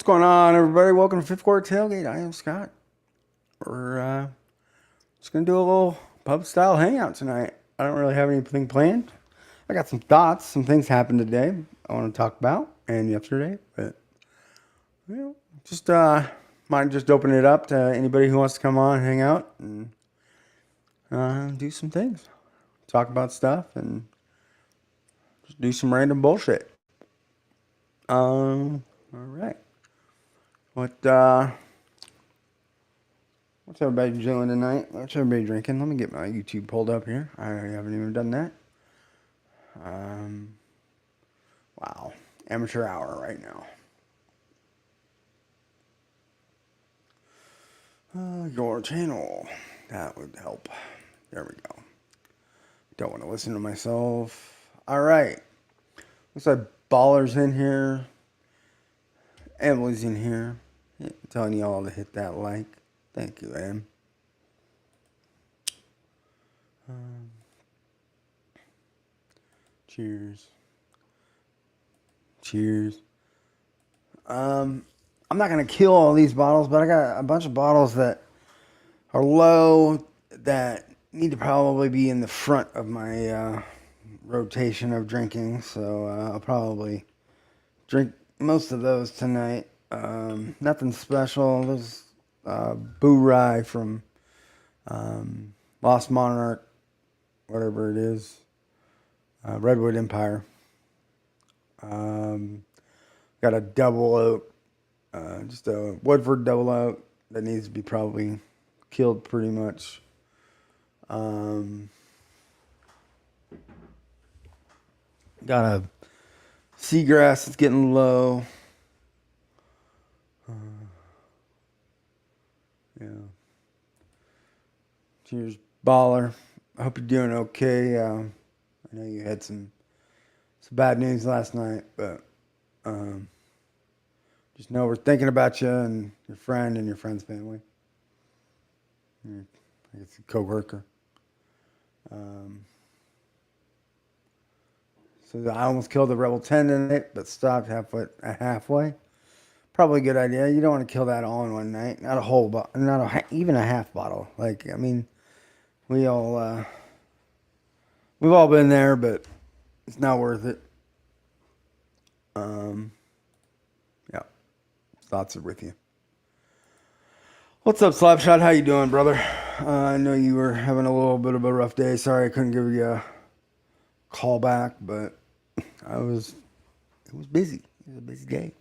What's going on, everybody? Welcome to Fifth Quarter Tailgate. I am Scott. We're just gonna do a little pub style hangout tonight. I don't really have anything planned. I got some thoughts. Some things happened today I want to talk about and yesterday, but just might just open it up to anybody who wants to come on, hang out, and do some things, talk about stuff, and just do some random bullshit. All right. What What's everybody doing tonight? What's everybody drinking? Let me get my YouTube pulled up here. I haven't even done that. Wow. Amateur hour right now. Your channel. That would help. There we go. Don't want to listen to myself. All right. Looks like Baller's in here. Emily's in here. Telling y'all to hit that like. Thank you, Em. Cheers. Cheers. I'm not gonna kill all these bottles, but I got a bunch of bottles that are low that need to probably be in the front of my rotation of drinking. So I'll probably drink most of those tonight. Nothing special. There's Boo Rye from Lost Monarch, whatever it is, Redwood Empire. Got a double oak, just a Woodford double oak that needs to be probably killed pretty much. Got a seagrass that's getting low. Yeah. Cheers, Baller. I hope you're doing okay. I know you had some bad news last night, but just know we're thinking about you and your friend and your friend's family. I guess a co-worker. So I almost killed the Rebel 10 tonight, but stopped halfway. Probably a good idea. You don't want to kill that all in one night. Not a whole bottle, even a half bottle. Like, I mean, we've all been there, but it's not worth it. Yeah, thoughts are with you. What's up, Slapshot? How you doing, brother? I know you were having a little bit of a rough day. Sorry I couldn't give you a call back, but it was busy. It was a busy day.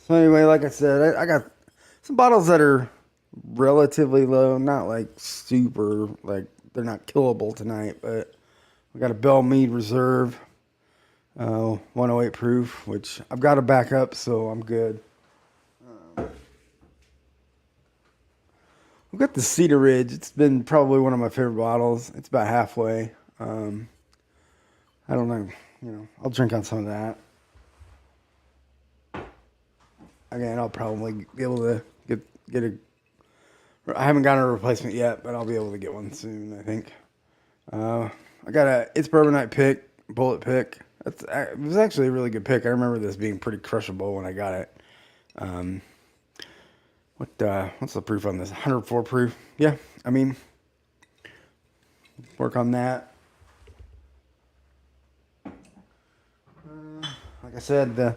So anyway, like I said, I got some bottles that are relatively low, not like super, like they're not killable tonight, but we got a Bell Mead Reserve, 108 proof, which I've got to back up, so I'm good. We've got the Cedar Ridge. It's been probably one of my favorite bottles. It's about halfway. I don't know, I'll drink on some of that. Again, I'll probably be able to get a. I haven't gotten a replacement yet, but I'll be able to get one soon, I think. I got a It's Bourbonite pick, bullet pick. It was actually a really good pick. I remember this being pretty crushable when I got it. What's the proof on this? 104 proof. Yeah, I mean, work on that. Like I said, the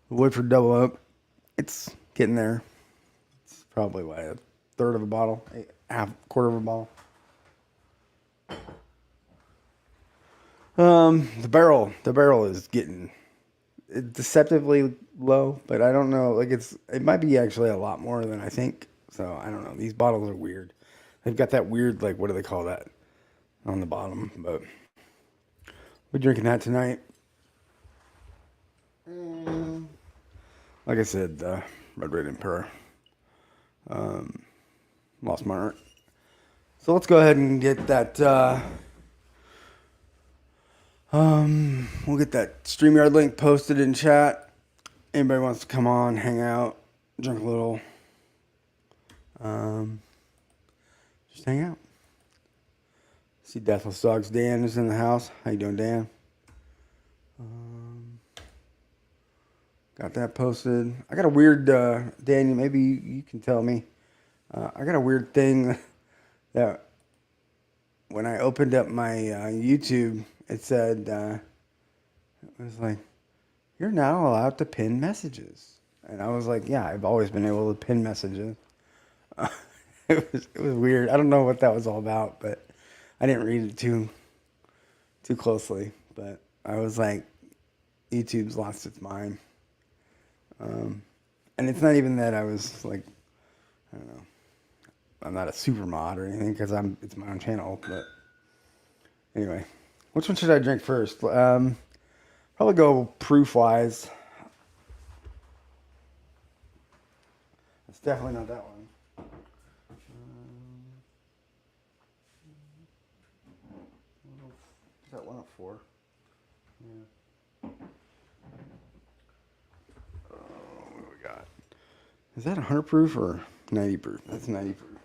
Woodford double oak, it's getting there. It's probably a third of a bottle, quarter of a bottle. The barrel is getting deceptively low, but I don't know. Like it might be actually a lot more than I think. So I don't know. These bottles are weird. They've got that weird, like, what do they call that on the bottom? But we're drinking that tonight. Like I said, Red Emperor, Lost Monarch. So let's go ahead and get that. We'll get that StreamYard link posted in chat. Anybody wants to come on, hang out, drink a little, just hang out. See Deathless Dogs Dan is in the house. How you doing, Dan? Got that posted. I got a weird, Daniel, maybe you can tell me. I got a weird thing that when I opened up my YouTube, it said, it was like, you're now allowed to pin messages. And I was like, yeah, I've always been able to pin messages. It was weird. I don't know what that was all about, but I didn't read it too closely. But I was like, YouTube's lost its mind. And it's not even that I was like, I don't know, I'm not a super mod or anything because it's my own channel. But anyway, which one should I drink first? Probably go proof wise. It's definitely not that one. Is that 104? Yeah. What do we got? Is that 100 proof or 90 proof? That's 90 proof.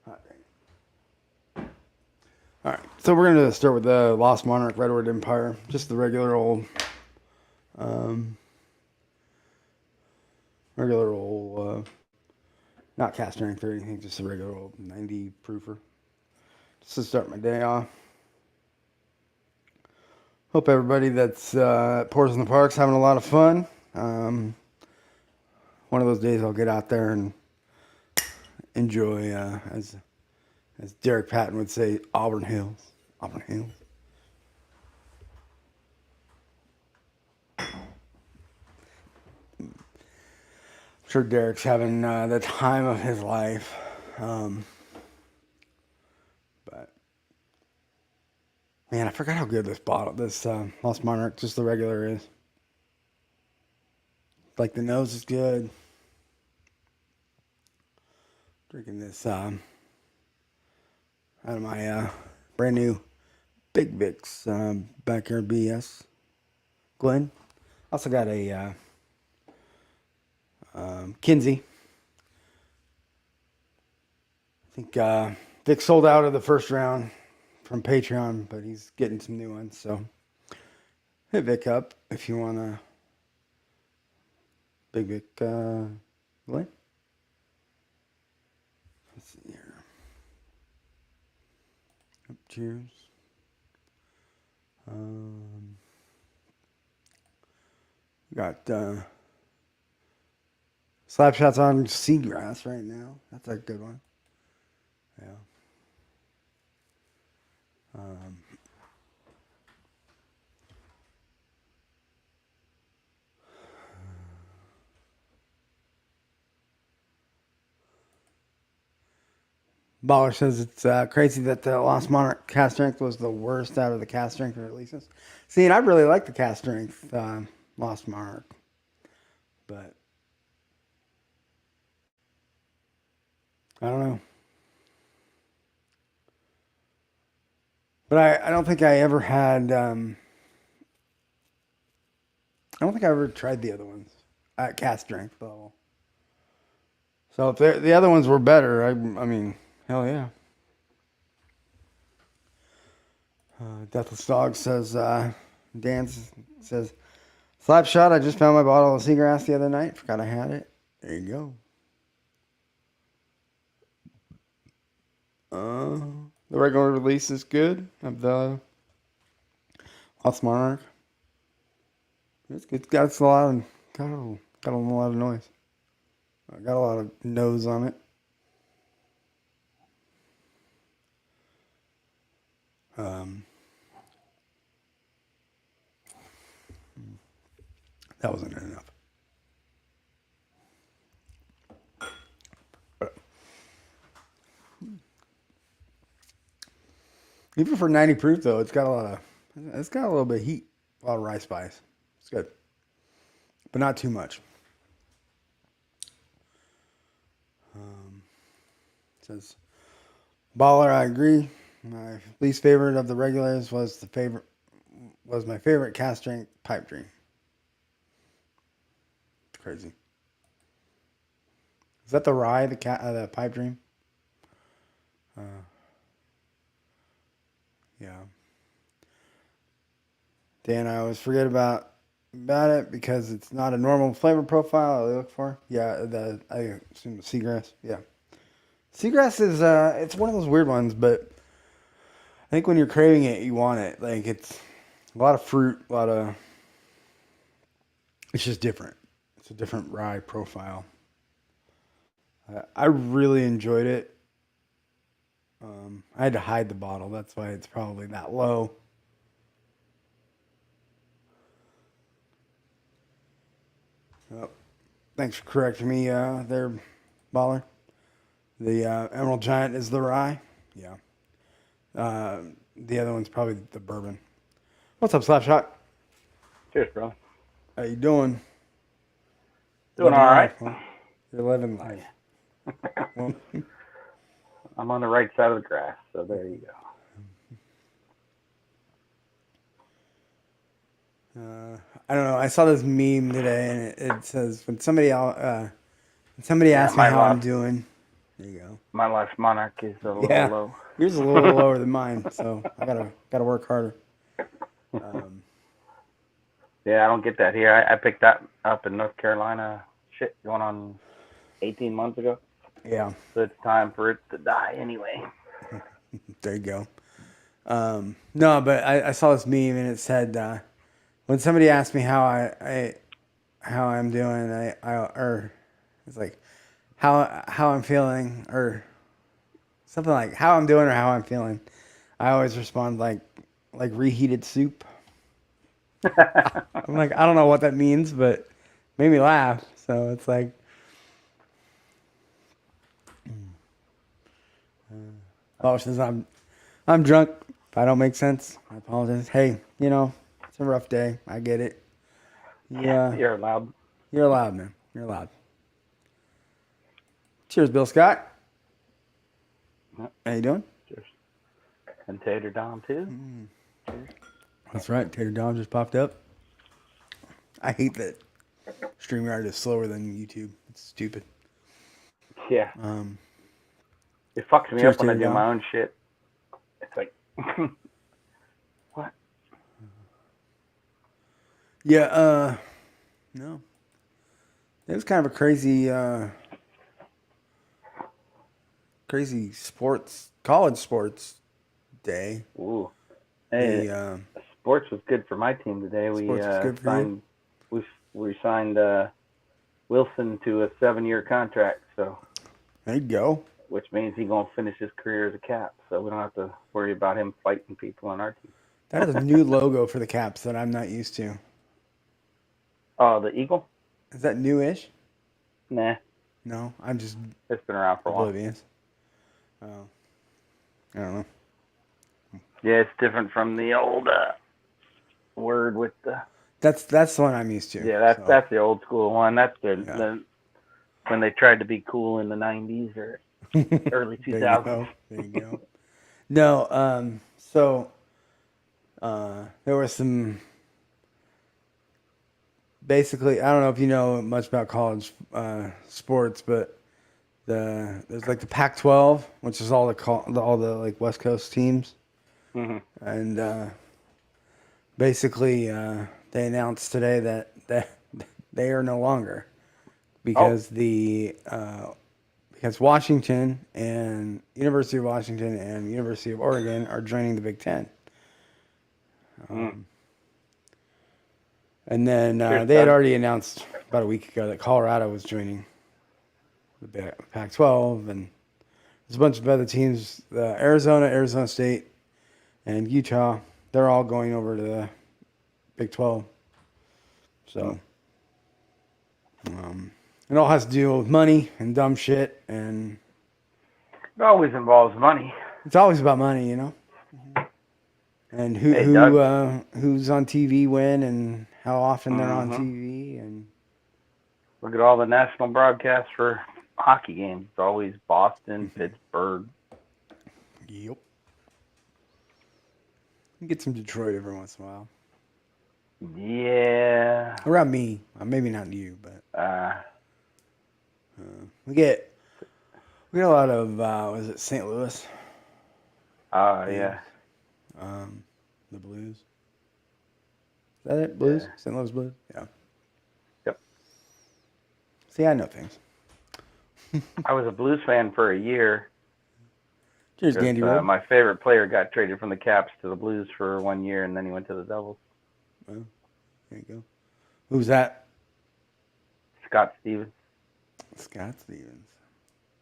Hot dang. All right, so we're gonna start with the Lost Monarch Redwood Empire, just the um, regular old, not cast strength or anything, just a regular old 90 proofer. Just to start my day off. Hope everybody that's at Pours in the Park's having a lot of fun. One of those days I'll get out there and enjoy, as Derek Patton would say, Auburn Hills. Auburn Hills. I'm sure Derek's having the time of his life. But man, I forgot how good this Lost Monarch, just the regular is. Like the nose is good. Drinking this out of my brand new Big Vic's Backyard BS Glen. Also got a Kinsey. I think Vic sold out of the first round from Patreon, but he's getting some new ones. So hit Vic up if you want a Big Vic Glen. Let's see here. Cheers. Got slap shots on seagrass right now. That's a good one. Yeah. Baller says it's crazy that the Lost Monarch cast strength was the worst out of the cast strength releases. See, and I really like the cast strength Lost Monarch, but I don't know. But I don't think I ever had. I don't think I ever tried the other ones at cast strength level. So if the other ones were better, I mean, hell yeah. Deathless Dog says, Dan says, slap shot. I just found my bottle of seagrass the other night. Forgot I had it. There you go. The regular release is good of the Lost Monarch. It's good. Got a lot of got a lot of noise. Got a lot of nose on it. That wasn't enough. Even for 90 proof though, it's got a little bit of heat, a lot of rice spice. It's good, but not too much. It says Baller, I agree. My least favorite of the regulars was my favorite cast strength pipe dream. It's crazy. Is that the rye, the pipe dream? Yeah. Dan, I always forget about it because it's not a normal flavor profile I look for. Yeah, I assume the seagrass. Yeah, seagrass is it's one of those weird ones, but I think when you're craving it, you want it. Like it's a lot of fruit, a lot of. It's just different. It's a different rye profile. I really enjoyed it. I had to hide the bottle. That's why it's probably that low. Oh, thanks for correcting me there, Baller. The Emerald Giant is the rye. Yeah. Uh, the other one's probably the bourbon. What's up, Slapshot? Cheers, bro. How you doing? Doing Living all right. life, huh? You're living life. Yeah. Well, I'm on the right side of the grass, so there you go. I don't know. I saw this meme today, and it says when somebody Yeah, asks me how I'm doing. There you go. my life monarch is a little Yeah, low. yours is a little lower than mine, so I gotta work harder. Um, Yeah, I don't get that here. I picked that up in North Carolina. Shit, going on 18 months ago. yeah, So it's time for it to die anyway. there you go. No, but I saw this meme, and it said when somebody asked me how I'm doing, or it's like how I'm feeling, or something like how I'm doing or how I'm feeling. I always respond like reheated soup. I'm like, I don't know what that means, but it made me laugh. So it's like, oh, since I'm drunk. If I don't make sense, I apologize. Hey, it's a rough day. I get it. Yeah, You're allowed. you're allowed, man. You're allowed. Cheers, Bill Scott. How you doing? Cheers. And Tater Dom, too. Cheers. That's right. Tater Dom just popped up. I hate that StreamYard is slower than YouTube. It's stupid. Yeah. Um, It fucks me cheers, up when I Tater do Dom. my own shit. It's like, what? Yeah. No. It was kind of a crazy college sports day. Ooh. Hey, The sports was good for my team today. We sports was good for you. signed we signed Wilson to a 7-year contract, so There you go. which means he's gonna finish his career as a cap. So we don't have to worry about him fighting people on our team. That is a new logo for the Caps that I'm not used to. Oh, the Eagle? Is that newish? Nah, No, I'm just it's been around for a while. oblivious. Oh, I don't know. Yeah, it's different from the old word with the. That's the one I'm used to. Yeah, that's So, that's the old school one. That's yeah. the when they tried to be cool in the 90s or early There you 2000s. go. There you go. No, so there was some. Basically, I don't know if you know much about college sports, but there's like the Pac-12, which is all the like West Coast teams, Hmm. and basically they announced today that they are no longer Oh, because because Washington and University of Washington and University of Oregon are joining the Big Ten. mm. And then Cheers, they had Doug. already announced about a week ago that Colorado was joining the Pac-12, and there's a bunch of other teams: Arizona State, and Utah. They're all going over to the Big 12. Mm. So it all has to do with money and dumb shit, and It always involves money. it's always about money, you know. And Hey, Doug. who's on TV when, and how often they're on Hmm. TV, and Look at all the national broadcasts for hockey games. It's always Boston, Pittsburgh. yep. You get some Detroit every once in a while. Yeah. Around me, maybe not you, but Uh, we get a lot of was it St. Louis games? yeah. The Blues. Is that it? Yeah. Blues? St. Louis Blues? Yeah. Yep. See, I know things. I was a Blues fan for a year Cheers, because Gandy Road. my favorite player got traded from the Caps to the Blues for 1 year, and then he went to the Devils. Well, there you go. Who's that? Scott Stevens. Scott Stevens.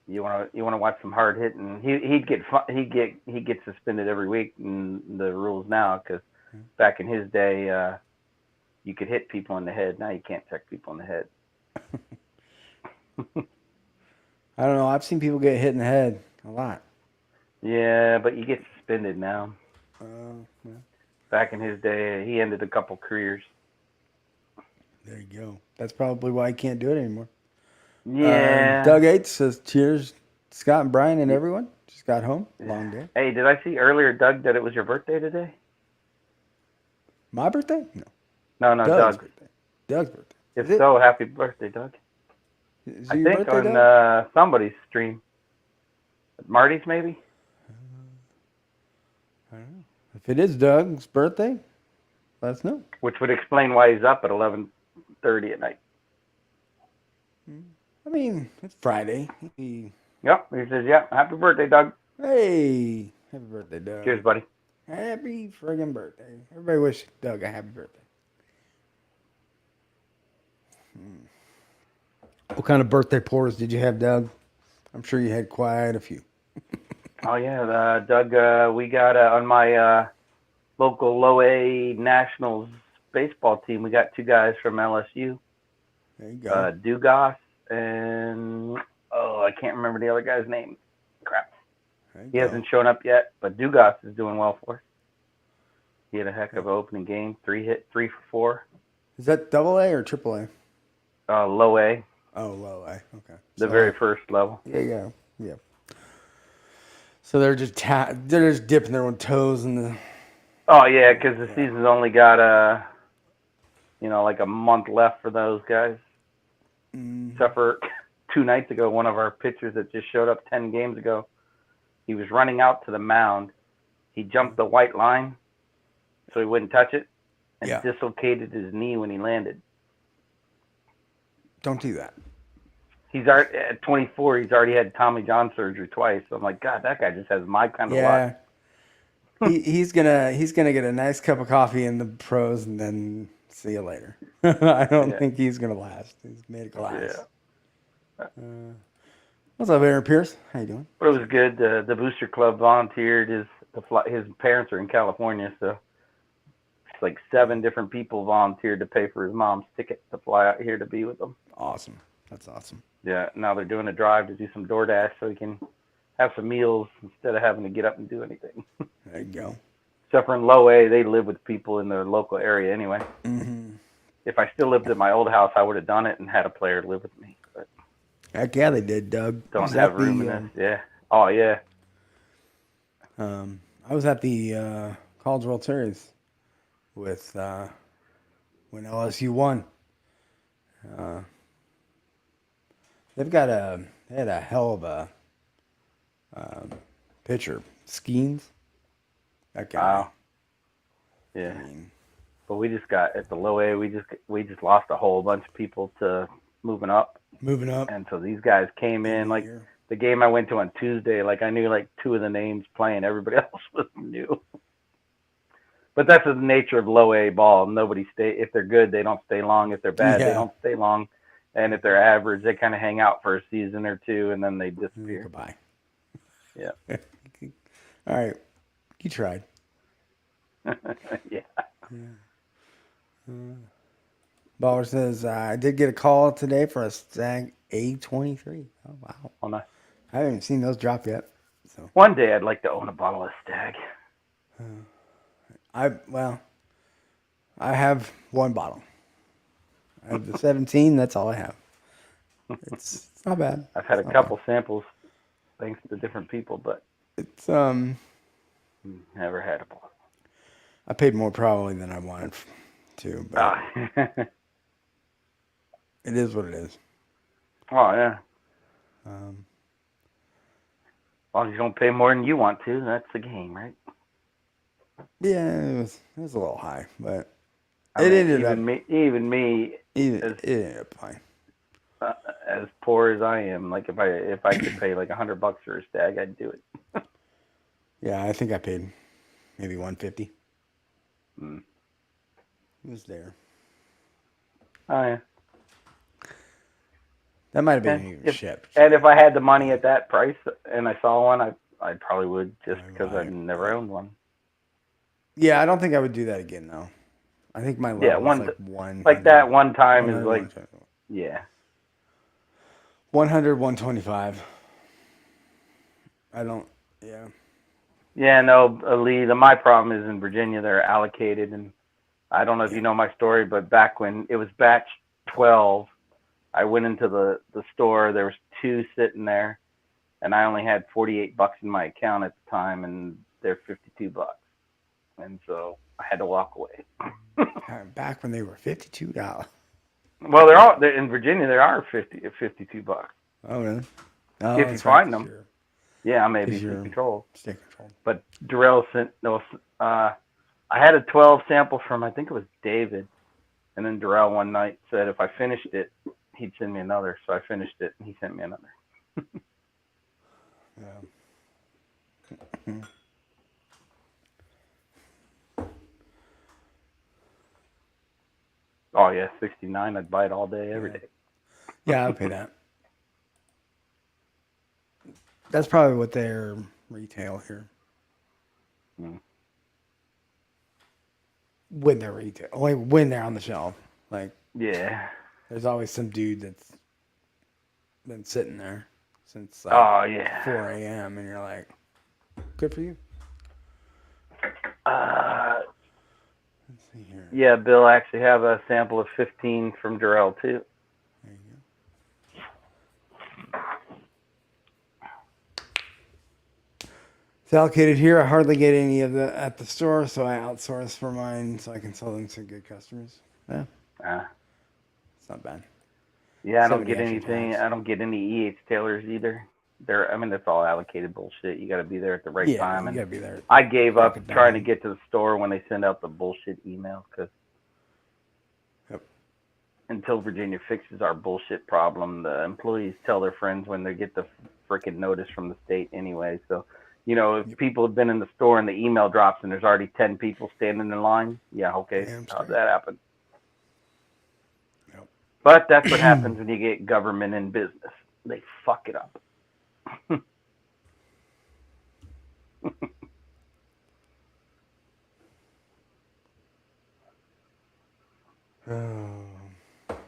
You wanna watch some hard hitting? He'd get suspended every week in the rules now because back in his day you could hit people in the head. Now you can't check people in the head. I don't know. I've seen people get hit in the head a lot. Yeah, but you get suspended now. Yeah. Back in his day, he ended a couple careers. There you go. That's probably why I can't do it anymore. Yeah. Doug H says, cheers, Scott and Brian and everyone. Just got home. Long day. Hey, did I see earlier, Doug, that it was your birthday today? My birthday? No. No, Doug's Doug. birthday. Doug's birthday. If Is it? so, happy birthday, Doug. Is I it your think birthday, on Doug? somebody's stream. Marty's, maybe? I don't know. If it is Doug's birthday, let us know. Which would explain why he's up at 11:30 at night. I mean, it's Friday. Yep, he says, yeah, happy birthday, Doug. Hey, happy birthday, Doug. Cheers, buddy. Happy friggin' birthday. Everybody wish Doug a happy birthday. What kind of birthday pours did you have, Doug? I'm sure you had quite a few. Oh, yeah, Doug, we got on my local low A Nationals baseball team, we got two guys from LSU. There you go. Dugas and, I can't remember the other guy's name. Crap. He hasn't shown up yet, but Dugas is doing well for us. He had a heck of an opening game. 3 for 4. Is that double A or triple A? Low A. Oh, low A. Okay. The very first level. Yeah. So they're just dipping their own toes in the. Oh yeah, because the season's only got like a month left for those guys. Except for 2 nights ago, one of our pitchers that just showed up 10 games ago, he was running out to the mound. He jumped the white line, so he wouldn't touch it, and dislocated his knee when he landed. Don't do that. He's already at 24. He's already had Tommy John surgery twice. So I'm like, God, that guy just has my kind of luck. he's gonna get a nice cup of coffee in the pros and then see you later. I don't think he's gonna last. He's made of glass. Yeah. What's up, Aaron Pierce? How you doing? But it was good. The Booster Club volunteered. His parents are in California, so it's like 7 different people volunteered to pay for his mom's ticket to fly out here to be with them. Awesome. That's awesome. Yeah. Now they're doing a drive to do some DoorDash so he can have some meals instead of having to get up and do anything. There you go. Except for in low A, they live with people in their local area anyway. Mm-hmm. If I still lived at my old house, I would have done it and had a player live with me. But heck yeah, they did, Doug. don't have room in this. Yeah. Oh yeah. I was at the College World Series with when LSU won. They had a hell of a pitcher, Skeens. That guy. Wow. Yeah. But we just got at the low A. We just lost a whole bunch of people to moving up. And so these guys came in like the game I went to on Tuesday. Like I knew like 2 of the names playing. Everybody else was new. But that's the nature of low A ball. Nobody if they're good, they don't stay long. If they're bad, they don't stay long. And if they're average, they kind of hang out for a season or 2 and then they disappear. Goodbye. Yeah. All right. You tried. Yeah. Baller says, I did get a call today for a Stag A23. Oh, wow. Oh, nice. I haven't seen those drop yet. So one day I'd like to own a bottle of Stag. I have 1 bottle. I have the 17. That's all I have. It's not bad. I've had a couple samples thanks to different people, but it's never had a bottle. I paid more probably than I wanted to, but it is what it is. Oh yeah. As long as you don't pay more than you want to, that's the game, right? Yeah, it was a little high, but I it mean, ended up even me, as it ended up fine. as poor as I am, like if I could pay like $100 for a stag, I'd do it. Yeah, I think I paid maybe 150. Mm. It was there. Oh yeah. That might have been And even if shipped. and if I had the money at that price and I saw one, I probably would just because I've never owned one. Yeah, I don't think I would do that again though. I think my Yeah, level is like 100, like that one time is 100, like yeah. 100, 125. I don't. Yeah. Yeah, no, Lee. My problem is in Virginia. They're allocated, and I don't know if Yeah. you know my story, but back when it was batch 12, I went into the store. There was two sitting there, and I only had $48 in my account at the time, and they're $52, and so I had to walk away. Back when they were $52. Well, they're all in Virginia. There are 52 bucks Oh really? Oh, if you that's right. find them. Yeah, I may be state controlled. State controlled. But Darrell sent no. I had a 12 sample from I think it was David, and then Darrell one night said if I finished it, he'd send me another. So I finished it, and he sent me another. Yeah. Oh yeah, 69. I'd buy it all day, every day. Yeah, I'll pay that. That's probably what their retail here. Mm. When they're retail, like when they're on the shelf, like Yeah. there's always some dude that's been sitting there since like Oh yeah. 4 a.m. and you're like, good for you. Let's see here. Yeah, Bill, I actually have a sample of 15 from Darrell too. There you go. It's allocated here. I hardly get any of the at the store, so I outsource for mine so I can sell them to good customers. Yeah. It's not bad. Yeah, I don't get anything. I don't get any EH Taylors either. I mean, that's all allocated bullshit. You got to be there at the right time. You got to be there. I gave up trying to get to the store when they send out the bullshit emails because until Virginia fixes our bullshit problem, the employees tell their friends when they get the freaking notice from the state anyway. So, if people have been in the store and the email drops and there's already 10 people standing in line, yeah, okay, how'd that happen? Yep. But that's what happens when you get government in business. They fuck it up.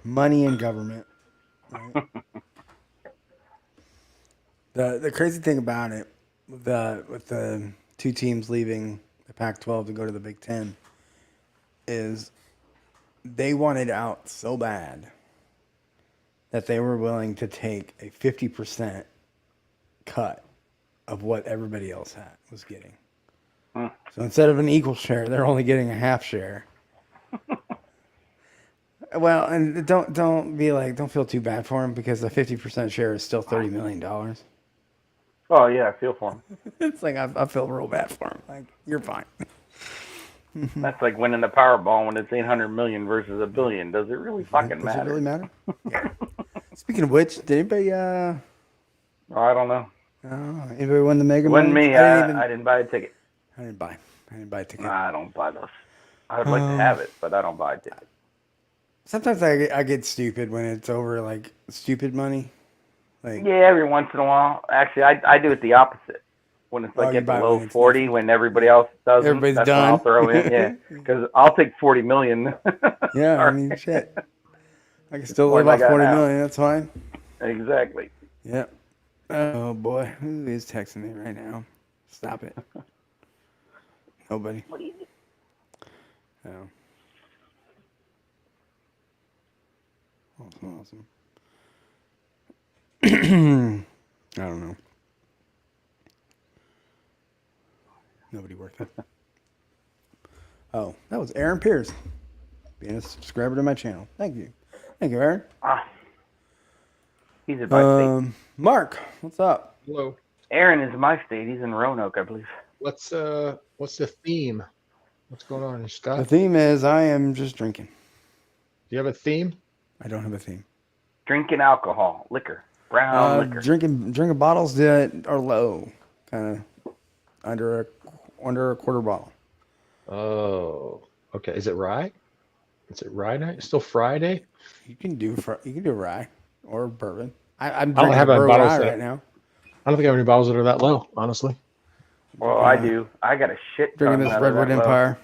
Money and government. Right? The crazy thing about it, with the two teams leaving the Pac-12 to go to the Big Ten, is they wanted out so bad that they were willing to take a 50% cut of what everybody else was getting. So instead of an equal share, they're only getting a half share. Well, and don't feel too bad for them because the 50% share is still $30 million. Oh yeah, I feel for him. It's like I feel real bad for him. Like you're fine. That's like winning the Powerball when it's 800 million versus $1 billion. Does it really fucking matter? Does it really matter? Yeah. Speaking of which, did anybody? Oh, I don't know. Anybody win the Mega Millions? Millions? Me. I didn't buy a ticket. I didn't buy a ticket. Nah, I don't buy those. I would like to have it, but I don't buy a ticket. Sometimes I get stupid when it's over like stupid money. Like yeah, every once in a while. Actually, I do it the opposite. When it's like at the low 40, when everybody else doesn't, everybody's that's done. when I'll throw in. Yeah, because I'll take 40 million. Yeah, I mean shit. I can still live off 40 million. That's fine. Exactly. Yep. Oh boy, who is texting me right now? Stop it. Nobody. What do you do? Oh. Awesome. I don't know. Nobody worth it. Oh, that was Aaron Pierce being a subscriber to my channel. Thank you, Aaron. He's in my state. Mark, what's up? Hello. Aaron is in my state. He's in Roanoke, I believe. What's the theme? What's going on, Scott? The theme is I am just drinking. Do you have a theme? I don't have a theme. Drinking alcohol, liquor, brown liquor. Drinking bottles that are low, kind of under a quarter bottle. Oh, okay. Is it rye? Is it rye night? It's still Friday? You can do rye or bourbon. I'm I don't drinking have a any bourbon bottles rye that, right now. I don't think I have any bottles that are that low, honestly. Well, I do. I got a shit ton Drinking this that are Redwood that low. Empire.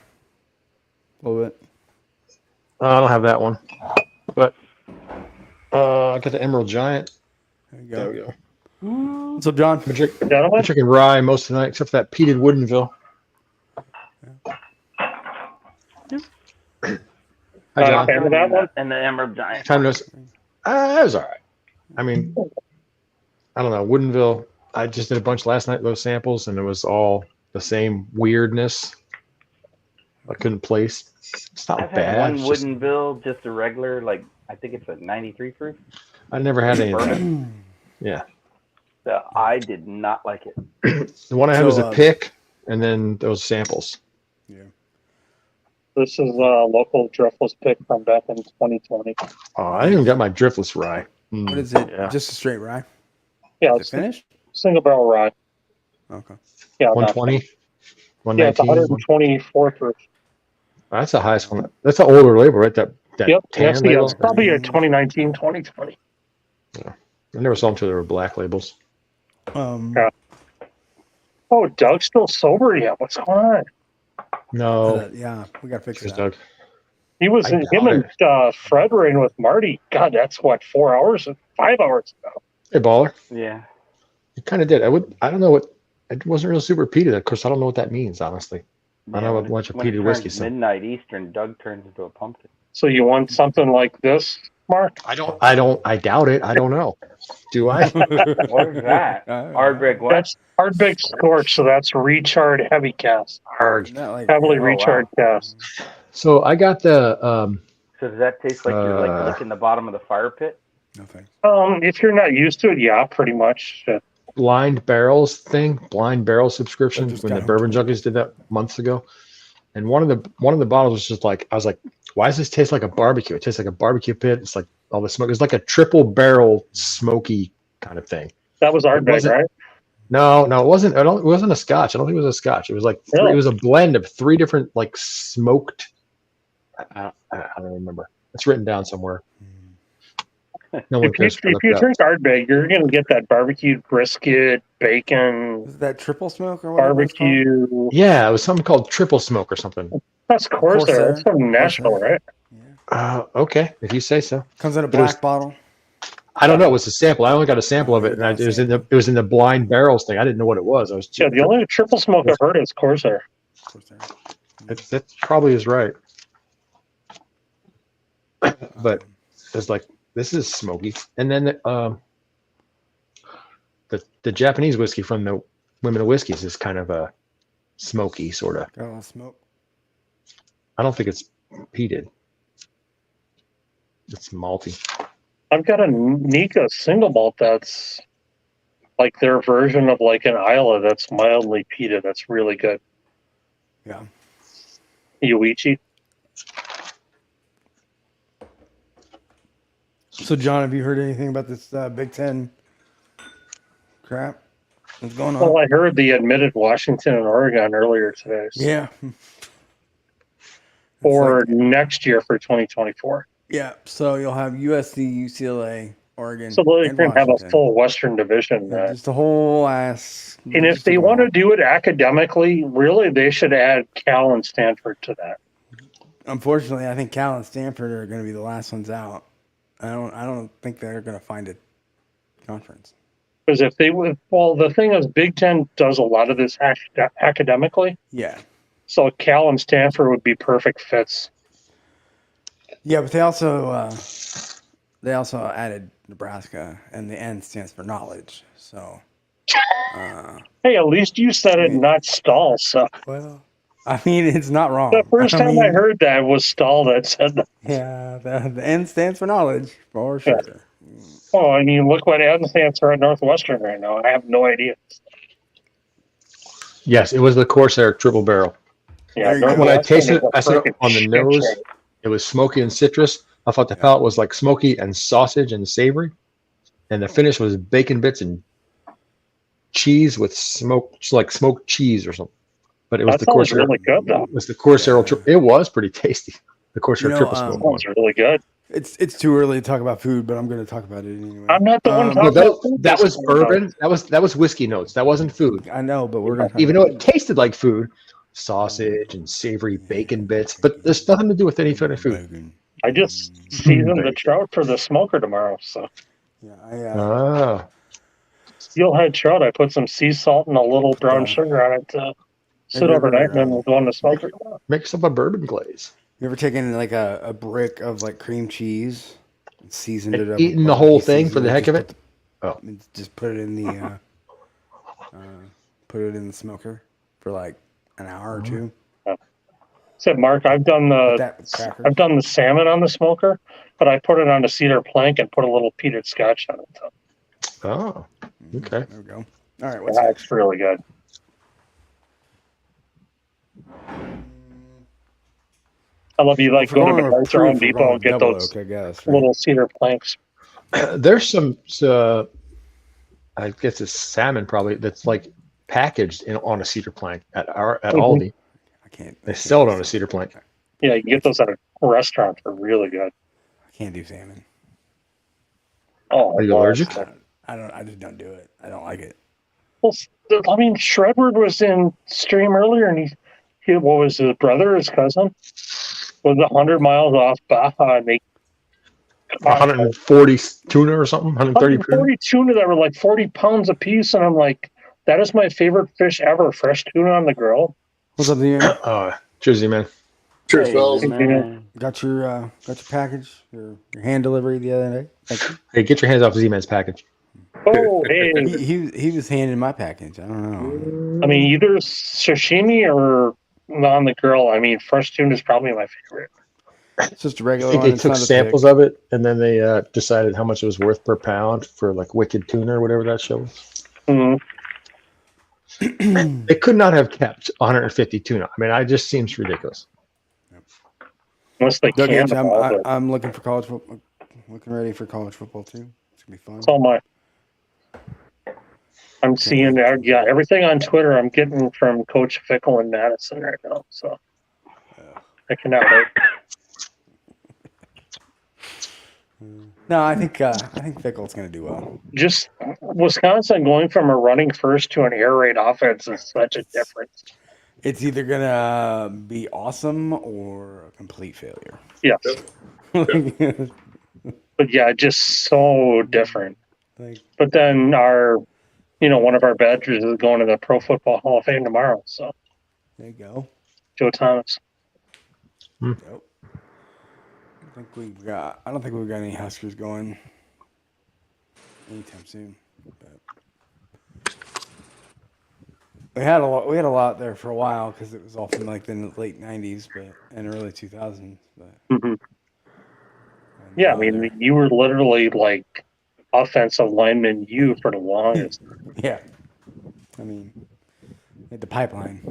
A little bit. I don't have that one. But I got the Emerald Giant. There you go. There we go. What's up, John? I'm drinking rye most of the night, except for that peated Woodinville. Hi, John. That one? And the Emerald Giant. Kind of, it was all right. I mean, I don't know. Woodinville, I just did a bunch last night, those samples, and it was all the same weirdness. I couldn't place. It's not I've bad. had one it's just- Woodinville, just a regular, like, I think it's a 93 proof. I never had any of that. Bourbon. Yeah. So I did not like it. The one I had So, was a pick, and then those samples. Yeah. This is a local driftless pick from back in 2020. Oh, I didn't even got my driftless rye. What is it? Yeah. Just a straight rye? Yeah, Is it's it finished? single barrel rye. Okay. Yeah, 120? Yeah, it's 119? 124 proof. That's the highest one. That's an older label, right? That Yep, tan yeah, label? it's probably a 2019, 2020. I never saw them until they were black labels. Yeah. Oh, Doug's still sober yet? What's going on? No. Yeah, we got to fix Here's that. Doug. He was I him doubt and Fred were in with Marty. God, that's what 5 hours ago. Hey, baller. Yeah. It kind of did. I don't know what. It wasn't real super peated. Of course, I don't know what that means, honestly. I know a bunch of when it peated turns whiskey. So midnight Eastern, Doug turns into a pumpkin. So you want something like this, Mark? I doubt it. I don't know. Do I? What is that? Ardbeg what? That's Ardbeg Scorch, so that's recharred heavy cast. Hard. Not like Heavily Oh, recharred wow. cast. So I got the So does that taste like you're like licking the bottom of the fire pit? no thanks. If you're not used to it, yeah, pretty much. blind barrels thing, blind barrel subscription, I just when the got bourbon junkies did that months ago. And one of the bottles was just like, I was like, why does this taste like a barbecue? It tastes like a barbecue pit. It's like all the smoke. It's like a triple barrel smoky kind of thing. That was Ardbeg, right? No, it wasn't. It wasn't a scotch. I don't think it was a scotch. It was like Really? it was a blend of 3 different like smoked. I don't remember. It's written down somewhere. No one If cares. you drink Ardbeg, you're going to get that barbecued brisket, bacon, Is that triple smoke or whatever it's called? barbecue. Yeah, it was something called triple smoke or something. That's Corsair. Corsair. That's from Nashville, right? Okay, if you say so. Comes in a But it was- black bottle. I don't know. It was a sample. I only got a sample of it, and it was in the blind barrels thing. I didn't know what it was. I was Yeah, the only triple smoke I've heard is Corsair. that probably is right. But it's like this is smoky, and then the Japanese whiskey from the Women of Whiskeys is kind of a smoky sort of. Got a lot of smoke. I don't think it's peated. It's malty. I've got a Nika single malt that's like their version of like an Isla that's mildly peated. That's really good. Yeah. Yuichi. So, John, have you heard anything about this Big Ten crap? What's going on? Well, I heard they admitted Washington and Oregon earlier today. So Yeah. For next year for 2024. Yeah. So you'll have USC, UCLA, Oregon. So they and can have a Washington. full Western division. Yeah, just a whole ass. And if they want to do it academically, really, they should add Cal and Stanford to that. Unfortunately, I think Cal and Stanford are going to be the last ones out. I don't think they're going to find a conference. Because if they would, well, the thing is, Big Ten does a lot of this academically. Yeah. So Cal and Stanford would be perfect fits. Yeah, but they also added Nebraska, and the N stands for knowledge. So. Hey, at least you said it, not Stahl. So Well, I mean, it's not wrong. the first time I heard that was Stahl that said that. Yeah, the N stands for knowledge, for sure. Yeah. Well, I mean, look what N stands for at Northwestern right now. I have no idea. Yes, it was the Corsair triple barrel. Yeah, When I tasted it, I said freaking on the shit nose, show. it was smoky and citrus. I thought the palate was like smoky and sausage and savory, and the finish was bacon bits and cheese with like smoked cheese or something. But it was That the sounds Corsair. really good, though. It was the Corsair. It was pretty tasty. The Corsair You know, triple smoke one. Sounds really good. it's too early to talk about food, but I'm going to talk about it anyway. I'm not the one No, talking about food. that this was time, bourbon. That was whiskey notes. That wasn't food. I know, but we're going to Even though it tasted like food, sausage and savory bacon bits, but there's nothing to do with any kind of food. I just seasoned the trout for the smoker tomorrow, so. Yeah, Steelhead trout, I put some sea salt and a little brown sugar on it to sit overnight, and then we'll go on the smoker. Make yourself a bourbon glaze. You ever taken like a brick of like cream cheese and seasoned it up? Eaten the whole thing for the heck of it? Just put it in the smoker for like an hour or two. Said Mark, I've done the salmon on the smoker, but I put it on a cedar plank and put a little peated scotch on it. Oh, okay. There we go. All right, what's That's really good. I love you. Like go to Menards or Home Depot and get those little cedar planks. There's some, I guess it's salmon probably that's like packaged on a cedar plank at Aldi. They sell it on a cedar plank. Yeah, you can get those at a restaurant. They're really good. I can't do salmon. Oh, are you allergic? I just don't do it. I don't like it. Well, I mean, Shredward was in stream earlier, and he what was his brother, his cousin, was 100 miles off Baja, and they 140 tuna or something, 140 tuna that were like 40 pounds a piece, and I'm like, that is my favorite fish ever, fresh tuna on the grill. What's up, Ian? Jersey man. Cheers, fellas. Got your package, your hand delivery the other day. Thank you. Hey, get your hands off Z-Man's package. Oh, hey. He was handing my package. I don't know. I mean, either sashimi or on the grill. I mean, fresh tuna is probably my favorite. It's just a regular I think one. they took samples of it, and then they decided how much it was worth per pound for like Wicked Tuna or whatever that show was. Mm-hmm. They could not have kept 150 tuna. I mean, it just seems ridiculous. Unless they can. I'm looking for college football. Looking ready for college football too. It's gonna be fun. That's all I'm seeing everything on Twitter. I'm getting from Coach Fickle and Madison right now, so I cannot wait. No, I think Fickle's going to do well. Just Wisconsin going from a running first to an air raid offense is such a difference. It's either going to be awesome or a complete failure. Yes. But yeah, just so different. But then one of our badgers is going to the Pro Football Hall of Fame tomorrow. So there you go. Joe Thomas. Yep. I don't think we've got any Huskers going anytime soon. But we had a lot there for a while because it was all from like the late '90s, and early 2000s. But yeah, I mean, you were literally like offensive lineman U for the longest. Yeah, I mean, the pipeline.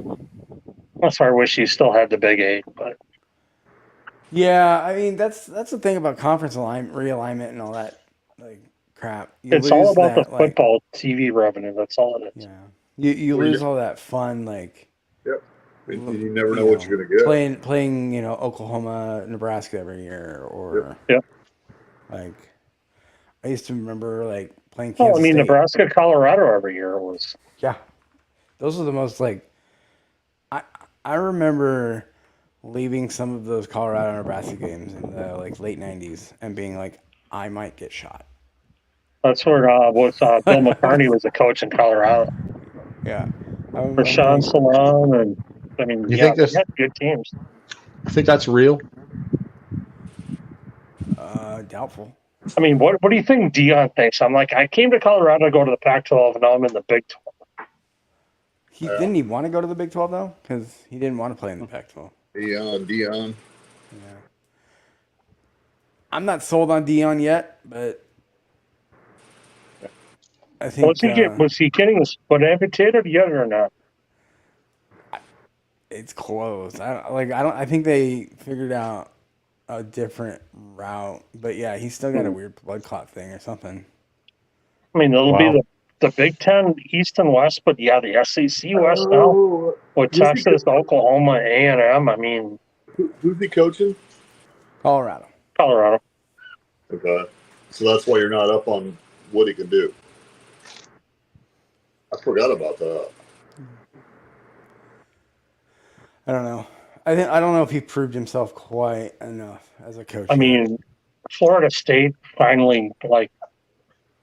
That's why I wish you still had the Big 8, but. Yeah, I mean that's the thing about conference realignment and all that like crap. It's all about the football TV revenue. That's all it is. Yeah, you lose all that fun like. Yep. You never know what you're gonna get. Playing Oklahoma, Nebraska every year, or like I used to remember like playing. Kansas State. Nebraska, Colorado every year was. Yeah, those are the most like. I remember leaving some of those Colorado Nebraska games in the like late '90s and being like, I might get shot. That's where Bill McCartney was a coach in Colorado. Yeah, Rashawn Salaam, and I mean, you think they had good teams. I think that's real. Doubtful. I mean, what do you think Dion thinks? I'm like, I came to Colorado to go to the Pac-12, and now I'm in the Big 12. Didn't he want to go to the Big 12 though? Because he didn't want to play in the Pac-12. Dion. Yeah. I'm not sold on Dion yet, but I think was he getting his foot amputated yet or not? it's close. I think they figured out a different route, but yeah, he's still got a weird blood clot thing or something. I mean, it'll be the Big Ten East and West, but yeah, the SEC West now with Texas, Oklahoma, A&M. I mean, who's he coaching? Colorado. Okay, so that's why you're not up on what he can do. I forgot about that. I don't know. I don't know if he proved himself quite enough as a coach. I mean, Florida State finally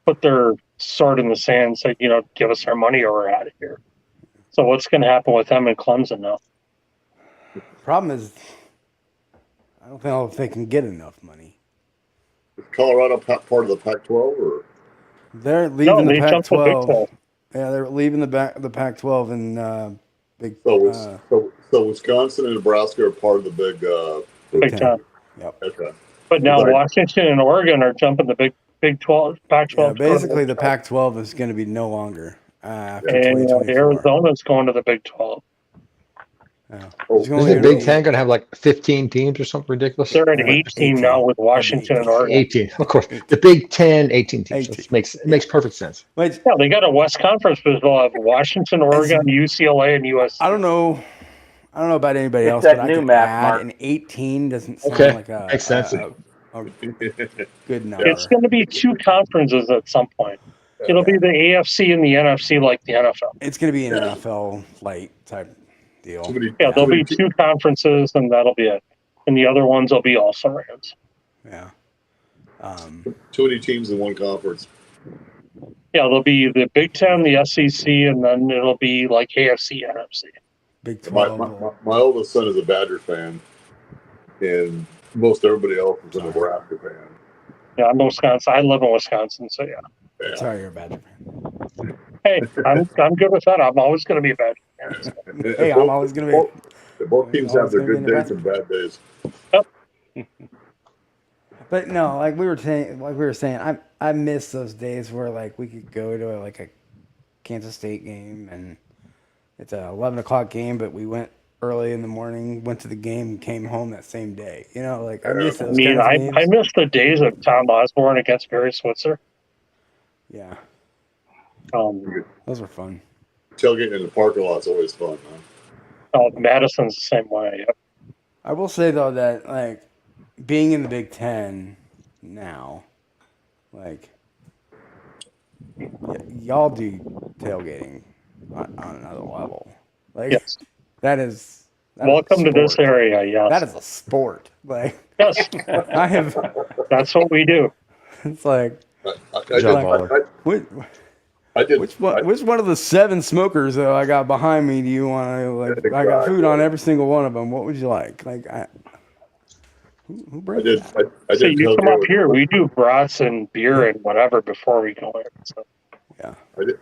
put their sword in the sand and said, give us our money or we're out of here. So what's going to happen with them and Clemson now? Problem is, I don't know if they can get enough money. Is Colorado part of the Pac-12 or? They're leaving the Pac-12. Yeah, they're leaving the Pac-12 and big. So Wisconsin and Nebraska are part of the Big Ten. Yep. Okay. But now Washington and Oregon are jumping the Big 12, Pac-12. Yeah, basically the Pac-12 is going to be no longer after and 2024. Arizona's going to the Big 12. Yeah. Isn't the Big Ten going to have like 15 teams or something ridiculous? They're at 18 now with Washington and Oregon. 18, of course. The Big Ten, 18 teams. It makes perfect sense. Yeah, they got a West Conference, but they'll have Washington, Oregon, UCLA, and USC. I don't know about anybody else, but I can add an 18 doesn't sound like a makes sense. A good number. It's going to be 2 conferences at some point. It'll be the AFC and the NFC like the NFL. It's going to be an NFL light type deal. There'll be 2 conferences, and that'll be it. And the other ones will be also Rams. Yeah. Too many teams in one conference. Yeah, there'll be the Big Ten, the SEC, and then it'll be like AFC, NFC. Big 12. My oldest son is a Badger fan, and most everybody else is a Nebraska fan. Yeah, I'm Wisconsin. I live in Wisconsin, so yeah. Sorry, you're a Badger fan. Hey, I'm good with that. I'm always going to be a Badger fan. Hey, I'm always going to be. Both teams have their good days and bad days. Yep. But no, like we were saying, I miss those days where like we could go to a Kansas State game and it's a 11:00 game, but we went early in the morning, went to the game, and came home that same day. I miss those. I miss the days of Tom Osborne against Barry Switzer. Yeah. Those were fun. Tailgating in the parking lot's always fun, huh? Oh, Madison's the same way. Yep. I will say though that like being in the Big Ten now, like y'all do tailgating on another level. Like yes. that is welcome to this area. Yes, that is a sport. Like yes, I have. That's what we do. It's like which one of the 7 smokers though I got behind me do you want to like? Exactly. I got food on every single one of them. What would you like? Like who brings that? So you come up here. We do brats and beer and whatever before we go in. So. Yeah,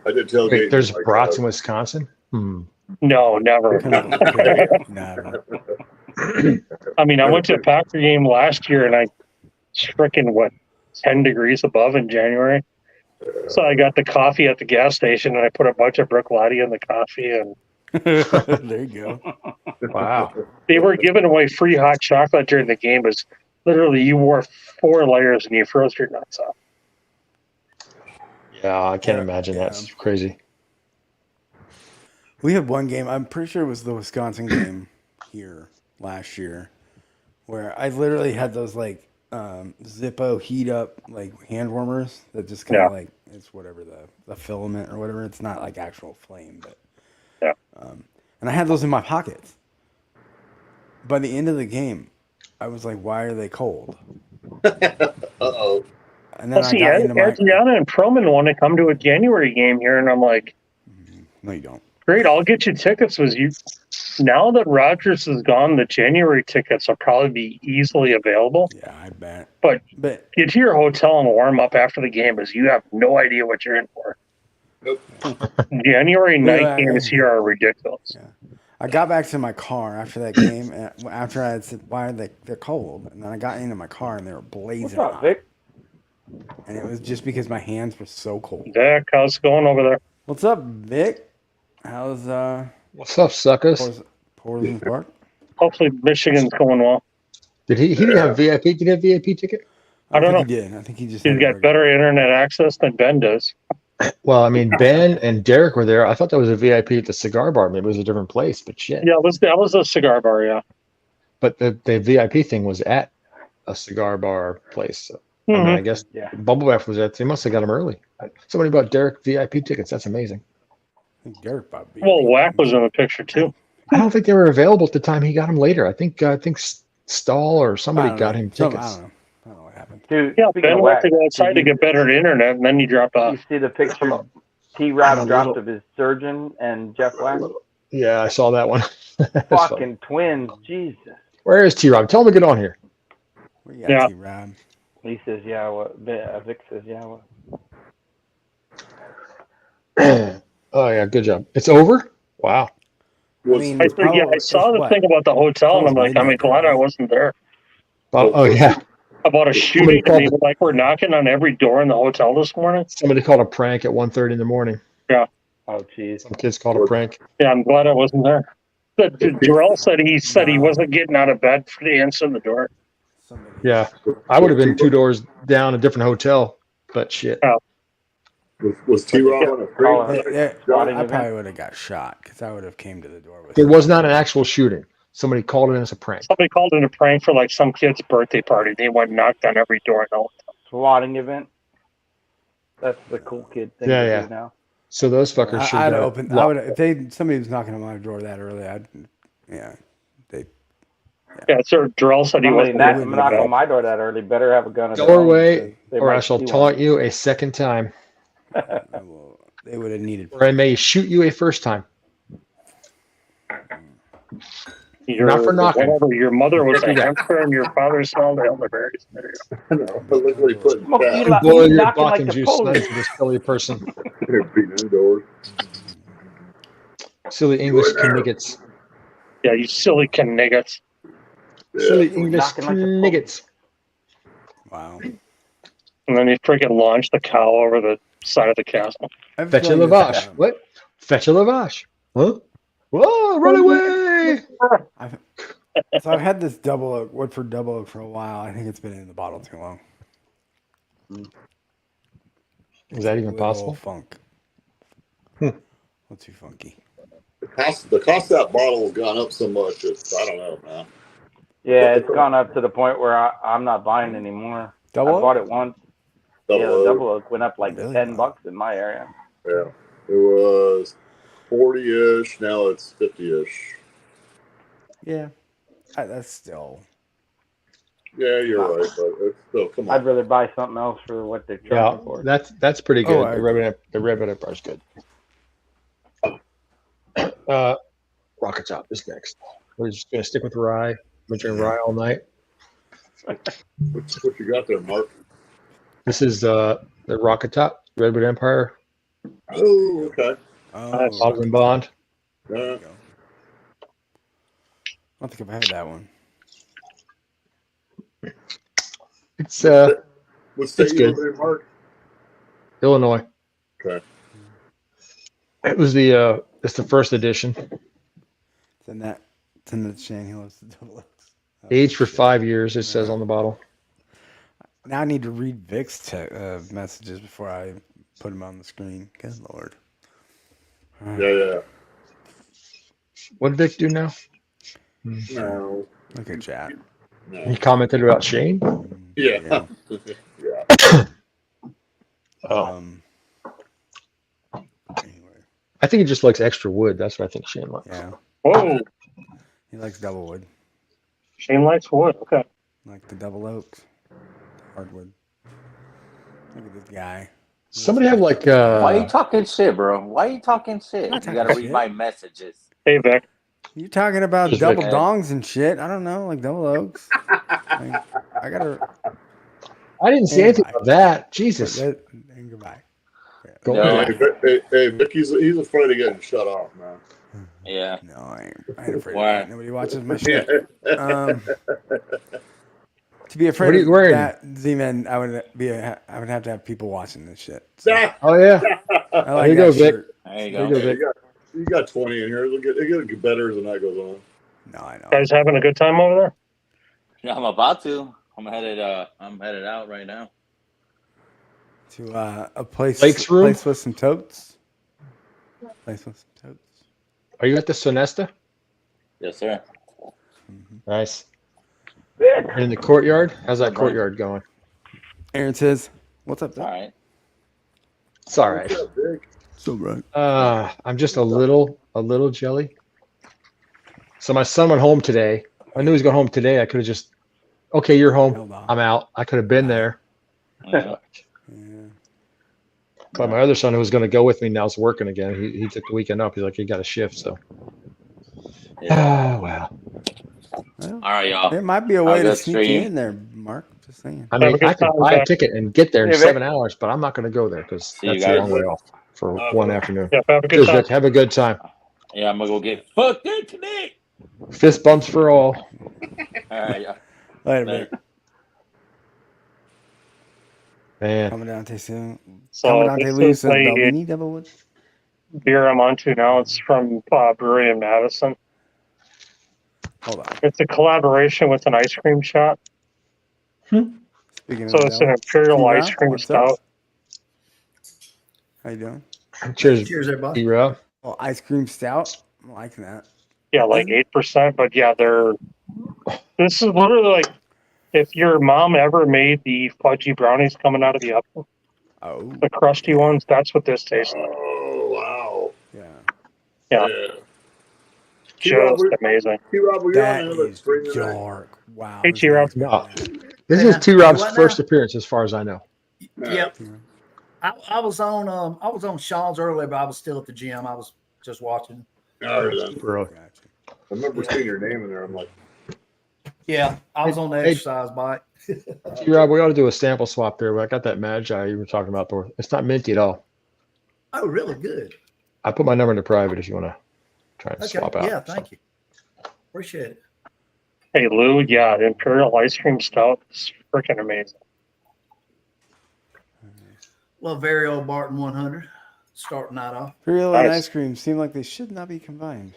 I did tailgate. Wait, there's brats in Wisconsin? No, never. Never. I mean, I went to a Packer game last year, and I freaking 10 degrees above in January. So I got the coffee at the gas station, and I put a bunch of Brook Latte in the coffee, and there you go. Wow. They were giving away free hot chocolate during the game. It was literally you wore 4 layers and you froze your nuts off. Yeah, I can't imagine. That's crazy. We had one game. I'm pretty sure it was the Wisconsin game here last year, where I literally had those like Zippo heat up like hand warmers that just kind of like it's whatever the filament or whatever. It's not like actual flame, but and I had those in my pockets. By the end of the game, I was like, "Why are they cold?" Uh-oh. And then Adriana and Proman want to come to a January game here, and I'm like, "No, you don't." Great, I'll get you tickets. Now that Rogers is gone, the January tickets will probably be easily available. Yeah, I bet. But get to your hotel and warm up after the game, because you have no idea what you're in for. January night games here are ridiculous. Yeah. I got back to my car after that game, and after I had said, "Why are they're cold?" And then I got into my car and they were blazing hot. What's up, Vic? And it was just because my hands were so cold. Vic, how's it going over there? What's up, Vic? How's What's up, suckers? Portland Park. Hopefully Michigan's going well. Did he didn't have VIP? Did he have VIP ticket? I don't don't think he did. I think he just. He's had a got regular- better internet access than Ben does. Well, I mean, Ben and Derek were there. I thought that was a VIP at the cigar bar. Maybe it was a different place, but shit. Yeah, that was a cigar bar, yeah. But the VIP thing was at a cigar bar place. So, I mean, I guess Yeah. Bubble Bath was at. They must have got him early. Somebody bought Derek VIP tickets. That's amazing. I think Derek bought beer. Well, Whack was in the picture too. I don't think they were available at the time. He got them later. I think Stahl or somebody got him tickets. I don't know what happened. Dude, Yeah, speaking Ben of went whack, to go outside to did get better internet, and then he dropped you off. see the picture T-Rob dropped of his surgeon and Jeff Whack? Yeah, I saw that one. Fucking twins, Jesus. Where is T-Rob? Tell him to get on here. We got Yeah. T-Rob. He says, yeah, what? Vic says, yeah, what? Oh yeah, good job. It's over. Wow. I mean, I it's probably- saw the what? thing about the hotel, and I'm Almost like, I'm midnight, glad I right? wasn't there. Oh yeah. About a shooting, and they were like, we're knocking on every door in the hotel this morning. Somebody called a prank at 1:30 in the morning. Oh, jeez. Some kids called a prank. Yeah, I'm glad I wasn't there. Jarrell said he wasn't getting out of bed to answer the door. Somebody. Yeah, I would have been 2 doors down, a different hotel, but shit. Was T-Rob on a Call street? it. I Spotting probably event. would have got shot because I would have came to the door with. There was not an actual shooting. Somebody called it as a prank. Somebody called in a prank for like some kid's birthday party. They went and knocked on every door in the hotel. Swatting event. That's the cool kid thing Yeah, to yeah. do now. So those fuckers should. I'd open. I would if somebody was knocking on my door that early. Yeah, so Jarrell said he Somebody wasn't. knock on my door that early. Better have a gun at their Doorway, own, they or might I shall see taunt you a second time, they would have needed. or I may shoot you a first time. Not for knocking. Whatever. Your mother was a hamster and your father smelled elderberries. There you go. No, but look what he put in Smoke you chat. like- Boil your knocking like Bakken the juice police. tonight for this silly person. Beating indoors. Silly English kniggets. Yeah, you silly kniggets. Silly Yeah. English Knocking like the kniggets. Wow. And then he freaking launched the cow over the side of the castle. Fetch a lavash. What? Fetch a lavash. Huh? Whoa, run away! So I've had this double oak, Woodford double oak for a while. I think it's been in the bottle too long. Is that even Little possible? Funk. Hmm. What's too funky? The cost of that bottle has gone up so much. I don't know, man. Yeah, it's gone up to the point where I'm not buying anymore. Double I oak? bought it once. Double Yeah, the oak. double oak went up like Really? $10 in my area. Yeah. It was 40-ish. Now it's 50-ish. Yeah. That's still. Yeah, you're right, but it's still, come I'd on. rather buy something else for what they're Yeah, charging for. that's pretty good. Oh, I The Red Empire is good. Rocket Top is next. We're just gonna stick with rye. We're drinking rye all night. What you got there, Mark? This is the Rocket Top Redwood Empire Oh, okay. Oh, Bottled and Bond. Yeah. there you go. I don't think I've had that one. It's What state It's you good. live in, Mark? Illinois. Okay. It was it's the first edition. It's in that. It's in the Shan Hill. Double oaks. Aged for 5 years. It says on the bottle. Now I need to read Vic's messages before I put them on the screen. Good lord. Yeah. What did Vic do now? No. Look at chat. He No. commented about Shane. Yeah. Yeah. Oh, Um. Anyway, I think he just likes extra wood. That's what I think Shane likes. yeah. Whoa, He likes double wood. Shane likes wood. Okay. Like the double oaks. Hardwood. Look at this guy. Somebody have like Why you talking shit, bro? Why you talking shit? I'm not You talking gotta read shit. my messages. Hey, Vic. You talking about Just double like- dongs and shit? I don't know, like double oaks. Like, I gotta. I didn't say anything about that. Jesus. And goodbye. Go No. ahead. Hey, Vic, he's afraid of getting shut off, man. Yeah. No, I ain't afraid. Why? Of that. Nobody watches my Yeah. shit. To be What afraid are you of wearing? that, Z-Man, I would have to have people watching this shit. So, Oh yeah. I like There you that go, Vic. shirt. There you There go. you go, Vic. You got 20 in here. It'll get better as the night goes on. No, I know. Guys having a good time over there? Yeah, I'm about to. I'm headed out right now. To a place Lake's room? place with some totes. Place with some totes. Are you at the Sonesta? Yes, sir. Nice. In the courtyard? How's that courtyard going? Aaron says, "What's up, All Doc?" right. It's all right. What's up, Dick? So right. I'm just a little jelly. So my son went home today. I knew he was going home today. I could have just, okay, you're home. Held on. I'm out. I could have been there. Yeah. Yeah. But my other son, who was going to go with me, now is working again. He took the weekend up. He's like, he got a shift. So, Yeah. well. Well, All right, y'all. there might be a Have way a to good sneak you stream. in there, Mark. Just saying. I mean, Have a good I could time, buy a Jack. ticket and get there in See you, Vic. 7 hours, but I'm not going to go there because See you that's a guys. long way off for one afternoon. Yeah, have a good Cheers, time. Vic. Have a good time. Yeah, I'm gonna go get fucked in today. Fist bumps for all. All right, yeah. Later, Later. mate. Man, Commandante soon. So Commandante this Lou is says the Belvini Devilwood. beer I'm on to now. It's from Brewery in Madison. Hold on. It's a collaboration with an ice cream shop. Speaking So of it's an Devil, imperial T-Rob, ice cream what's stout. up? How you doing? cheers, Cheers, everybody. D-Rob. Oh, ice cream stout. I'm liking that. Yeah, like 8%. But yeah, this is literally like if your mom ever made the fudgy brownies coming out of the oven, Oh, the crusty ones, that's what this tastes like. Oh, wow. yeah. Yeah, T-Rob, just amazing. T-Rob, were you on That there? Let's is bring the night. dark. Wow. Hey, this T-Rob. next No. one, This Yeah. is T-Rob's What now? first appearance, as far as I know. Yep. yeah. I was on Sean's earlier, but I was still at the gym. I was just watching. All right, then. Super early. Gotcha. I remember seeing your name in there. I'm like, Yeah, I was on the Hey. exercise bike. T-Rob, we ought to do a sample swap there. But I got that Magi you were talking about. It's not minty at all. Oh, really good. I put my number into private if you want to try and Okay. swap out. Yeah, thank you. Appreciate it. Hey, Lou, yeah, the imperial ice cream stout is freaking amazing. Well, very old Barton 100. Starting that off. Imperial and Nice. ice cream seem like they should not be combined.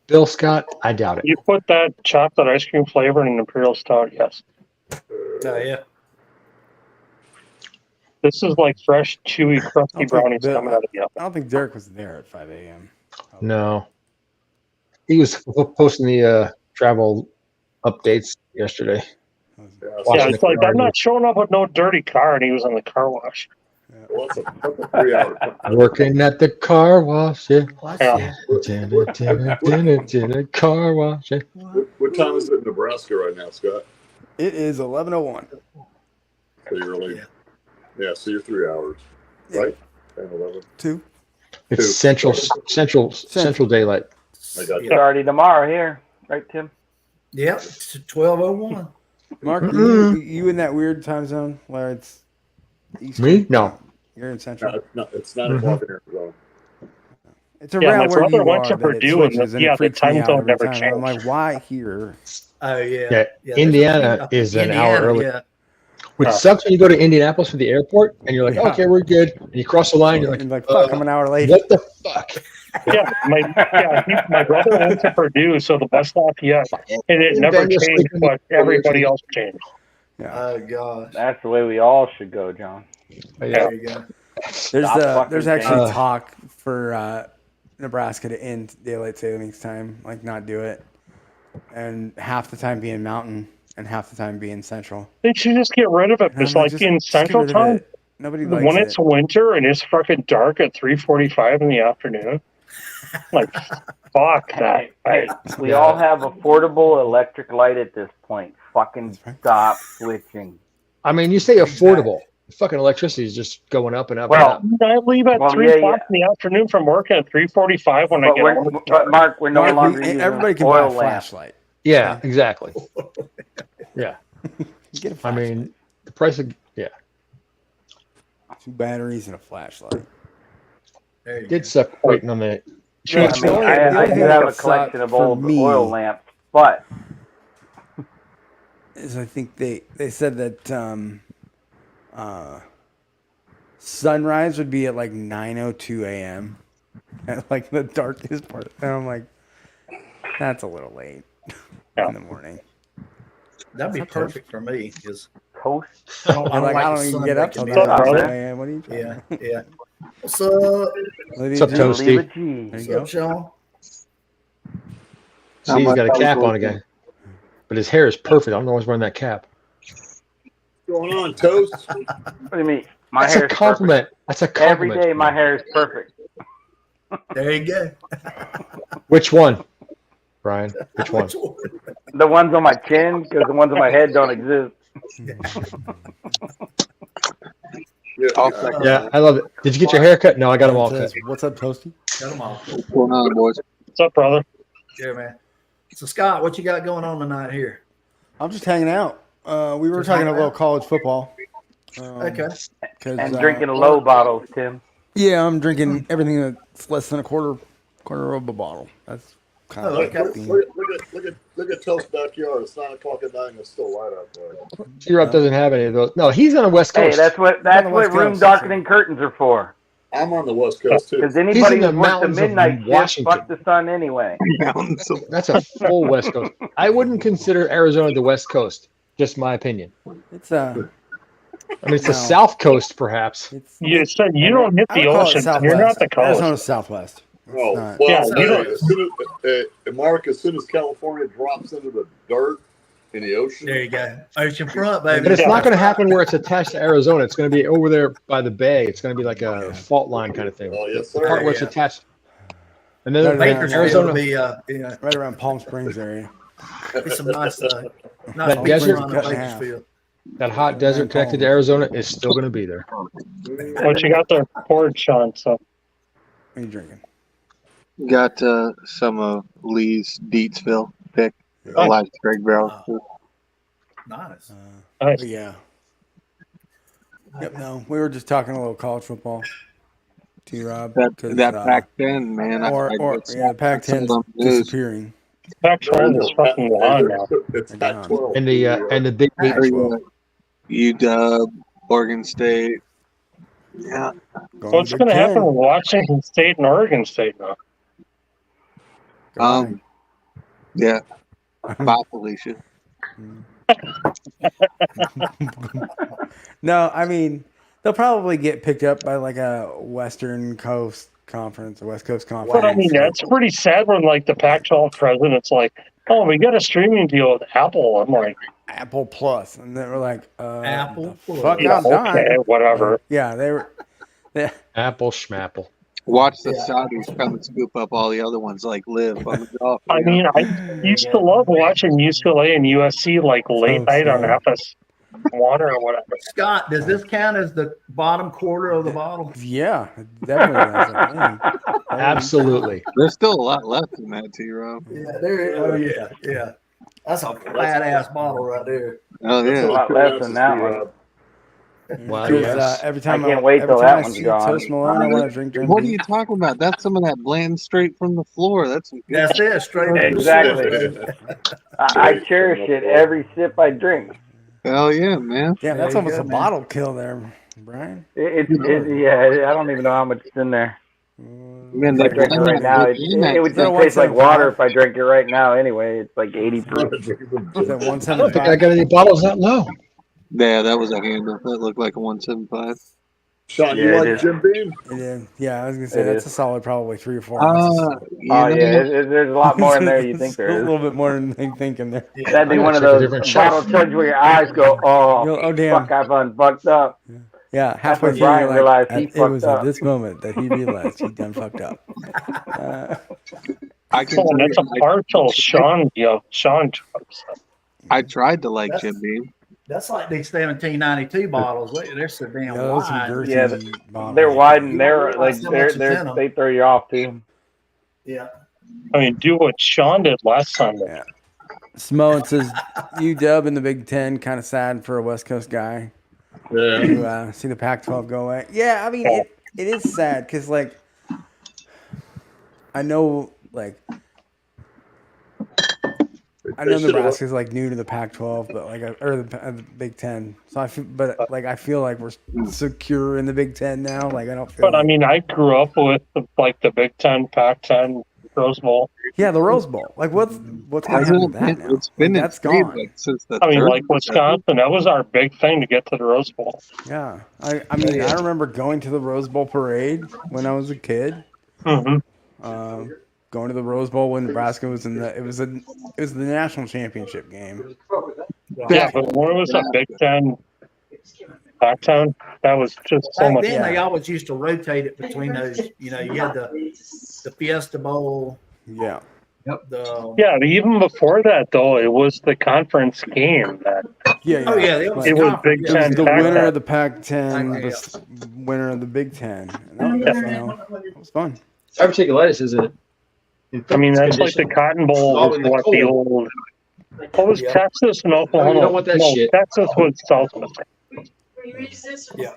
Bill Scott, I doubt it. You put that chocolate ice cream flavor in an imperial stout, yes. Oh, yeah. This is like fresh, chewy, crusty I don't think brownies Bill- coming out of the oven. I don't think Derek was there at 5 a.m. No. He was posting the travel updates yesterday. Yeah, Watching it's the like car I'm not showing up with no dirty car, and he was in the car wash. what's a 3 hour? Working at the car wash. Yeah. Watch Yeah. Dinner, car wash. Yeah. What time is it in Nebraska right now, Scott? It is 11:01. So you're only, Yeah. yeah, so you're 3 hours, Yeah. right? 10, 11. 2. It's central daylight. I got It's already tomorrow here, right, Tim? Yep. It's 12:01. Mark, you in that weird time zone where it's Eastern? Me? No. You're in Central. It's 9 o'clock in Arizona. It's Yeah, around my where you brother went are to that it Purdue, and switches, and yeah, it the freaks me time out zone every never time. I'm like, changed. why here? Oh, yeah. Yeah, there's Indiana a few- is an Indiana, hour early. Yeah. Which sucks when you go to Indianapolis for the airport and you're like, Yeah. okay, we're good. And you cross the line, you're like, And like, fuck, I'm an hour late. what the fuck? Yeah, my brother went to Purdue, so the bus Lafayette, and it never Then you're changed, sleeping but before everybody you're else changed. Yeah. Oh, gosh. That's the way we all should go, John. There you go. There's actually changing. talk for Nebraska to end daylight savings time, like not do it, and half the time being mountain and half the time being central. They should just get rid of it. And It's I'm like just in get Central rid of Time, it. Nobody likes when it. it's winter and it's fucking dark at 3:45 in the afternoon. Like, fuck that. Hey, we all have affordable electric light at this point. Fucking stop switching. I mean, you say affordable. Fucking electricity is just going up and up Well, and up. I leave at Well, 3 yeah, o'clock in the afternoon from work at 3:45 when I But, get home. but Mark, we're no Mark, longer using everybody can buy a oil lamps. flashlight. Yeah, exactly. Yeah. Get a I flashlight. mean, the price of, yeah. 2 batteries and a flashlight. There you Did go. suck waiting on the. Yeah, I mean, I do have a collection of old oil lamps, but is I think they said that sunrise would be at like 9:02 a.m. at like the darkest part. And I'm like, That's a little late in the morning. That'd be perfect for me because Toast. I don't I like the don't even sun get up waking till me that. up. brother? Man, what are you trying Yeah, to yeah. What's up? What's up, Toasty? Leave a G. There What's you up, go. Sean? See, he's got a cap on again. But his hair is perfect. I don't know why he's wearing that cap. What's going on, Toast? What do you mean? My That's hair a compliment. That's a Perfect. Every compliment. day my hair is perfect. There you go. Which one, Brian? Which one? The ones on my chin, because the ones on my head don't exist. Yeah, I love it. Did you get your hair cut? No, I got them all cut. What's up, Toasty? Got them all. What's going on, boys? What's up, brother? Yeah, man. So, Scott, what you got going on tonight here? I'm just hanging out. We were Just talking a hanging little out? college football. Okay. And drinking low bottles, Tim. Yeah, I'm drinking everything that's less than a quarter of a bottle. That's kind of okay. Look at Toast's backyard. It's 9 o'clock at night and it's still light out there. Europe doesn't have any of those. No, he's on the West Hey, Coast. that's what West room Coast, darkening curtains are for. I'm on the West Coast too. Because He's anybody in the who's worked the mountains of midnight shift, Washington. fuck the sun anyway. That's a full West Coast. I wouldn't consider Arizona the West Coast. Just my opinion. It's I mean, it's the No. South Coast, perhaps. You said you don't hit I the would call it ocean. Southwest. You're not the coast. Arizona's Southwest. It's Oh, not- well, Yeah, you don't- as soon as, Mark, as soon as California drops into the dirt in the ocean, There you go. Ocean front, baby. But it's not going to happen where it's attached to Arizona. It's going to be over there by the bay. It's going to be like a fault line kind of thing. Oh, yes, The sir. part where it's Yeah. attached. And then Bakersfield Bakersfield Arizona, will be right around Palm Springs area. be some nice That beach desert run in cut in half. Bakersfield. that hot desert connected to Arizona is still going to be there. What you got there? Poured, Sean. So What are you drinking? Got some of Lee's Deetsville pick. I like Craig Barrel. Nice. nice. But yeah. Yep. No, we were just talking a little college football. T-Rob. That 'cause, Pac-10, man. or the Pac-10's disappearing. Pac-12 is fucking gone now. It's Down. Pac-12. And the Big Eight. UW, Oregon State. Yeah. What's going to happen with Washington State and Oregon State now? Yeah. Bye, Felicia. No, I mean they'll probably get picked up by like a Western Coast Conference, a West Coast Conference. But I mean, that's pretty sad when like the Pac-12 president's like, "Oh, we got a streaming deal with Apple." I'm like, Apple Plus, and they were like, Apple Plus. Fuck, yeah, I'm dying. okay, whatever. Yeah, they were. Yeah. Apple schmapple. Watch the Saudis come and scoop up all the other ones like Live on the golf. I mean, I used to love watching UCLA and USC like late night on FS1 or whatever. Scott, does this count as the bottom quarter of the bottle? Yeah, definitely. That's a thing. Absolutely. There's still a lot left in that, T-Rob. Yeah, there. Oh yeah, yeah. That's a flat ass bottle right there. Oh, There's a yeah. lot less than that one. Wow, Because, yes. every time I can't wait every till time that I one's see gone. Toast Malone, I want to drink Jim What are Beam. you talking about? That's some of that blend straight from the floor. That's some good That's it. Straight Exactly. I cherish it every sip I drink. Hell yeah, man. Yeah, that's There you almost go, a man. bottle kill there, Brian. Yeah, I don't even know how much is in there. Man, If they I drink it blend right now, that- it would just taste like water if I drank it right now anyway. It's like 80 proof. Is that I don't think I 175? got any bottles that low. Yeah, that was a handle. That looked like a 175. Sean, Yeah, you it like is. Jim Beam? It is. Yeah, I was gonna say It that's is. a solid, probably 3 or 4 ounces. You Oh know, yeah, there's a lot more in there you think a there is. little bit more than they think in there. That'd be I'm one of gonna check a those different bottle shelf. chugs where your eyes go, oh, Oh, damn. fuck, I've unfucked up. Yeah, halfway when through, Brian you're like, realized he it was fucked at up. this moment that he realized he done fucked up. I can So tell that's a you, partial Sean deal. Sean trucks. I tried to like Jim Beam. That's like these 1792 bottles. They're so damn Yeah, those are wide. girthy Yeah, bottles. They're wide and they're realize like how much is in 'em. they throw you off too. Yeah. I mean, do what Sean did last Sunday. Yeah. Smo says UW in the Big Ten, kind of sad for a West Coast guy Yeah. to see the Pac-12 go away. Yeah, I mean it is sad because like I know Nebraska's like new to the Pac-12, but like or the Big Ten. So I feel like we're secure in the Big Ten now. Like I don't feel. But I mean, I grew up with the Big Ten, Pac-10, Rose Bowl. Yeah, the Rose Bowl. Like, what's going to happen with that now? It's been Like, that's insane, gone. like, since the I mean, 30s, like Wisconsin, that was our big thing to get to the Rose Bowl. Yeah, I mean, I remember going to the Rose Bowl parade when I was a kid. Mm-hmm. Going to the Rose Bowl when Nebraska was in the it was the national championship game. Yeah, but when it was a Big Ten, Pac-10, that was just so Back much. then, they always used to rotate it between those. You know, you had the Fiesta Bowl. Yeah. Yeah, even before that, though, it was the conference game that. Yeah. Oh yeah, it was Big It was Ten. the Pac-10. winner of the Pac-10, Yeah. the winner of the Big Ten. And that was fun. Diverticulitis isn't it? I mean, that's like the Cotton Bowl was what the old. What was Texas and Oklahoma? you don't want that shit. Texas was Southwest. Yeah.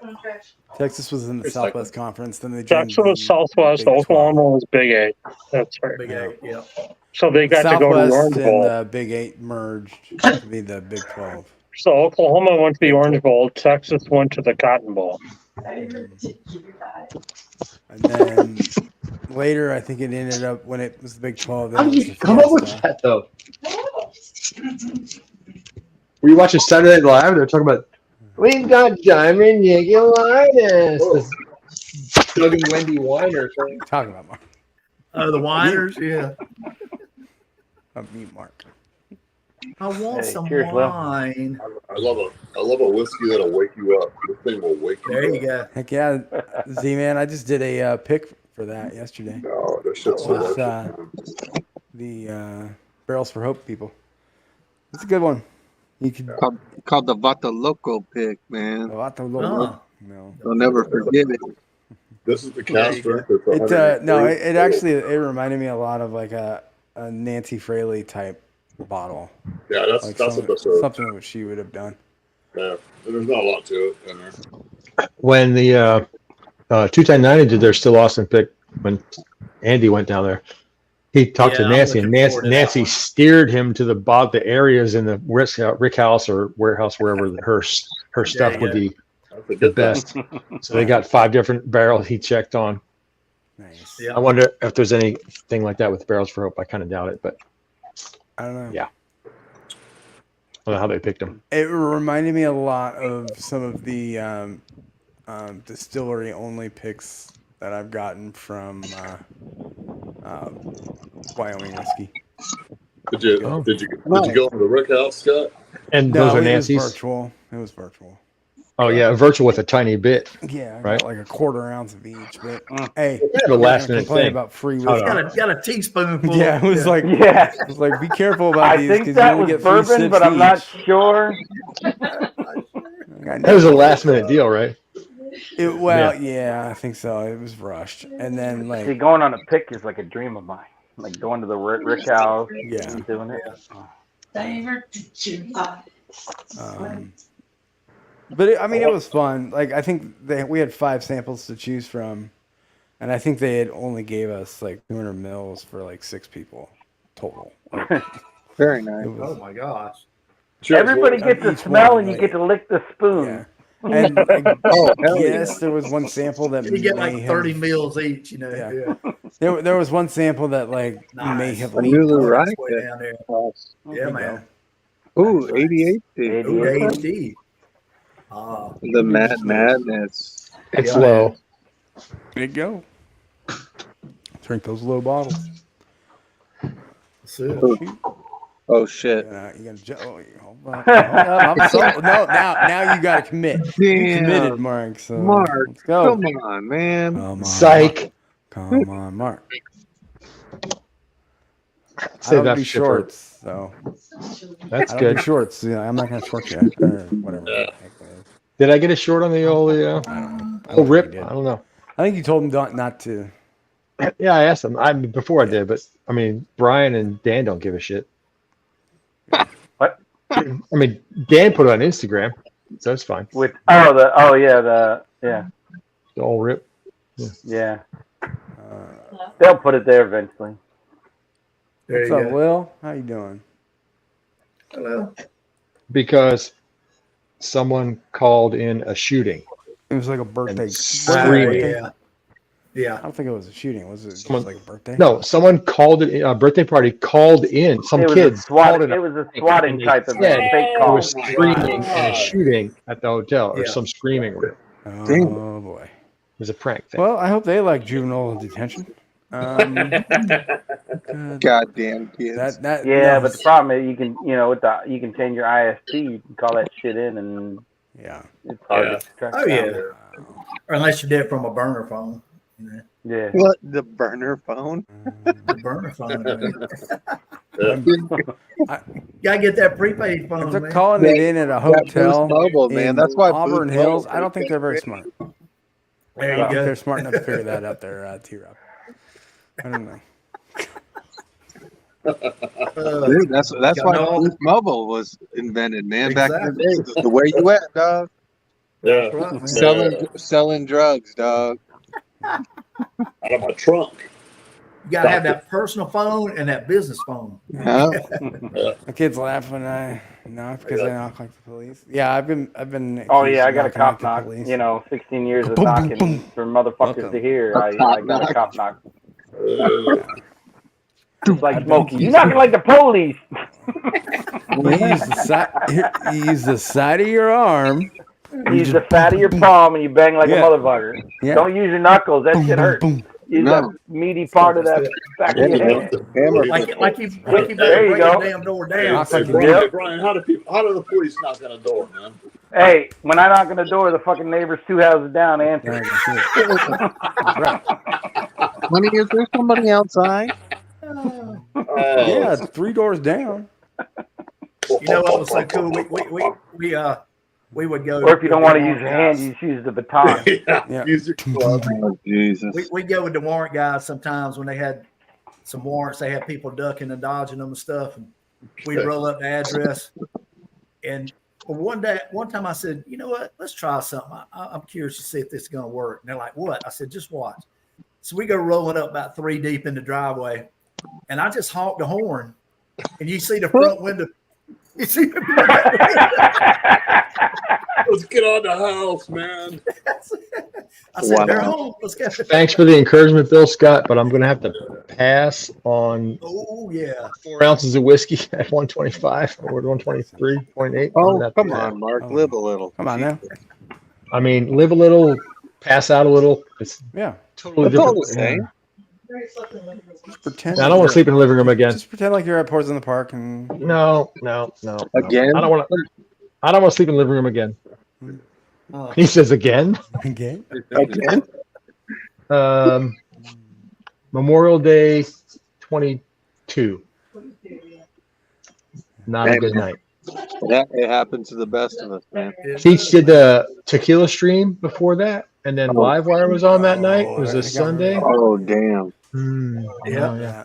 Texas was in the Southwest Conference. Then they Texas joined was Southwest. Big Oklahoma was Big 8. That's right. Big Eight. Yeah. So they got to go to the Southwest Orange and Bowl. the Big 8 merged to be the Big 12. So Oklahoma went to the Orange Bowl. Texas went to the Cotton Bowl. And then later, I think it ended up when it was the Big 12. How then did it you was the come up with Fiesta. that though? Were you watching Saturday Night Live? They're talking about we've got diverticulitis. Doug and Wendy Weiner thing. Talking about Mark. Oh, the whiners. Yeah. Me, Mark. I want Hey, some cheers, Will. wine. I love a whiskey that'll wake you up. This thing will wake you There up. you go. Heck yeah, Z-Man. I just did a pick for that yesterday. No, that shit's so With much. the Barrels for Hope people. It's a good one. You can. called the Vata Loco pick, man. Oh, no. I'll never forget it. This is the cast strength. It's It 103. no. It actually it reminded me a lot of like a Nancy Fraley type bottle. Yeah, that's Like what this is. something that she would have done. Yeah, there's not a lot to it in there. When the 21090 did their Still Austin pick, when Andy went down there, he talked to Yeah, I'm Nancy, and looking forward to that Nancy one. steered him to the areas in the Rick House or warehouse, wherever her stuff would be That's a the good thing. best. So they got 5 different barrels he checked on. Nice. Yeah. I wonder if there's anything like that with Barrels for Hope. I kind of doubt it, but I don't know. Yeah. I don't know how they picked them. It reminded me a lot of some of the distillery only picks that I've gotten from Wyoming whiskey. Did you go into the Rick House, Scott? And No, those are it was Nancy's. virtual. It was virtual. Oh yeah, virtual with a tiny bit. Yeah, I Right. got like a quarter ounce of each. But hey, Kind of a last minute complain thing. about free Hold whiskey. on. Got a teaspoonful. Yeah, it was like Yeah. it was like be careful about I these think because you that only was get 3 bourbon, sips but I'm not each. sure. That was a last minute deal, right? Yeah, I think so. It was rushed, and then See, like going on a pick is like a dream of mine. Like going to the Rick House Yeah. and doing it. But it was fun. Like I think we had 5 samples to choose from, and I think they had only gave us like 200 mils for like 6 people total. Very nice. It was, Oh my gosh. Everybody gets to each smell one, and you like- get to lick the spoon. yeah. And Oh, hell yes, there was one sample that You get may like 30 have, meals each, you know. Yeah. Yeah. there was one sample that like may Nice. have I leaked. knew the Oh, right. that's way down there. Yeah, man. Ooh, 88. Eighty. Ooh, AD. Ah, The madness. It's Yeah. low. There you go. Drink those low bottles. so, Oh shit. You gotta hold on. I'm sold. No, now you gotta commit. You Damn. committed, Mark. So Mark, let's go. come on, man. Come on, Psych. Come on, Mark. I Save don't that do shit for- shorts, so That's I don't do good. shorts. I'm not gonna short you or whatever. Yeah. Did I get a short on the old I don't know. I oh don't rip? think you I did. don't know. I think you told him not to. Yeah, I asked them. Before I did, but I mean, Brian and Dan don't give a shit. What? I mean, Dan put it on Instagram, so it's fine. With the Old rip. yeah. They'll put it there eventually. there What's you up, go. Will? How you doing? Hello. Because someone called in a shooting. It was like a birthday. Screaming. Yeah. Yeah. I don't think it was a shooting. Was it just like a birthday? No, someone called it a birthday party. Called in some It was kids. a SWAT. called It was a and swatting they type said event. Fake there call. was screaming and a shooting at the hotel, or Yeah. some screaming. It Oh boy. was a prank thing. Well, I hope they like juvenile detention. Good. Goddamn kids. That Yeah, no. but the problem is you can you can change your ISP. You can call that shit in, and Yeah. it's hard to track Oh down. yeah. Or unless you did it from a burner phone. You know, Yeah. What, the burner phone? the burner phone. Man. Yeah. Gotta get that prepaid phone, If they're man. calling it in at a hotel Mobile, man. in That's why Auburn Boost Hills, Mobile I don't think they're very smart. There I you don't think go. they're smart enough to figure that out there, T-Rob. I don't know. Dude, that's why know- Boost Mobile was invented, man. Back in the Exactly. day, it was the way you at, dog. Yeah. Right, man. Selling drugs, dog. Out of my trunk. You gotta have that personal phone and that business phone. Huh? My kids laugh when I knock because I knock like the police. Yeah, I've been. Oh accused yeah, I of got a knocking cop like the knock. police. 16 years of Boom, boom, knocking boom. for motherfuckers Welcome. to hear. A I cop got a knock. cop knock. Uh, It's like I've been Smokey. You accused knocking of- like the police. You use the side. You use the side of your arm. You use the fat of your palm and you bang like Yeah. a motherfucker. Yeah. Don't use your knuckles. That Boom, shit boom, hurts. boom. Use No. that meaty part of that back of your hand. Hammer. Like you There better you break go. the damn door Hey, down. Knock like you Brian, mean Yep. hey, Brian, how do the police knock on a door, man? Hey, when I knock on the door, the fucking neighbor's 2 houses down answer. Yeah, I can see it. That's right. Honey, is there somebody outside? Yeah, 3 doors down. You know what was so cool? We would go. Or if you don't want to use warrant your hand, guys. you just use the baton. Yeah. Yeah. Use your club. Oh, Jesus. We go with the warrant guys sometimes when they had some warrants. They had people ducking and dodging them and stuff, and we'd roll up the address. And one time I said, you know what? Let's try something. I'm curious to see if this is going to work. And they're like, what? I said, just watch. So we go rolling up about 3 deep in the driveway, and I just honk the horn, and you see the front window. You see the Let's get on the house, man. I said, Wow. they're home. Let's go. Thanks for the encouragement, Bill Scott, but I'm going to have to pass on Oh, yeah. 4 ounces of whiskey at 125 or 123.8. Oh, come on, Mark. Oh. Live a little. Come on now. I mean, live a little, pass out a little. It's Yeah. totally It's all different. the same. Just pretend. I don't want to sleep in the living room again. Just pretend like you're at Ports in the Park and No. Again? I don't want to sleep in the living room again. Oh. He says again. again. Again? Memorial Day 22. Not a good night. Yeah, it happens to the best of us, man. Teach did the tequila stream before that, and then Livewire was on that night. It was I a think I remember Sunday. that. Oh, damn. Yeah. Yeah.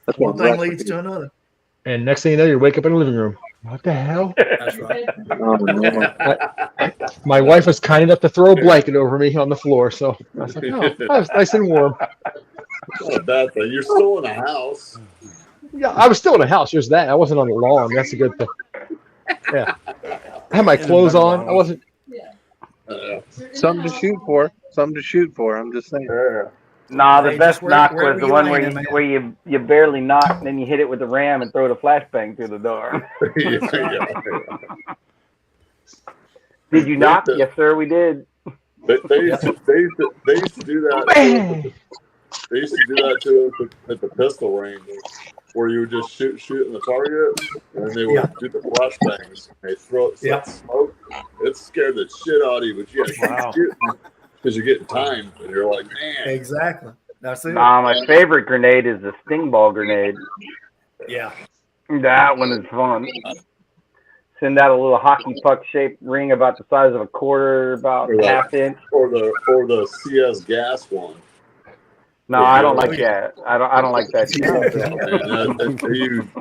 That's One what thing Russ leads to another. And next thing you know, you wake up in the living room. What the hell? That's right. Oh, no. My wife was kind enough to throw a blanket over me on the floor, so I was like, "Oh, that was nice and warm." Not a bad thing. You're still in a house. Yeah, I was still in the house. There's that. I wasn't on the lawn. That's a good thing. Yeah, I had my clothes on. I wasn't. Something to shoot for. Something to shoot for. I'm just saying. Nah, the Hey, best just knock wherever was the you one land, man. where you barely knock and then you hit it with the ram and throw the flashbang through the door. Did you knock? Yes, sir, we did. They used to do that. They used to do that too at the pistol range, where you would just shoot in the target, and then they would do the flashbangs. They throw it, smoke. It scared the shit out of you, but you got to shoot because you're getting timed, and you're like, man. Exactly. That's it. Nah, my favorite grenade is the sting ball grenade. Yeah. That one is fun. Send out a little hockey puck shaped ring about the size of a quarter, about half inch. Or the CS gas one. No, I don't like that. I don't like that shit.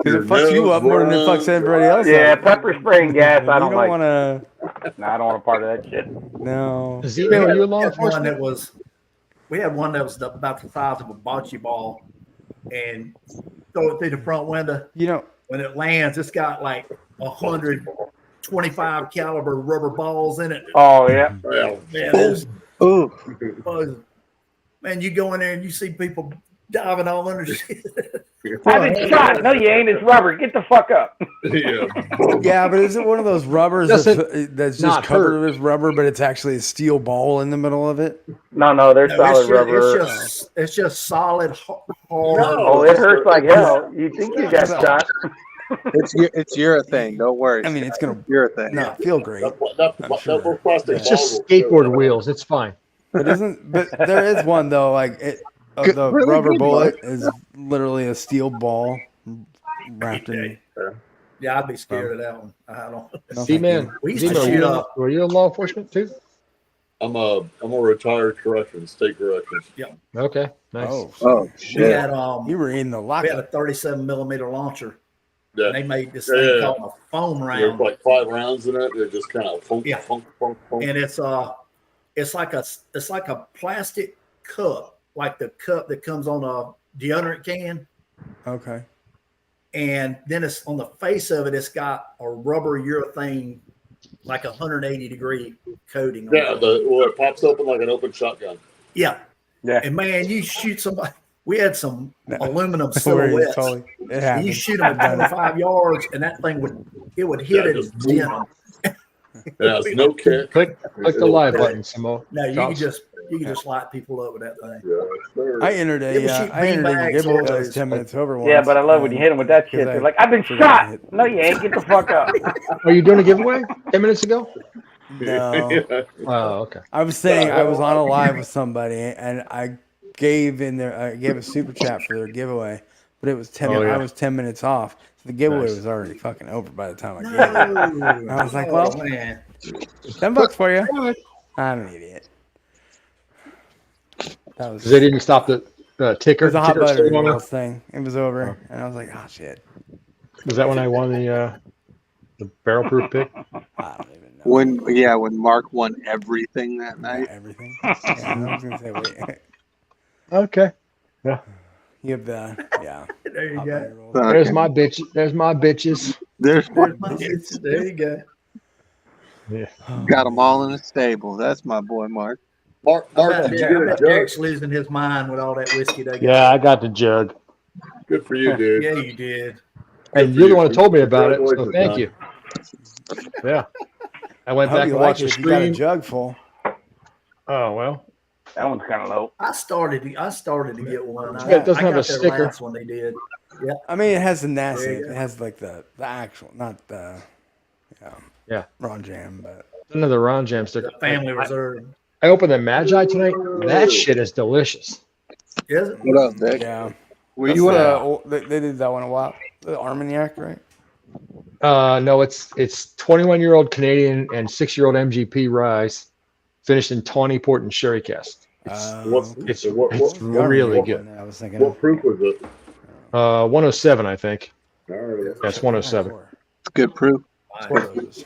Because it fucks you up more than it fucks everybody else. Yeah, up. pepper spray and gas. I don't like. want to. No, I don't want a part of that shit. No. Z-Man, were you in law We had one enforcement? that was. We had one that was about the size of a bocce ball, and throw it through the front window. You know. When it lands, it's got like 125 caliber rubber balls in it. Oh yeah. Yeah. Man, it was Ooh. buzzing. Man, you go in there and you see people diving all under shit. I've been shot. No, you ain't. It's rubber. Get the fuck up. Yeah. Yeah, but is it one of those rubbers that's just not covered hurt. with rubber, but it's actually a steel ball in the middle of it? No, they're solid rubber. It's just solid hard. Oh, it hurts like hell. You think you got shot? It's urethane. Don't worry. I mean, it's gonna urethane. not feel great. Those plastic It's just bottles skateboard too. wheels. It's fine. But there is one though, like the really rubber good, bullet is literally a steel ball wrapped in. Yeah, I'd be scared of that one. I don't. No, See, thank man. you. We used to Zemo, shoot were you in law enforcement too? I'm a retired state corrections. Okay, nice. Oh We shit! had You were in the we had a lockup. 37 millimeter launcher. Yeah. And they made this thing called a foam There's round, like 5 rounds in it. It just kind of funk. and it's like a plastic cup, like the cup that comes on a deodorant can. Okay. And then it's on the face of it, it's got a rubber urethane, like 180-degree coating. On Yeah, it. it pops open like an open shotgun. Yeah. And man, you shoot somebody. We had some aluminum silhouettes. Totally, it And happened. you shoot them at 25 yards, and that thing would hit it and dent them. Yeah, it's no kick. Click the live button, Samo. No, you can just light people up with that thing. Yeah, I entered a beanbags giveaway that or was 10 minutes over once. Yeah, but I love when you hit them with that shit. They're like, I've been shot. No, you ain't. Get the fuck up. Are you doing a giveaway 10 minutes ago? No. Oh, okay. I was saying I was on a live with somebody and I gave a super chat for their giveaway, but it was 10 Oh, yeah. I was 10 minutes off. So the giveaway was already fucking over by the time I gave it. I was like, well, man. $10 for you. I'm an idiot. That was Because they didn't stop the ticker. it was a hot ticker butter still on noodles it? thing. It was over, and I was like, oh shit. Was that when I won the barrel proof pick? I don't even know. When Mark won everything that Not night. everything. Yeah, I was gonna say, wait. Okay. You have the There you hot go. butter rolls. Okay. There's my bitch. There's my bitches. There's There you go. Yeah. got them all in the stable. That's my boy Mark. Mark, I did you get a bet jug? Derek's losing his mind with all that whiskey they got. Yeah, I got the jug. Good for you, dude. Yeah, you did. And you're the one who told me about it, so thank you. Yeah. I went I hope back you and like watched it the if you got a stream. jug full. Oh, well. That one's kind of low. I started to get one. Yeah, it doesn't I have got a their sticker. last one they did. Yeah. I mean, it has the nasty. There you go. It has like the actual, not the Ron Jam, but Another Ron Jam sticker. The family reserve. I opened the Magi tonight. That shit is delicious. Is it? What up, Dick? yeah. Were That's you they did that one a while. The Armagnac, right? No, it's 21-year-old Canadian and 6-year-old MGP rye, finished in tawny port and sherry cask. It's really good. I was thinking. What proof was it? 107, I think. All right. That's 107. It's good proof.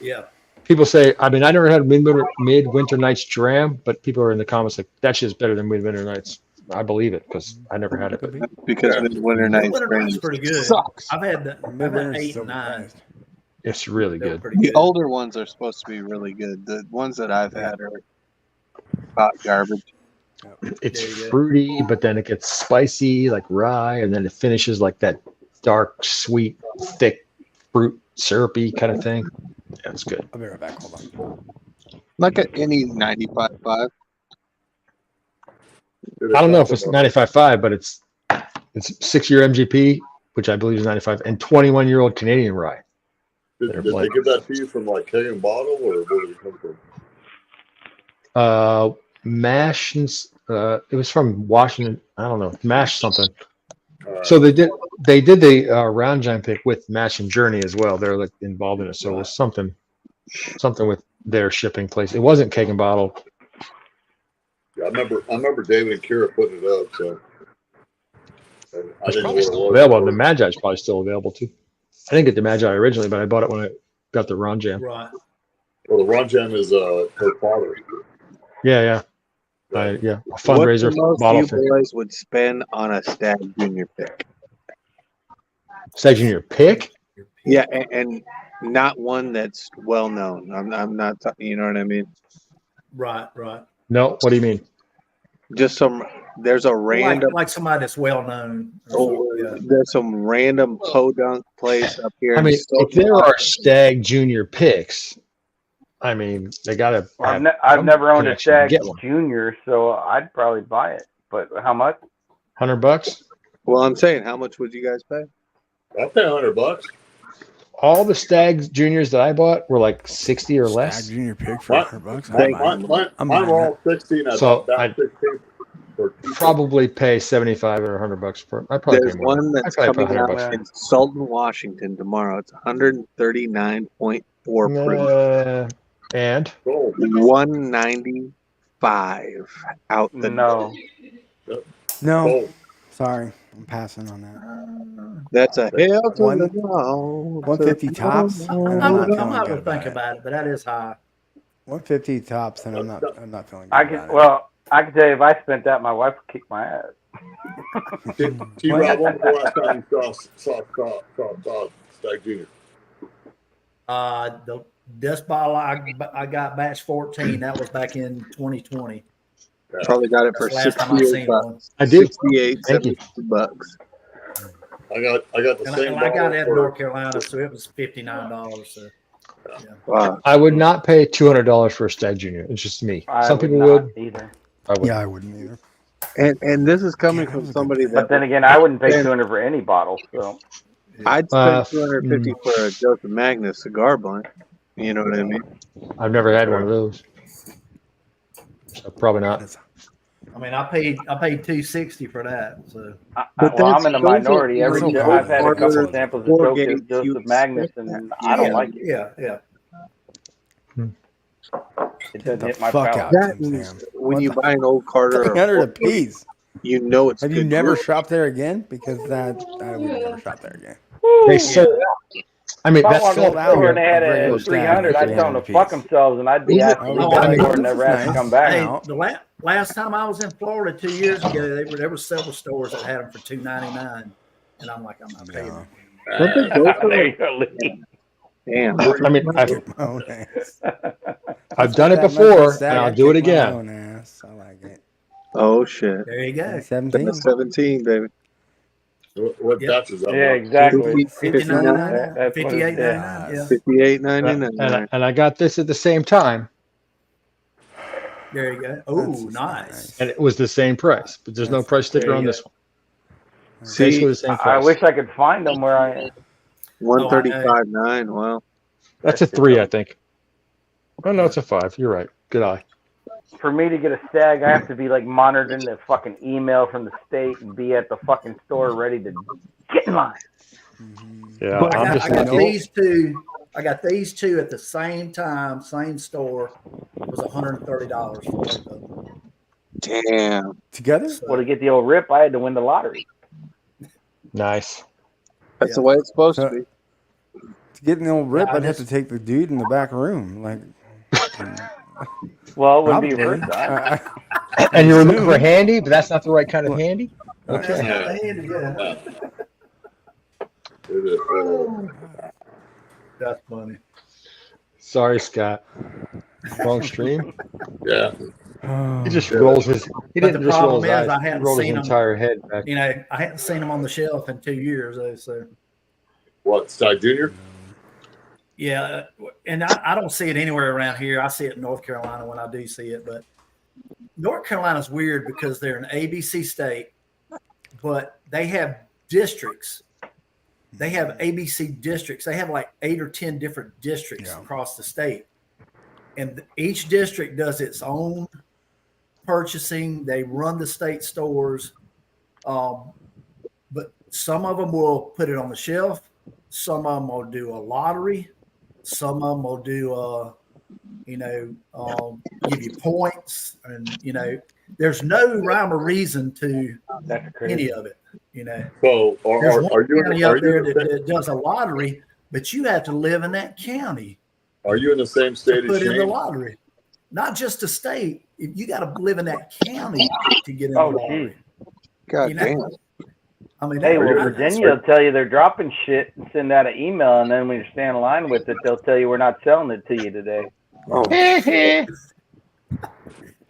Yeah. People say, I mean, I never had Midwinter Nights Dram, but people are in the comments like, that shit's better than Midwinter Nights. I believe it because I never had it. But Because Midwinter Night's Winter Night's pretty good. sucks. I've had that. I've had Midwinter's 8 so and 9. biased. it's really They're good. pretty The good. older ones are supposed to be really good. The ones that I've had are hot garbage. It's There you go. fruity, but then it gets spicy like rye, and then it finishes like that dark, sweet, thick fruit, syrupy kind of thing. Yeah, it's good. I'll be right back. Hold on. Like any 95.5. I don't know if it's 95.5, but it's 6-year MGP, which I believe is 95, and 21-year-old Canadian rye. Did they give that to you from like keg and bottle, or where did it come from? Mash, and it was from Washington. I don't know, Mash something. All right. So they did the round jam pick with Mash and Journey as well. They're like involved in it, so it was something with their shipping place. It wasn't keg and bottle. Yeah, I remember David and Kira putting it up. So and I It's didn't know probably what it still was. available. The Magi is probably still available too. I didn't get the Magi originally, but I bought it when I got the Ron Jam. Right. Well, the Ron Jam is her father. Yeah. A fundraiser What's the most bottle you for boys would spend on a Stag Junior pick? Stag Junior pick. Yeah, and not one that's well known. I'm not talking. You know what I mean? Right. No, what do you mean? Just some there's a random like somebody that's well known. There's some random podunk place up here. I mean, if there are Stag Junior picks, I mean, they got to. I've never owned a Stag get one. Junior, so I'd probably buy it. But how much? $100. Well, I'm saying, how much would you guys pay? I'll pay $100. All the Stag Juniors that I bought were like 60 or less. Stag Junior pick for $100. Mine were all 60, and I 16. Probably pay 75 or $100 for. I probably There's pay more. one that's coming out in Sultan, Washington tomorrow. It's 139.4 proof. And 195 out the No. Sorry, I'm passing on that. That's a hell to 150 tops. I'm not gonna think about it, but that is high. 150 tops, and I'm not feeling good I can tell you, if I spent that, my wife would kick my ass. T-Rob, when was the last time you saw Stag Junior? This bottle I got batch 14. That was back in 2020. Probably got it for $68. I did. 72 bucks. I got the same. I got it in North Carolina, so it was $59. So. Yeah. Wow. I would not pay $200 for a Stag Junior. It's just me. Some people would either. Yeah, I wouldn't either. And this is coming from somebody that. But then again, I wouldn't pay $200 for any bottle. So I'd spend $250 for a Joseph Magnus cigar blend. You know what I mean? I've never had one of those, so probably not. I mean, I paid $260 for that. So, I'm in the minority. I've had a couple of samples of Joseph Magnus, and I don't like it. Yeah. It doesn't hit my fuck palate. out. When you buy an old Carter, $300 a piece. You know it's. Have you never shopped there again? Because I would never shop there again. They sold out. I mean, that's sold out. And they had it at 300. I'd tell them to fuck themselves, and I'd be happy to never have to come back. Hey, the last time I was in Florida 2 years ago, there were several stores that had them for $2.99, and I'm like, I'm not paying them. Damn. I mean, I've done it before, and I'll do it again. I like it. Oh shit! There you go. 17, baby. What batch is that? Yeah, exactly. $58.99. Yeah. $58.99. And I got this at the same time. There you go. Oh, nice. And it was the same price, but there's no price sticker on this one. See, the same price. I wish I could find them where I am. 135.9. Wow. That's a 3, I think. Oh no, it's a 5. You're right. Good eye. For me to get a Stag, I have to be like monitoring the fucking email from the state and be at the fucking store ready to get in line. Yeah, But I got these two. I got these two at the same time, same store. It was $130 for both of them. Damn. Together? Well, to get the old rip, I had to win the lottery. Nice. That's the way it's supposed to be. To get the old rip, I'd have to take the dude in the back room. Like, well, it wouldn't be your first time. And you remember handy, but that's not the right kind of handy? Okay. That's funny. Sorry, Scott. Wrong stream. Yeah. He just rolls his. He didn't just roll his eyes. I hadn't rolled his seen entire head back. You know, I hadn't seen them on the shelf in 2 years, though. So. What, Stag Junior? Yeah, and I don't see it anywhere around here. I see it in North Carolina when I do see it, but North Carolina's weird because they're an ABC state, but they have districts. They have ABC districts. They have like 8 or 10 different districts across the state, and each district does its own purchasing. They run the state stores, but some of them will put it on the shelf. Some of them will do a lottery. Some of them will do, give you points, and there's no rhyme or reason to any of it. So, there's one county up there that does a lottery, but you have to live in that county. Are you in the same state to put as in the Shane? lottery? Not just a state. You got to live in that county to get in the lottery. God damn. I mean, hey, well, Virginia will tell you they're dropping shit and send out an email, and then when you stand in line with it, they'll tell you we're not selling it to you today. Oh,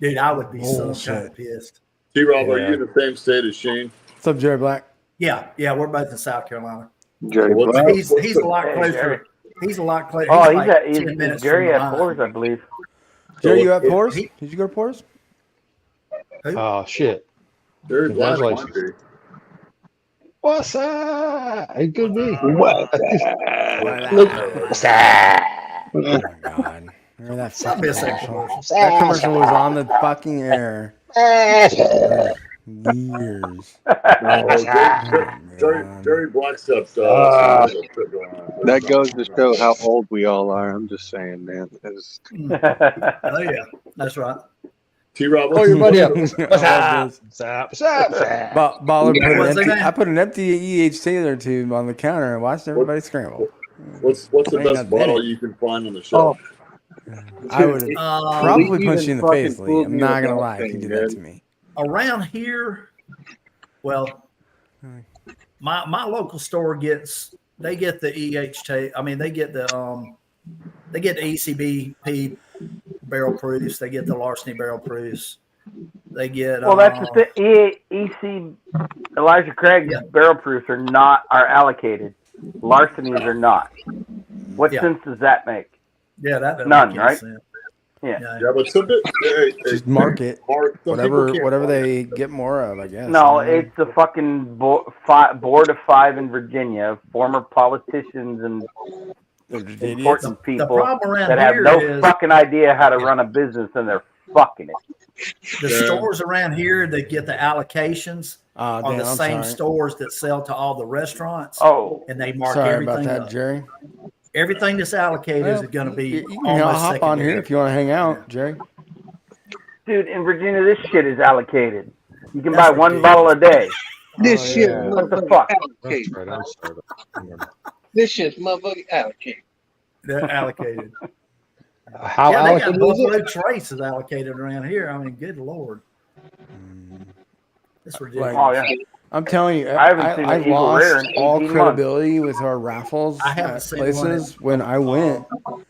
dude, I would be so kind of pissed. T-Rob, are you in the same state as Shane? What's up, Jerry Black? Yeah, we're both in South Carolina. Jerry What's- Black. He's a lot Hey, closer. Jerry. He's a lot closer. Oh, he's like 10 he's minutes Jerry from at mine. Poors, I believe. Jerry, you at if- Poors? he- Did you go to Poors? Oh shit! Jerry Black might Congratulations. be. What's up? It could be. What? What's up? Oh my god. Remember that Stop fucking missing that commercial? commercial. That commercial was on the fucking air for years. Jerry Black's got That goes to show how old we all are. I'm just saying, man. Oh yeah, that's right. T-Rob. Oh, your buddy up. I What's love up? this. What's up? What's up? What's up? Baller put What's an the empty, name? I put an empty E.H. Taylor tube on the counter and watched everybody scramble. What's the Ain't best nothing bottle in it. you can find on the shelf? I would have probably Lee punched you in the even face, fucking Lee. I'm fooled not me gonna with lie that if you thing, did that dude. to me. Around here, well, my local store gets the EH tape. I mean, they get the ECBP barrel proofs. They get the larceny barrel proofs. They get Well, that's just the EC Elijah Craig barrel proofs are allocated. Larcenies are not. What sense does that make? yeah, that doesn't None, make any right? sense. Yeah. Yeah, but some Just mark it. Mark, some Whatever people can't they get more of, I guess. No, I don't know. it's the fucking board of 5 in Virginia, former politicians and important The people problem around that have here no is fucking idea how to run a business, and they're fucking it. the stores around here that get the allocations are damn, the I'm same sorry. stores that sell to all the restaurants. Oh, And they mark Sorry everything about that, up. Jerry. Everything that's allocated is going to be You can almost hop on here secondary. if you want to hang out, Jerry. dude, in Virginia, this shit is allocated. You can That's buy one ridiculous. bottle a day. This Oh, shit, yeah. What the motherfucker fuck? allocated. That's right. I'm sorry. I remember. This shit's motherfucker allocated. They're allocated. How Yeah, they got allocated is it? Buffalo Trace is allocated around here. I mean, good lord, it's ridiculous. Oh yeah. I'm telling you, I haven't seen I an Eagle Rare lost in all 18 credibility with our raffles I haven't at seen one places when I went.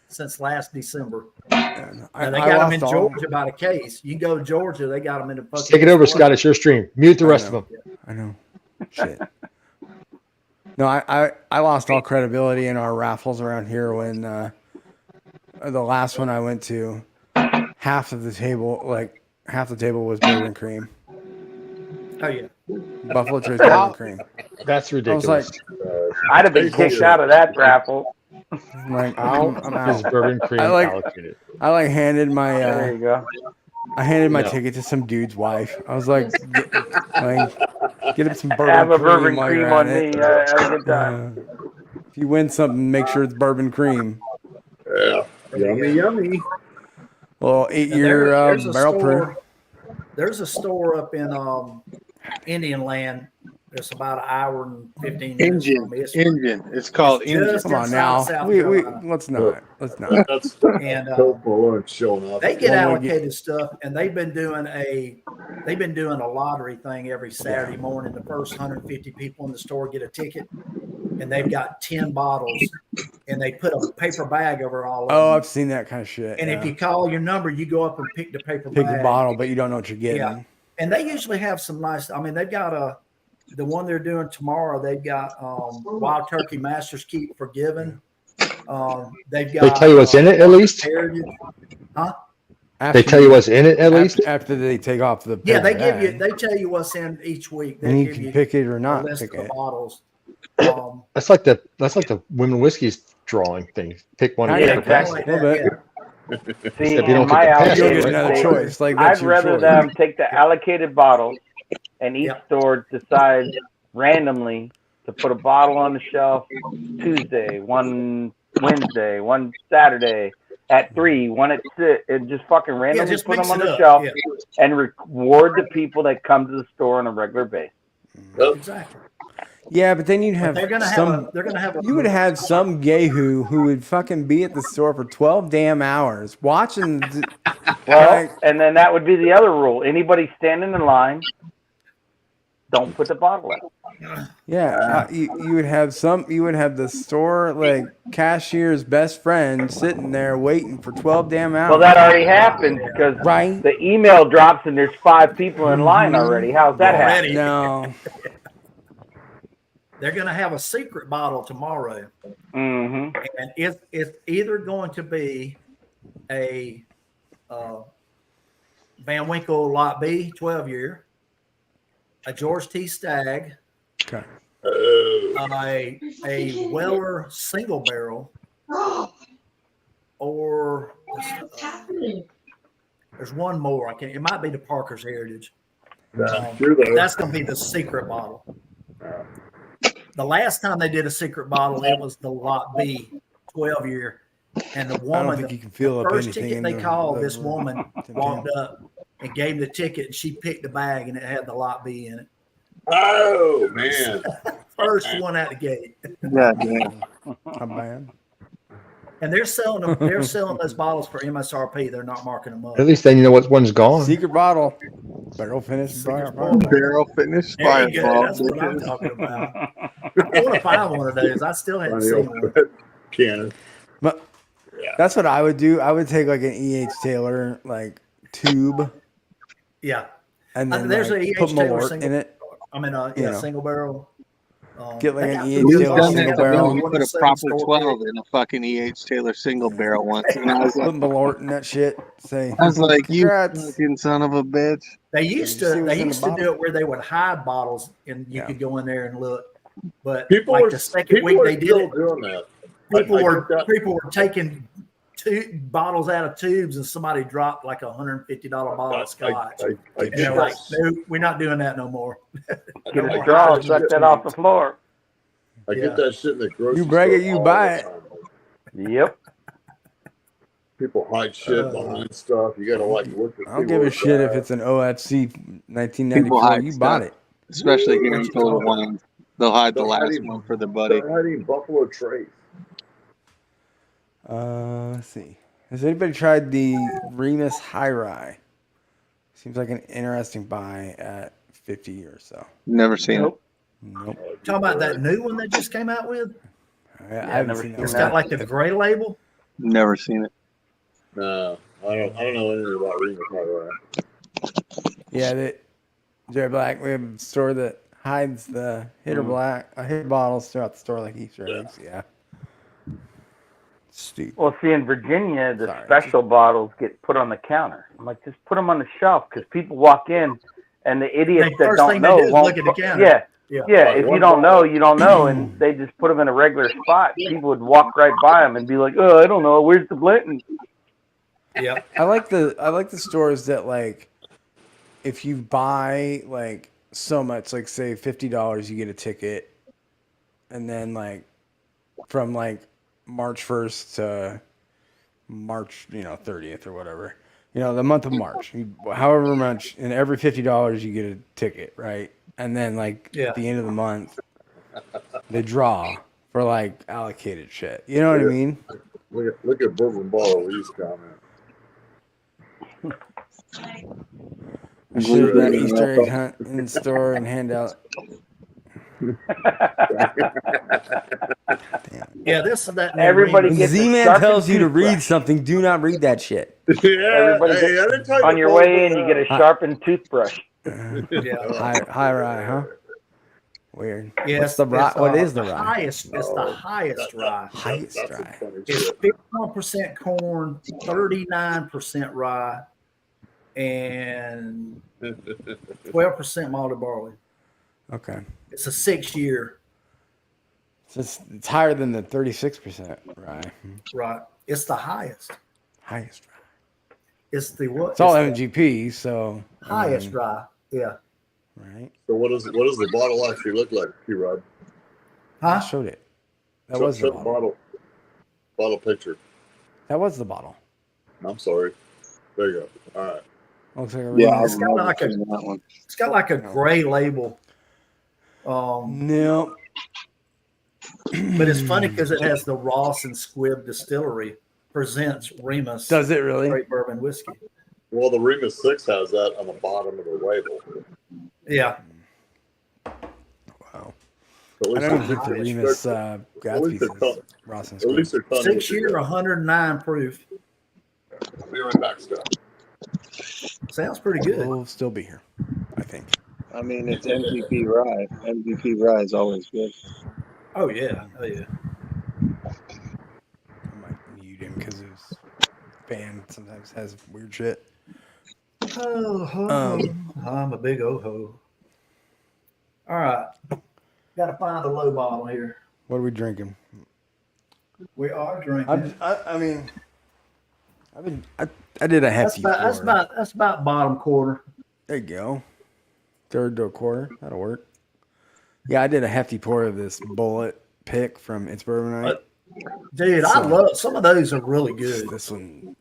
Since last December. And Now, they I got them in lost all- Georgia by the case. You go to Georgia, they got them in the fucking. Take it over, store. Scott. It's your stream. Mute the I rest know. of them. I know. Shit. No, I lost all credibility in our raffles around here when the last one I went to, half the table was bourbon cream. Oh yeah. Buffalo Trace bourbon cream. That's I was ridiculous. like, I'd have been kicked out of that raffle. I'm like, How I'm is out. bourbon cream I like- allocated? I like handed my There you go. my No. ticket to some dude's wife. I was like, get him some bourbon Have a cream bourbon while cream you're on at it. me. Have a good time. If you win something, make sure it's bourbon cream. Yeah. Yummy. Well, And 8-year there's a barrel proof. store. There's a store up in Indian Land. It's about an hour and 15 minutes from me. Engine. It's called It's Engine. just Come on inside now, South we Carolina. let's not. That's And so for lunch showing up. they get One would allocated stuff, and they've been doing a lottery thing every Saturday morning. The first 150 people in the store get a ticket, and they've got 10 bottles, and they put a paper bag over all of Oh, them. I've seen that kind of shit. And yeah. if you call your number, you go up and pick the paper pick bag. the bottle, but you don't know what you're getting. Yeah. And they usually have some nice. I mean, they've got the one they're doing tomorrow. They've got Wild Turkey Masters Keep Forgiven. They've got. They tell you what's in it at least. Heritage. Huh? They tell you what's in it at least. after they take off the Yeah, they paper give you. bag. They tell you what's in each week. They and you give can you pick it or a not list pick of the it. bottles. That's like the women whiskeys drawing thing. Pick one. Yeah, and Yeah, pick the exactly. rest. A little bit. Yeah. See, If you don't in get my the pass, You don't Right. get allocation another state, choice. Like that's I'd your rather choice. them take the allocated bottle, and each Yep. store decides randomly to put a bottle on the shelf Tuesday, one Wednesday, one Saturday at 3, one at 6, and just fucking randomly just put mix them on it the up. shelf Yeah. and reward the people that come to the store on a regular basis. Exactly. Yeah, but then you'd But have they're gonna some. have. They're gonna have. You would have some gay who would fucking be at the store for 12 damn hours watching. Well, Like- and then that would be the other rule. Anybody standing in line don't put the bottle out. Yeah, you would have the store like cashier's best friend sitting there waiting for 12 damn hours. Well, that already happens because right? the email drops and there's 5 people in line already. How's that happen? No. They're going to have a secret bottle tomorrow. Mm-hmm. And it's either going to be a Van Winkle Lot B 12-year, a George T. Stagg, Okay. a Weller single barrel, or there's one more. It might be the Parker's Heritage. That's going to be the secret bottle. The last time they did a secret bottle, it was the Lot B 12-year. And the woman, I don't think you can feel the up first anything ticket in they the- called, the- this woman walked up and gave the ticket, and she picked the bag, and it had the Lot B in it. Oh man! First one out the gate. Yeah, yeah. Not bad. And they're selling them. They're selling those bottles for MSRP. They're not marking them up. At least then you know what one's gone. Secret bottle. Barrel finish. Barrel finish There you go. Fireball. That's what I'm talking about. I want to find one of those. I still haven't seen one. Cannon. But that's what I would do. I would take like an E.H. Taylor like tube. Yeah. And then There's like, a E.H. put Taylor Malort single. in it. I mean, You know. single barrel. Get like they an got E.H. food You've Taylor trucks. done They single that to got me. barrel. You one put in a the same proper store. 12 in a fucking E.H. Taylor single barrel once. And I was Put like, Malort in that shit. Say, you congrats. fucking son of a bitch. They used Did you see to. what's They in the used to do bottle? it where they would hide bottles, and you could go in there and look. But People like are the second week they did still it, doing that. people I were get that. people were taking bottles out of tubes, and somebody dropped like $150 bottle of scotch. I And get they're like, that. no, we're not doing that no more. Get a straw, suck that off the floor. I get that shit in the grocery You brag store it, you all buy the it. time. Yep. People hide shit behind stuff. You gotta like look at. I don't give a shit if it's an OFC People 1994. hide You stuff. bought it. Especially here in Total Wayne. They'll hide the last hiding, one for their buddy. They're hiding Buffalo Trace. Let's see. Has anybody tried the Remus High Rye? Seems like an interesting buy at 50 or so. Never seen Nope. Nope. Talking about that new one they just came out with. I haven't never seen seen that. It's one. got like the gray label. it. Never seen it. No, I don't know anything about Remus High Rye. Yeah, Jerry Black. We have a store that hides the hitter bottles throughout the store like Easter eggs. Yeah. Stupid. Well, see, in Virginia, the Sorry. special bottles get put on the counter. I'm like, just put them on the shelf because people walk in, and the idiots The that first don't thing they know do is won't. look at the counter. Yeah. Like If you one don't know, bottle. you don't know, and they just put them in a regular spot. People would walk right by them and be like, "Oh, I don't know, where's the Blinton?" Yeah. I like the stores that like if you buy like so much, like say $50, you get a ticket, and then like from like March 1st to March 30th or whatever, the month of March, however much, and every $50 you get a ticket, right? And then like at the end of the month, they draw for like allocated shit. You know what I mean? Look at Bourbon Bottle Lee's comment. I should have done Easter egg hunt in the store and hand out. Yeah, this is that. new Everybody Remus. gets a Z-Man sharpened tells you to toothbrush. read something. Do not read that shit. Everybody I gets, didn't tell you on to your pull way it in, you get a out. sharpened toothbrush. High rye, huh? Weird. Yeah, What's the rye? What is the rye? highest? It's the highest rye. Highest That's rye. some funny It's shit. 51% corn, 39% rye, and 12% malted barley. Okay. It's a 6-year So it's higher than the 36% rye. rye. It's the highest. Highest rye. It's the what? It's all It's the MGP, so highest rye. Yeah. right? So what does the bottle actually look like, P-Rod? I Huh? showed it. That Show- was the show bottle. bottle picture. That was the bottle. I'm sorry. There you go. All right. Looks like a Yeah, Remus. It's got like a seen that one. it's got like a gray label. No. But it's funny because it has the Ross and Squibb Distillery presents Remus Does it really? Great Bourbon Whiskey. Well, the Remus 6 has that on the bottom of the label. Yeah. At I least don't they're- think the At Remus at Gats least they're pieces cut. Ross and At least Scoop. they're cutting. 6 year, 109 proof. I'll be right back, Scott. Sounds pretty good. We'll still be here, I think. I mean, it's MVP rye. MVP rye is always good. Oh yeah. Oh yeah. I might mute him because his band sometimes has weird shit. Oh, ho, ho. I'm a big ho. All right. Got to find the low bottle here. What are we drinking? We are drinking. I did a hefty pour. That's about bottom quarter. There you go. Third to a quarter. That'll work. Yeah, I did a hefty pour of this bullet pick from It's Bourbon Night. Dude, I love some of those are really good. This one,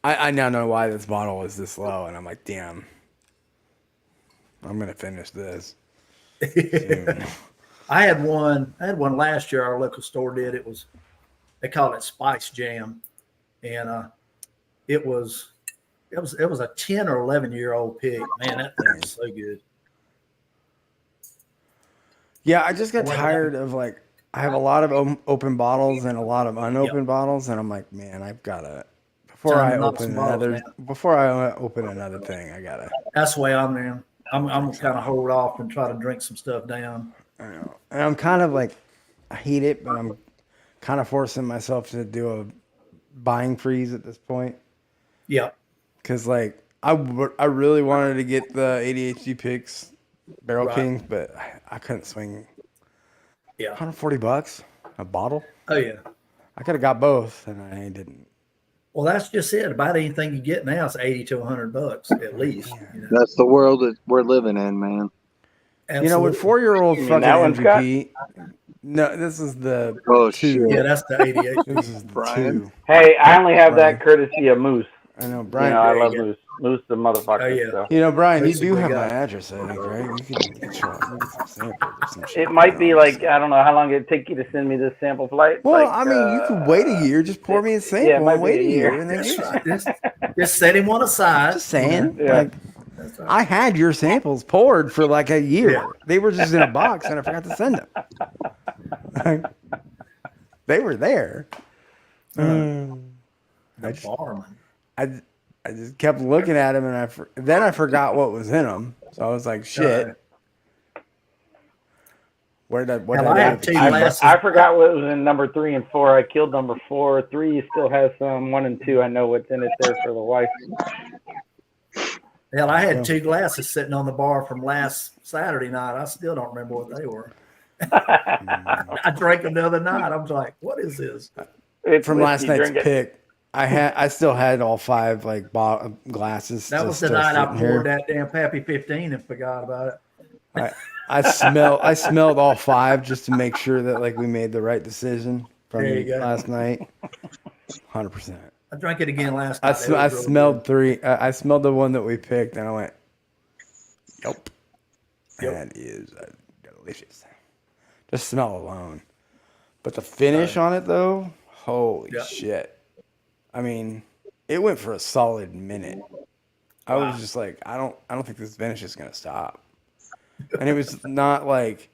I now know why this bottle is this low, and I'm like, damn, I'm gonna finish this soon. I had one last year. Our local store did. They called it Spice Jam, and it was a 10 or 11-year-old pig. Man, that thing was so good. Yeah, I just got tired of like I have a lot of open bottles and a lot of unopened bottles, and I'm like, man, I've gotta before I open another thing, I gotta. That's the way I'm in. I'm gonna kind of hold off and try to drink some stuff down. I know, and I'm kind of like, I hate it, but I'm kind of forcing myself to do a buying freeze at this point. Yeah, because like I really wanted to get the ADHD picks Barrel Kings, but I couldn't swing. Yeah, $140 a bottle. Oh yeah, I could have got both, and I didn't. Well, that's just it. About anything you get now is $80 to $100 at least. You know? That's the world that we're living in, man. Absolutely. You know, with 4-year-old fucking MVP. No, this is the 2. Shit. Yeah, that's the ADHD. This is the Brian. 2. Hey, I only have that courtesy of Moose. I know, Brian. I love Moose. Moose the motherfucker. Oh, yeah. So. You know, Brian, you Moose is do a have good my guy. address, I think, right? We can get some samples or some shit. It might be like, I don't know how long it'd take you to send me this sample flight. Well, like, I mean, you could wait a year. Just pour me a sample it might and wait be a a year. year. And then That's right. Just set him on aside. Just saying. Yeah. Like, That's right. I had your samples poured for like a year. Yeah. They were just in a box, and I forgot to send them. They were there. The barman. I just kept looking at them, and then I forgot what was in them. So I was like, shit. What I have two glasses. I forgot what was in number 3 and 4. I killed number 4. 3 still has some. 1 and 2, I know what's in it there for the wife. Hell, I had 2 glasses sitting on the bar from last Saturday night. I still don't remember what they were. I drank them the other night. I was like, "What is this?" It's From last whiskey, night's drink it. pick, I still had all 5 like glasses. That was just the still night I sitting poured here. that damn Pappy 15 and forgot about it. I smelled all 5 just to make sure that like we made the right decision from There you go. last night. 100%. I drank it again last I night. It was really smelled 3. I smelled the one that we picked, and I went, "Yep, Yep. that is delicious." Just smell alone, but the finish on it though, holy Yep. shit! I mean, it went for a solid minute. I was just like, I don't think this finish is gonna stop. And it was not like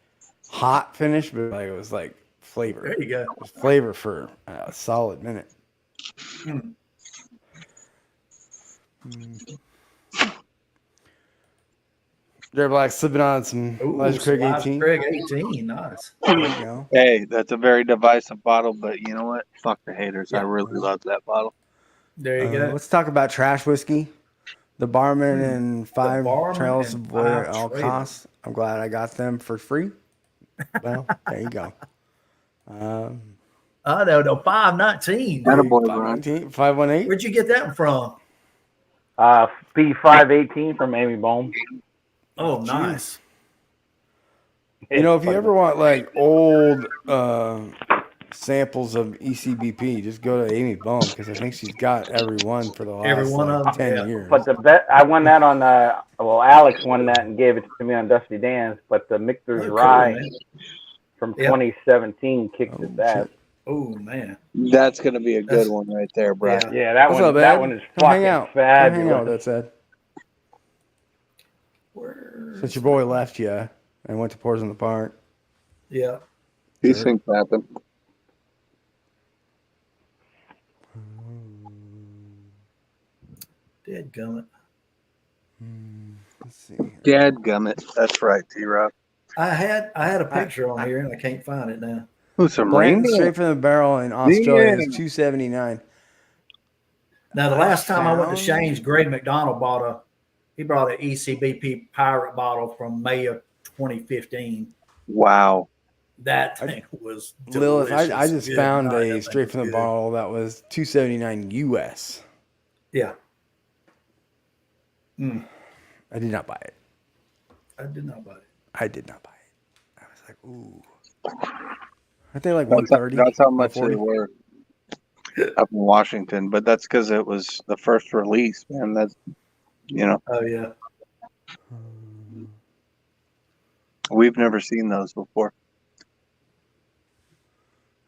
hot finish, but like it was like flavor. There you go. It was flavor for a solid minute. Mm. They're like slipping on some Ooh, Elijah Craig Elijah 18. Craig 18, nice. There you go. Hey, that's a very divisive bottle, but you know what? Fuck the haters. I Yeah. really love that bottle. There you go. Let's talk about trash whiskey. The Barman and 5 Barman Trails and of Boy 5 at all Trails. costs. I'm glad I got them for free. Well, there you go. I know, no, 519. Attaboy, Brian. 518. Where'd you get that one from? P518 from Amy Bohm. Oh, nice. You know, if you ever want like old samples of ECBP, just go to Amy Bohm because I think she's got every one for the last Every one of them, 10 yeah. years. But the bet I won that on Alex won that and gave it to me on Dusty Dan's. But the Michter's Oh, cool, Rye man. from Yep. 2017 kicked its ass. Oh, man. That's going to be a good one right there, Brian. Yeah. Yeah, that What's one. up, That Ed? one is Come hang fucking out. Come hang fabulous. out with us, Ed. Since your boy left you and went to Pours in the Park. Yeah. These things happen. Dadgummit. Let's see. Dadgummit. That's right, T-Rob. I had a picture on here and I can't find it now. Ooh, some Blanton rain. straight from the barrel in Australia is $2.79. Now the last time I went to found- Shane's, Greg McDonald brought an ECBP Pirate bottle from May of 2015. Wow. That thing was Lilith, delicious. I just Good found night, a that straight thing from the was bottle that was $2.79 US. good. Yeah. I did not buy it. I did not buy it. I did not buy it. I was like, ooh. Aren't they like That's, 130? that's how much they 140? were up in Washington, but that's because it was the first release, man. That's, you know, Oh yeah. we've never seen those before.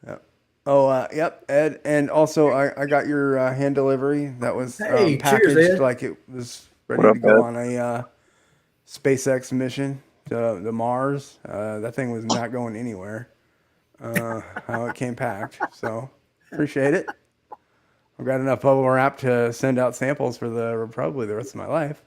Yep. Oh, yep, Ed. And also, I got your hand delivery that was Hey, cheers, packaged Ed. like it was ready What up, to go Ed? on a SpaceX mission to the Mars. That thing was not going anywhere. How it came packed. So, appreciate it. I've got enough bubble wrap to send out samples for probably the rest of my life.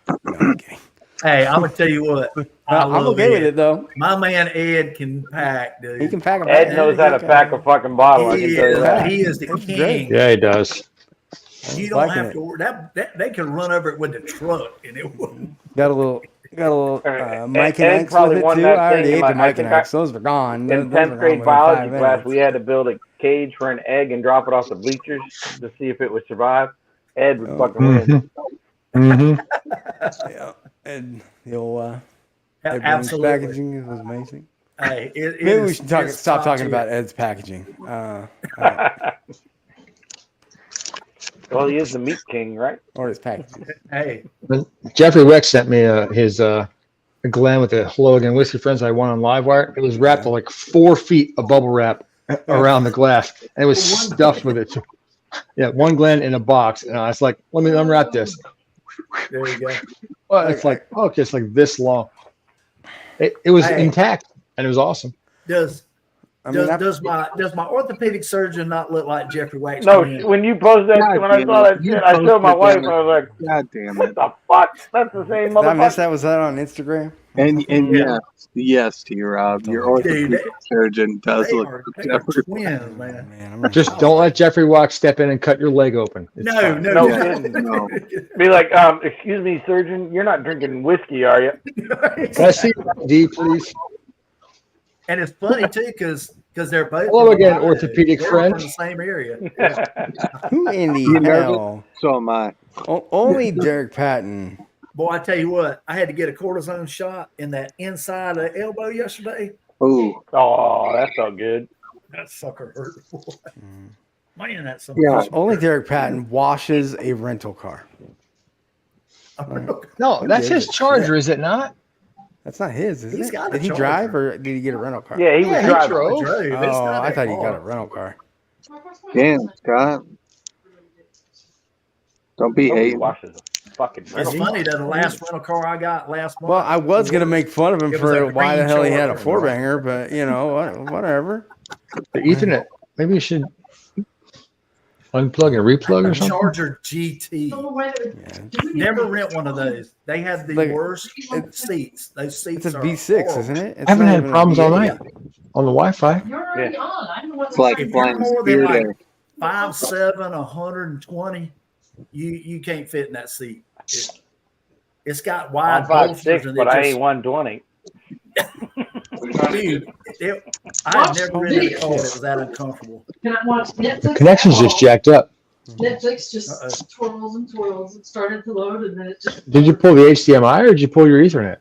No, I'm kidding. Hey, I'm gonna tell you what. I'm love okay with it though. My man Ed can pack, dude. He can pack a Ed bag. knows how to pack a fucking bottle. I can He tell you that. is the It's king. great. Yeah, he does. You don't liking have it. to worry. That they can run over it with the truck, and it wouldn't. Got a little Mike Ed and Ike's probably with it won too. that I already thing in ate my- the Mike I and think Ike's. Those were gone. In Those 10th were grade gone within 5 biology class, minutes. we had to build a cage for an egg and drop it off the bleachers to see if it would survive. Ed would fucking win. Yeah, and the old Ed Brown's Absolutely. packaging was amazing. Hey, it Maybe we is- should it's stop top talking tier. about Ed's packaging. Well, he is the meat king, right? Or his packages. Hey, Jeffrey Weck sent me his Glen with the Hello Again Whiskey Friends I won on Livewire. It was wrapped with like 4 feet of bubble wrap around the glass, and it was stuffed with it. Yeah, one Glen in a box, and I was like, "Let me unwrap this." there you go. Well, it's like okay, it's like this long. It was Hey. intact, and it was awesome. Does I mean, does my orthopedic surgeon not look like Jeffrey Wax? No, when you posted that, God when I damn saw it. that You shit, I showed my posted wife, that. and I was like, God damn what it. the fuck? That's the same did I miss motherfucker. that? Was that on Instagram? And Yeah. yes, T-Rob, your Dude, orthopedic surgeon does they look are like Jeffrey. twins, man. Man, I'm gonna Just don't let Jeffrey Weck step in and cut your leg open. It's No, fine. no, No no. kidding. No. Be like, excuse me, surgeon, you're not drinking whiskey, are you? Can I see ID, please? And it's funny too, because they're both. Hello from again, Ohio. orthopedic They're friend. from the same area. Who in the You nervous? hell? So am I. Only Derek Patton. Boy, I tell you what, I had to get a cortisone shot in that inside of the elbow yesterday. Ooh. Oh, that felt good. That sucker hurt. Boy. Man, that's some. Yeah. Only Derek Patton washes a rental car. No, Who that's gives his a Charger, is it not? That's not his, is He's it? got a Did he Charger. drive or did he get a rental car? Yeah, he was Yeah, he driving. drove. Oh, I thought he got a rental car. Damn, Scott. Don't be Nobody hating. washes a fucking It's rental funny car. that the last rental car I got last month. Well, I was gonna make fun of him It was for a why the green hell he had a Charger. four banger, but you know, whatever. The Ethernet. Maybe you should unplug and replug or something. Charger GT. Yeah. Never rent one of those. They have the Like, worst seats. Those seats It's a are V6, horrible. isn't it? It's I haven't not had even a problems all V8. night on the Wi-Fi. It's like If flying you're more than Spirit like Air. 5'7", 120, you can't fit in that seat. It's got wide I'm bolsters 5'6", and but it I just, ain't 120. dude, I had never been in a car that was that uncomfortable. Can I watch Netflix? The connection's just jacked up. Netflix just twirls and twirls. It started to load and then it just. Did you pull the HDMI or did you pull your Ethernet?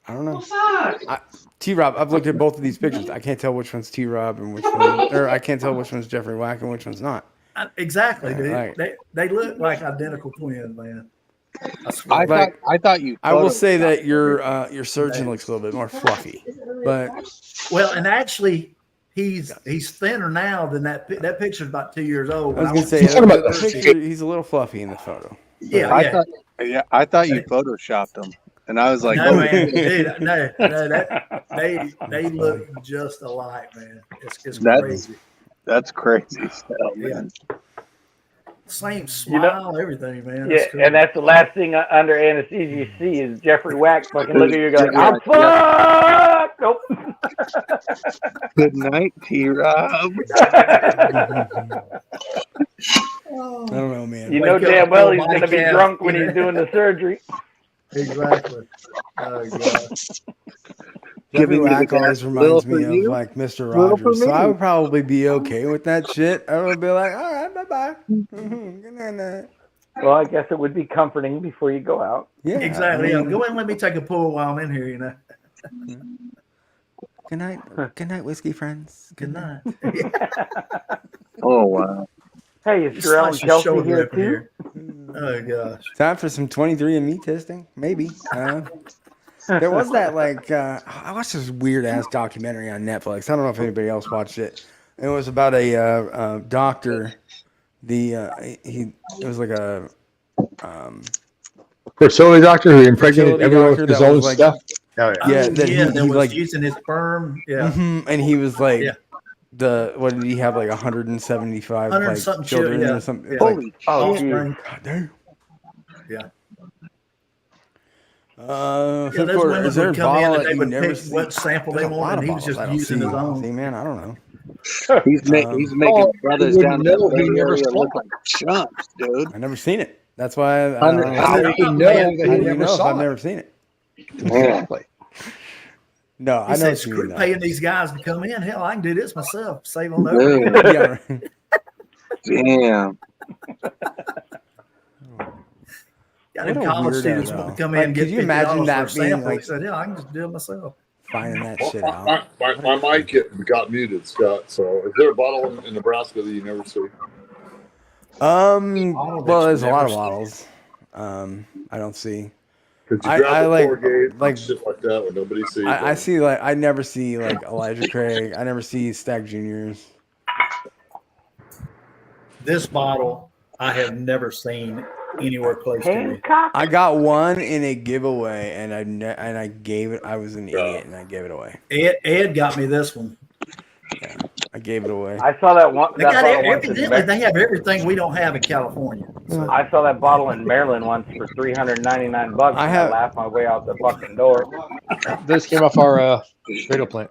I don't know. Oh, fuck. T-Rob, I've looked at both of these pictures. I can't tell which one's T-Rob and which one, or I can't tell which one's Jeffrey Wack and which one's not. Exactly, dude. Right. They look like identical twins, man. I swear. I thought you. I will say that your surgeon looks a little bit more fluffy, but Well, and actually, he's thinner now than that. That picture's about 2 years old. I was When gonna went say to talking about the the picture. He's a little fluffy in the photo. Yeah, I thought you photoshopped them. and I was like, No, oh, man, dude, no, that they look just alike, man. It's crazy. That's crazy as hell, man. Same smile, everything, man. Yeah, Cool. and that's the last thing under anesthesia you see is Jeffrey Wack fucking look at you like, Yeah, I'm fucked. Nope. Good night, T-Rob. I don't know, man. You know damn well he's going to be drunk when he's doing the surgery. Exactly. Oh, God. Jeffrey Wack always reminds me of like Mr. Rogers, so I would probably be okay with that shit. I would be like, all right, bye-bye. Good night. Well, I guess it would be comforting before you go out. Yeah, exactly. I mean, go in and let me take a pull while I'm in here, you know. Good night. Good night, whiskey friends. Good night. Oh, wow. Hey, is Jarrell and Kelsey here too? Oh, gosh. Time for some 23andMe testing? Maybe. There was that, like, I watched this weird-ass documentary on Netflix. I don't know if anybody else watched it. It was about a doctor. It was like a fertility doctor who impregnated everyone with his own like, stuff. Oh, yeah. That he was like using his sperm. Yeah. and he was like, what did he have, like 175 like children or something? Yeah. Holy God damn. Yeah. Fifth quarter, is there a bottle that you never see? What sample they wanted, and he was just using his own. See, man, I don't know. He's making brothers down there look like chumps, dude. I've never seen it. That's why How do you know that he never saw it? I've never seen it. Exactly. No, He I said, know. screw paying these guys to come in. Hell, I can do this myself. Save on the Damn. Got college students want to come in and get could you imagine that being sample. like? He said, yeah, I can just do it myself. Finding that shit out. My mic got muted, Scott. So is there a bottle in Nebraska that you never see? Well, there's a lot of bottles. I don't see. Could you grab I like shit like that when nobody sees? I see I never see like Elijah Craig. I never see Stack Juniors. This bottle I have never seen anywhere close to me. I got one in a giveaway, and I gave it. I was an idiot, and I gave it away. Ed got me this one. Yeah, I gave it away. I saw that one. They have everything we don't have in California. So. I saw that bottle in Maryland once for $399. I laughed my way out the fucking door. This came off our radio plant.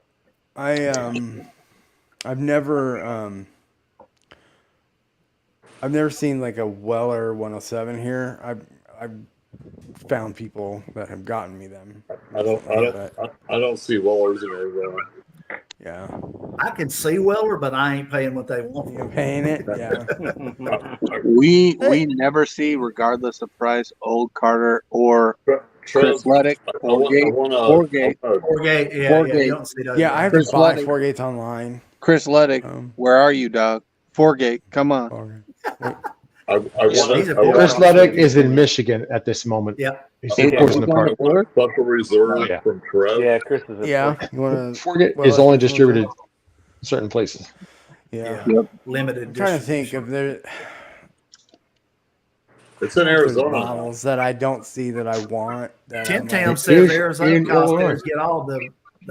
I've never seen like a Weller 107 here. I've found people that have gotten me them. I don't see Wellers in Arizona. Yeah, I can see Weller, but I ain't paying what they want. You're paying it, yeah. we never see, regardless of price, Old Carter or Chris Leddick or Gate. You don't see those. Yeah, I have to buy Four Gates online. Chris Leddick, where are you, dog? Foregate, come on. Chris Leddick is in Michigan at this moment. Yeah, he's in the park. Special reserve from Trev. Yeah, Chris is. You want to? Foregate is only distributed in certain places. Yeah. Limited. I'm trying to think of there. It's in Arizona. Models that I don't see that I want. Tim Tam says Arizona costumes get all the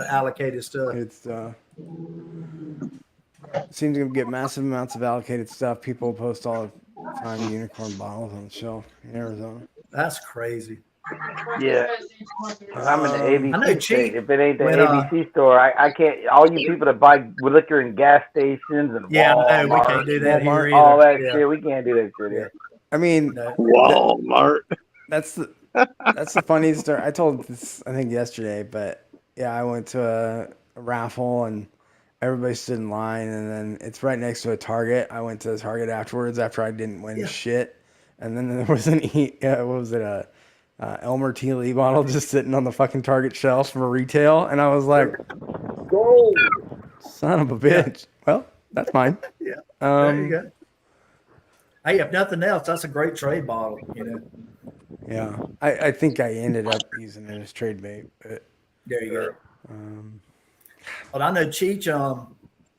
allocated stuff. It's seems to get massive amounts of allocated stuff. People post all the time unicorn bottles on the shelf in Arizona. That's crazy. Yeah. I'm in the ABC state. If it ain't the when, ABC store, I can't. All you people that buy liquor in gas stations and Walmart, we can't do that here either. all that shit, we can't do that shit here. I mean, Walmart. That's the funniest story. I told this, I think, yesterday, but yeah, I went to a raffle and everybody stood in line, and then it's right next to a Target. I went to the Target afterwards after I didn't win shit, and then there was a Elmer T. Lee bottle just sitting on the fucking Target shelf for retail, and I was like, "Go, son of a bitch!" Well, that's mine. Yeah, there you go. Hey, if nothing else, that's a great trade bottle, you know. Yeah, I think I ended up using it as trade bait, but there you go. Well, I know Cheech,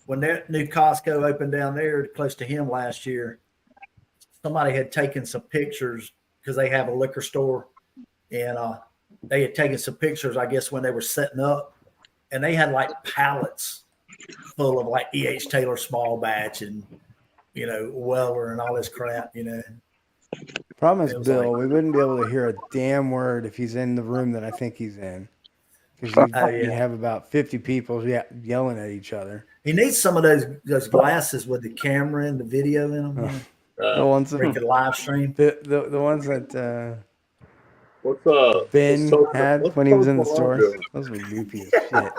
when that new Costco opened down there close to him last year, somebody had taken some pictures because they have a liquor store, and they had taken some pictures, I guess, when they were setting up, and they had like pallets full of like E.H. Taylor small batch and Weller and all this crap. Problem is, It was Bill, like- we wouldn't be able to hear a damn word if he's in the room that I think he's in. Because you have about 50 people yelling at each other. He needs some of those glasses with the camera and the video in them. The ones where he could live stream. The ones that What's Ben had when he was in the store. doing? Those were goofy as shit.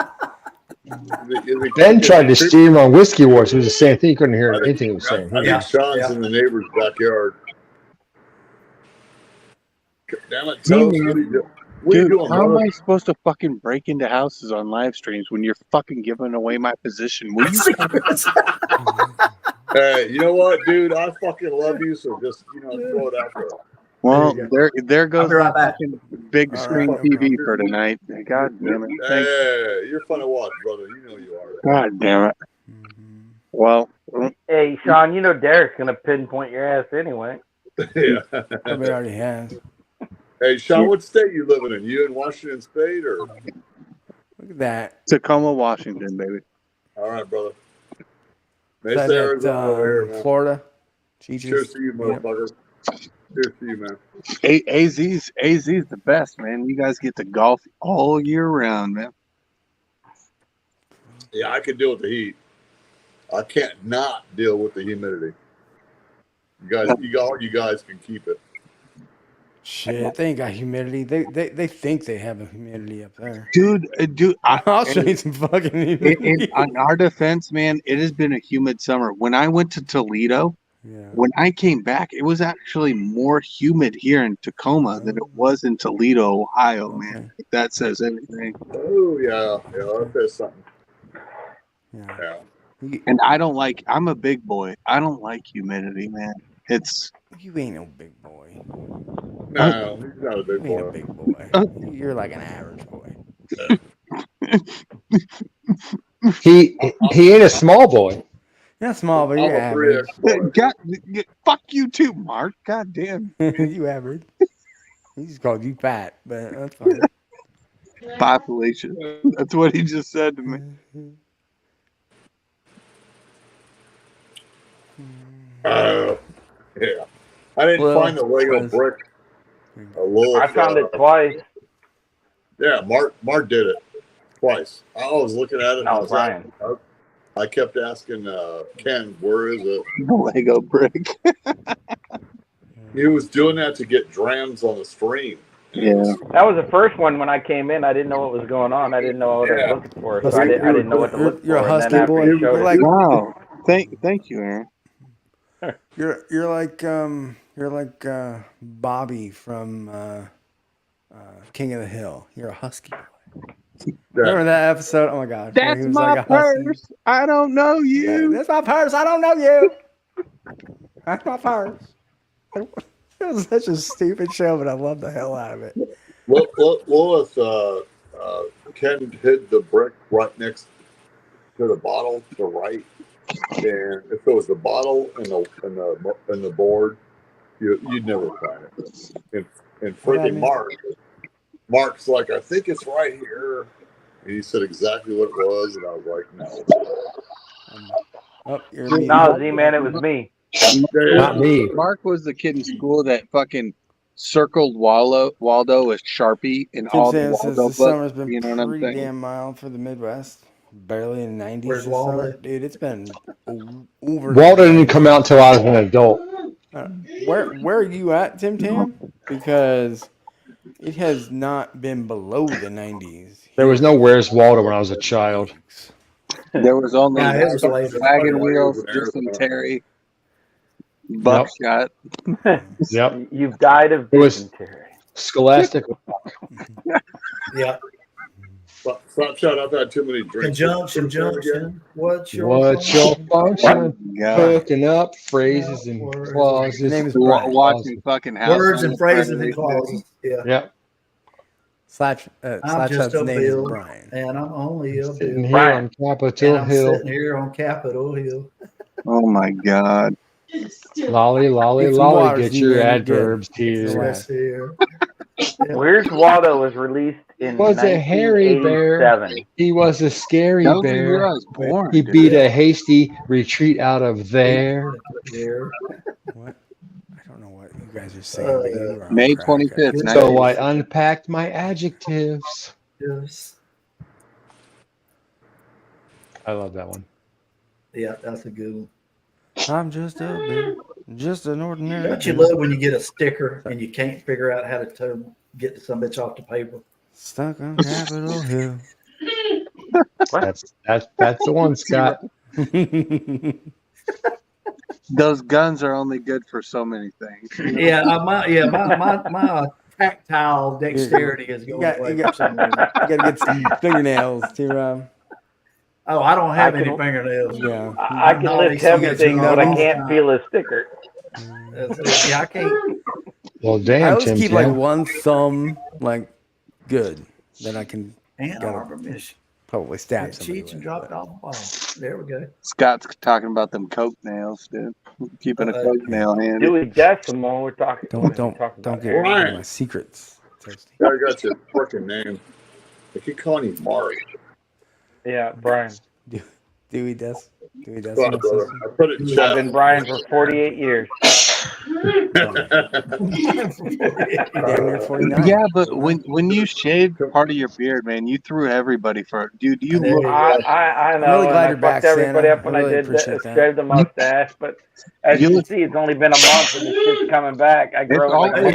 Ben tried to steer him on Whiskey Wars. It was the same thing. You couldn't hear anything he was saying. I think Sean's in the neighbor's backyard. Damn it, tell us what are you doing? What are you doing, how am brother? I supposed to fucking break into houses on live streams when you're fucking giving away my position? Will you? Hey, you know what, dude? I fucking love you, so just throw it out there. Well, there goes right my back. fucking big screen TV for tonight. God damn it! Hey, you're fun to watch, brother. You know you are. God damn it! Well, Hey, Sean, Derek's gonna pinpoint your ass anyway. Yeah. Probably already has. Hey, Sean, what state you living in? You in Washington State or? Look at that. Tacoma, Washington, baby. All right, brother. Is Mesa, that Arizona over here, man. Florida? Cheeches? Cheers to you, motherfucker. Cheers to you, man. AZ's the best, man. You guys get to golf all year round, man. Yeah, I can deal with the heat. I can't not deal with the humidity. You guys can keep it. Shit, they ain't got humidity. They think they have a humidity up there. Dude, I'll show you some fucking humidity. on our defense, man, it has been a humid summer. When I went to Toledo, when I came back, it was actually more humid here in Tacoma than it was in Toledo, Ohio, man. If that says anything. Oh, yeah, that says something. Yeah. And I'm a big boy. I don't like humidity, man. You ain't no big boy. No, he's not a big You ain't boy. a big boy. You're like an average boy. He ain't a small boy. You're not small, but you're average. Fuck you too, Mark. God damn. You average. He just called you fat, but that's fine. Population. That's what he just said to me. Yeah. I didn't find the Lego brick. I found it twice. Yeah, Mark did it twice. I was looking at it. No, Brian. I kept asking Ken, where is it? The Lego brick. He was doing that to get drams on the stream. Yeah. That was the first one when I came in. I didn't know what was going on. I didn't know what I was looking for. So I didn't know what to look for. You're a husky and then boy. after he showed You're it- like, Wow. Thank you, Aaron. You're like Bobby from King of the Hill. You're a husky boy. Remember that episode? Oh my god. where That's he was my like a husky? purse. I don't know you. That's my purse. I don't know you. That's my purse. It was such a stupid show, but I love the hell out of it. What if Ken hid the brick right next to the bottle to the right, and if it was the bottle and the board, you'd never find it. And freaking Mark's like, I think it's right here. And he said exactly what it was, and I was like, no. No, Z-Man, it was me. Not me. Mark was the kid in school that fucking circled Waldo as Sharpie in all the Tim says Waldo the summer's books. been You know what I'm pretty saying? damn mild for the Midwest. Barely in the 90s Where's this Waldo? summer. Dude, it's been over. Waldo didn't come out until I was an adult. Where are you at, Tim Tam? Because it has not been below the 90s. There was no Where's Waldo when I was a child. There was only Yeah, it was later. wagon wheels, dysentery, buckshot. Yep. You've died of It was dysentery. Scholastic. Yeah. Stop shut up. I had too many drinks. Conjunction. What's your function? Yeah. Hooking up phrases and clauses. His name is Watching fucking house. Words and phrases and clauses. Yeah. Yep. Slash I'm just Hub's a name is Bill, Brian. and I'm only a Sitting Bill. here on Capitol And I'm Hill. sitting here on Capitol Hill. Oh my God. Lolly, lolly, Get some lolly, water, get Z-Man, your you're adverbs good. here. Yes, here. Where's Waldo was released in Was a hairy bear. 1987. He was a scary That was the year bear. I was born. He dude. beat a hasty retreat out of there. What? I don't know what you guys are saying. But you are on May crack. 25th. So I unpacked my adjectives. Yes. I love that one. Yeah, that's a good one. I'm just an ordinary. Don't you love when you get a sticker and you can't figure out how to get some bitch off the paper? Stuck on Capitol Hill. That's the one, Scott. Those guns are only good for so many things. Yeah, my tactile dexterity is going away. You gotta get some fingernails to. Oh, I don't have any fingernails. Yeah, I can lift heavy things, but I can't feel a sticker. Yeah, I can't. Well, damn, I always Tim keep Tam. like one thumb like good. Then I can Ann Arbor, Michigan. probably stab somebody. Cheech and dropped off the ball. There we go. Scott's talking about them coke nails, dude. Keeping a coke nail handy. Dewey Decimal, we're talking. Don't get Brian. my secrets. Toasty. Yeah, I got your freaking name. I keep calling you Mark. Yeah, Brian. Dewey Des. Sorry, brother. I put it in I've chat. been Brian for 48 years. Damn near 49. Yeah, but when you shaved part of your beard, man, you threw everybody for it. Dude, you look. I know. I'm really glad and you're I back, fucked everybody Santa. up when I I really did appreciate that. shave the mustache, but as you can see, it's only been a month and it's just coming back. I grow it like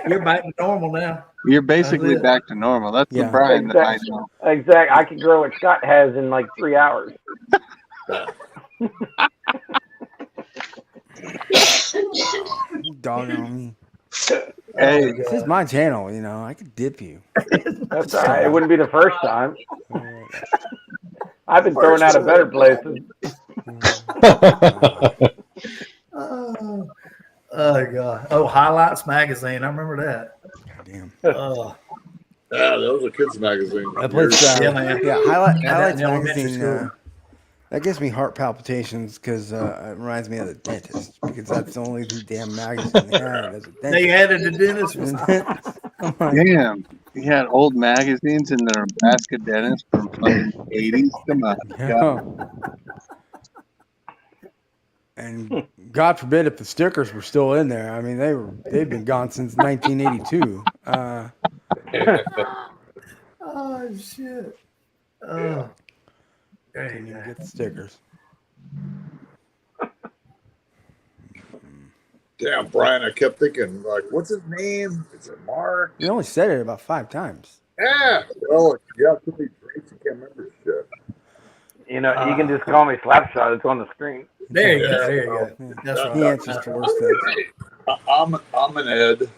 You're back to normal now. You're basically back to normal. That's the Brian that I know. Exactly. I could grow what Scott has in like 3 hours. Dog on me. Hey, This is my channel, you know. I could dip you. That's all right. It wouldn't be the first time. I've been thrown out of better places. Oh God! Oh, Highlights magazine. I remember that. Damn. Yeah, that was a kids magazine. I put man. Highlights in elementary magazine. school. That gives me heart palpitations because it reminds me of the dentist because that's the only damn magazine they had as a dentist. They added the dentist. damn. You had old magazines in their basket dentist from fucking 80s. Come on. Yeah. And God forbid if the stickers were still in there. I mean, they've been gone since 1982. Oh shit! Couldn't even get the stickers. Damn, Brian, I kept thinking, like, what's his name? Is it Mark? You only said it about 5 times. Yeah. Well, you have too many drinks, you can't remember shit. You know, you can just call me Slapshot. It's on the screen. There you go. There you go. That's right. He answers to worse things. I'm an Ed,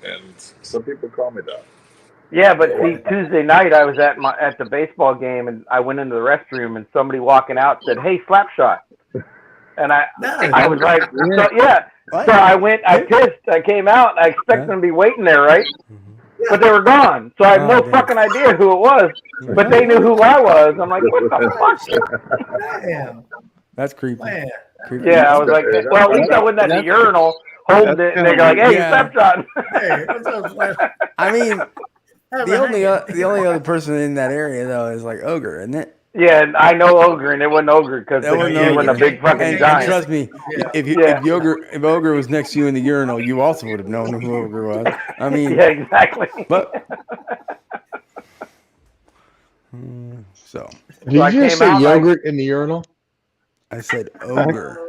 and some people call me that. Yeah, but see, Tuesday night I was at the baseball game and I went into the restroom and somebody walking out said, "Hey, Slapshot," and I was like, so, yeah. So I pissed. I came out. I expected them to be waiting there, right? But they were gone. So I have no fucking idea who it was. But they knew who I was. I'm like, what the fuck? Damn. That's creepy. Man. Creepy. Yeah, I was like, well, at least I wasn't at the urinal holding it, and they're like, "Hey, Slapshot." Hey, what's up, Slash? I mean, the only other person in that area though is like Ogre, isn't it? Yeah, and I know Ogre, and it wasn't Ogre because he wasn't a big fucking and giant. trust me, if Ogre was next to you in the urinal, you also would have known who Ogre was. I mean, yeah, exactly. But so did you just say yogurt in the urinal? I said Ogre.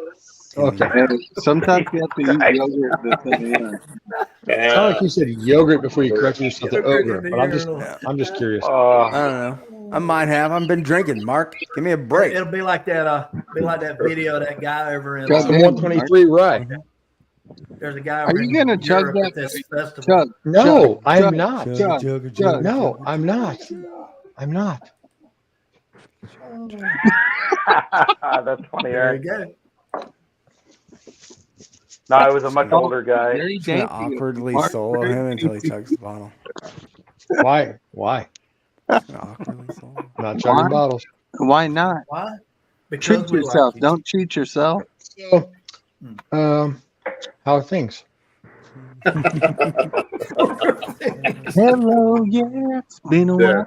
Okay. Sometimes you have to use yogurt that's in the urine. It's not like you said yogurt before you corrected yourself to ogre, but I'm just curious. I don't know. I might have. I've been drinking. Mark, give me a break. It'll be like that. Video of that guy over in. 123, right? There's a guy. Are you gonna chug that? This festival. Chug. No, I'm not. Chug. No, I'm not. I'm not. That's funny. There Right? you go. No, I was a much older guy. I'm gonna awkwardly solo him until he chugs the bottle. Why? Awkwardly solo. Not chugging bottles. Why not? Why? Treat yourself. Don't cheat yourself. So, how are things? Hello, yeah, it's been a while.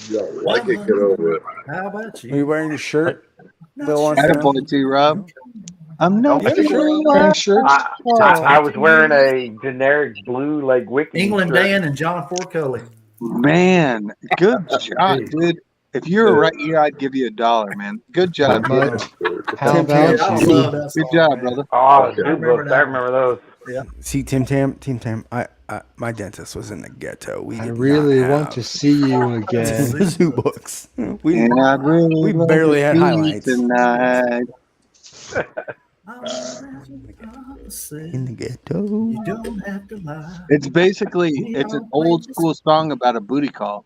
You don't like it, get over it. How about Are you? you wearing your shirt? Bill wants to know. Attaboy, T-Rob. I'm not You have a shirt? Wearing shirts? I was wearing a generic blue like wiki England shirt. Dan and John Forcully. Man, good job, dude. If you were right here, I'd give you $1, man. Good job. Not much. How Tim Tam. about I you? love that Good song, job, man. brother. Oh, Okay. Dude I remember books. that I remember those. Yeah. See, Tim Tam, my dentist was in the ghetto. We I did really not want have to see you again. zoo books. We And I'd really we love barely to had see you highlights. tonight. In the ghetto. You don't have to lie. It's basically it's an old school song about a booty call.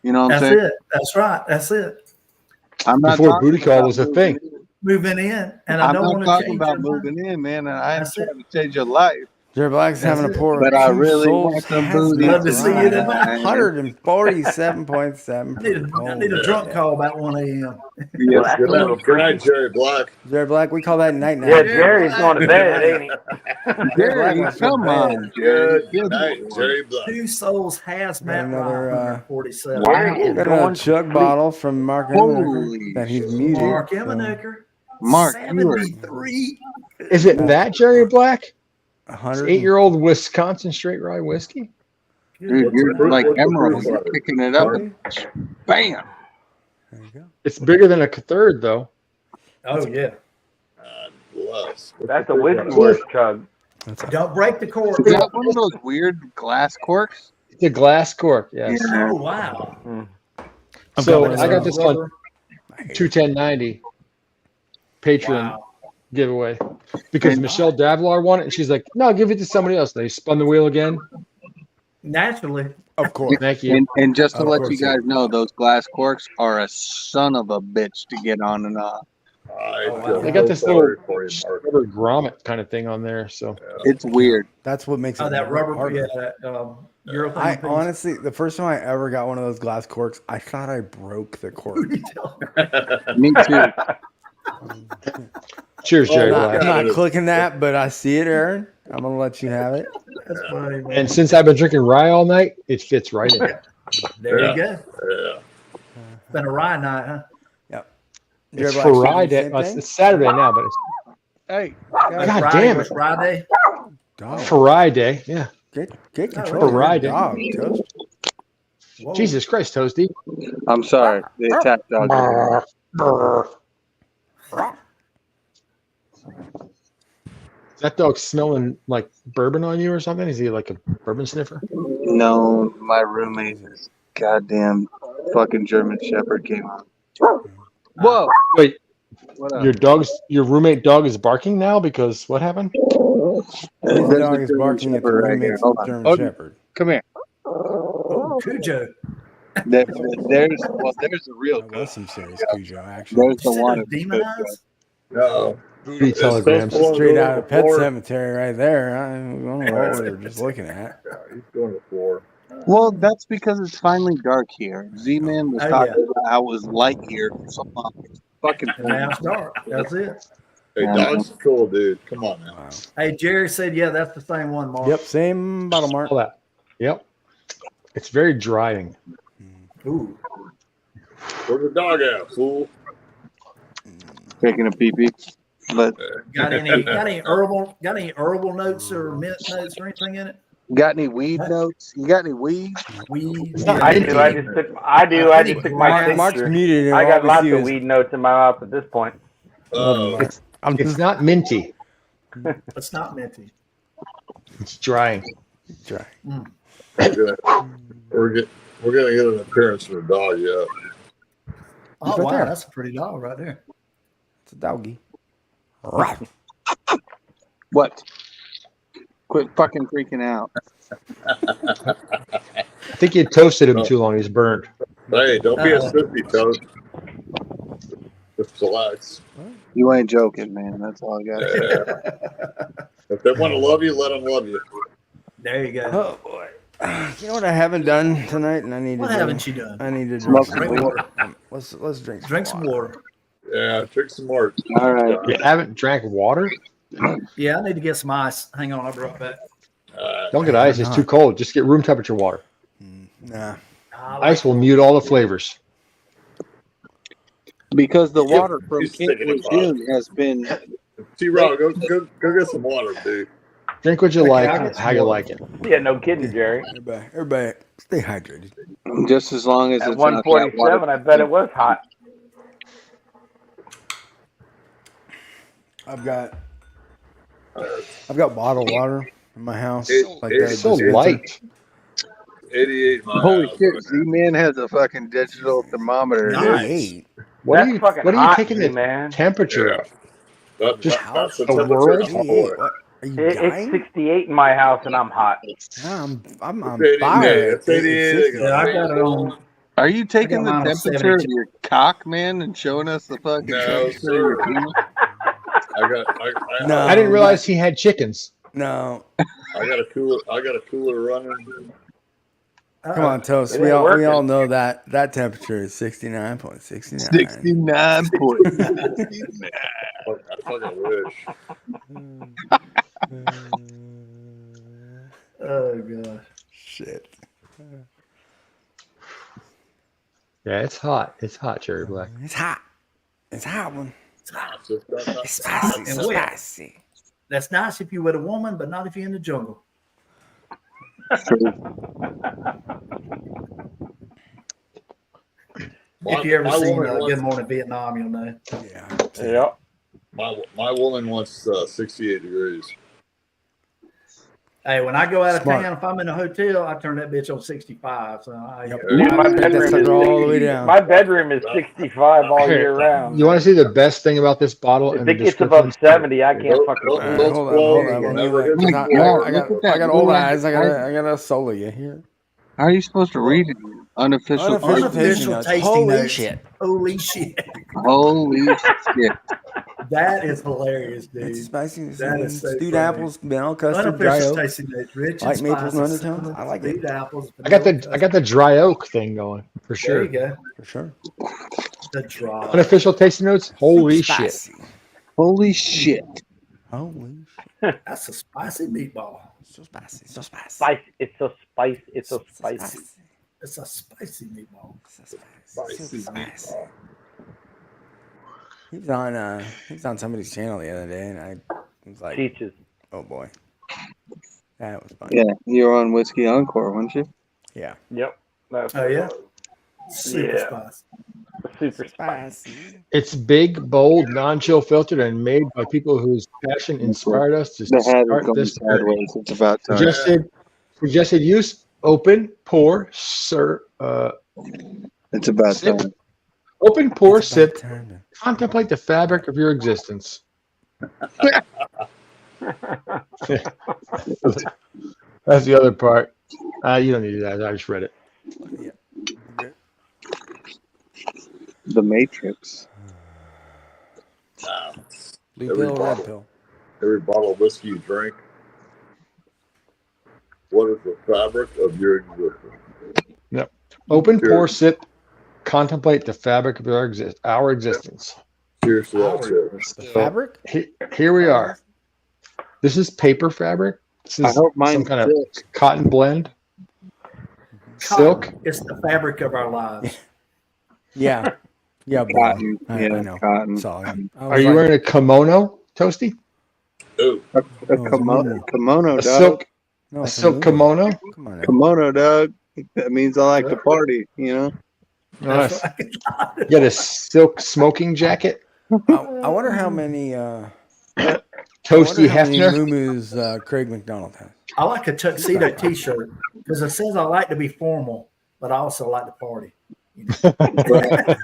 You know what I'm That's saying? it. That's right. That's it. I'm not Before talking booty call about was a moving thing. in. Moving in, and I I'm don't not want to talking change about your mind. moving in, man. And I ain't That's it. trying to change your life. Jerry Black's That's having a it. pour. But I Two really souls want some has booty not Love to see you arrived. tonight. 147.7. I need a drunk call about 1 a.m. Yes, Good night, good night, Jerry Black. Jerry Black, we call that night night. Yeah, Jerry's going to bed, ain't he? Jerry Black Jerry, wants to go come to bed. on, Jerry. Good night, Jerry Black. Two Souls has Got Matt another, Ryan, 147. Jerry is Got going another to chug sleep. bottle from Mark Emmanaker Holy that he's shit. muted. Mark so- Emmanaker, Mark, you are 73. Is it that Jerry Black? 100. 8-year-old Wisconsin straight rye whiskey? dude, you're like Emerald. You're picking it up. Bam. There you go. It's bigger than a third, though. Oh, yeah. God bless. That's a whiskey worth chug. Don't break the cork. Is that one of those weird glass corks? It's a glass cork, yes. Oh, wow. So got this, I got this on rubber. 21090 Patreon Wow. giveaway because Michelle Davlar won it, and she's like, "No, give it to somebody else." They spun the wheel again. Naturally. Of course. Thank you. And just to Of let course, you guys know, those glass corks are a son of a bitch to get on and off. I feel They got so this sorry little for you, Mark. rubber grommet kind of thing on there. So It's weird. That's what makes it Oh, that rubber. harder. Yeah, that urethane I piece. honestly, the first time I ever got one of those glass corks, I thought I broke the cork. Me too. cheers, Jerry Oh, Black. I'm God. not clicking that, but I see it, Aaron. I'm gonna let you have it. That's funny, man. And since I've been drinking rye all night, it fits right in. There Yeah. you go. Yeah. It's been a rye night, huh? It's Jerry Black, you do the Friday. same Well, thing? it's Saturday now, but it's Hey, God Friday damn was it. Friday. Dog. Friday. Yeah. Get control of your Friday. dog, Toast. Whoa. Jesus Christ, Toasty. I'm sorry. The attack dog. Is that dog smelling like bourbon on you or something? Is he like a bourbon sniffer? No, my roommate, this goddamn fucking German Shepherd came on. Whoa. Wait, What up? your roommate dog is barking now because what happened? His There's dog a is German barking at the Shepherd right here. roommate's Hold on. German Oh, Shepherd. come here. Oh, Cujo. There's the real That good. was some serious Cujo action. There's the You see one. those demon eyes? No. Booty It's telegrams. so Straight going out to of the Pet floor. Cemetery right there. I don't know what we were just looking at. Yeah, he's going to the floor. Well, that's because it's finally dark here. Z-Man was Oh, talking yeah. about how it was light here for so long. It's fucking And now it's dark. That's it. Hey, dog's cool, dude. Come on now. Wow. Hey, Jerry said, yeah, that's the same one, Mark. Yep, same bottle mark. All that. Yep. It's very drying. Ooh. Where's the dog at, fool? taking a pee-pee. But Got any herbal notes or mint notes or anything in it? got any weed notes? You got any weed? Weed. I do. I just took my Mark's tincture. muted. I got lots obviously of weed notes in my mouth at this point. It's not minty. It's not minty. It's drying. Dry. We're gonna get an appearance from the dog yet. Oh, right wow. there. That's a pretty dog right there. It's a doggy. What? Quit fucking freaking out. I think you toasted him too long. He's burnt. Hey, don't be a sissy, Toad. Just relax. You ain't joking, man. That's all I got to say. If they want to love you, let them love you. There you go. Oh boy. You know what I haven't done tonight, and I need What to. haven't you done? I need to Smoke drink some some water. Let's drink. Drink some water. Yeah, drink some more. All right. You haven't drank water? Yeah, I need to get some ice. Hang on, I'll be right back. Don't get ice. It's too cold. Just get room temperature water. Nah. Ice will mute all the flavors. Because the water from He's Kent thinking about Lejeune has been. T-Rock, go get some water, dude. Drink what you Okay, like, I'll get some how you water. like it. Yeah, no kidding, Jerry. Everybody, stay hydrated. Just as long as At it's not that 147, I bet it was hot. I've got bottled water in my house. It's so light. 88 miles. Holy shit! Z-Man has a fucking digital thermometer. Nice. What That's are you? fucking What are you hot, taking the man. temperature of? That's Just the the temperature world? in the hallway. What? Are you It's dying? 68 in my house, and I'm hot. Nah, I'm on It's 88. fire. It's 88. Yeah, I got it on. Are you taking the mine on temperature of 72. your cock, man, and showing us the fucking No, temperature of your sir. penis? No. I didn't realize he had chickens. No. I got a cooler running. Come on, Toast. It We ain't all working. know that temperature is 69.69. 69.69. I fucking wish. Oh gosh. Shit. Yeah, it's hot. It's hot, Cherry Black. It's hot. It's a hot one. It's hot. It's spicy. And So wet. spicy. That's nice if you're with a woman, but not if you're in the jungle. If you ever seen Good Morning Vietnam, you'll know. Yeah. Yep. My woman wants 68 degrees. Hey, when I go out of Smart. town, if I'm in a hotel, I turn that bitch on 65. So Yep. Dude, my Take that bedroom sucker is all the way 60 down. My bedroom is 65 all Here, year round. You want to see the best thing about this bottle? If and the it gets above description? 70, I can't fucking All right, sleep. hold on. Let me Never look, hit 'cause the I floor. got old eyes. I gotta solo you here. How are you supposed to read it? Unofficial. Unofficial tasting notes. Holy notes. shit. Holy shit. Holy shit. That is hilarious, dude. It's spicy. That is so Stewed funny. apples, vanilla custard, dry Unofficial oak. tasting notes. Rich Light and maples spicy. and undertones. cinnamon, I like it. stewed apples. I got vanilla the dry oak thing going for custard. sure. There you go. For sure. The dry. Unofficial tasting notes. Holy shit. Spicy. Holy shit. Holy shit. That's a spicy meatball. So spicy. So spicy. Spice. It's so spicy. It's so spicy. It's a spicy meatball. So spicy. So spicy. He was on somebody's channel the other day, and I was like, Peaches. "Oh boy, that was fun." Yeah, you were on Whiskey Encore, weren't you? Yeah. Yep. That's Oh, yeah? Super Yeah. spicy. super spicy. It's big, bold, non-chill filtered, and made by people whose passion inspired us to The hat is start going this journey. sideways. It's about time. Suggested use: open, pour, It's about sip. time. Open, pour, sip. Time to- Contemplate the fabric of your existence. That's the other part. You don't need that. I just read it. The Matrix. Blue pill, red pill. Every bottle of whiskey you drink. What is the fabric of your existence? Yep. Open, Cheers. pour, sip. Contemplate the fabric of our existence. Cheers to that shit. The fabric? Here we are. This is paper fabric. This I is hope mine's some kind of silk. cotton blend. Silk. Cotton. It's the fabric of our lives. Yeah. Yeah, boy. Cotton. I Yeah, know. cotton. Sorry. I was Are you like, wearing a kimono, Toasty? Oh, A kimono, A dog. silk, no, a it's silk movie. kimono? Come on. Now. Kimono, dog. That means I like to party, you know? Nice. That's You got a silk smoking jacket? I wonder how many Toasty Hefner? Moo-moos Craig McDonald has. I like a tuxedo T-shirt because it says I like to be formal, but I also like to party. You know?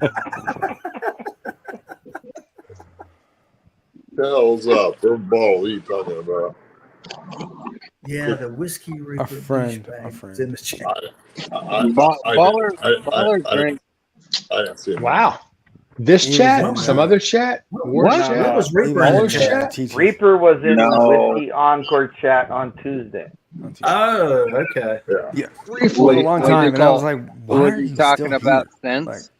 hell's up? What bottle are you talking about? Yeah, the whiskey reaper friend, douchebag a friend. is in the chat. Baller drink. I didn't see it. Wow. This He chat? was in Some the- other chat? War What? chat? What was He Reaper was in in the the chat? teachers. Reaper was in No. the Whiskey Encore chat on Tuesday. Oh, okay. Yeah. Briefly. For a long What time, you and I was call- like, why Was are he you talking still about here? sense?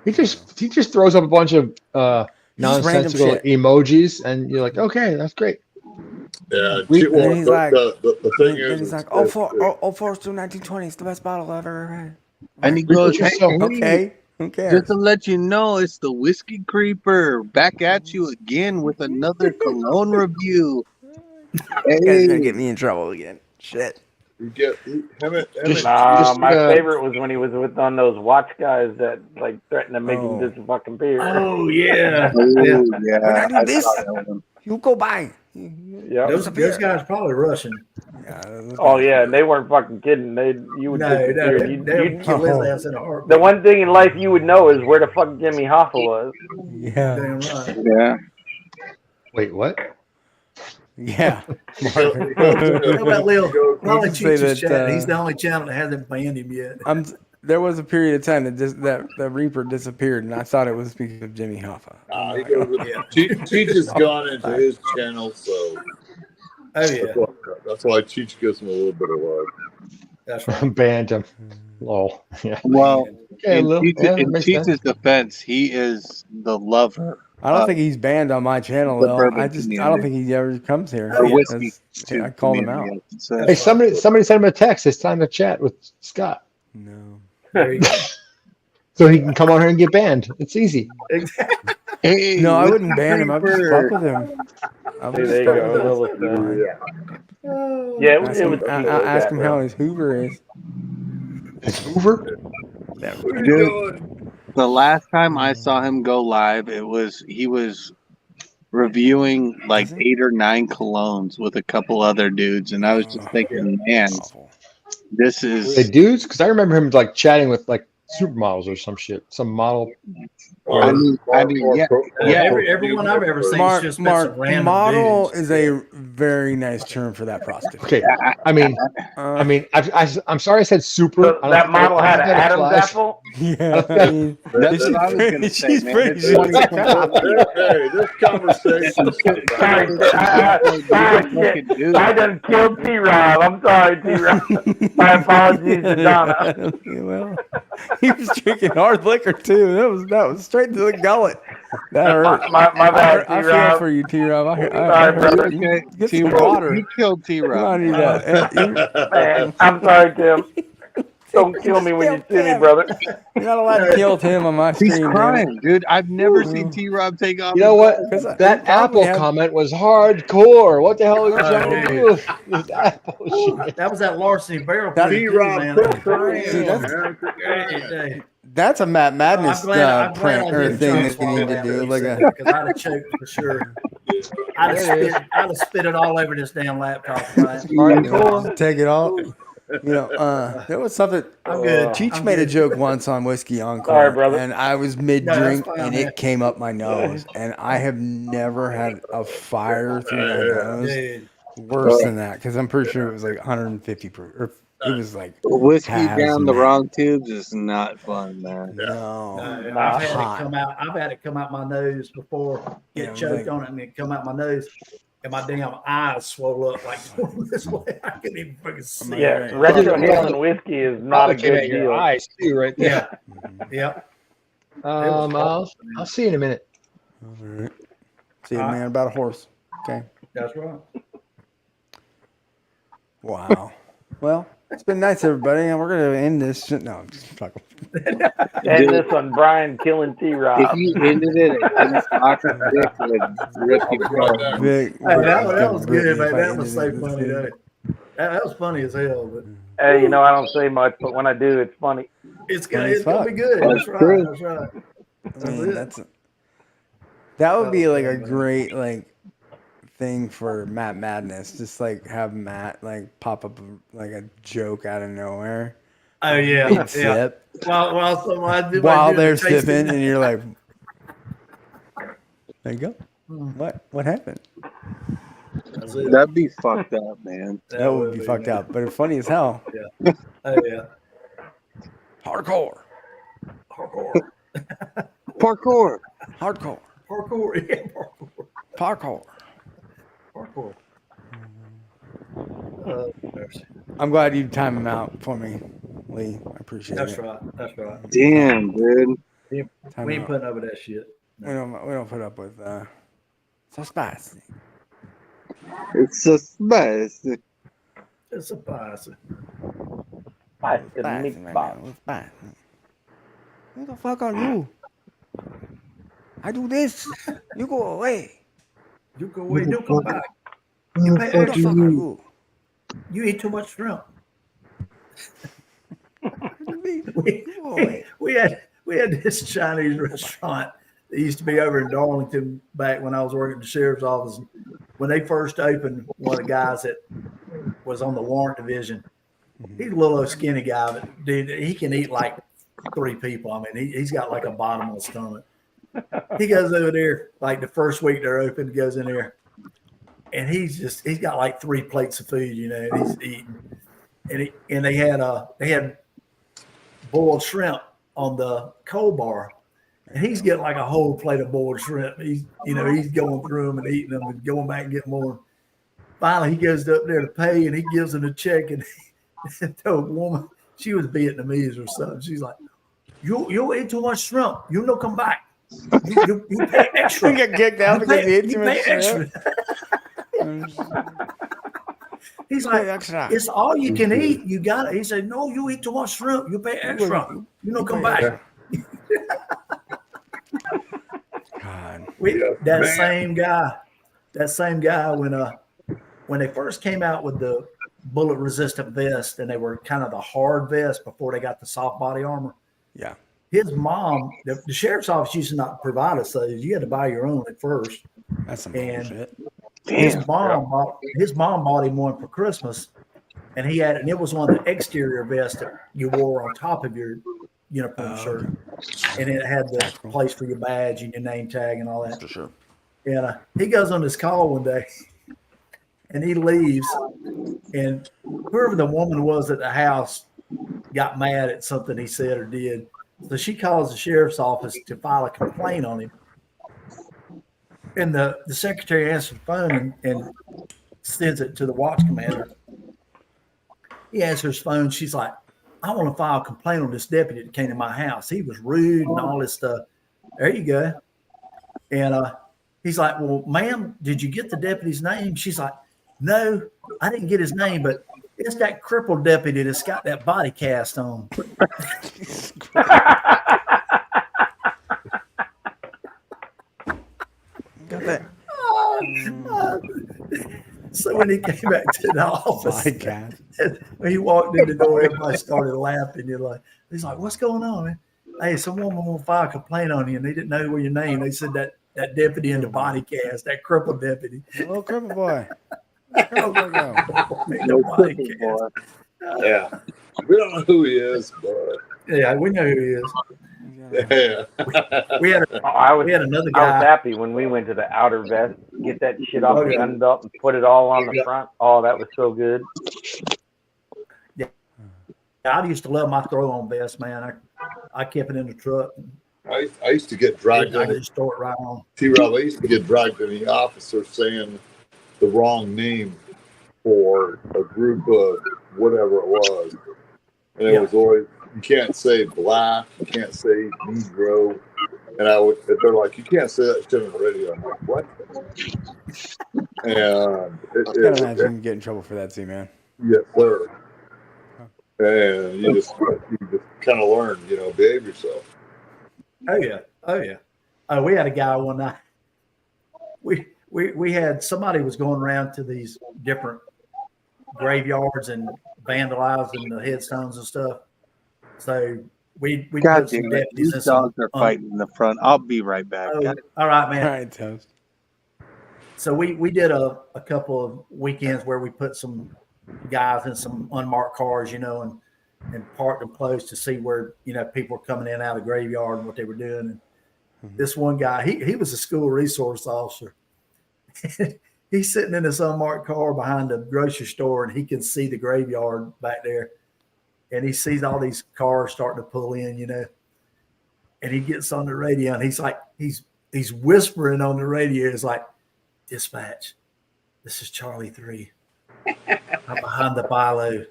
Like, He just throws up a bunch of Just random nonsensical shit. emojis, and you're like, okay, that's great. Yeah, Then he's like, the thing then is, he's like, oh, four still 1920. It's the best bottle I've ever had. And he goes, hey, Okay, who cares? just to let you know, it's the Whiskey Creeper back at you again with another cologne review. You guys Hey, gonna get me in trouble again. Shit. you get My favorite was when he was with on those watch guys that like threatened to make him disappear. Oh yeah. oh, yeah. When I do this, saw that one. you go by. Yeah. Those guys probably Russian. Yeah, Oh yeah, and they weren't fucking kidding. You would disappear. They would kill his ass in a heartbeat. The one thing in life you would know is where the fuck Jimmy Hoffa was. Yeah. Damn right. Yeah. Wait, what? Yeah. How about Lil? Probably You can say Cheech's that, chat. He's the only channel that hasn't banned him yet. There was a period of time that the Reaper disappeared, and I thought it was because of Jimmy Hoffa. Cheech has gone into his channel, so oh yeah, that's why Cheech gives him a little bit of love. That's right. Banned him. Lol. Yeah. Well, Okay, in makes Cheech's sense. defense, he is the lover. I don't think he's banned on my channel the though. bourbon I don't community. think he ever comes here. Or whiskey I called him out. community, I should say. Hey, somebody sent him a text. It's time to chat with Scott, No. There you go. so he can come on here and get banned. It's easy. Exactly. Hey, No, I Whiskey wouldn't ban him. I'd just Creeper. fuck with him. I would There just you fuck go. with him. Yeah, Ask him, ask him how his Hoover is. It's Hoover. Dude, the last time I saw him go live, he was reviewing like 8 or 9 colognes with a couple other dudes, and I was just thinking, man, this Were is they dudes? Because I remember him like chatting with like supermodels or some shit, some model. I mean, yeah. Everyone I've ever seen is just been some random model dudes. is a very nice term for that prostitute. Okay, I'm sorry I said super. So that model had an Adam's applies. apple. Yeah, That's what I was gonna say, she's man. pretty. It's She's Hey, this conversation. I done killed T-Rob. I'm sorry, T-Rob. My apologies to Donna. Well, he was drinking hard liquor too. That was straight to the gullet. That hurt. My bad, I T-Rob. feel for you, T-Rob. Sorry, brother. Okay, Get some T-Rob, water. you killed T-Rob. Do that. Man, I'm sorry, Tim. Don't kill me when you see me, brother. You're not allowed to kill Tim on my stream. He's crying, dude. I've never seen T-Rob take off. You know what? Because That Apple comment was hardcore. What the hell are you trying to do with this Apple shit? That was that larceny barrel. That's a Matt Madness I'm glad print I or didn't thing try that to you need swallow to that do. when you Like said a, it, 'cause I'd have choked for sure. I'd have spit it all over this damn laptop. Right? take it all. You know, there was something. I'm good. Cheech I'm made good. a joke once on Whiskey Encore, Sorry, brother. and I was mid-drink, No, that's fine, and man. it came up my nose, and I have never had a fire through my nose Dude. worse than that, because I'm pretty sure it was like 150 proof, or it was like Whiskey down the hazmat. wrong tubes is not fun, man. No, I've had hot. it come out. I've had it come out my nose before. Yeah, Get choked like- on it and it come out my nose, and my damn eyes swole up like this way. I couldn't even fucking see. Yeah, retrohaling whiskey is not a good Your deal. eyes too, right there. Yep. I'll see you in a minute. All right. See a man about a horse. Okay. That's right. Wow. Well, it's been nice, everybody, and we're gonna end this. Shit. No, I'm just fucking. And this on Brian killing If T-Rob. you ended it at 10 o'clock, Vic would rip you apart. Vic, Hey, that was good, Brittany, man. if I That was so ended it funny. this That was funny as hell. But Hey, you know, I don't say much, but when I do, it's funny. it's Funny it's as gonna fuck. be good. That's That's right. true. That's right. I mean, that would be like a great like thing for Matt Madness. Just like have Matt like pop up like a joke out of nowhere. Oh yeah, He'd yeah. sip While they're sipping, and you're like, there you go. Hmm. What happened? That'd be fucked up, man. That would be fucked up, but it's funny as hell. Yeah. Oh yeah. Hardcore. Parkour. Hardcore. Parkour. Yeah. Parkour. Parkour. Mercy. I'm glad you timed him out for me, Lee. I appreciate That's it. right. That's right. Damn, dude. Time We ain't out. putting up with that shit. We don't put up with so spicy. It's a spicy. It's a spicy. Spicy Spicy, meatball. It's spicy. Who the fuck are you? I do this. You go away. You go away. Don't come back. You pay Who the extra. fuck are you? You eat too much shrimp. we we had this Chinese restaurant that used to be over in Darlington back when I was working at the sheriff's office. When they first opened, one of the guys that was on the warrant division, he's a little skinny guy, but dude, he can eat like 3 people. I mean, he's got like a bottomless stomach. He goes over there, like the first week they're open, he goes in there, and he's got like 3 plates of food, you know, and he's eating. And they had boiled shrimp on the cold bar, and he's getting like a whole plate of boiled shrimp. He's going through them and eating them and going back and getting more. Finally, he goes up there to pay, and he gives him the check, and the woman, she was Vietnamese or something. She's like, "You ate too much shrimp. You don't come back. You pay extra. You get kicked out because you ate too much shrimp. He's like, it's all you can eat. You got it. He said, no, you eat too much shrimp. You pay extra. You don't come back. God. That same guy, when they first came out with the bullet resistant vest, and they were kind of the hard vest before they got the soft body armor. Yeah. His mom, the sheriff's office used to not provide us those. You had to buy your own at first. That's some bullshit. His mom bought him one for Christmas, and it was one of the exterior vests that you wore on top of your uniform shirt, and it had the place for your badge and your name tag and all that. For sure. And he goes on this call one day, and he leaves, and whoever the woman was at the house got mad at something he said or did, so she calls the sheriff's office to file a complaint on him. And the secretary answers the phone and sends it to the watch commander. He answers his phone. She's like, I want to file a complaint on this deputy that came to my house. He was rude and all this stuff. There you go. And he's like, well, ma'am, did you get the deputy's name? She's like, no, I didn't get his name, but it's that crippled deputy that's got that body cast on. Got that. So when he came back to the office, when he walked in the door, everybody started laughing. He's like, what's going on, man? Hey, some woman will file a complaint on you, and they didn't know your name. They said that deputy in the body cast, that crippled deputy. Little cripple boy. Yeah. We don't know who he is, but yeah, we know who he is. Yeah. We had another guy. I was happy when we went to the outer vest, get that shit off the gun belt and put it all on the front. Oh, that was so good. Yeah, I used to love my throw-on vest, man. I kept it in the truck. I used to get dragged I in. just throw it right on. T-Rob, I used to get dragged in the officer saying the wrong name for a group of whatever it was. And it was always, you can't say black, you can't say Negro. And they're like, you can't say that shit on the radio. I'm like, what? And I can't imagine you get in trouble for that, too, man. Yes, sir. And you just kind of learn, behave yourself. Oh yeah. We had a guy one night. We had somebody was going around to these different graveyards and vandalizing the headstones and stuff. So we God put some damn it. deputies. These dogs are fighting in the front. I'll be right back. All right, man. All right, Toast. So we did a couple of weekends where we put some guys in some unmarked cars, and parked them close to see where, people were coming in and out of the graveyard and what they were doing. And this one guy, he was a school resource officer. He's sitting in this unmarked car behind the grocery store, and he can see the graveyard back there. And he sees all these cars starting to pull in, and he gets on the radio, and he's like, he's whispering on the radio. It's like, dispatch, this is Charlie 3. I'm behind the bilo,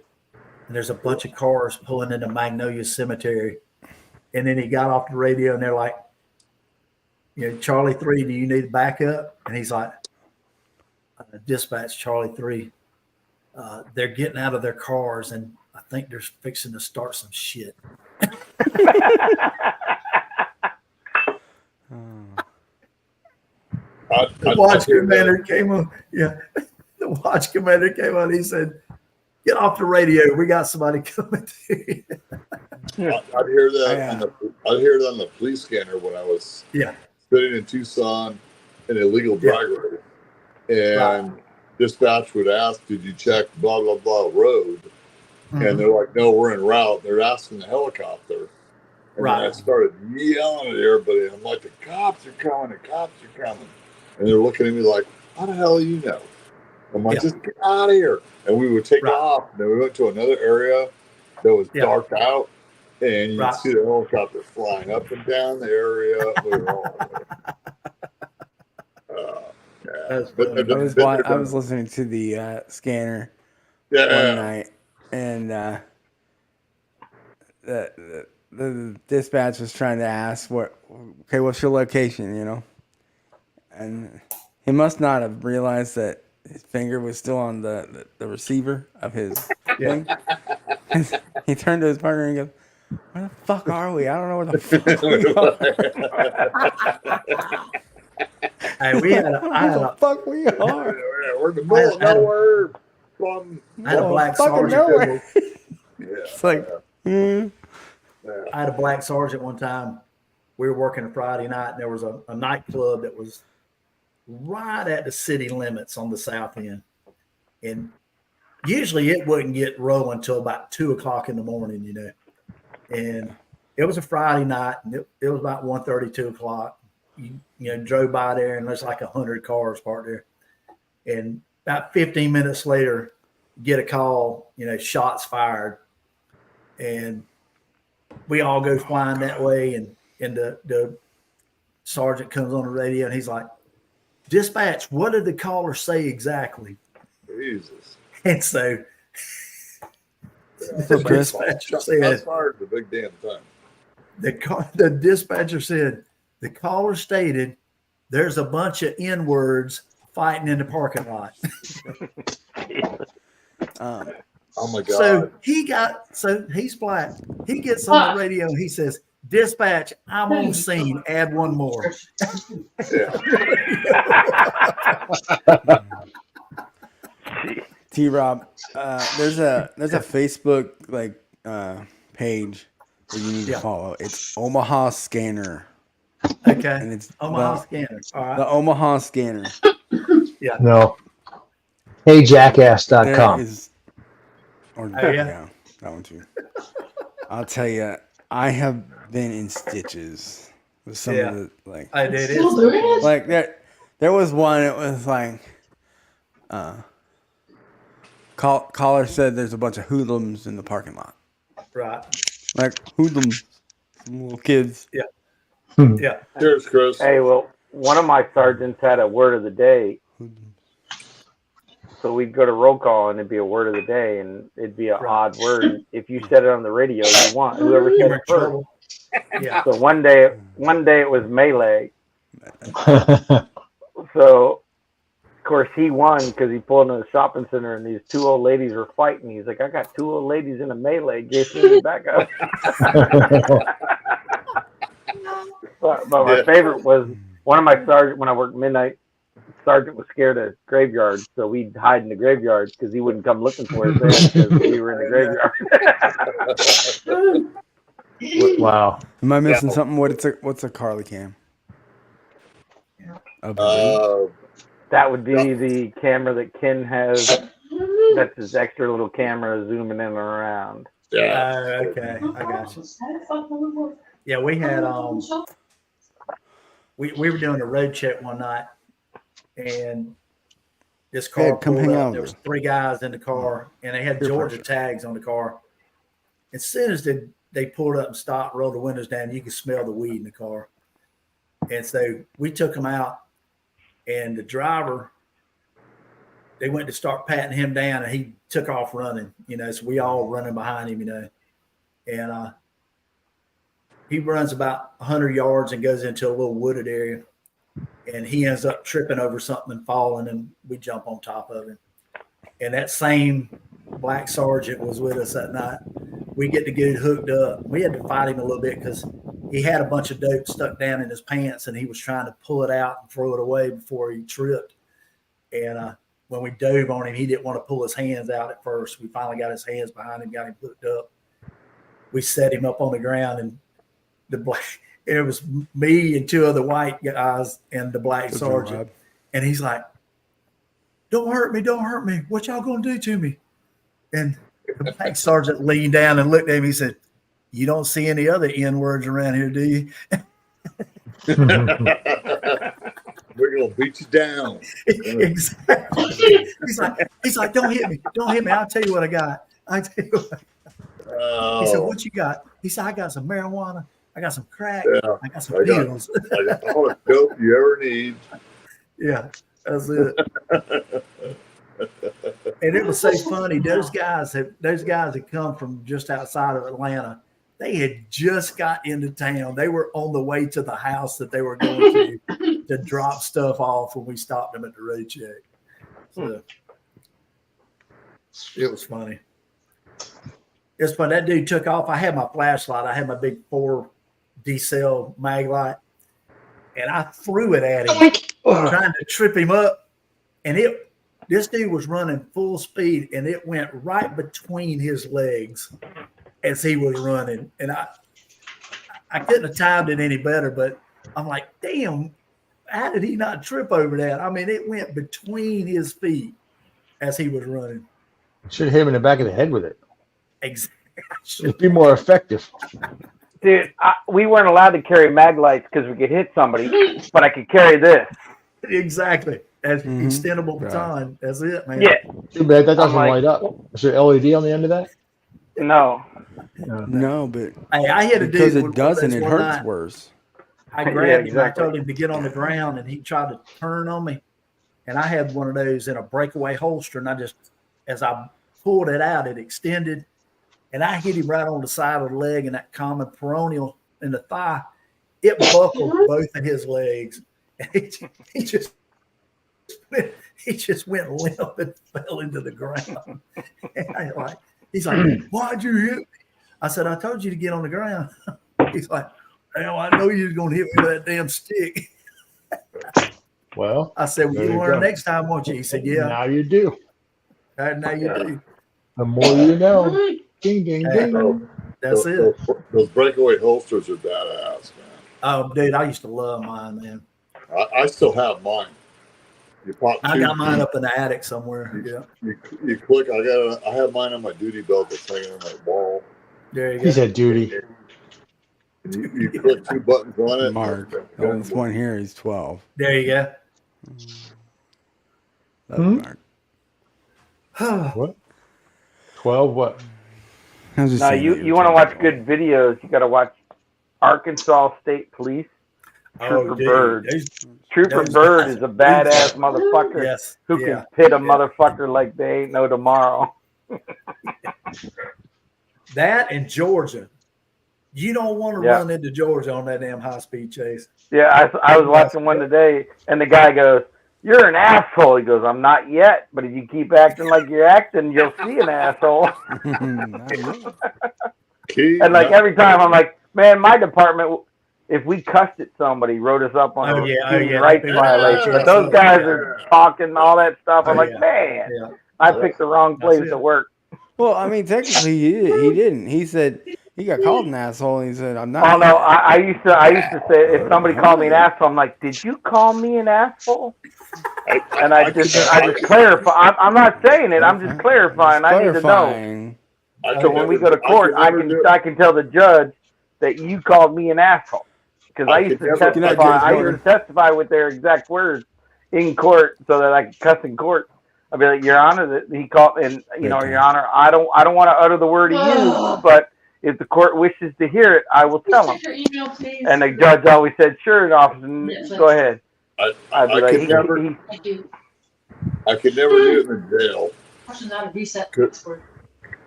and there's a bunch of cars pulling into Magnolia Cemetery. And then he got off the radio, and they're like, Charlie 3, do you need backup? And he's like, dispatch Charlie 3. They're getting out of their cars, and I think they're fixing to start some shit. The watch commander came on. Yeah, the watch commander came on. He said, "Get off the radio. We got somebody coming to you." I'd hear that. I'd hear it on the police scanner when I was sitting in Tucson, an illegal driveway, and dispatch would ask, "Did you check blah blah blah road?" And they're like, "No, we're en route." They're asking the helicopter. And then I started yelling at everybody. And I'm like, "The cops are coming! The cops are coming!" And they're looking at me like, "How the hell do you know?" I'm like, "Just get out of here!" And we would take off. And then we went to another area that was dark out, and you'd see the helicopter flying up and down the area. We were all I was listening to the scanner one night, and the dispatch was trying to ask what's your location, you know? And he must not have realized that his finger was still on the receiver of his thing. He turned to his partner and goes, "Where the fuck are we? I don't know where the fuck we are." Hey, we had a fuck we are. We're in the middle of nowhere. I had a black sergeant. It's like, I had a black sergeant one time. We were working a Friday night, and there was a nightclub that was right at the city limits on the south end. And usually it wouldn't get rolling until about 2:00 in the morning, you know. And it was a Friday night, and it was about 1:30, 2:00. You know, drove by there, and there's like 100 cars parked there. And about 15 minutes later, get a call, you know, shots fired. And we all go flying that way, and the sergeant comes on the radio, and he's like, "Dispatch, what did the caller say exactly?" Jesus. And so the dispatcher said, fired the big damn time. The dispatcher said, "The caller stated there's a bunch of N-words fighting in the parking lot." Oh my God. So he's black. He gets on the radio and he says, "Dispatch, I'm on scene. Add one more." T-Rob, there's a Facebook page that you need to follow. It's Omaha Scanner. Okay. And it's Omaha Scanner. All right. The Omaha Scanner. Yeah. No. HeyJackass.com. Yeah, that one too. I'll tell you, I have been in stitches with some of the I did it. Like there was one. It was like, caller said there's a bunch of hoodlums in the parking lot. Right. Like hoodlums, some little kids. Yeah. Yeah. Cheers, Chris. Hey, well, one of my sergeants had a word of the day. So we'd go to roll call, and it'd be a word of the day, and it'd be an odd word. If you said it on the radio, you want whoever said it first. Yeah. So one day it was melee. So of course he won because he pulled into the shopping center, and these two old ladies were fighting. He's like, "I got two old ladies in a melee. Get me back up." But my favorite was one of my sergeant when I worked midnight. Sergeant was scared of graveyards, so we'd hide in the graveyards because he wouldn't come looking for us there because we were in the graveyard. Wow. Am I missing something? What's a Carly cam? That would be the camera that Ken has. That's his extra little camera zooming in and around. Yeah. Okay. I got you. Yeah, we had we were doing a road check one night, and this car pulled up. There was 3 guys in the car, and they had Georgia tags on the car. As soon as they pulled up and stopped, rolled the windows down, you could smell the weed in the car. And so we took them out, and the driver, they went to start patting him down, and he took off running, you know, so we all running behind him, you know. And he runs about 100 yards and goes into a little wooded area. and he ends up tripping over something and falling, and we jump on top of him. And that same black sergeant was with us that night. We get the dude hooked up. We had to fight him a little bit because he had a bunch of dope stuck down in his pants, and he was trying to pull it out and throw it away before he tripped. And when we dove on him, he didn't want to pull his hands out at first. We finally got his hands behind him, got him hooked up. We set him up on the ground, and it was me and two other white guys and the black sergeant. And he's like, don't hurt me. What y'all going to do to me? And the black sergeant leaned down and looked at me. He said, you don't see any other N-words around here, do you? We're going to beat you down. Exactly. He's like, don't hit me. I'll tell you what I got. He said, what you got? He said, I got some marijuana. I got some crack. Yeah, I got some pills. I got all the dope you ever need. Yeah, that's it. And it was so funny. Those guys had come from just outside of Atlanta. They had just got into town. They were on the way to the house that they were going to drop stuff off when we stopped them at the road check. So it was funny. It's funny. That dude took off. I had my flashlight. I had my big 4 D-cell mag light, and I threw it at him, trying to trip him up. And this dude was running full speed, and it went right between his legs as he was running. And I couldn't have timed it any better, but I'm like, damn, how did he not trip over that? I mean, it went between his feet as he was running. Should have hit him in the back of the head with it. Exactly. It'd be more effective. Dude, we weren't allowed to carry mag lights because we could hit somebody, but I could carry this. Exactly. As extendable baton. That's it, man. Yeah. Too bad that doesn't light up. Is there LED on the end of that? No. No, but hey, I hit a dude because it doesn't, it hurts night. worse. I grabbed him. I told him to get on the ground, and he tried to turn on me. And I had one of those in a breakaway holster, and as I pulled it out, it extended, and I hit him right on the side of the leg and that common peroneal in the thigh. It buckled both of his legs. And he just went limp and fell into the ground. And he's like, why'd you hit me? I said, I told you to get on the ground. He's like, hell, I know you was going to hit me with that damn stick. Well, I said, well, you'll learn next time, won't you? He said, yeah. Now you do. Now you do. The more you know. Ding, ding, ding. That's it. Those breakaway holsters are badass, man. Oh, dude, I used to love mine, man. I still have mine. You pop. I got mine up in the attic somewhere. Yeah. You click. I have mine on my duty belt that's hanging on my wall. There you go. He said duty. You click 2 buttons on it. Mark. The oldest one here, he's 12. There you go. That's Mark. What? 12 what? No, you want to watch good videos, you got to watch Arkansas State Police. Trooper Bird. Trooper Bird is a badass motherfucker who can pit a motherfucker like they ain't no tomorrow. That and Georgia. You don't want to run into Georgia on that damn high-speed chase. Yeah, I was watching one today, and the guy goes, "You're an asshole." He goes, "I'm not yet, but if you keep acting like you're acting, you'll see an asshole." And like every time, I'm like, man, my department, if we cussed at somebody, wrote us up on human rights violation. But those guys are talking all that stuff. I'm like, man, I picked the wrong place to work. Well, I mean, technically, he didn't. He said he got called an asshole, and he said, "I'm not." Oh no, I used to say if somebody called me an asshole, I'm like, "Did you call me an asshole?" And I just clarify. I'm not saying it. I'm just clarifying. I need to know. So when we go to court, I can tell the judge that you called me an asshole because I used to testify. I used to testify with their exact words in court so that I could cuss in court. I'd be like, Your Honor, that he called, and Your Honor, I don't want to utter the word he used, but if the court wishes to hear it, I will tell him. Email, please. And the judge always said, "Sure, officer, go ahead." I could never do it in the jail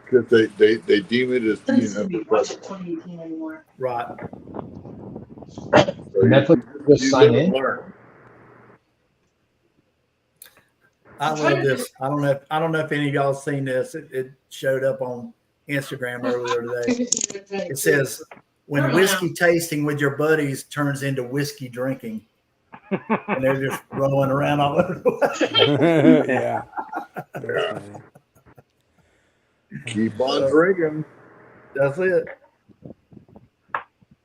because they deem it as being unprofessional. Right. So Netflix just sign in. I love this. I don't know if any of y'all seen this. It showed up on Instagram earlier today. It says, when whiskey tasting with your buddies turns into whiskey drinking. And they're just rolling around all over the way. Yeah. Keep on drinking. That's it.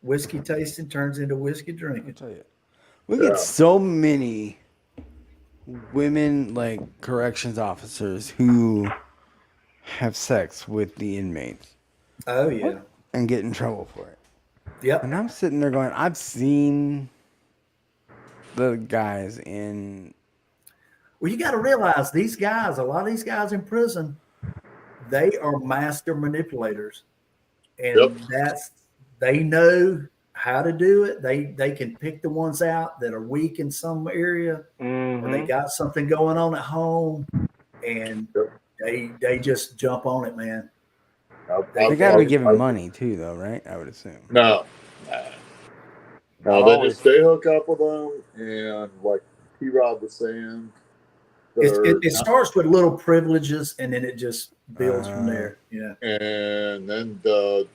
Whiskey tasting turns into whiskey drinking. I'll tell you. We get so many women, like corrections officers, who have sex with the inmates. Oh, yeah. And get in trouble for it. Yep. And I'm sitting there going, I've seen the guys in. Well, you got to realize these guys, a lot of these guys in prison, they are master manipulators. And they know how to do it. They can pick the ones out that are weak in some area, or they got something going on at home, and they just jump on it, man. They got to be giving money too, though, right? I would assume. No, they hook up with them, and like T-Rod was saying, it starts with little privileges, and then it just builds from there. Yeah, and then the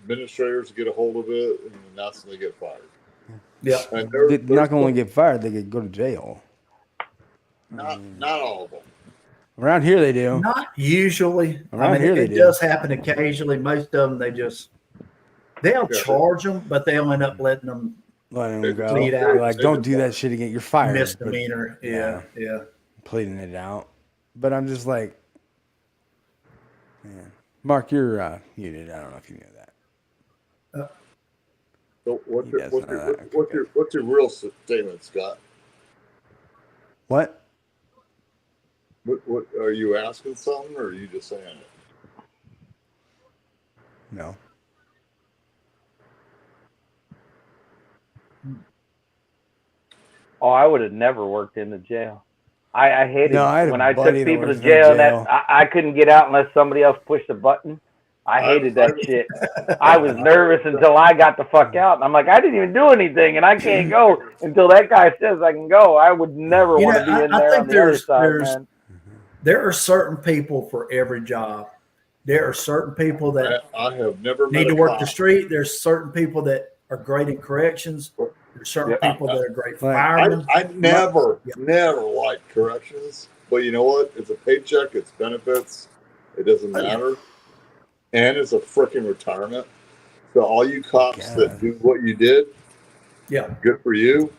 administrators get a hold of it, and that's when they get fired. Yeah, and they're not only get fired; they could go to jail. Not all of them. Around here, they do. Not usually. Around here, it does happen occasionally. Most of them, they'll charge them, but they'll end up letting them go. Plead out. Like, don't do that shit again. You're fired. Misdemeanor. Yeah. Pleading it out, but I'm just like, man. Mark, you're muted. I don't know if you knew that. So what's your real statement, Scott? What? What are you asking something, or are you just saying it? No. Oh, I would have never worked in the jail. I hated when I took people to jail and that I couldn't get out unless somebody else pushed the button. I hated that shit. I was nervous until I got the fuck out. And I'm like, I didn't even do anything, and I can't go until that guy says I can go. I would never want to be in there on the other side, man. There are certain people for every job. There are certain people that I have never need to work the street. There's certain people that are great in corrections. There's certain people that are great firemen. I never liked corrections, but you know what? It's a paycheck. It's benefits. It doesn't matter. And it's a freaking retirement. So all you cops that do what you did, good for you.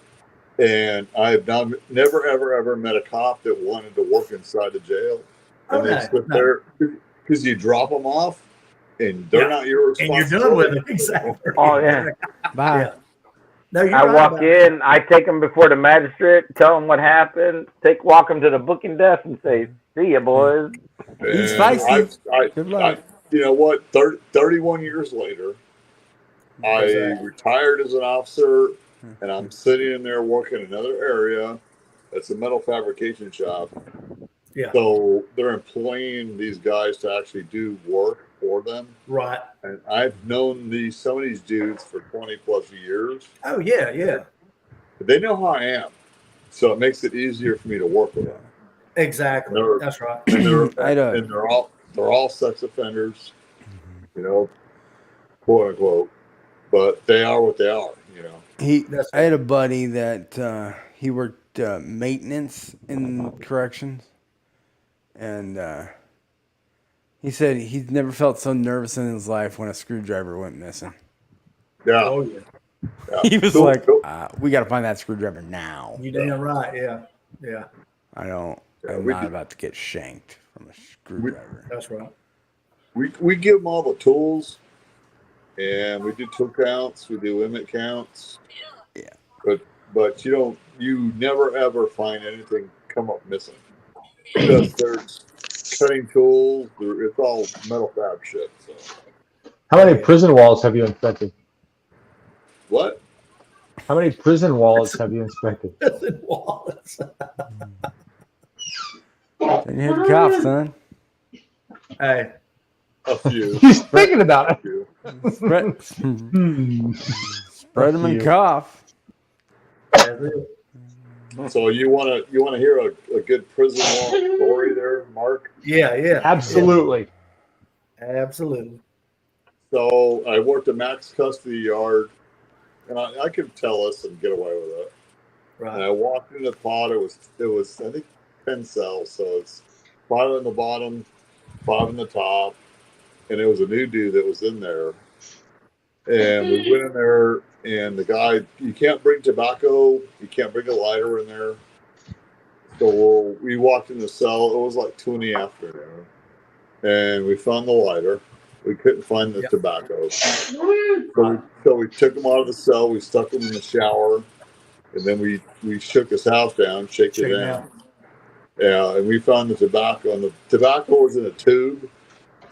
And I have never, ever met a cop that wanted to work inside the jail. And they sit there because you drop them off and they're not your responsibility. And you're done with it. Exactly. Oh, yeah. Bye. Yeah. No, I walk in, I take them before the magistrate, tell them what happened, walk them to the booking desk and say, see ya, boys. He's feisty. Good luck. You know what? 31 years later, I retired as an officer, and I'm sitting in there working another area. It's a metal fabrication shop. Yeah. So they're employing these guys to actually do work for them. Right. And I've known some of these dudes for 20 plus years. Oh yeah. They know how I am, so it makes it easier for me to work with them. Exactly. That's right. And they're all sex offenders, quote unquote, but they are what they are, I had a buddy that he worked maintenance in corrections, and he said he's never felt so nervous in his life when a screwdriver went missing. Yeah. Oh yeah. He was like, we got to find that screwdriver now. You damn right. Yeah. I'm not about to get shanked from a screwdriver. That's right. We give them all the tools, and we do tool counts, we do limit counts. Yeah. But you never ever find anything come up missing, because there's cutting tools. It's all metal fab shit. So. How many prison walls have you inspected? What? How many prison walls have you inspected? Prison walls. Turn your head cough, son. Hey. A few. He's thinking about it. Spread them and cough. So you wanna hear a good prison walk story there, Mark? Yeah. Absolutely. Absolutely. So I worked a max custody yard, and I could tell us and get away with it. Right. And I walked in the pod. It was I think 10 cells, so it's 5 on the bottom, 5 on the top, and it was a new dude that was in there. And we went in there, and the guy, you can't bring tobacco, you can't bring a lighter in there. So we walked in the cell. It was like 2 in the afternoon, and we found the lighter. We couldn't find the tobacco. So we took him out of the cell. We stuck him in the shower, and then we shook his house down, shake it down. Yeah, and we found the tobacco, and the tobacco was in a tube,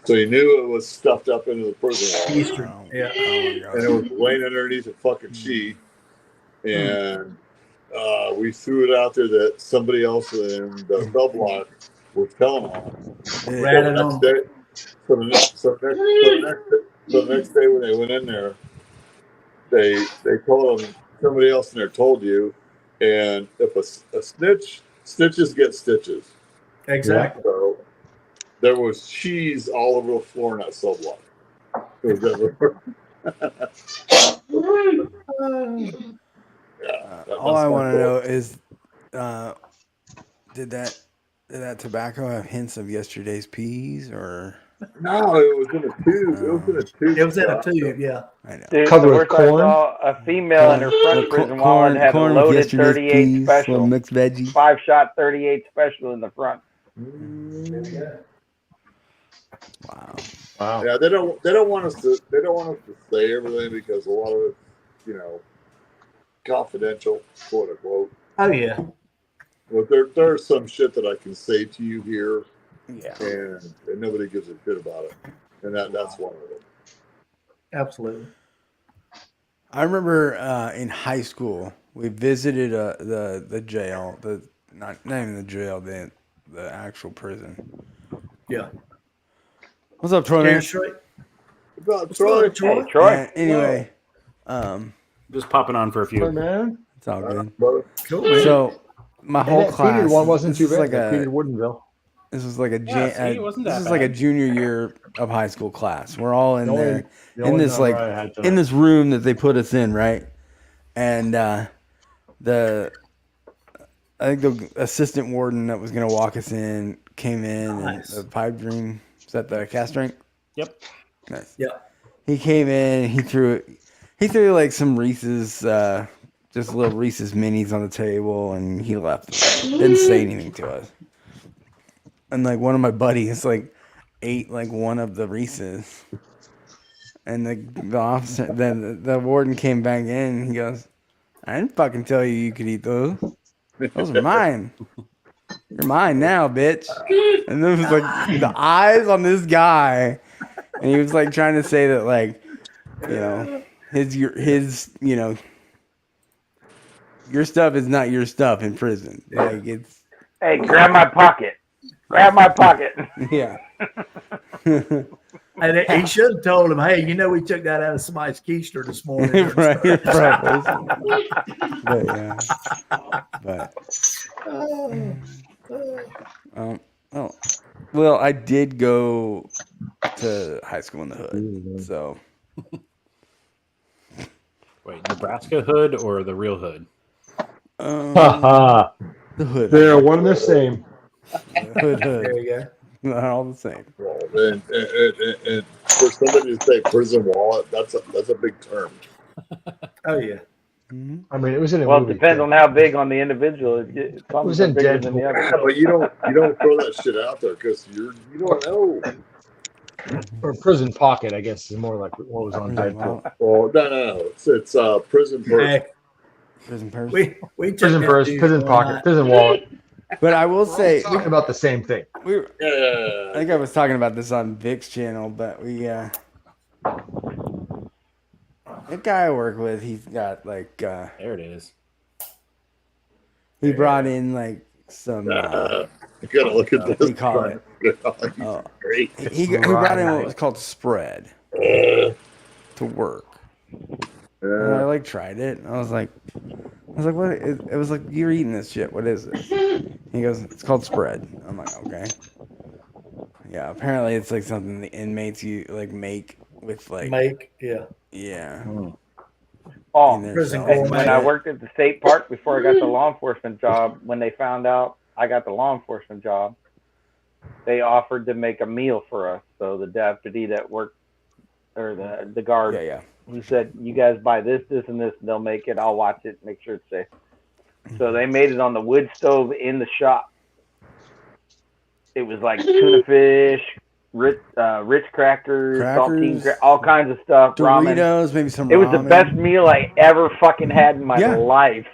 so he knew it was stuffed up into the prison wall. Wow. Yeah. Oh, And it was laying underneath a fucking sheet, and we threw it out there that somebody else in the cell block was telling on. So the next day when they went in there, they told them somebody else in there told you, and if a snitches get stitches. Exactly. So there was cheese all over the floor in that cell block. It was everywhere. All I want to know is, did that tobacco have hints of yesterday's peas or? No, it was in a tube. It was in a tube. It was in a tube. Yeah. I know. Dude, Covered the with worst I corn? saw a female in her front prison wallet had a corn with loaded yesterday's 38 peas, little special, mixed veggies. 5-shot 38 special in the front. Wow. Yeah, they don't want us to say everything because a lot of it's confidential, quote unquote. Oh yeah. But there's some shit that I can say to you here, and nobody gives a shit about it, and that's one of them. Absolutely. I remember in high school we visited the jail, not even the jail, the actual prison. Yeah. What's up, Troy? Man? What's up, Troy? Hey, Troy. Anyway, just popping on for a few. Hey, man. It's all good. Cool, man. So my whole that class. Peter one wasn't too this is bad. like That a Peter Woodenville. This was like a it wasn't this that is like a bad. junior year of high school class. We're all in there the in only this number like I had in this room that they put us in, right? And I think the assistant warden that was gonna walk us in came in, Nice. and the pipe dream. Is that the cast drink? Yep. Nice. Yeah. He came in. He threw like some Reese's, just little Reese's minis on the table, and he left. Didn't say anything to us. And like one of my buddies like ate like one of the Reese's, and the officer, then the warden came back in. And he goes, "I didn't fucking tell you could eat those. Those are mine. You're mine now, bitch." And there was like the eyes on this guy, and he was like trying to say that like, his your stuff is not your stuff in prison. Like it's. Hey, grab my pocket. Grab my pocket. Yeah. And he should have told him, "Hey, we took that out of somebody's keister this morning." Right. Well, I did go to high school in the hood, so. Wait, Nebraska hood or the real hood? The hood. They're one and the same. Hood. There you go. Not all the same. Well, and for somebody to say prison wallet, that's a big term. Oh yeah. Mm-hmm. I mean, it was in a Well, movie. it depends on how big on the individual. Some was are in bigger than the Deadpool. other. But you don't throw that shit out there because you don't know. Or prison pocket, I guess, is more like what was on Deadpool. Well, no. It's prison person. Hey, Prison purse. we took Prison that purse, dude prison one pocket, night. prison wallet. But I will say, Talking about the same thing. I Yeah. think I was talking about this on Vic's channel, but the guy I work with, he's got like There it is. he brought in like some You gotta look at what this. do you call it? He's great. He brought in what was called spread to work. And I like tried it. And I was like, what? It was like, you're eating this shit. What is this? He goes, it's called spread. I'm like, okay. Yeah, apparently it's like something the inmates like make with yeah. Yeah. Oh, Prison when I worked at the state park before I got the law enforcement job, when they found out I got the law enforcement job, they offered to make a meal for us. So the deputy that worked, or the guard, he said, you guys buy this, this, and this, and they'll make it. I'll watch it, make sure it's safe. So they made it on the wood stove in the shop. It was like tuna fish, Ritz crackers, saltine, all kinds of stuff. Doritos, ramen. maybe some ramen. It was the best meal I ever fucking had in my life.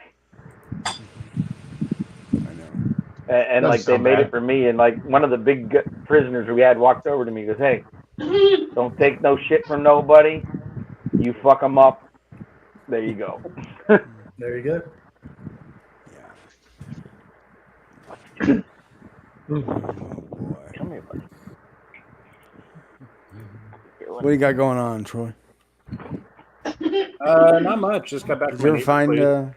And like they made it for me, and like one of the big prisoners we had walked over to me and goes, hey, don't take no shit from nobody. You fuck them up. There you go. There you go. Oh, boy. Come here, buddy. What do you got going on, Troy? Not much. Just got back Did from you my ever find native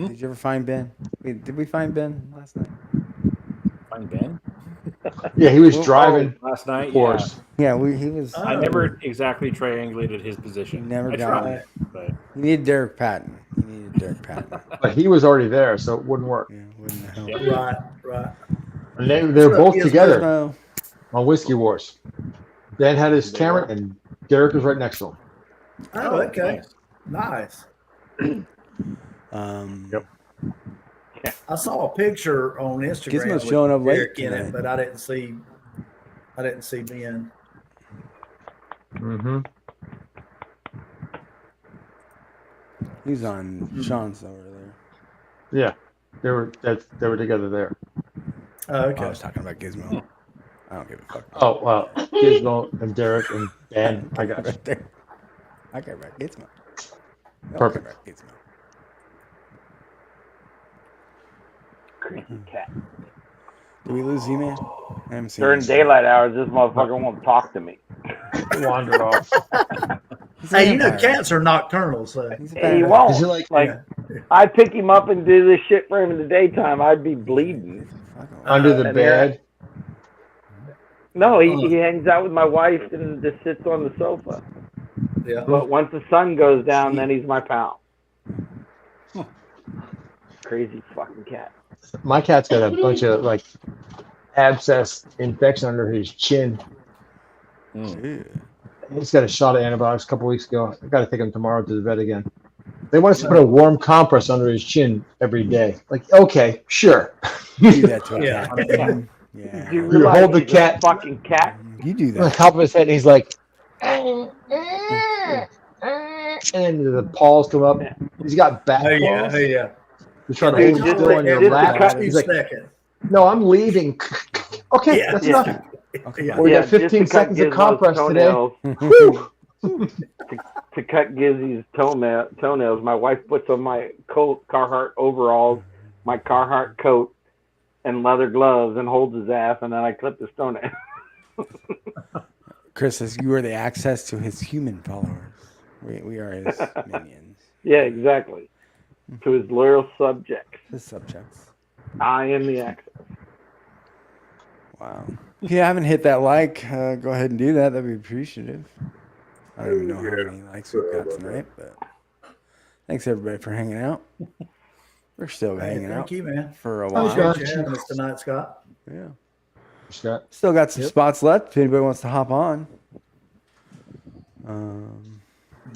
Did you ever find Ben? Did we find Ben last night? Find Ben? Yeah, he was driving last night. of course. Yeah, he was. I never exactly triangulated his position. Never I got tried, it. but You needed Derek Patton. But he was already there, so it wouldn't work. Yeah, wouldn't help. Right. And they were both together Gizmo? on Whiskey Wars. Ben had his camera, and Derek was right next to him. Oh, okay. Nice. Yep. I saw a picture on Instagram Gizmo's showing up late Derek in tonight. it, but I didn't see Ben. Mm-hmm. He's on Sean's over there. Yeah, they were together there. Oh, okay. I was talking about Gizmo. I don't give a fuck. Oh well, Gizmo and Derek and Ben. I got you. There. I got about Gizmo. Perfect. About Gizmo. Crazy cat. Did we lose Z-Man? I haven't seen During him. daylight hours, this motherfucker won't talk to me. Wandered off. Hey, you know cats are nocturnal, so He won't. Is he like I pick him up and do this shit for him in the daytime, I'd be bleeding. under the And bed? No, he hangs out with my wife and just sits on the sofa. Yeah. But once the sun goes down, then he's my pal. Crazy fucking cat. My cat's got a bunch of like abscess infection under his chin. He's got a shot of antibiotics a couple weeks ago. I got to take him tomorrow to the vet again. They want us to put a warm compress under his chin every day. Like, okay, sure. You do that to a Yeah. cat. Yeah. Do you You realize hold the he's a cat fucking cat? You do on the that. top of his head, and he's like, and then the paws come up. He's got back Oh yeah, paws. oh yeah. He's trying to Dude, hold just still on your just to lap. cut- He's like, Second. no, I'm leaving. Okay, Yeah, that's yeah. enough. Yeah. We got just to 15 cut seconds of Gizmo's compress today. toenails- to cut Gizzy's toenails, my wife puts on my coat, Carhartt overalls, my Carhartt coat, and leather gloves, and holds his ass, and then I clip his toenail. Chris says you are the access to his human followers. We are his minions. Yeah, exactly. To his loyal subjects, His subjects. I am the access. Wow. If you haven't hit that like, go ahead and do that. That'd be appreciative. I don't even know how many likes we've got tonight, but thanks everybody for hanging out. We're still Hey, hanging out thank you, man. for a Thanks, while. guys. Thanks for having us tonight, Scott. Yeah. Scott. Still got some spots left if anybody wants to hop on.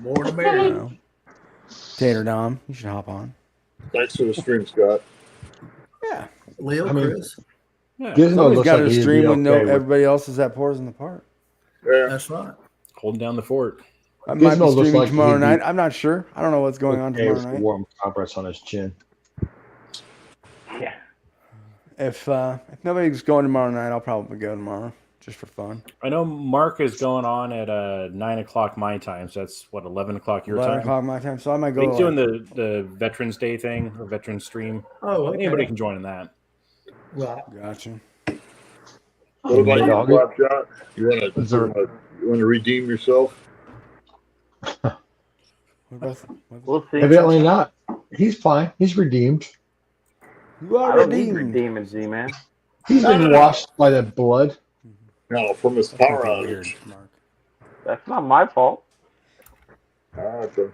More the I merrier. don't know. Tater Dom, you should hop on. Thanks for the stream, Scott. Yeah. Lil, I mean- Chris. Gizmo Somebody's looks got like a he'd stream be with no okay with- everybody else is at Pours in the Park. Yeah. That's right. holding down the fort. I might be Gizmo looks streaming like tomorrow he'd be night. I'm not sure. I don't know what's going on okay tomorrow with night. warm compress on his chin. Yeah. If nobody's going tomorrow night, I'll probably go tomorrow just for fun. I know Mark is going on at 9 o'clock my time, so that's what 11 o'clock your 11 time. o'clock my time, so I might I go. think he's doing like- the Veterans Day thing or Veterans stream. Oh, okay. Anybody can join in that. Right. Gotcha. What about you, Doggy? Slapshot? You want Is there- to redeem yourself? We'll see. Evidently not. He's fine. He's redeemed. You are I don't need redeemed. redeeming, Z-Man. He's been washed by the blood. No, from his That's power making it weird, outage. Mark. That's not my fault. Okay.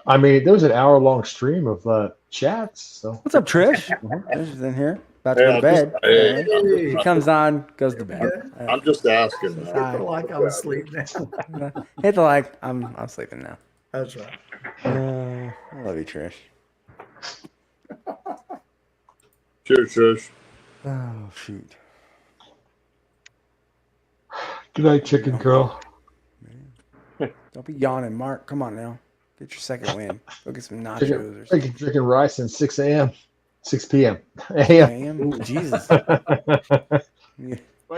I mean, there was an hour-long stream of chats. So What's up, Trish? Trish is in here. About to Hey, go to I'm bed. just- hey, I'm just- He comes on, goes to bed. I'm just asking. Hi. I feel like I'm asleep now. Hit the like. I'm sleeping now. That's right. I love you, Trish. Cheers, Trish. Oh shoot. good night, chicken girl. Don't be yawning, Mark. Come on now. Get your second win. Go get some nachos or something. Drinking rice since 6 a.m. 6 p.m. a.m. Damn, Jesus. But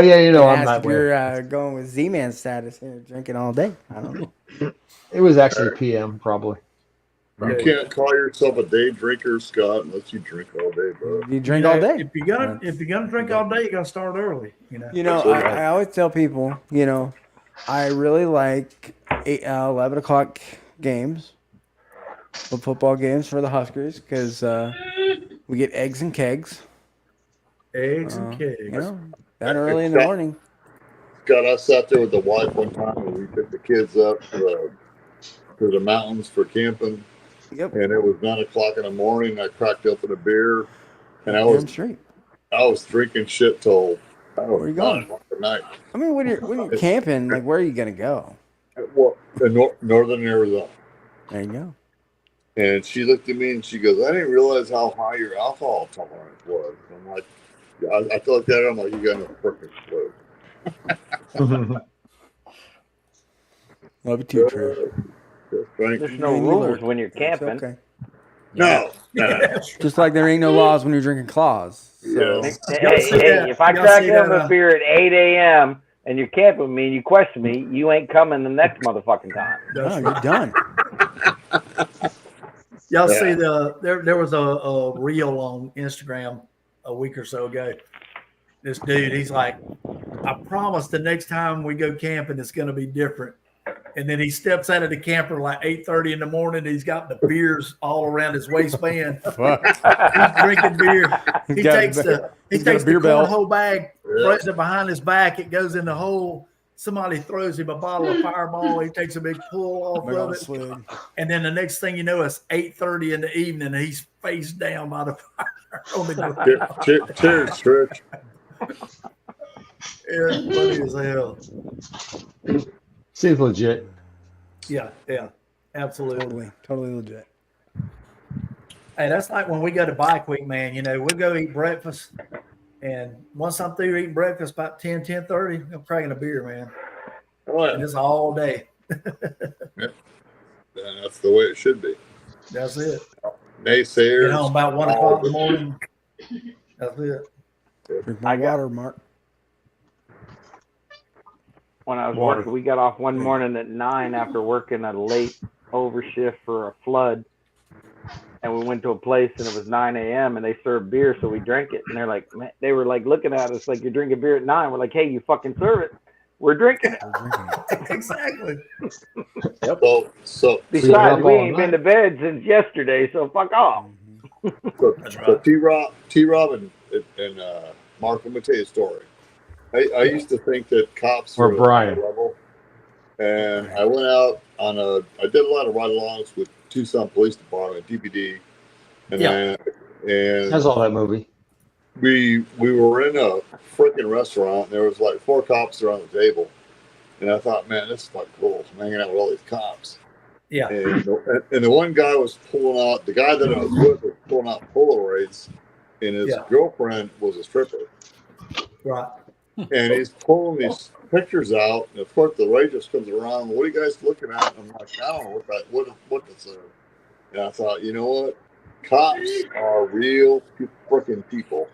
yeah, you know, I'm Ask not if you're going with Z-Man status here, drinking all day. I don't know. It was actually p.m. probably. You can't call yourself a day drinker, Scott, unless you drink all day, bro. You drink all day. If you're gonna drink all day, you gotta start early. I always tell people, I really like 11 o'clock games, the football games for the Huskers, because we get eggs and kegs. Eggs and kegs. That early in the morning. Scott, I sat there with the wife one time and we took the kids up to the mountains for camping. Yep. And it was 9 o'clock in the morning. I cracked open a beer, and I was drinking shit till Where are you going? 9 o'clock at night. I mean, when you're camping, like, where are you gonna go? Well, in northern Arizona. There you go. And she looked at me and she goes, "I didn't realize how high your alcohol tolerance was." I'm like, I feel like that. I'm like, you got no freaking clue. Love you too, Trish. There's no rules when you're camping. Okay. No. Just like there ain't no laws when you're drinking claws. So. Hey, if I crack open a beer at 8 a.m. and you're camping with me and you question me, you ain't coming the next motherfucking time. No, you're done. Y'all see there was a reel on Instagram a week or so ago. This dude, he's like, I promise the next time we go camping, it's going to be different. And then he steps out of the camper like 8:30 in the morning. He's got the beers all around his waistband. He's drinking beer. He takes the cornhole bag, throws it behind his back. It goes in the hole. Somebody throws him a bottle of Fireball. He takes a big pull off of it. And then the next thing you know, it's 8:30 in the evening, and he's face down by the fire on the ground. Cheers, Trish. Yeah, funny as hell. Seems legit. Yeah, absolutely. Totally legit. Hey, that's like when we go to Bike Week, man. We'll go eat breakfast, and once I'm through eating breakfast, about 10:30, I'm cracking a beer, man. Oh, yeah. And it's all day. Yeah, that's the way it should be. That's it. Naysayers. Get home about 1 o'clock in the morning. That's it. Drink my water, Mark. When I was working, we got off one morning at 9 after working a late overshift for a flood. And we went to a place and it was 9 a.m. and they served beer, so we drank it. And they're like, man, they were like looking at us like, you're drinking beer at 9. We're like, hey, you fucking serve it. We're drinking it. Exactly. Yep. So besides, we ain't been to bed since yesterday, so fuck off. So T-Rob and Mark, let me tell you a story. I used to think that cops were Brian level, and I went out on I did a lot of ride-alongs with Tucson Police Department, DPD, and that's all that movie. We were in a freaking restaurant. And there was like 4 cops around the table, and I thought, man, this is like cool. I'm hanging out with all these cops. Yeah. And the one guy was pulling out. The guy that I was with was pulling out Polaroids, and his girlfriend was a stripper. Right. And he's pulling these pictures out, and of course the raid just comes around. What are you guys looking at? And I'm like, I don't know what this is. And I thought, you know what? Cops are real freaking people.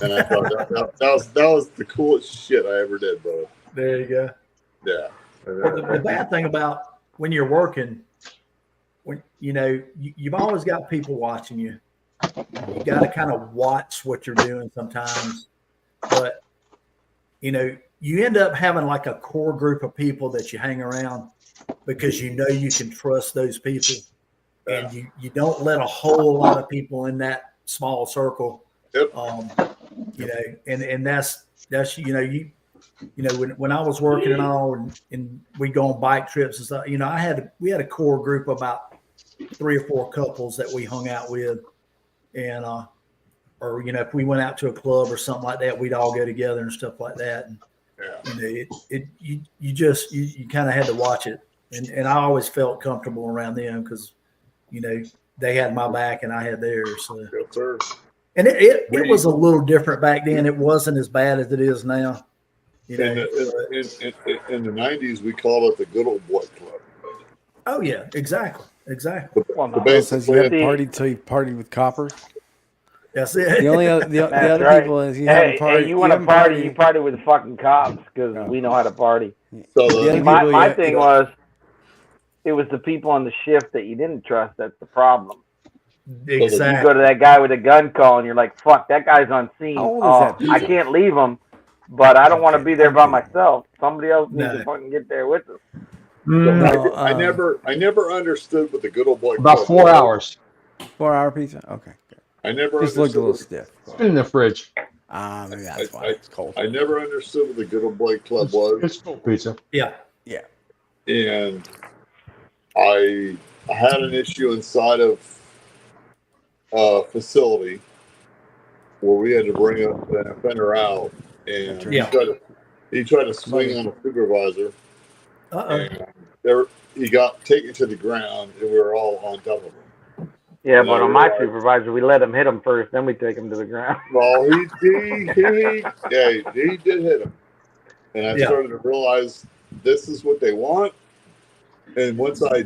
And I thought that was the coolest shit I ever did, bro. There you go. Yeah. The bad thing about when you're working, when you've always got people watching you. You got to kind of watch what you're doing sometimes, but you end up having like a core group of people that you hang around because you know you can trust those people, and you don't let a whole lot of people in that small circle. Yep. You know, and that's when I was working and all, and we go on bike trips and stuff. We had a core group of about 3 or 4 couples that we hung out with, and or if we went out to a club or something like that, we'd all go together and stuff like that. And you kind of had to watch it, and I always felt comfortable around them because they had my back and I had theirs. So. Yes, sir. And it was a little different back then. It wasn't as bad as it is now. In the 90s, we called it the good old boy club. Oh yeah, exactly. Says you had a party till you partied with coppers. That's it. The only other right. people is you have a party. Hey, you want to party? You party with the fucking cops because we know how to party. So my thing was, it was the people on the shift that you didn't trust. That's the problem. Exactly. You go to that guy with a gun call, and you're like, "Fuck, that guy's on scene. How old is that I can't leave him, but I don't want to be there by myself. Somebody else needs to fucking get there with us." I never understood what the good old boy about club 4 was. hours. 4-hour pizza. Okay. Good. I never just looked a little stiff. It's been in the fridge. Maybe that's why it's cold. I never understood what the good old boy club was. It's full pizza. Yeah. And I had an issue inside of a facility where we had to bring an offender out, and he tried to swing on a supervisor. And he got taken to the ground, and we were all on top of him. Yeah, but on my supervisor, we let him hit him first, then we take him to the ground. Well, he did hit him, and I started to realize this is what they want. And once I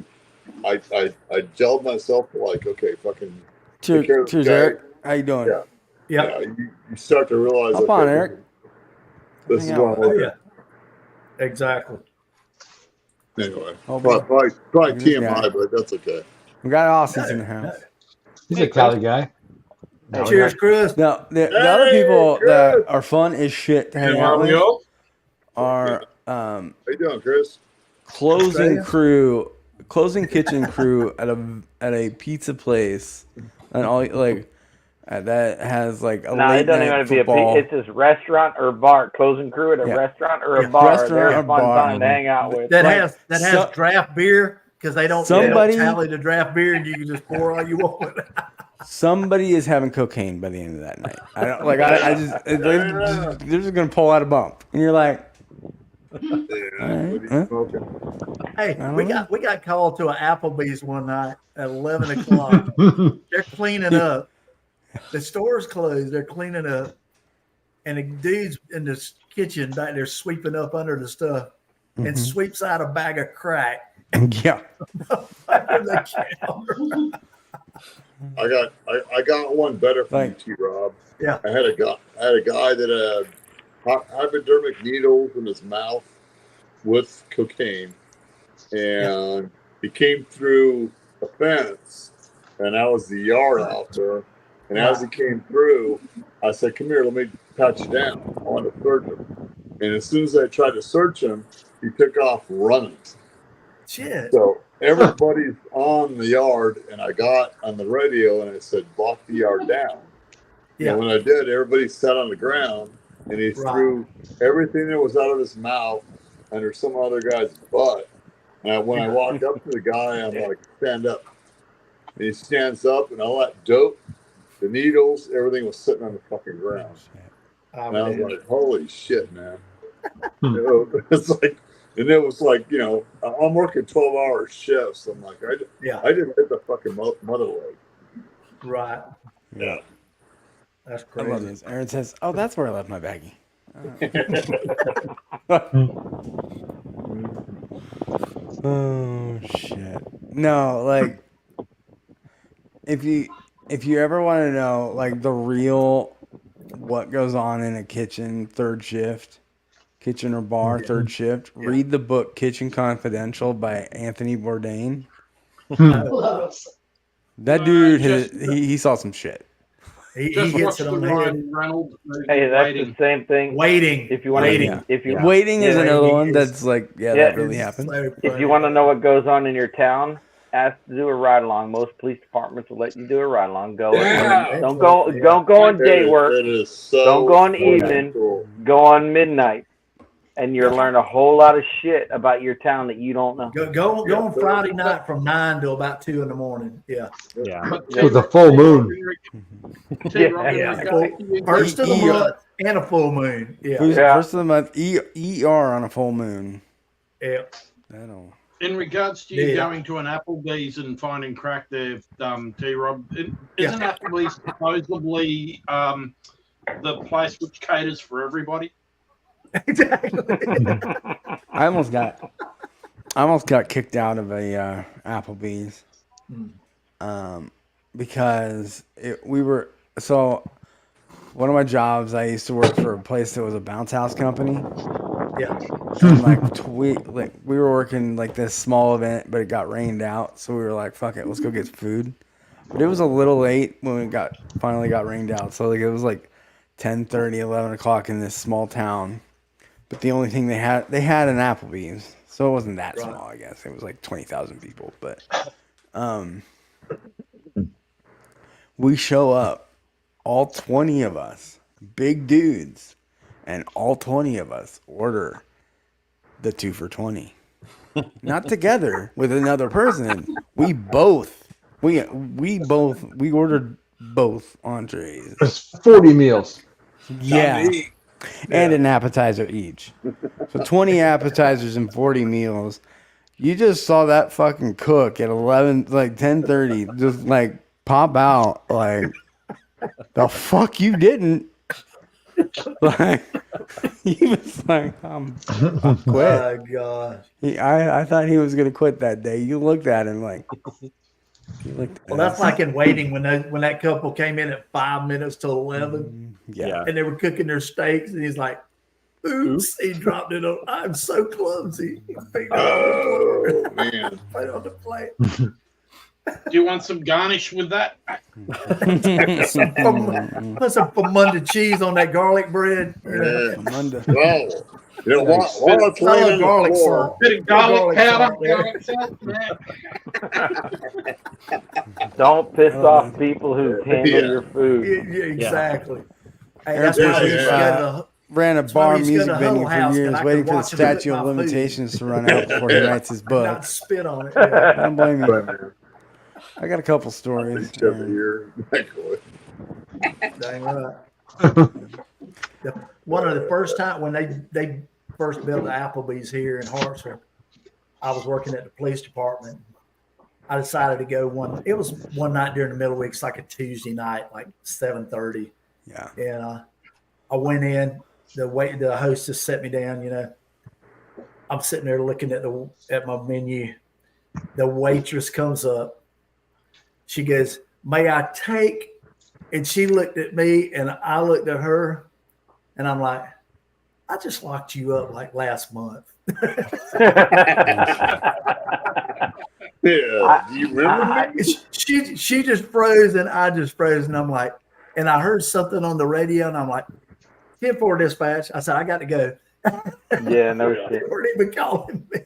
gelled myself to like, okay, fucking. Cheers, Eric. How you doing? Yeah. You start to realize. Hop on, Eric. This is what I'm looking at. Exactly. Anyway, probably TMI, but that's okay. We got Aussies in the house. He's a Cali guy. Cheers, Chris. Now, the other people that are fun as shit to hang out with are how you doing, Chris? closing kitchen crew at a pizza place, and all that has like a late it doesn't night even have to be football. It's just restaurant or bar. Closing crew at a restaurant or a bar. They're a fun time to hang out with. That has draft beer because they don't tally the draft beer, and you can just pour all you want. Somebody is having cocaine by the end of that night. I don't like. They're just gonna pull out a bump, and you're like, Hey, we got called to an Applebee's one night at 11 o'clock. They're cleaning up. The store's closed. They're cleaning up, and the dude's in this kitchen back there sweeping up under the stuff, and sweeps out a bag of crack. Yeah. Under the counter. I got one better for you, T-Rob. Yeah. I had a guy that had hypodermic needles in his mouth with cocaine, and he came through a fence, and that was the yard out there. And as he came through, I said, "Come here, let me pat you down. I want to search him." And as soon as I tried to search him, he took off running. Shit. So everybody's on the yard, and I got on the radio and I said, "Block the yard down." Yeah. And when I did, everybody sat on the ground, and he threw everything that was out of his mouth under some other guy's butt. And when I walked up to the guy, I'm like, "Stand up." And he stands up, and all that dope, the needles, everything was sitting on the fucking ground. And I was like, "Holy shit, man!" It's like, and it was like, I'm working 12-hour shifts. I'm like, I just hit the fucking mother leg. Right. Yeah. That's I crazy. love this. Aaron says, "Oh, that's where I left my baggie." Oh shit! No, like if you ever want to know like the real what goes on in a kitchen kitchen or bar third shift, read the book Kitchen Confidential by Anthony Bourdain. That dude he saw some shit. He Just hits watch it the on the head. Ryan Reynolds movie, Hey, that's Waiting. the same thing. Waiting. If you want Waiting. Waiting is another Waiting one is- that's like, that really happened. So if you want to know what goes on in your town, ask to do a ride along. Most police departments will let you do a ride along. Go. Don't go on day work. It is so Don't go on evening. cool. Go on midnight, and you'll learn a whole lot of shit about your town that you don't know. Go on Friday night from 9 to about 2 in the morning. Yeah. With a full moon. First of the month and a full moon. Yeah. First of the month, ER on a full moon. Yeah. In regards to you going to an Applebee's and finding crack there, T-Rob, isn't Applebee's supposedly the place which caters for everybody? Exactly. I almost got kicked out of a Applebee's because one of my jobs, I used to work for a place that was a bounce house company. Yeah. And we were working like this small event, but it got rained out, so we were like, "Fuck it, let's go get food." But it was a little late when we finally got rained out, so it was like 10:30, 11 o'clock in this small town. But the only thing they had an Applebee's, so it wasn't that small. I guess it was like 20,000 people, but we show up, all 20 of us, big dudes, and all 20 of us order the 2 for $20. Not together with another person. We ordered both entrees. It's 40 meals. Yeah. And an appetizer each. So 20 appetizers and 40 meals. You just saw that fucking cook at 10:30 just like pop out like, the fuck you didn't. Like, he was like, I'm quit. Oh gosh. I thought he was gonna quit that day. You looked at him like, well, that's like in Waiting when that couple came in at 5 minutes to 11. Yeah. And they were cooking their steaks, and he's like, "Oops!" He dropped it on. I'm so clumsy. Oh man! Right on the plate. Do you want some garnish with that? Put some Famunda cheese on that garlic bread. Yeah. Famunda. Well, you know, while it's laying on the garlic floor, salt. Bit of garlic powder. Don't piss off people who handle your food. Yeah, exactly. Hey, Aaron that's why we Fisher, used to go to ran a that's why bar we used to go music to venue Huddle for House, 'cause years, I could waiting for the watch him cook statute of my food. limitations to run out before he writes his book. Not spit on it. I Yeah. don't blame you. I got a couple stories. here. Dang right. One of the first time when they first built the Applebee's here in Hartsville, I was working at the police department. I decided to go it was one night during the middle of the week. It's like a Tuesday night, like 7:30. Yeah. And I went in. The hostess set me down. I'm sitting there looking at my menu. The waitress comes up. She goes, "May I take?" And she looked at me, and I looked at her, and I'm like, "I just locked you up like last month." Yeah, do you remember me? She just froze, and I just froze, and I'm like, and I heard something on the radio, and I'm like, 10-4 dispatch. I said, I got to go. Yeah, no shit. They weren't even calling me.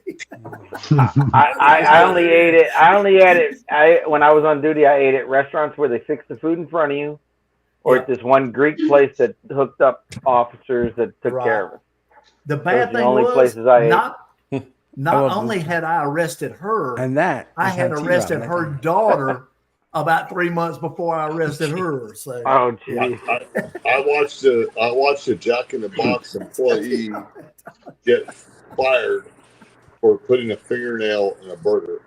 I only ate it. When I was on duty, I ate at restaurants where they fix the food in front of you, or at this one Greek place that hooked up officers that took care of us. The bad thing was not only had I arrested her, and that I had arrested her daughter about 3 months before I arrested her. So, oh, geez. I watched a Jack in the Box employee get fired for putting a fingernail in a burger.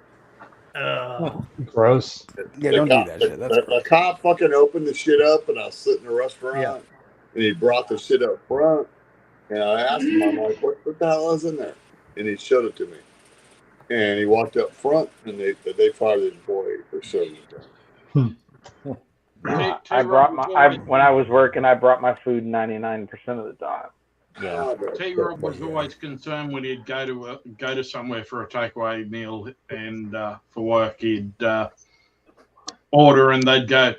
Gross. Yeah, don't do that shit. The cop fucking opened the shit up, and I was sitting in a restaurant, and he brought the shit up front, and I asked him, I'm like, what the hell is in there? And he showed it to me. And he walked up front, and they fired the employee for showing it to him. When I was working, I brought my food 99% of the time. Yeah. T-Rob was always concerned when he'd go to somewhere for a takeaway meal and for work he'd order and they'd go,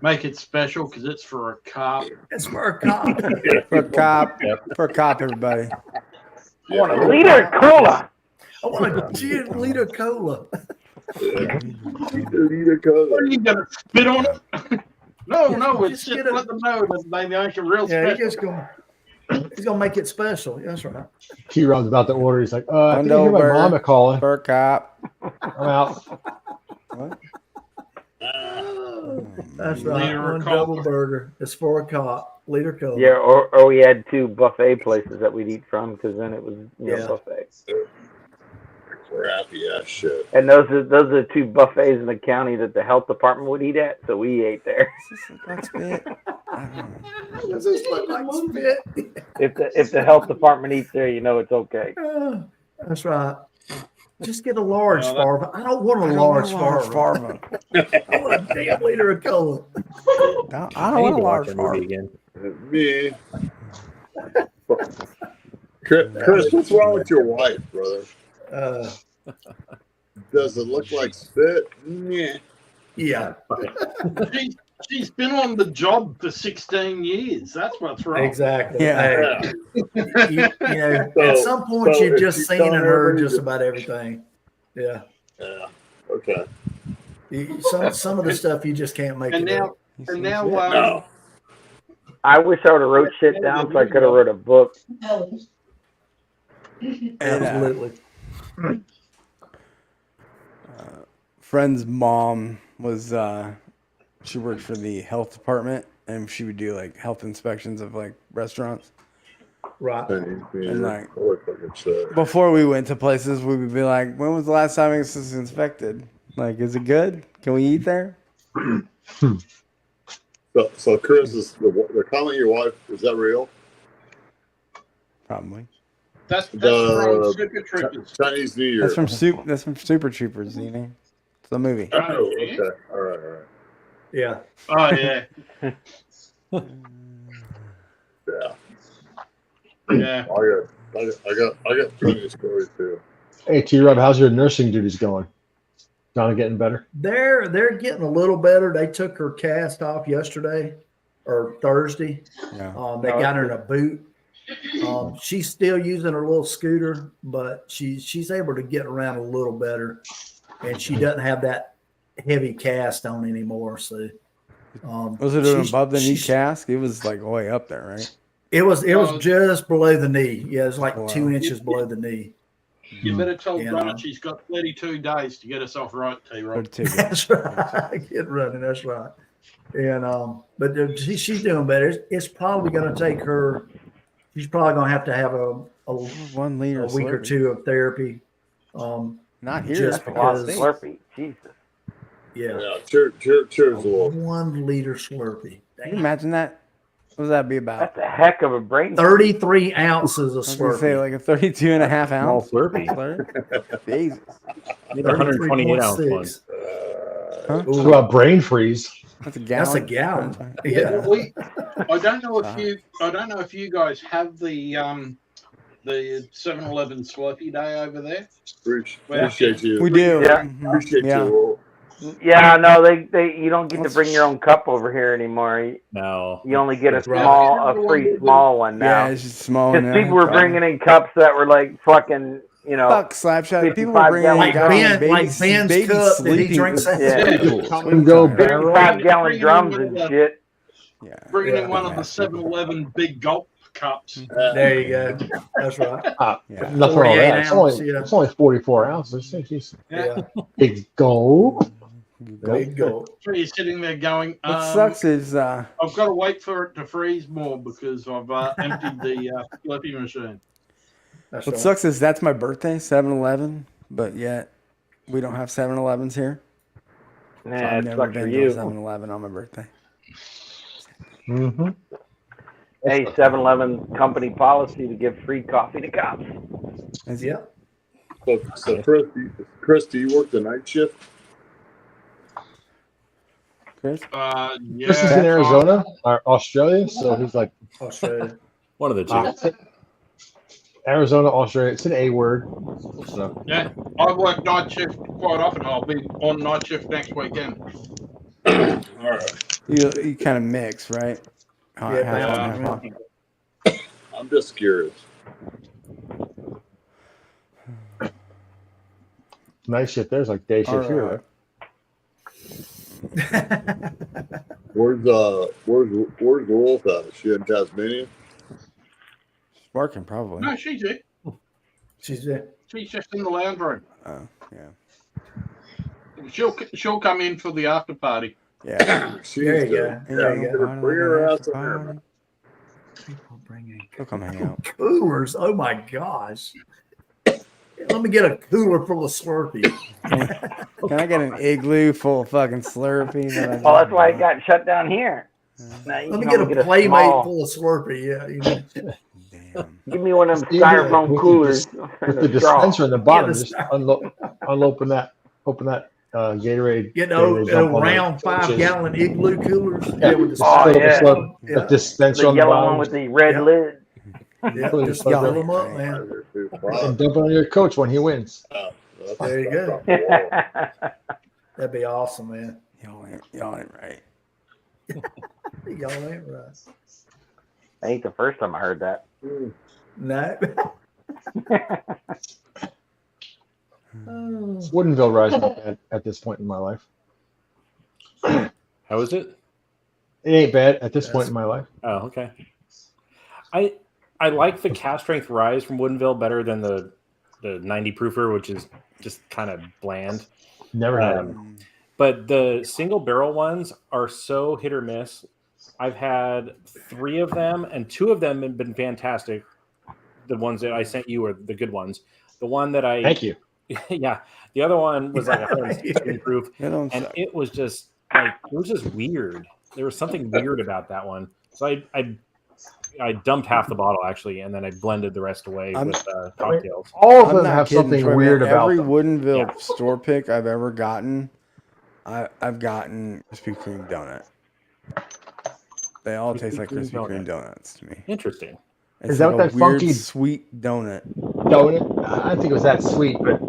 Make it special because it's for a cop. It's for a cop. For a cop. For a cop, everybody. I want a liter of cola. I want a gin liter cola. Liter cola. What are you gonna spit on it? No, it's just let them know that they make it real special. He's gonna make it special. That's right. T-Rod's about to order. He's like, I think I hear my mama calling. For a cop. I'm out. What? That's right. One double burger. It's for a cop. Liter cola. Yeah, or we had 2 buffet places that we'd eat from because then it was buffet. Crappy ass shit. And those are 2 buffets in the county that the health department would eat at, so we ate there. Does this look like spit? If the health department eats there, you know it's okay. That's right. Just get a large farva. I don't want a large farva. I want a damn liter of cola. I don't want a large farva again. Me. Chris, what's wrong with your wife, brother? Does it look like spit? Yeah. She's been on the job for 16 years. That's what's wrong. Exactly. Yeah. At some point you've just seen and heard just about everything. Yeah. Yeah. Okay. Some of the stuff you just can't make. Now, no. I wish I would have wrote shit down so I could have wrote a book. Absolutely. Friend's mom was she worked for the health department and she would do like health inspections of like restaurants. Right. And like before we went to places, we would be like, "When was the last time this was inspected? Like, is it good? Can we eat there?" So Chris, is the comment your wife, is that real? Probably. That's from Super Troopers. Chinese New Year. That's from Super Troopers, you know. It's the movie. Oh, okay. All right. Yeah. Oh yeah. Yeah. Yeah. I got plenty of stories too. Hey, T-Rob, how's your nursing duties going? Donna getting better? They're getting a little better. They took her cast off yesterday or Thursday. Yeah. They got her in a boot. She's still using her little scooter, but she's able to get around a little better, and she doesn't have that heavy cast on anymore. So, was it an above the knee cast? It was like way up there, right? It was just below the knee. Yeah, it's like 2 inches below the knee. You better tell Donna she's got 32 days to get herself right, T-Rob. That's right. Get running. That's right. And but she's doing better. It's probably going to take her. She's probably going to have a 1 liter a week or two of therapy. Not here. Just because Slurpee. Jesus. Yeah. Cheers. 1 liter Slurpee. Can you imagine that? What would that be about? That's a heck of a brain. 33 ounces of I was gonna Slurpee. say like a 32 and a half ounce Small Slurpee. Jesus. Need a 128 ounce one. Huh? What about brain freeze? That's a gallon. That's a gallon. Yeah. Yeah. I don't know if you guys have the 7-Eleven Slurpee Day over there. Appreciate you. We do. Yeah. Appreciate you. Yeah, no, they you don't get to bring your own cup over here anymore. No. You only get a right. free small one now. Yeah, it's just small. Because people were bringing in cups that were like fucking, fuck Slapshot. People were bringing in Like Ben's Ben's cup that he drinks out. Yeah. And go 55-gallon drums and shit. Yeah. Bringing in one of the 7-Eleven big gulp cups. There you go. That's right. Yeah. Nothing wrong with that. 48 ounce, yeah. It's only 44 ounces. Jeez. Yeah. Big gold. Big goal. So you're sitting there going, What sucks is I've got to wait for it to freeze more because I've emptied the Slurpee machine. That's what right. sucks is that's my birthday, 7-Eleven, but yet we don't have 7-Elevens here. Nah, So I've it never sucks for been you. to 7-Eleven on my birthday. Mm-hmm. Hey, 7-Eleven company policy to give free coffee to cops. Yeah. So Chris, do you work the night shift? Chris? Yeah. Chris is in Arizona or Australia, so he's like Australia. One of the two. Arizona, Australia. It's an A word. So Yeah, I work night shift quite often. I'll be on night shift next weekend. All right. You kind of mix, right? Yeah, Half on, balance half around. on. I'm just curious. Night shift there's like day shift here, right? Where's the wolf at? Is she in Tasmania? She's working probably. No, she's it. She's there. She's just in the lounge room. Oh, yeah. She'll come in for the after party. Yeah. There you go. There you go. Bring her ass in there, man. People bringing She'll come hang out. coolers. Oh my gosh. Let me get a cooler full of Slurpee. Can I get an igloo full of fucking Slurpee? Well, that's why it got shut down here. Now you Let me can get only a Playmate small- full of Slurpee. Yeah. You know. Damn. Give me one of them Even styrofoam with coolers. with and the a straw. dispenser in the bottom, Yeah, the just open that Gatorade. Get Gatorade those dump on the round torches. 5-gallon igloo coolers. Yeah. With the Just Oh, fill up the yeah. slug, Yeah. the dispenser The on the yellow bottom, one with the red Yeah. lid. Yeah, Please, just y'all fill ain't them up, right. man. and dump it on your coach when he wins. There you go. That'd be awesome, man. Y'all ain't right. Y'all ain't right. I ain't the first time I heard that. No. Woodinville rising up at this point in my life. How is it? It ain't bad at this point in my life. Oh, okay. I like the cast strength rise from Woodinville better than the 90 proofer, which is just kind of bland. Never had it. But the single barrel ones are so hit or miss. I've had 3 of them, and 2 of them have been fantastic. The ones that I sent you are the good ones. The one that I Thank you. Yeah, the other one was like 116 proof, and it was just weird. There was something weird about that one. So I dumped half the bottle actually, and then I blended the rest away with cocktails. All of I'm them not have kidding, something Troy, weird man. about Every them. Woodinville store pick I've ever gotten, I've gotten Krispy Kreme donut. They all taste like Krispy Kreme donuts to me. Interesting. It's Is that like what a that weird, funky sweet donut? Donut? I don't think it was that sweet, but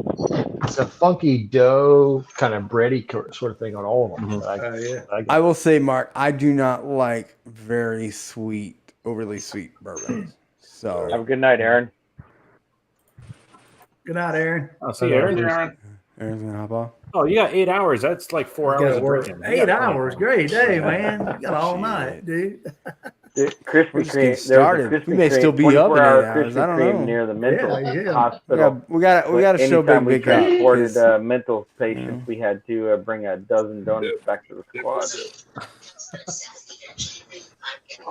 it's a funky dough kind of bready sort of thing on all of them. I will say, Mark, I do not like very sweet, overly sweet bourbons. So Have a good night, Aaron. Good night, Aaron. I'll see you, Aaron. Aaron's gonna hop off. Oh, you got 8 hours. That's like 4 You hours gotta of work. drinking. 8 hours. Great day, man. You got all night, dude. Krispy We're just Kreme. getting started. We may still be up in 8 hours. I don't know. Near the mental Yeah. hospital. We got to show Anytime Big we up. transported mental patients, we had to bring a dozen donuts back to the squad.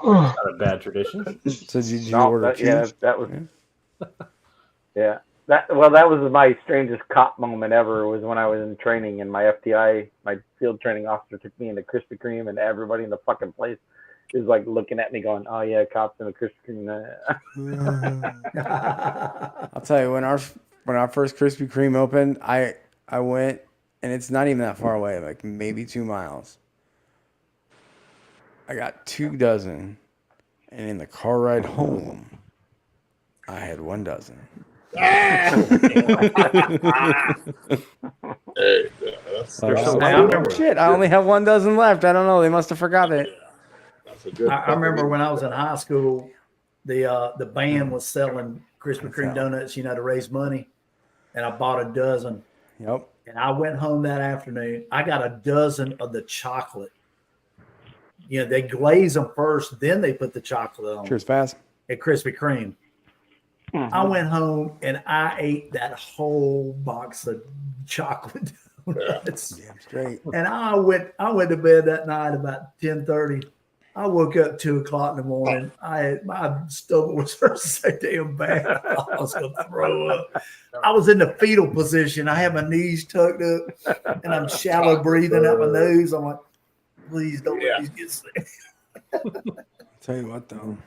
Not a bad tradition. So did you order two? Yeah, that was. Yeah. That was my strangest cop moment ever. Was when I was in training and my FTI, my field training officer, took me into Krispy Kreme, and everybody in the fucking place is like looking at me, going, "Oh yeah, cops in a Krispy Kreme." I'll tell you, when our first Krispy Kreme opened, I went, and it's not even that far away, like maybe 2 miles. I got 2 dozen, and in the car ride home, I had 1 dozen. Hey, Shit, I only have 1 dozen left. I don't know. They must have forgot it. I remember when I was in high school, the band was selling Krispy Kreme donuts, to raise money, and I bought a dozen. Yep. And I went home that afternoon. I got a dozen of the chocolate. They glaze them first, then they put the chocolate on. Cheers, fast. At Krispy Kreme. Mm-hmm. I went home and I ate that whole box of chocolate donuts. Damn straight. And I went to bed that night about 10:30. I woke up 2 o'clock in the morning. My stomach was hurting so damn bad. I thought I was going to throw up. I was in the fetal position. I had my knees tucked up, and I'm shallow breathing out my nose. I'm like, please don't let these get sick. I'll tell you what, though.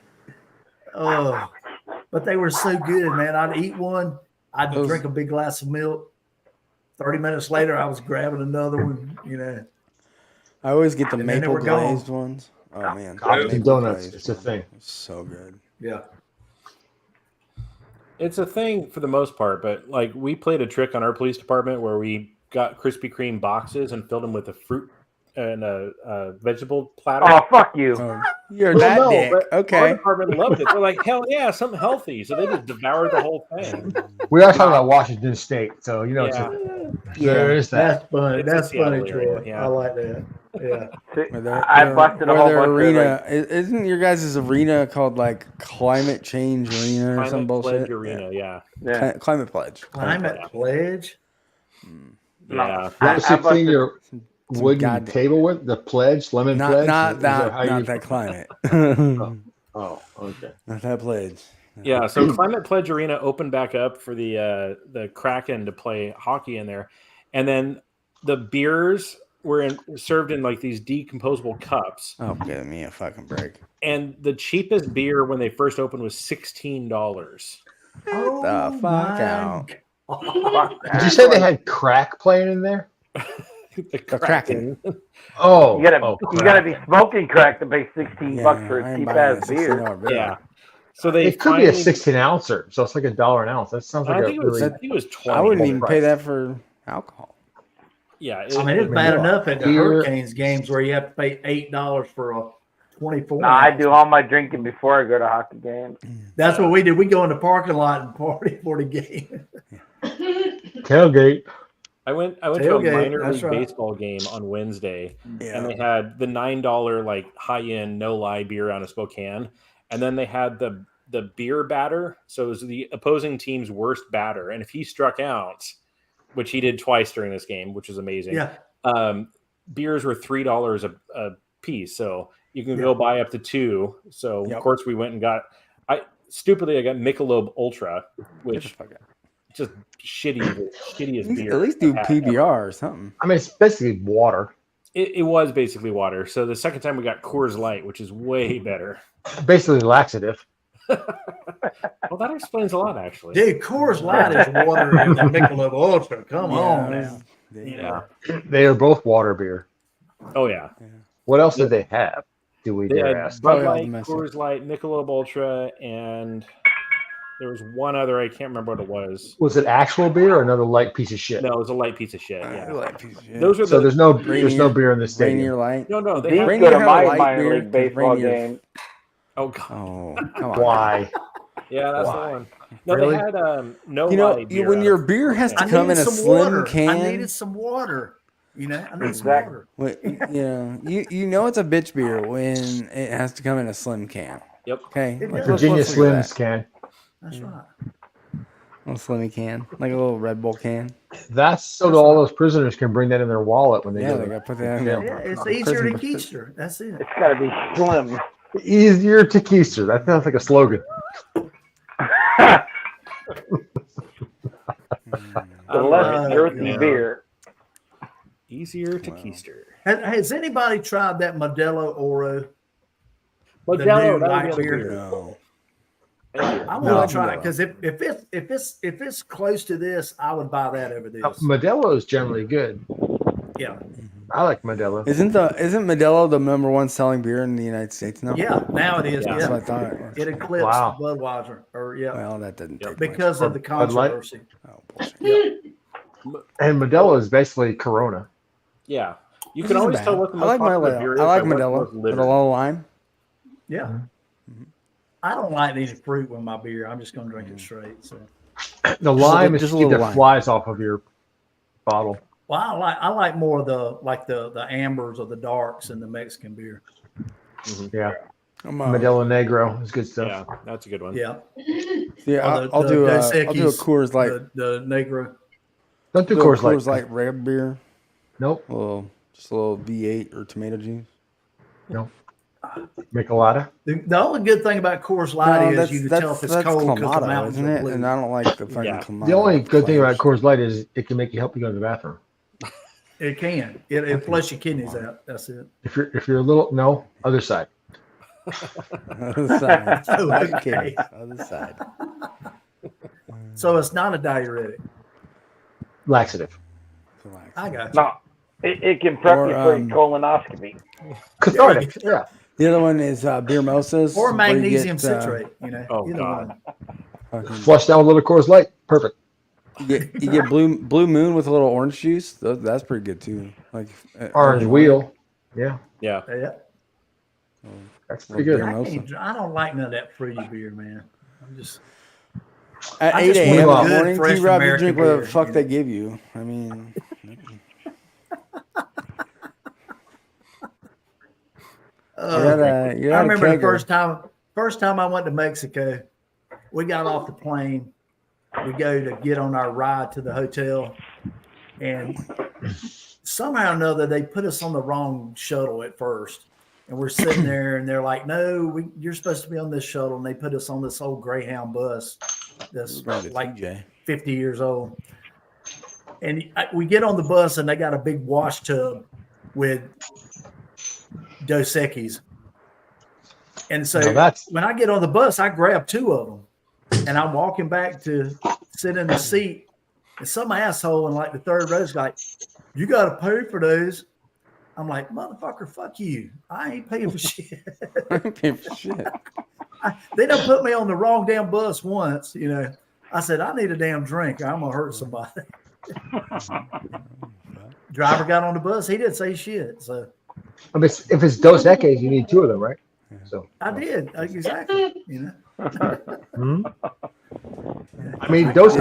Oh, but they were so good, man. I'd eat one. I'd drink a big glass of milk. 30 minutes later, I was grabbing another one. I always get the And maple then they were glazed gone. ones. Oh, man. Compton Donuts. It's a thing. So good. Yeah. It's a thing for the most part, but we played a trick on our police department where we got Krispy Kreme boxes and filled them with the fruit a vegetable platter. Oh, fuck you! You're that no, dick. but Okay. Our department loved it. They're like, hell yeah, something healthy. So they just devoured the whole thing. We are talking about Washington State, so you know there is that. That's funny. It's That's a Seattle funny, area, Troy. yeah. I like that. Yeah. I busted a whole bunch arena. of Isn't your guys' arena called like Climate Change Arena or Climate some bullshit? Pledge Arena, yeah. Climate Pledge. Climate Pledge. Yeah. That was 16 your wooden table with the pledge, lemon pledge. Not Is that. how Not you- that climate. Oh, okay. Not that pledge. Yeah, so Climate Pledge Arena opened back up for the Kraken to play hockey in there, and then the beers were served in like these decomposable cups. Oh, give me a fucking break. And the cheapest beer when they first opened was $16. Oh, the fuck out. Did you say they had crack playing in there? The Kraken. Oh, you gotta be smoking crack to pay $16 for a cheap ass beer. Yeah. So they it could be a 16 ouncer, so it's like $1 an ounce. That sounds like I think it was 20. I wouldn't even pay that for alcohol. Yeah, I mean, it's bad enough at the Hurricanes games where you have to pay $8 for a 24. No, I do all my drinking before I go to hockey games. That's what we do. We go in the parking lot and party for the game. Tailgate. I went to a Tailgate, minor that's league right. baseball game on Wednesday, Yeah. and they had the $9 like high end no lie beer out of Spokane, and then they had the beer batter. So it was the opposing team's worst batter, and if he struck out, which he did twice during this game, which was amazing. Yeah. Beers were $3 a piece, so you can go buy up to 2. So of course we went and got. I got Michelob Ultra, which just shittiest beer. At least do PBR or something. I mean, it's basically water. It was basically water. So the second time we got Coors Light, which is way better. Basically laxative. Well, that explains a lot, actually. Dude, Coors Light is water and the Michelob Ultra. Come on now. Yeah. They are both water beer. Oh yeah. What else did they have? Do we They dare had ask? Bud Light, Coors Light, Michelob Ultra, and there was one other. I can't remember what it was. Was it actual beer or another light piece of shit? No, it was a light piece of shit. Yeah. Light piece of shit. Those are So the, there's no beer in the stadium. Rainier Light. no. They These had, go to had a my light minor beer, league baseball Rainier- game. oh god. Oh, come on. Why? Yeah, that's Why? the one. No, Really? they had no. You know, lie beer when out your of beer has to Spokane. come in a some slim water. can. I needed some water. You know, I need some Exactly. water. You know it's a bitch beer when it has to come in a slim can. Yep. Okay. It Like, does. Virginia let's look at Slims can. That's right. that. A little slimmy can, like a little Red Bull can. That's so that all those prisoners can bring that in their wallet when they Yeah, go. they got to put that in there. Yeah, it's easier to keister. That's it. It's gotta be slim. Easier to keister. That sounds like a slogan. The less earthy beer. Easier to keister. Has anybody tried that Modelo Oro? Modelo, new that was light the other beer? beer. No. I want to try it because if it's close to this, I would buy that over this. Modelo is generally good. Yeah, I like Modelo. Isn't Modelo the #1 selling beer in the United States now? yeah. Now it is. Yeah. Yeah, That's what I thought it was. it eclipsed Wow. Budweiser. Or yeah, Well, that doesn't take because of the Bud Light? controversy. much. Oh, bullshit. And Modelo is basically Corona. Yeah. You This can isn't always bad. tell what the I most like popular Modelo. beer is. I like by what's Modelo most with littered. a little lime. Yeah. I don't like any fruit with my beer. I'm just gonna drink it straight. So, The lime is just to a keep little the lime. flies off of your bottle. well, I like more of the ambers or the darks in the Mexican beer. Yeah. I'm, Modelo Negro is good stuff. Yeah, that's a good one. Yeah, yeah, Or I'll do a Dos Coors Light. the Negro. Don't do Do a Coors Light. Coors Light red beer. Nope. Just a little V8 or tomato juice. Nope. Michelada. The only good thing about Coors Light No, is you can tell if it's that's cold because the Clamato, mountains isn't are it? blue. And I don't like the fucking Yeah. Clamato. The only good thing about flavors. Coors Light is it can make you help you go to the bathroom. It can. It flush your kidneys out. That's it. If you're a little other side. Other side. Oh, okay. Okay, other side. So it's not a diuretic. Laxative. I got you. No, it can prep Or, you for a colonoscopy. Cathartic. Yeah. The other one is beer mimosas. Or where you magnesium get, citrate. You know. Oh, either God. one. fucking- Flush down with a little Coors Light. Perfect. you get blue moon with a little orange juice. That's pretty good too. Like Orange wheel. Yeah. Yeah. That's pretty good. I don't like none of that fruity beer, man. I'm just at I 8 just want a.m. in a the good, morning, fresh T-Rob, you American drink whatever beer, the fuck you they know? give you. I mean, I you're at a remember the kegger. first time I went to Mexico, we got off the plane. We go to get on our ride to the hotel, and somehow or another they put us on the wrong shuttle at first. And we're sitting there, and they're like, "No, you're supposed to be on this shuttle." And they put us on this old Greyhound bus that's like 50 years old. And we get on the bus, and they got a big wash tub with Dos Equis. And so when I get on the bus, I grab 2 of them, and I'm walking back to sit in the seat, and some asshole in like the third row is like, "You got to pay for those." I'm like, "Motherfucker, fuck you! I ain't paying for shit." I ain't paying for shit. They done put me on the wrong damn bus once. You know, I said I need a damn drink, or I'm gonna hurt somebody. Driver got on the bus. He didn't say shit. So, I mean, if it's Dos Equis, you need 2 of them, right? So I did exactly. You know. I mean, Dos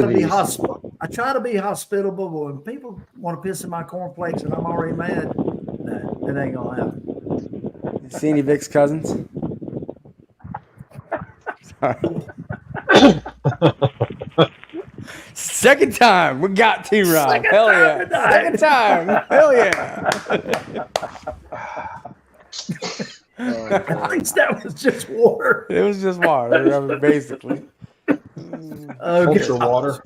I try to be hospitable, but when people want to piss in my cornflakes and I'm already mad, no, it ain't gonna happen. You see any Vic's cousins? Sorry. Second time, we got T-Rob. Hell yeah. Second time. Hell yeah. At least that was just water. It was just water, basically. Ultra water.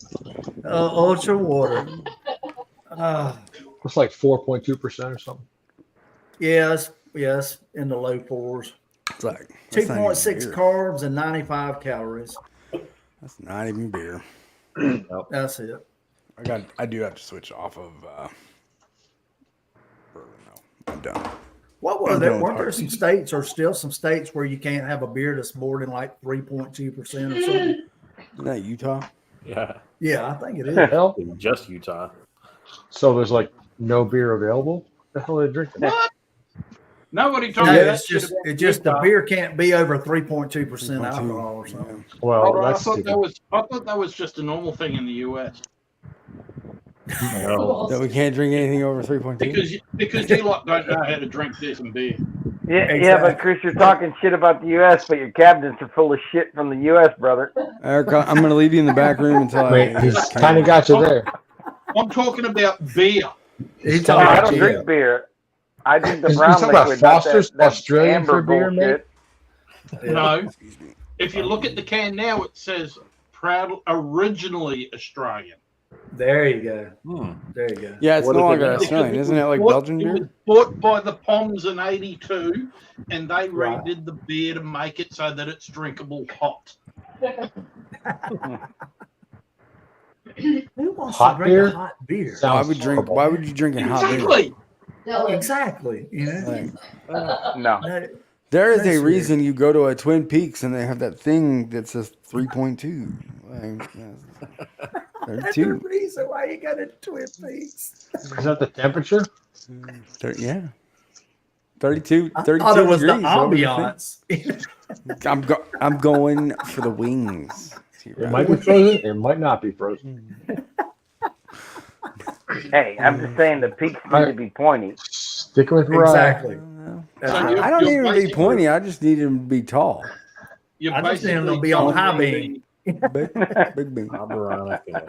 Ultra water. It's like 4.2% or something. Yes, in the low 4s. It's like 2.6 carbs and 95 calories. That's not even beer. That's it. I do have to switch off of bourbon though. I'm done. What were there? Weren't there some states, or still some states, where you can't have a beer that's more than like 3.2% or something? Isn't that Utah? Yeah. Yeah, I think it is. Hell? Just Utah. So there's like no beer available? What the hell are they drinking? What? Nobody told me that. It's just the beer can't be over 3.2% alcohol or something. Well, I thought that was just a normal thing in the US. No. That we can't drink anything over 3.2? Because you lot don't know how to drink this and beer. Yeah, Exactly. yeah, but Chris, you're talking shit about the U.S., but your cabinets are full of shit from the U.S., brother. Eric, I'm going to leave you in the back room until He's kind of got you there. I'm talking about beer. I don't drink beer. I drink the brown talking liquid. about Foster's that Australian amber for beer, bullshit. No. If you look at the can now, it says originally Australian. There you go. There you go. Yeah, it's no longer Australian. Isn't it like Belgian beer? It was bought by the Poms in '82, and they redid the beer to make it so that it's drinkable hot. Who wants Hot to drink beer? a hot beer? Why would you drink a hot beer? Exactly. You know? No. There is a reason you go to a Twin Peaks and they have that thing that says 3.2. Like, That's the reason why you got a Twin Peaks. Is that the temperature? Yeah. 32 I thought it was the degrees. ambiance. I'm going for the wings. It might be frozen. It might not be frozen. Hey, I'm just saying the peaks need to be pointy. Stick with Exactly. I don't need them to be pointy. I just need them to be tall. I just need them to be on high beam. Big beam.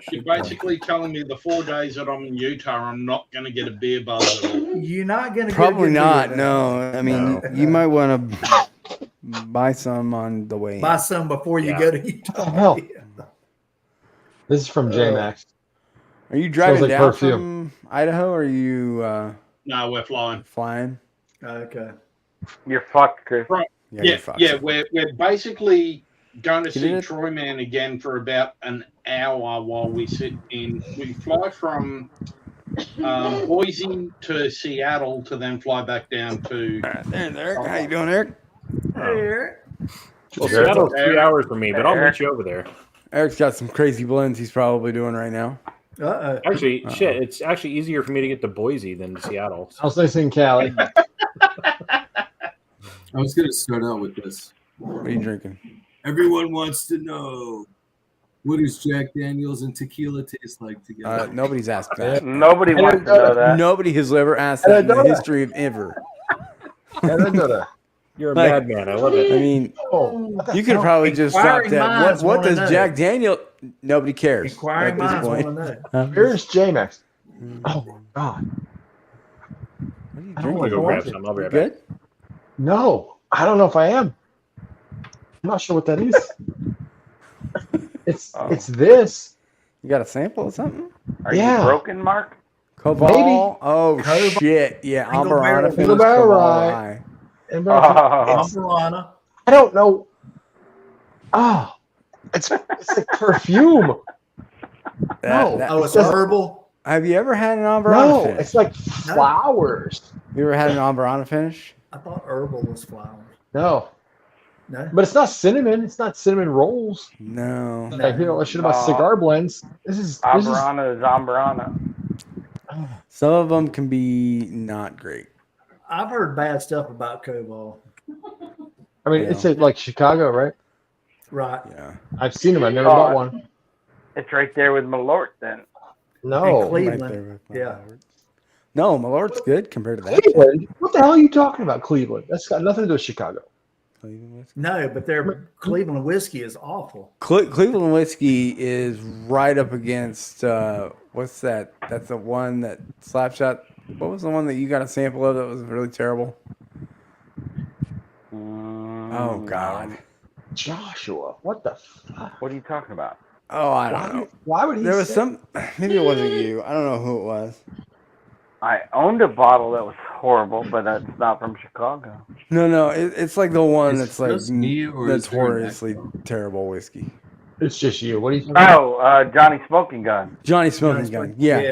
You're basically telling me the 4 days that I'm in Utah, I'm not going to get a beer buzz at all. You're not going to Probably not. No. I mean, you might want to buy some on the way. Buy some before you go to Utah. Hell. This is from J-Max. Are you driving like down perfume. from Idaho, or are you No, we're flying. flying? Okay. You're fucked, Chris. Right. You're fucked. We're basically going to You see did it? Troy Man again for about an hour while we sit in. We fly from Boise to Seattle to then fly back down to. There's Eric. How you doing, Eric? Hey, Eric. Well, Seattle's 3 hours for me, but I'll meet you over there. Eric's got some crazy blends he's probably doing right now. Actually, shit, it's actually easier for me to get to Boise than to Seattle. I was listening, Cali. I was going to start out with this. What are you drinking? Everyone wants to know, what does Jack Daniels and tequila taste like together? Nobody's asked that. Nobody wants to know that. Nobody has ever asked that in the history of ever. You're a madman. I love it. I mean, you could probably just drop that. What does Jack Daniel? Nobody cares Inquiring at this minds point. Here's J-Max. Oh, God. I don't want to go grab some. I'll be right Good? back. No, I don't know if I am. I'm not sure what that is. It's this. You got a sample of something? Are you broken, Mark? Cobalt. Maybe. Oh shit! Yeah, Amberana. Single barrel rye. Amberana. I don't know. Oh, it's like perfume. It's herbal. Have you ever had an Amberana No, finish? it's like flowers. You ever had an Amberana finish? I thought herbal was flowers. No. No. But it's not cinnamon. It's not cinnamon rolls. No. Like, you know, shit about cigar blends. This is Amberana is Amberana. Some of them can be not great. I've heard bad stuff about Cobalt. I mean, it's like Chicago, right? Right. Yeah. I've seen them. I've never bought one. It's right there with Malort then. No. And Cleveland. Yeah. No, Malort's good compared to that. Cleveland? What the hell are you talking about, Cleveland? That's got nothing to do with Chicago. No, but their Cleveland whiskey is awful. Cleveland whiskey is right up against what's that? That's the one that Slapshot. What was the one that you got a sample of that was really terrible? Oh God, Joshua, what the fuck? What are you talking about? Oh, I don't know. Why would he? There was some. Maybe it wasn't you. I don't know who it was. I owned a bottle that was horrible, but that's not from Chicago. No, it's like the one that's like just me, or is there an notoriously terrible whiskey. It's just you. What are you? Johnny Smoking Gun. Johnny Smoking Gun. Yeah.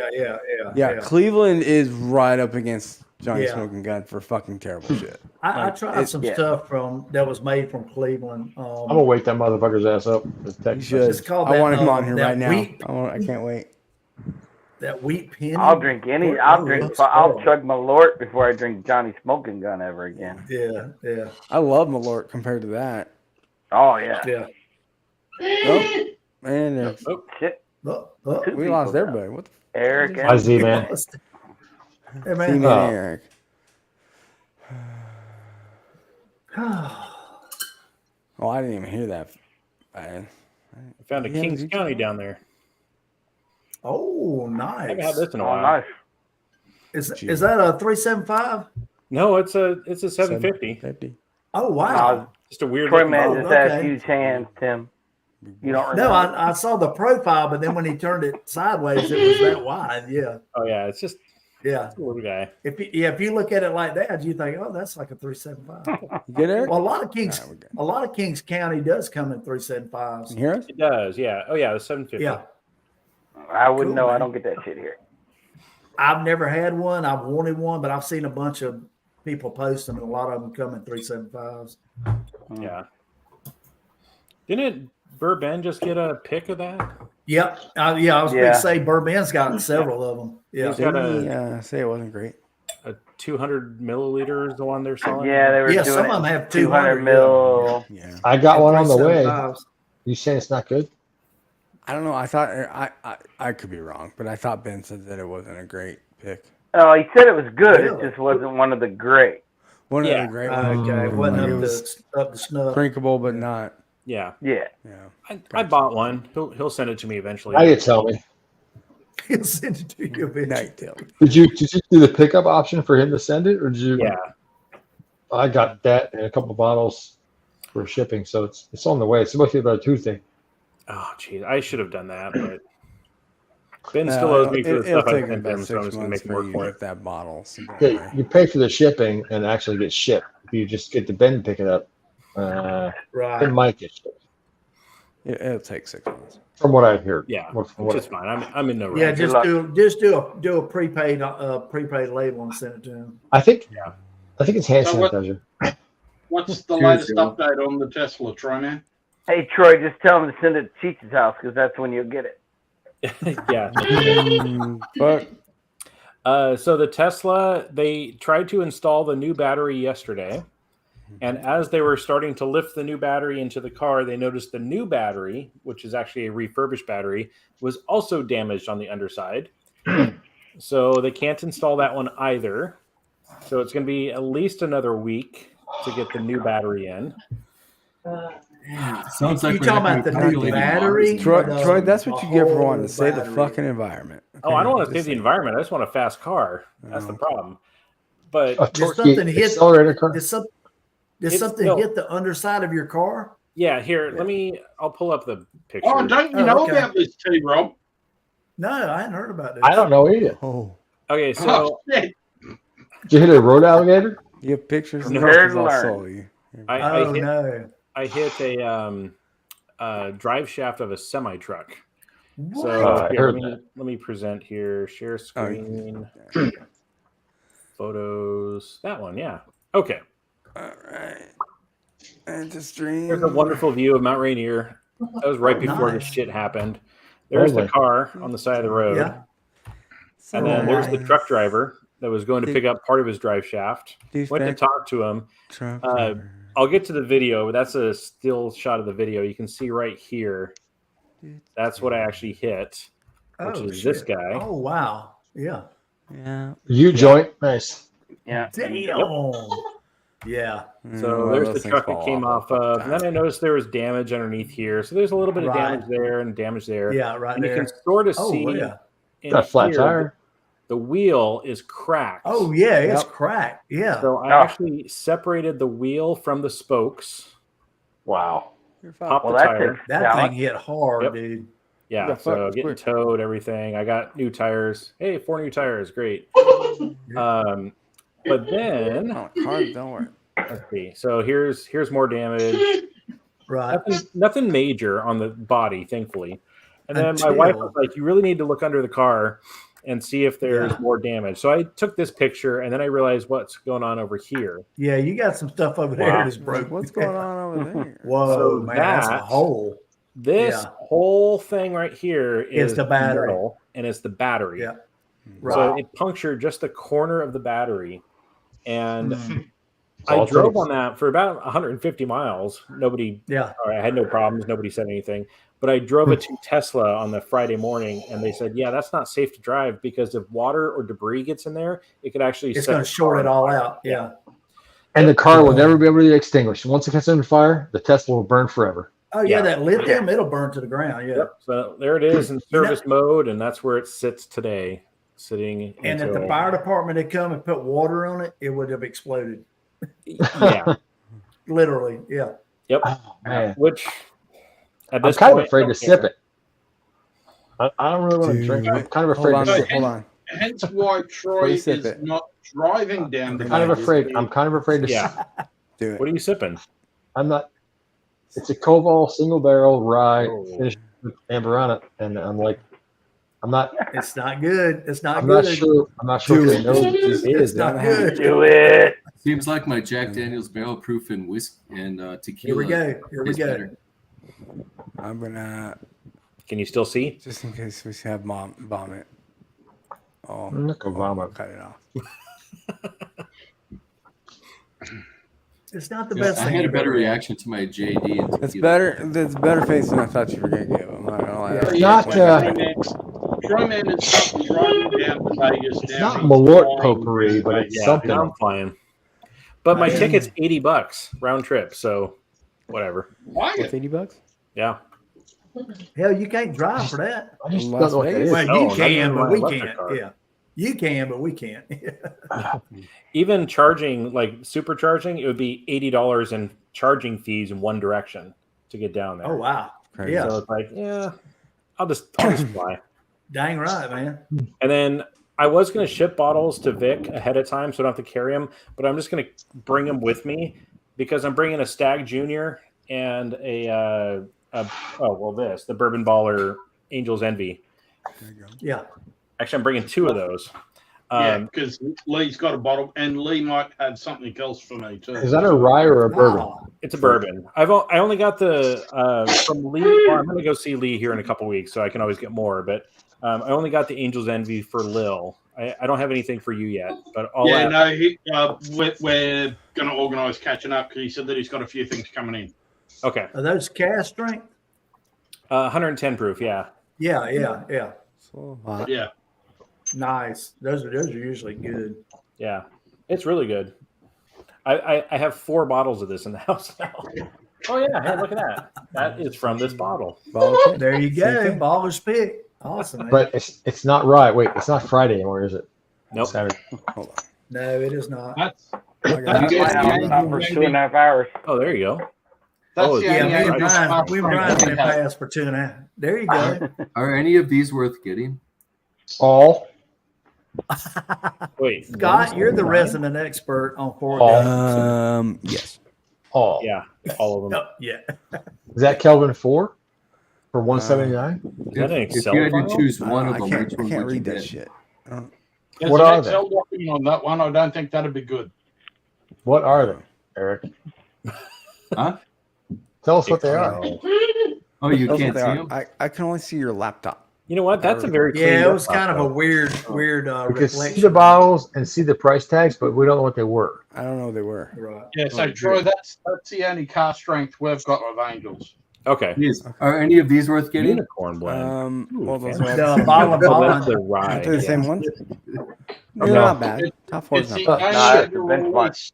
Yeah. Cleveland is right up against Johnny Yeah. Smoking Gun for fucking terrible shit. I tried some stuff that was made from Cleveland. I'm gonna wake that motherfucker's ass up. You should. It's called I that, want him on here that right now. wheat- I can't wait. That wheat penny. I'll drink any. I'll chug Malort before I drink Johnny Smoking Gun ever again. Yeah. I love Malort compared to that. Oh yeah. Yeah. Oh, man, Shit. we lost everybody. What the Eric I see, man. Hey, See man. me and Eric. Oh, I didn't even hear that. I found a Kings County down there. Oh, nice. I haven't had this in a Oh, while. nice. Is that a 375? No, it's a 750. 750. Oh, wow. Just a weird. Troy looking man bottle. just has okay. huge hands, Tim. You don't remember? No, I saw the profile, but then when he turned it sideways, it was that wide. Yeah. Oh yeah, it's just Yeah. a little guy. If you look at it like that, you think, oh, that's like a 375. You get Eric? Well, a lot of Kings County does come in 375s. You hear us? It does, yeah. Oh yeah, the 750. Yeah. I wouldn't Cool, know. man. I don't get that shit here. I've never had one. I've wanted one, but I've seen a bunch of people post them, and a lot of them come in 375s. Yeah. Didn't Bourbon just get a pick of that? Yep. I was going to say Bourbon's got several of them. Yeah. He's got Didn't he, say it wasn't great? a 200 milliliter is the one they're selling. Yeah, they were doing some it of them have 200 200 mil. Yeah. I got one on the way. 375s. You saying it's not good? I don't know. I thought I could be wrong, but I thought Ben said that it wasn't a great pick. Oh, he said it was good. Really? It just wasn't one of the great. One Yeah. of the great ones. Okay. Like Wasn't it up was to snuff. drinkable, but not. Yeah. Yeah. Yeah. I bought one. He'll send it to me eventually. Now you tell me. He'll send it to you eventually. Now you tell me. Did you do the pickup option for him to send it, or did you? Yeah. I got that and a couple bottles for shipping, so it's on the way. It's supposed to be about Tuesday. Oh, geez. I should have done that, but Ben still owes me for the It'll stuff I take sent about him, so I'm 6 just going to months make him for work you for to it. get that bottle. So don't Okay, worry. you pay for the shipping and actually get shipped. If you just get the Ben to pick it up, it Right. might get shipped. It'll take 6 months. From what I've heard. Yeah, From which what is fine. I'm in no rush. Yeah, just do a prepaid label and send it to him. I think Yeah. it's hand So what- sanitizer. What's the Tuesday. latest update on the Tesla, Troy, man? Hey, Troy, just tell him to send it to Cheech's house because that's when you'll get it. Yeah. Fuck. So the Tesla, they tried to install the new battery yesterday. And as they were starting to lift the new battery into the car, they noticed the new battery, which is actually a refurbished battery, was also damaged on the underside. So they can't install that one either. So it's going to be at least another week to get the new battery in. Sounds like you talking about the new battery? Troy, that's what you get for wanting to whole save the battery. fucking environment. Okay? Oh, I don't want to Just save the saying. environment. I just want a fast car. That's the problem. But A Did torquey something hit? accelerator car. Did something still- hit the underside of your car? yeah, here, I'll pull up the picture. Oh, don't you know okay. about this, T-Rob? No, I hadn't heard about this. I don't know either. Oh, Okay, so shit. Did you hit a road alligator? you have pictures. From of there this, to I'll learn. sell you. I hit a drive shaft of a semi truck. What? So I here, heard let me present here. Share screen, photos. That one, yeah. Okay. All right. And just dream. Here's a wonderful view of Mount Rainier. That was right before this shit happened. There's the car on the side of the road. Yeah. And then there's the truck driver that was going to pick up part of his drive shaft. Went to talk to him. I'll get to the video, but that's a still shot of the video. You can see right here. That's what I actually hit, which is this guy. Oh, wow. Yeah. Yeah. U-joint. Nice. Yeah. Damn. Yeah. So there's the truck it came off of. And then I noticed there was damage underneath here. So there's a little bit of damage there and damage there. Yeah, right and there. you can sort of see in Got a flat here, tire. the wheel is cracked. Oh, yeah, it's cracked. Yeah. So I actually separated the wheel from the spokes. Wow. Popped Well, the that's tire. it. That thing hit hard, dude. Yeah, The fuck? so That's getting quick. towed, everything. I got new tires. Hey, 4 new tires, great. But then Don't worry. let's see. So here's more damage. Right. Nothing major on the body, thankfully. And then my Until- wife was like, "You really need to look under the car and see if there's Yeah. more damage." So I took this picture, and then I realized what's going on over here. Yeah, you got some stuff over there Wow. that's broke. What's going on over there? Whoa, So man, that's a that- hole. This whole thing right here is the battery. metal, and it's the battery. Yeah. So Right. it punctured just the corner of the battery, and all I it drove takes. on that for about 150 miles. Yeah. I had no problems. Nobody said anything. But I drove it to Tesla on the Friday morning, and they said, "Yeah, that's not safe to drive because if water or debris gets in there, it could actually It's set going the to short car it on all fire." out. Yeah. And the car will never be able to be extinguished. Once it gets under fire, the Tesla will burn forever. Oh, yeah, that lithium, it'll burn to the ground. Yeah. Yep. So there it is in service mode, and that's where it sits today, sitting. And if the until- fire department had come and put water on it, it would have exploded. yeah, Literally. Yeah. yep. Man. Which at I'm this kind of point, afraid I to don't sip care. it. I don't really want to drink it. I'm kind of afraid to sip it. Hold on. Hence why Troy sip is it. not driving down the I'm kind of afraid. I'm kind of afraid to sip. Yeah. Do it. What are you sipping? I'm not. It's a Koval single barrel rye Oh. finished with amber on it, and I'm like, I'm not. It's not good. It's not I'm good. not sure. I'm not sure. Do If it. they know. Just It's not good. Do it. Seems like my Jack Daniel's barrel proof and whiskey and tequila. Here we go. Here we is go. better. I'm gonna Can you still see? just in case we have vomit. Oh, I'm not gonna vomit. cut it off. It's not the Yeah, best I thing. had a you've better ever had. reaction to my JD and That's tequila. better. That's better face than I thought you were gonna give. I'm not gonna lie. Yeah. Not. Troyman is not driving down to Vegas It's now. not He's Malort flying potpourri, to but Vegas. it's something. I'm flying. But my Yeah. ticket's $80 round trip, so whatever. Why? What's $80? Yeah. Hell, you can't drive for that. I just Las don't know what that Vegas? is. Well, No, you not can, even but my we electric can't. car. Yeah. You can, but we can't. Even charging, like supercharging, it would be $80 in charging fees in one direction to get down there. Oh, wow. Crazy. Yeah. So it's like, yeah, I'll just fly. Dang right, man. And then I was going to ship bottles to Vic ahead of time, so I don't have to carry them. But I'm just going to bring them with me because I'm bringing a Stag Junior and the Bourbon Baller Angel's Envy. Yeah. Actually, I'm bringing two of those. Yeah, because Lee's got a bottle, and Lee might have something else for me too. Is that a rye or a bourbon? It's a bourbon. I only got the from Lee. Well, I'm going to go see Lee here in a couple weeks, so I can always get more. But I only got the Angel's Envy for Lil. I don't have anything for you yet. But we're going to organise catching up because he said that he's got a few things coming in. Okay. Are those cask strength? 110 proof. Yeah. Yeah. So yeah. Nice. Those are usually good. Yeah, it's really good. I have 4 bottles of this in the house now. Oh yeah, hey, look at that. That is from this bottle. There you go. Baller's pick. Awesome. Man. But it's not rye. Wait, it's not Friday anymore, is it? Nope. Saturday. Hold on. No, it is not. That's for 2.5 hours. Oh, there you go. That's we and Brian been past for 2.5. There you go. Are any of these worth getting? All. Wait, Scott, you're the resident expert on 4 days. Yes. All. Yeah, all of them. Yeah. Is that Kelvin 4 for 179? Is that an Excel if you had file? to choose one of them, I which one can't would you read that get? shit. There's What an are Excel document on that one. I don't think that'd be good. What are they, Eric? Huh? Tell us what they are. Oh, you Tell us can't what see they are. them? I can only see your laptop. You know what? That's a very clean Yeah, it was laptop, kind of a though. weird We could reflection. see the bottles and see the price tags, but we don't know what they were. I don't know what they were. Right. Yeah, so Troy, that's the only car strength we've got with Angels. Okay. Are any of these worth getting? Unicorn blend. Well, those fancy. are The bottle of Oh, bond. that's the rye. Aren't they the same yeah. ones? They're not bad. Top 4 is It's not the bad. only benchmark.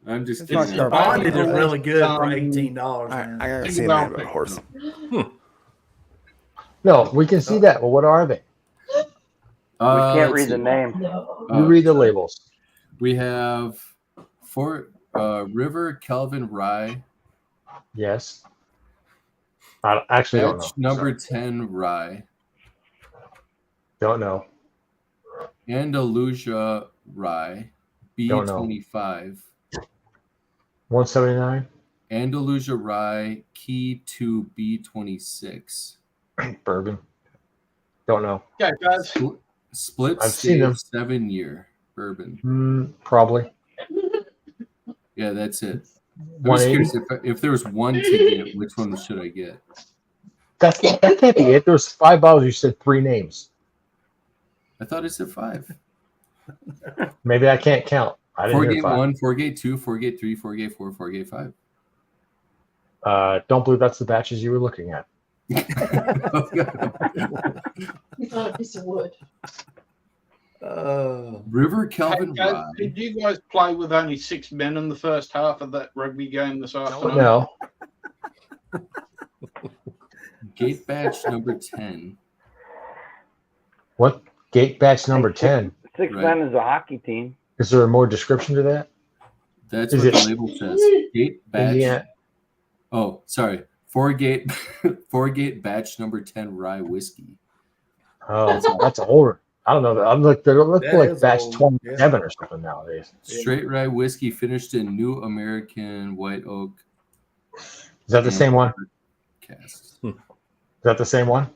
I'm just It's not kidding. garbage. Bonded is really good for Um, $18. All right, Man. I gotta see a man about a horse. No, we can see that, but what are they? We can't let's read see. the name. You read the labels. We have River Kelvin Rye. Yes. I actually don't know. Batch number 10 Rye. Don't know. Andalusia Rye. Don't know. B25. 179. Andalusia Rye Key 2 B26. Bourbon. Don't know. Yeah, guys. Split I've seen them. 7-year bourbon. Probably. Yeah, that's it. I'm just curious if there was one to get, which one should I get? That can't be it. There's 5 bottles. You said 3 names. I thought it said 5. Maybe I can't count. I didn't hear Gate 5. 1, 4 Gate 2, 4 Gate 3, 4 Gate 4, 4 Gate 5. Don't believe that's the batches you were looking at. You thought a piece of wood. River Kelvin Hey, guys, Rye. did you guys play with only 6 men in the first half of that rugby game this afternoon? No. Gate batch number 10. What? Gate batch number 10. 6 Right. men is a hockey team. Is there a more description to that? That's Is what the it- label says. Gate batch. Indiana. Oh, sorry. 4 Gate batch number 10 rye whiskey. Oh, that's older. I don't know. I'm like, they're looking That like is batch old. 27 or something nowadays. Straight rye whiskey finished in New American White Oak Is that the same one? casks. Is that the same one?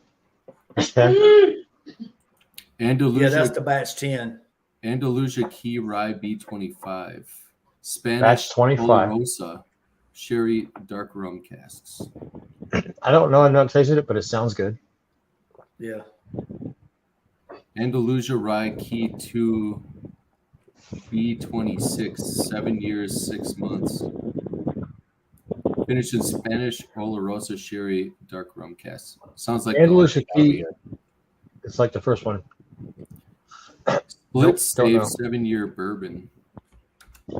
It's 10? Andalusia, Yeah, that's the batch 10. Andalusia Key Rye B25. Spanish Batch 25. Olorosa Sherry Dark Rum casks. I don't know. I've not tasted it, but it sounds good. Yeah. Andalusia Rye Key 2 B26, 7 years, 6 months. Finished in Spanish Olorosa Sherry Dark Rum casks. Sounds like Andalusia Key. It's like the first one. Split Nope, don't stave know. 7-year bourbon. Yeah,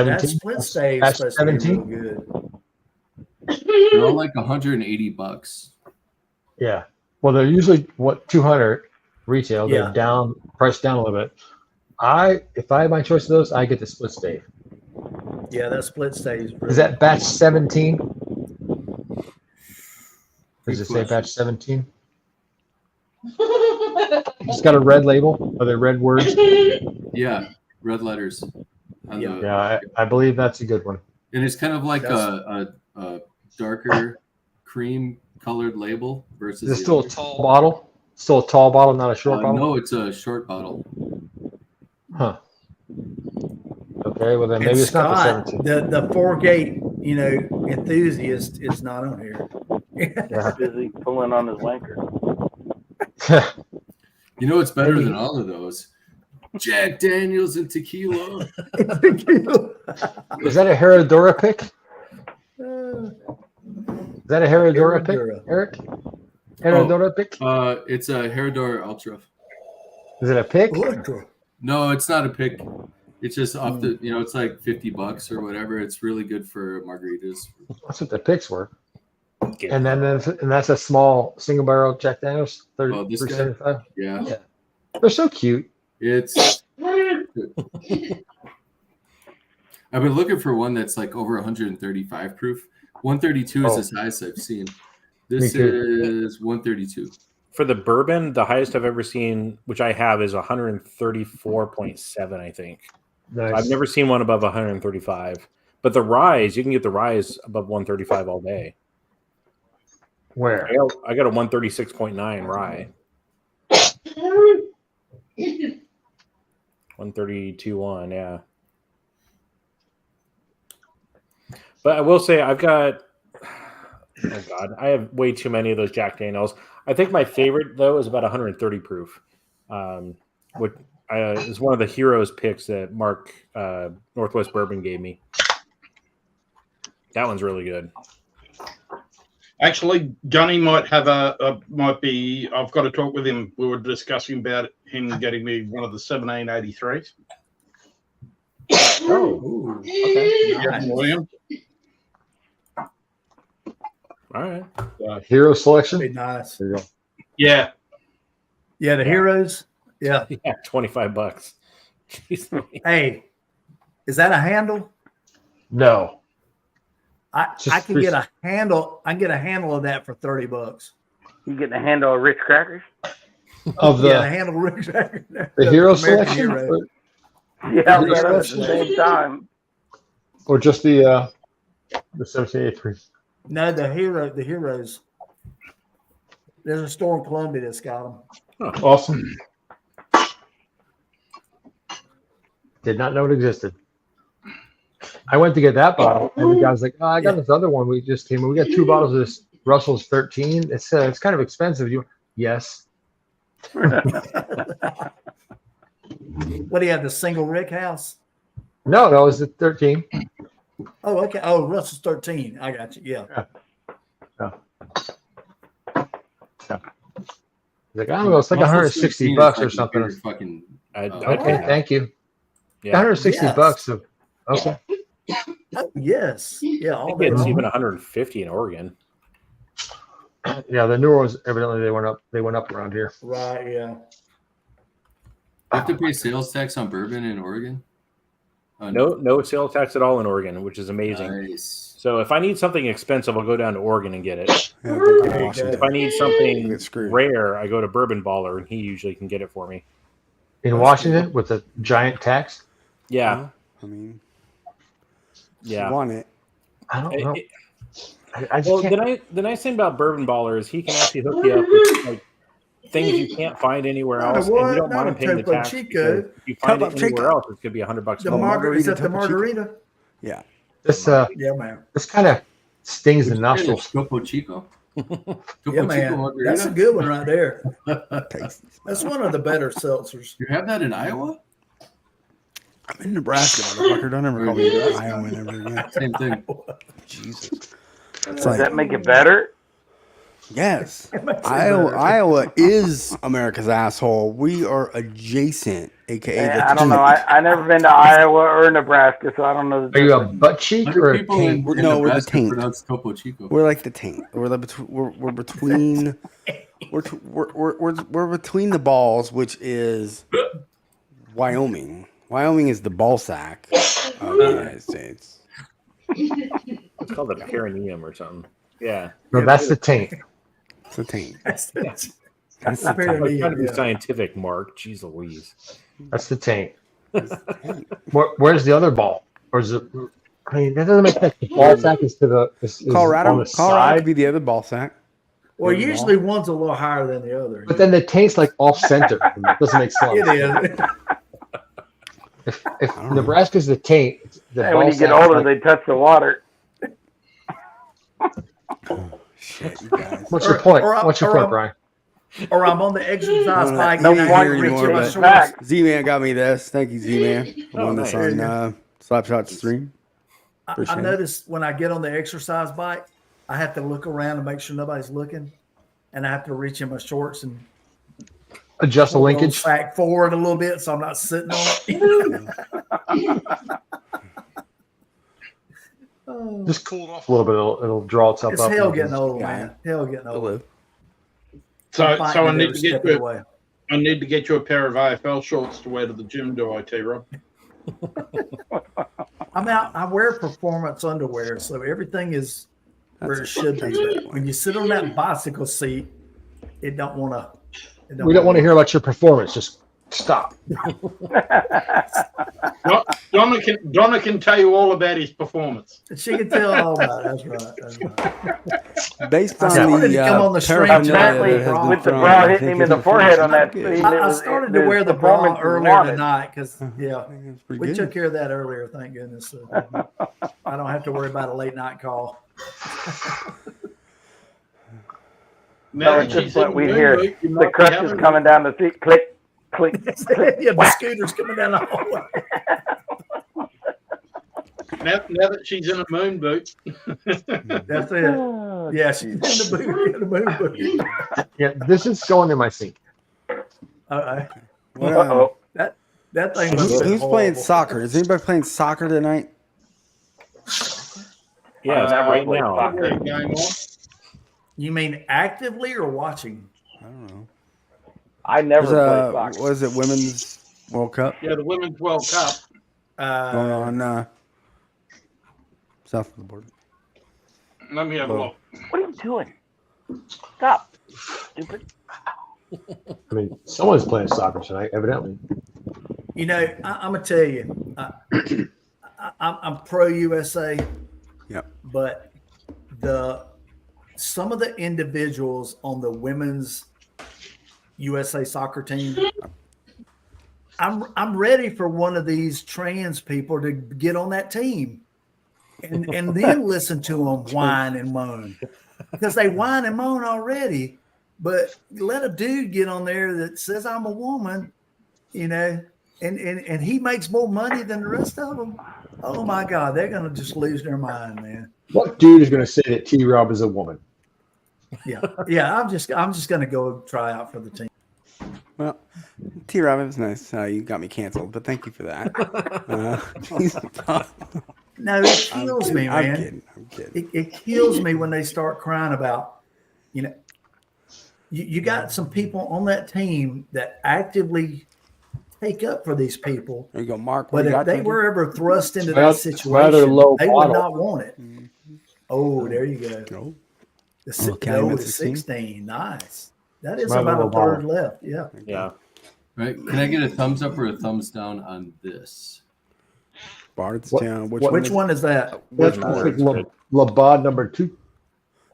that 17? split stave Batch supposed to be 17? real good. They're all like $180. Yeah. Well, they're usually 200 retail. They're Yeah. priced down a little bit. If I had my choice of those, I get the split stave. Yeah, that split stays. Is that batch 17? Does Good it say question. batch 17? It's got a red label. Are there red words? Yeah, red letters. On Yeah. the, Yeah, I believe that's a good one. and it's kind of like a darker cream colored label versus Is it the still a other. tall bottle? Still a tall bottle, not a short bottle? No, it's a short bottle. Huh. Okay, well then maybe And it's not the Scott, 17th. the 4-gate, enthusiast is not on here. Yeah. Busy pulling on his wanker. You know what's better than all of those? Jack Daniels and tequila. Is that a Herradura pick? Is that a Herradura pick, Eric? Herradura pick? It's a Herradura Ultra. Is it a pick? No, it's not a pick. It's just off the, it's like $50 or whatever. It's really good for margaritas. That's what the picks were. And that's a small single barrel Jack Daniels, 375. Yeah. They're so cute. It's. I've been looking for one that's like over 135 proof. 132 is as high as I've seen. This is 132. For the bourbon, the highest I've ever seen, which I have, is 134.7, I think. Nice. I've never seen one above 135. But the rye, you can get the rye above 135 all day. Where? I got a 136.9 rye. 132.1, yeah. But I will say I have way too many of those Jack Daniels. I think my favorite though is about 130 proof, which is one of the heroes picks that Mark Northwest Bourbon gave me. That one's really good. Actually, Gunny might have I've got to talk with him. We were discussing about him getting me one of the 1783s. Oh, okay. Yeah, William. All right. Hero selection. Be nice. There you go. Yeah. Yeah, the heroes. Yeah. Yeah, $25. Jeez. Hey, is that a handle? No. I can get a handle. I can get a handle of that for $30. You getting a handle of Ritz crackers? Of the a handle of Ritz crackers. The hero American selection? Hero. Yeah, we got it at the same time. Or just the 1783? No, the heroes. There's a store in Columbia that's got them. Awesome. Did not know it existed. I went to get that bottle, and the guy's like, "Oh, I got this other one. We just came in. We got 2 bottles of this Russell's 13. It's kind of expensive." Yes. What do you have? The single rick house? No, it was the 13. Oh, okay. Oh, Russell's 13. I got you. Yeah. He's like, I don't know. It's like $160 or something. Fucking, okay, thank you. Yeah. $160. So, okay. Oh, yes. Yeah. I think it's even 150 in Oregon. Yeah, the newer ones evidently they went up around here. Right. Yeah. I have to pay sales tax on bourbon in Oregon. No sales tax at all in Oregon, which is amazing. Nice. So if I need something expensive, I'll go down to Oregon and get it. Yeah, If I need something rare, I go to Bourbon Baller, and he usually can get it for me. In Washington with a giant tax? Yeah. I mean, yeah. You want it? I don't know. The nice thing about Bourbon Baller is he can actually hook you up with like things you can't find anywhere else, and you don't mind him paying the tax. If you find it anywhere else, it could be $100 The more. margarita. Is that the margarita? Yeah. This yeah, man. This kind of stings the nostrils. Topo Chico. Yeah, man. That's a good one right there. That's one of the better seltzers. You have that in Iowa? I'm in Nebraska, motherfucker. Don't ever call me Iowa ever again. Same thing. Jesus. Does that make it better? Yes. Iowa is America's asshole. We are adjacent, aka I don't know. I never been to Iowa or Nebraska, so I don't know. Are you a butt cheek or a taint? No, we're the taint. Topo Chico. We're like the taint. We're between. We're between the balls, which is Wyoming. Wyoming is the ball sack of the United States. It's called the perineum or something. Yeah. No, that's the taint. It's the taint. That's the perineum. Trying to be scientific, Mark. Jeez Louise. That's the taint. Where's the other ball? Or is it? I mean, that doesn't make sense. The ball sack is to the is Colorado. on the Colorado side. could be the other ball sack. Well, usually one's a little higher than the other. But then the taint's like off center. It doesn't make sense. It is. If Nebraska's the taint, the Hey, when ball you get sack is older, like, they touch the water. Shit, you guys. what's your point? or What's your point, Brian? Or I'm on the exercise bike no and I point can't reach anymore, in my but shorts. back. Z-Man got me this. Thank you, Z-Man. I won this nice. on Slapshot stream. I noticed when I get on the exercise bike, I have to look around and make sure nobody's looking, and I have to reach in my shorts and Adjust the pull linkage. sack forward a little bit so I'm not sitting on it. Just cool it off a little bit. It'll draw itself It's up. hell and getting just- old, man. Hell getting old. So I'm fighting I it need every to get step of the you. way. I need to get you a pair of AFL shorts to wear to the gym. Do I, T-Rob? I wear performance underwear, so everything is where it should be. But when you sit on that bicycle seat, it don't want to. We don't want to hear about your performance. Just stop. Donna can tell you all about his performance. She can tell all about it. That's right. Based I on started the to come on the stream Apparently, with the bra hitting him in the forehead on that scene, I started to wear the bra earlier wanted. tonight because we good. took care of that earlier. Thank goodness. So I don't have to worry about a late night call. Now At that this she's point, in we the hear mood, you the might be crutches having- coming down the street. Click, click, click. Yeah, the scooter's coming down the hallway. Now that she's in a moon boot. That's it. Yeah, she's in the moon boot. Yeah, this is going in my sink. That thing Who's must have been playing horrible. soccer? Is anybody playing soccer tonight? Yeah, never right played now. soccer. Game on. You mean actively or watching? I don't know. I never There's played soccer. what is it? Women's World Cup Yeah, the Women's World Cup. going on south of the border. Let me have a look. What are you doing? Stop, stupid. I mean, someone's playing soccer tonight, evidently. You know, I'm gonna tell you, I'm pro USA. Yep. But some of the individuals on the women's USA soccer team, I'm ready for one of these trans people to get on that team, and then listen to them whine and moan, because they whine and moan already. But let a dude get on there that says I'm a woman, you know, and he makes more money than the rest of them. Oh my God, they're gonna just lose their mind, man. What dude is going to say that T-Rob is a woman? Yeah. I'm just gonna go try out for the team. Well, T-Rob, it was nice. You got me canceled, but thank you for that. No, it kills me, I'm man. kidding. It kills me when they start crying about, you know, you got some people on that team that actively take up for these people. There you go, Mark. But what you if got, they Tony? were ever thrust into Well, that it's rather situation, low they bottle. would not want it. Oh, there you go. No. The Calumet old 16. Nice. That is Rather about low a third bottle. left. Yeah. Yeah. Right? Can I get a thumbs up or a thumbs down on this? Bardstown. Which one is that? That's like Labad number 2.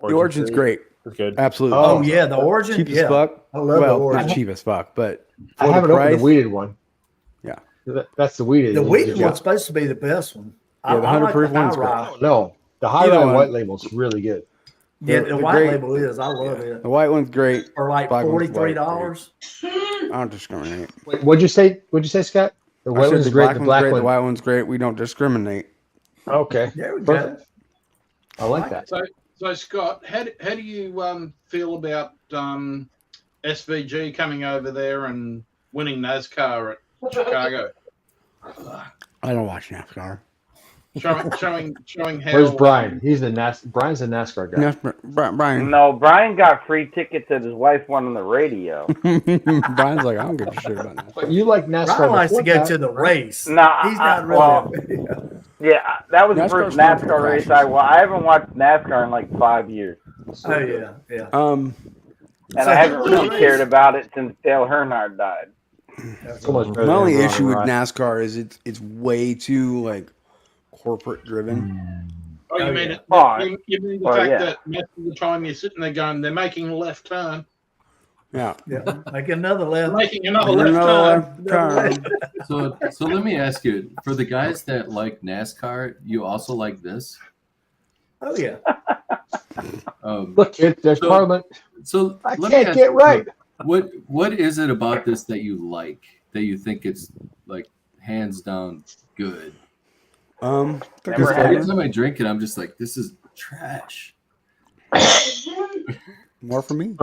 The Origin's great. It's good. Absolutely. Oh yeah, the Origin. Cheap as Yeah, fuck. I love the Origin. Not cheap as fuck, but I for haven't the opened price, the weeded one. Yeah. That's the weeded. The wheated Yeah. one's supposed to be the best one. Yeah, the 100 proof one's high great. rye. No, the high Either rye one. white label's really good. Yeah, The the white great- label is. I love it. The white one's great. Or like Black one's $43. I don't discriminate. Wait, what'd you say, Scott? The I white said one's the great. black The one's black great. one. The white one's great. We don't discriminate. Okay. There we go. Perfect. I like that. So Scott, how do you feel about SVG coming over there and winning NASCAR at Chicago? I don't watch NASCAR. Showing how. Where's Brian? Brian's the NASCAR guy. Brian. No, Brian got free tickets that his wife won on the radio. Brian's like, I don't give a shit about that. But you like NASCAR? Brian likes to before go that, to the right? race. Nah, He's not really. Yeah, that was the NASCAR's first fun for NASCAR race crashes. I haven't watched NASCAR in like 5 years, Oh yeah, yeah. and So I haven't who really won the cared race? about it since Dale Earnhardt died. So much better My only than issue with Ron. NASCAR is it's way too like corporate driven. Oh, you Oh, mean yeah. you mean the Oh, fact yeah. that most of the time you're sitting there going, they're making a left turn. Yeah. Make another left. Making another left turn. So let me ask you: for the guys that like NASCAR, you also like this? Oh yeah. Look, there's Parliament. So I let can't me ask get you, right. What is it about this that you like? That you think it's like hands down good? Never had Every it. time I drink it, I'm just like, this is trash. More for me.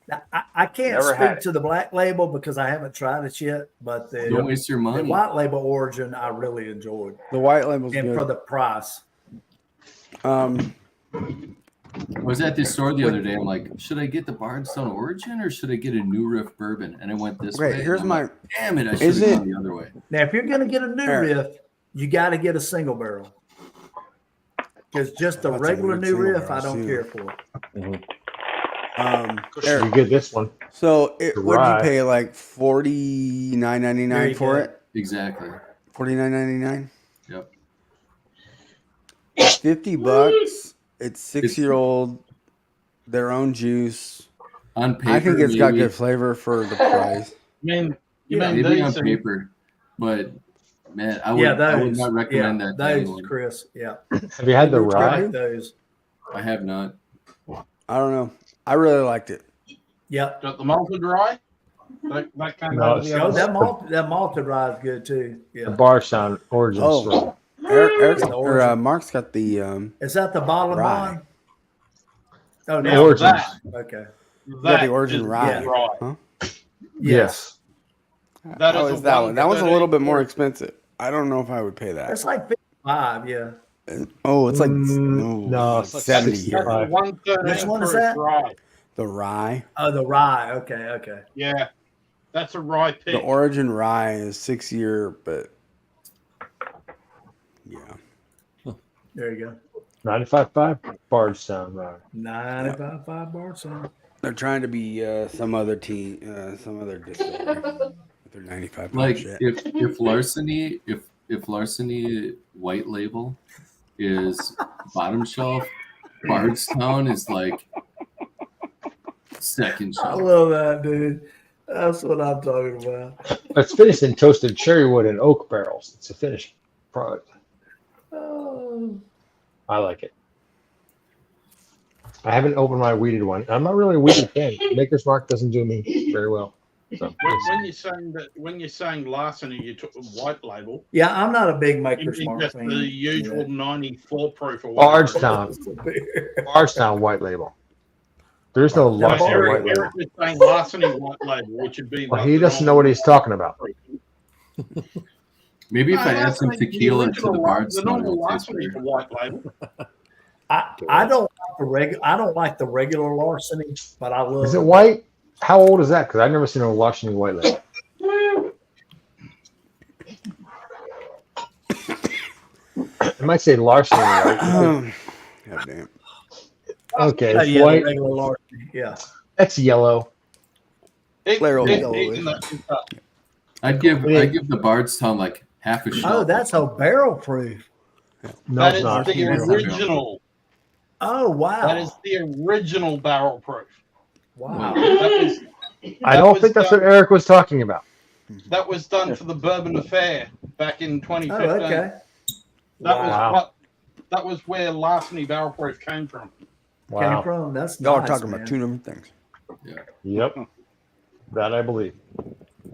Now, I can't Never had speak it. to the black label because I haven't tried it yet, but Don't waste your the money. white label origin I really enjoyed. The white label's And good. for the price. I was at this store the other day. I'm like, should I get the Bardstown Origin or should I get a New Riff Bourbon? And I went this way. Wait, here's and I'm my. like, damn it! I should have gone the other way. Now, if you're going to get a new riff, you got to get a single barrel. Because just a That's a regular weird new single riff, I barrel, don't too. care for. Eric, You get this one. so what'd you Right. pay? Like $49.99 for go. it? Exactly. $49.99. Yep. $50. It's 6-year-old, their own juice. On paper, I think it's got maybe- good flavor for the price. You mean maybe on these and- paper, but man, I would not recommend that. to Those, anyone. Chris. Yeah. Have you had the I rye? like those. I have not. I don't know. I really liked it. Yep. Got the malted rye. That kind No, of. it's- That malted rye is good too. The Yeah. Bardstown Origin Oh. Straw. Eric's, The or origin. Mark's got the Is that the bottle and Rye. bond? Oh, Now no. Origins. Okay. got the origin rye. Rye. Huh? Yes. That How is is a that one? That one's a little bit more 138. expensive. I don't know if I would pay that. That's like 55, yeah. Oh, it's like no, it's like 70 here. 65. 113 Which one is proof that? Rye. The rye. Oh, the rye. Okay. Yeah, that's a rye pick. The origin rye is 6-year, but yeah. There you go. 95.5 Bardstown rye. 95.5 Bardstown. They're trying to be some other distillery with their 95 Like shit. if Larceny white label is bottom shelf, Bardstown is like second I shelf. love that, dude. That's what I'm talking about. It's finished in toasted cherry wood and oak barrels. It's a finished product. Oh. I like it. I haven't opened my weeded one. I'm not really a weeded fan. Maker's Mark doesn't do me very well. So, When you're saying Larceny, you took the white label. Yeah, I'm not a big You Maker's mean Mark just fan. the usual 94 proof or whatever. Bardstown white label. There's no Larceny white label. Eric is saying Larceny white label, which would be. Well, like he the doesn't know what he's talking about. Maybe if I add some think tequila to the the Bardstown, normal it'll taste Larceny is better. the white label. I don't like the regular Larceny, but I love Is it white? How old is that? Because I've never seen a Larceny white label. It might say Larceny, right? God damn. Okay, Oh, it's yeah, white. the regular Larceny. Yeah. That's yellow. I'd give the Bardstown like half a shot. Oh, that's a barrel proof. No, That it's is not. the original. Oh, wow. That is the original barrel proof. Wow. I don't think that's what Eric was talking about. That was done for the Bourbon Affair back in 2015. Oh, okay. That was where Larceny barrel proof came from. Came from. That's Y'all are nice, talking man. about two different things. Yeah. Yep. That I believe.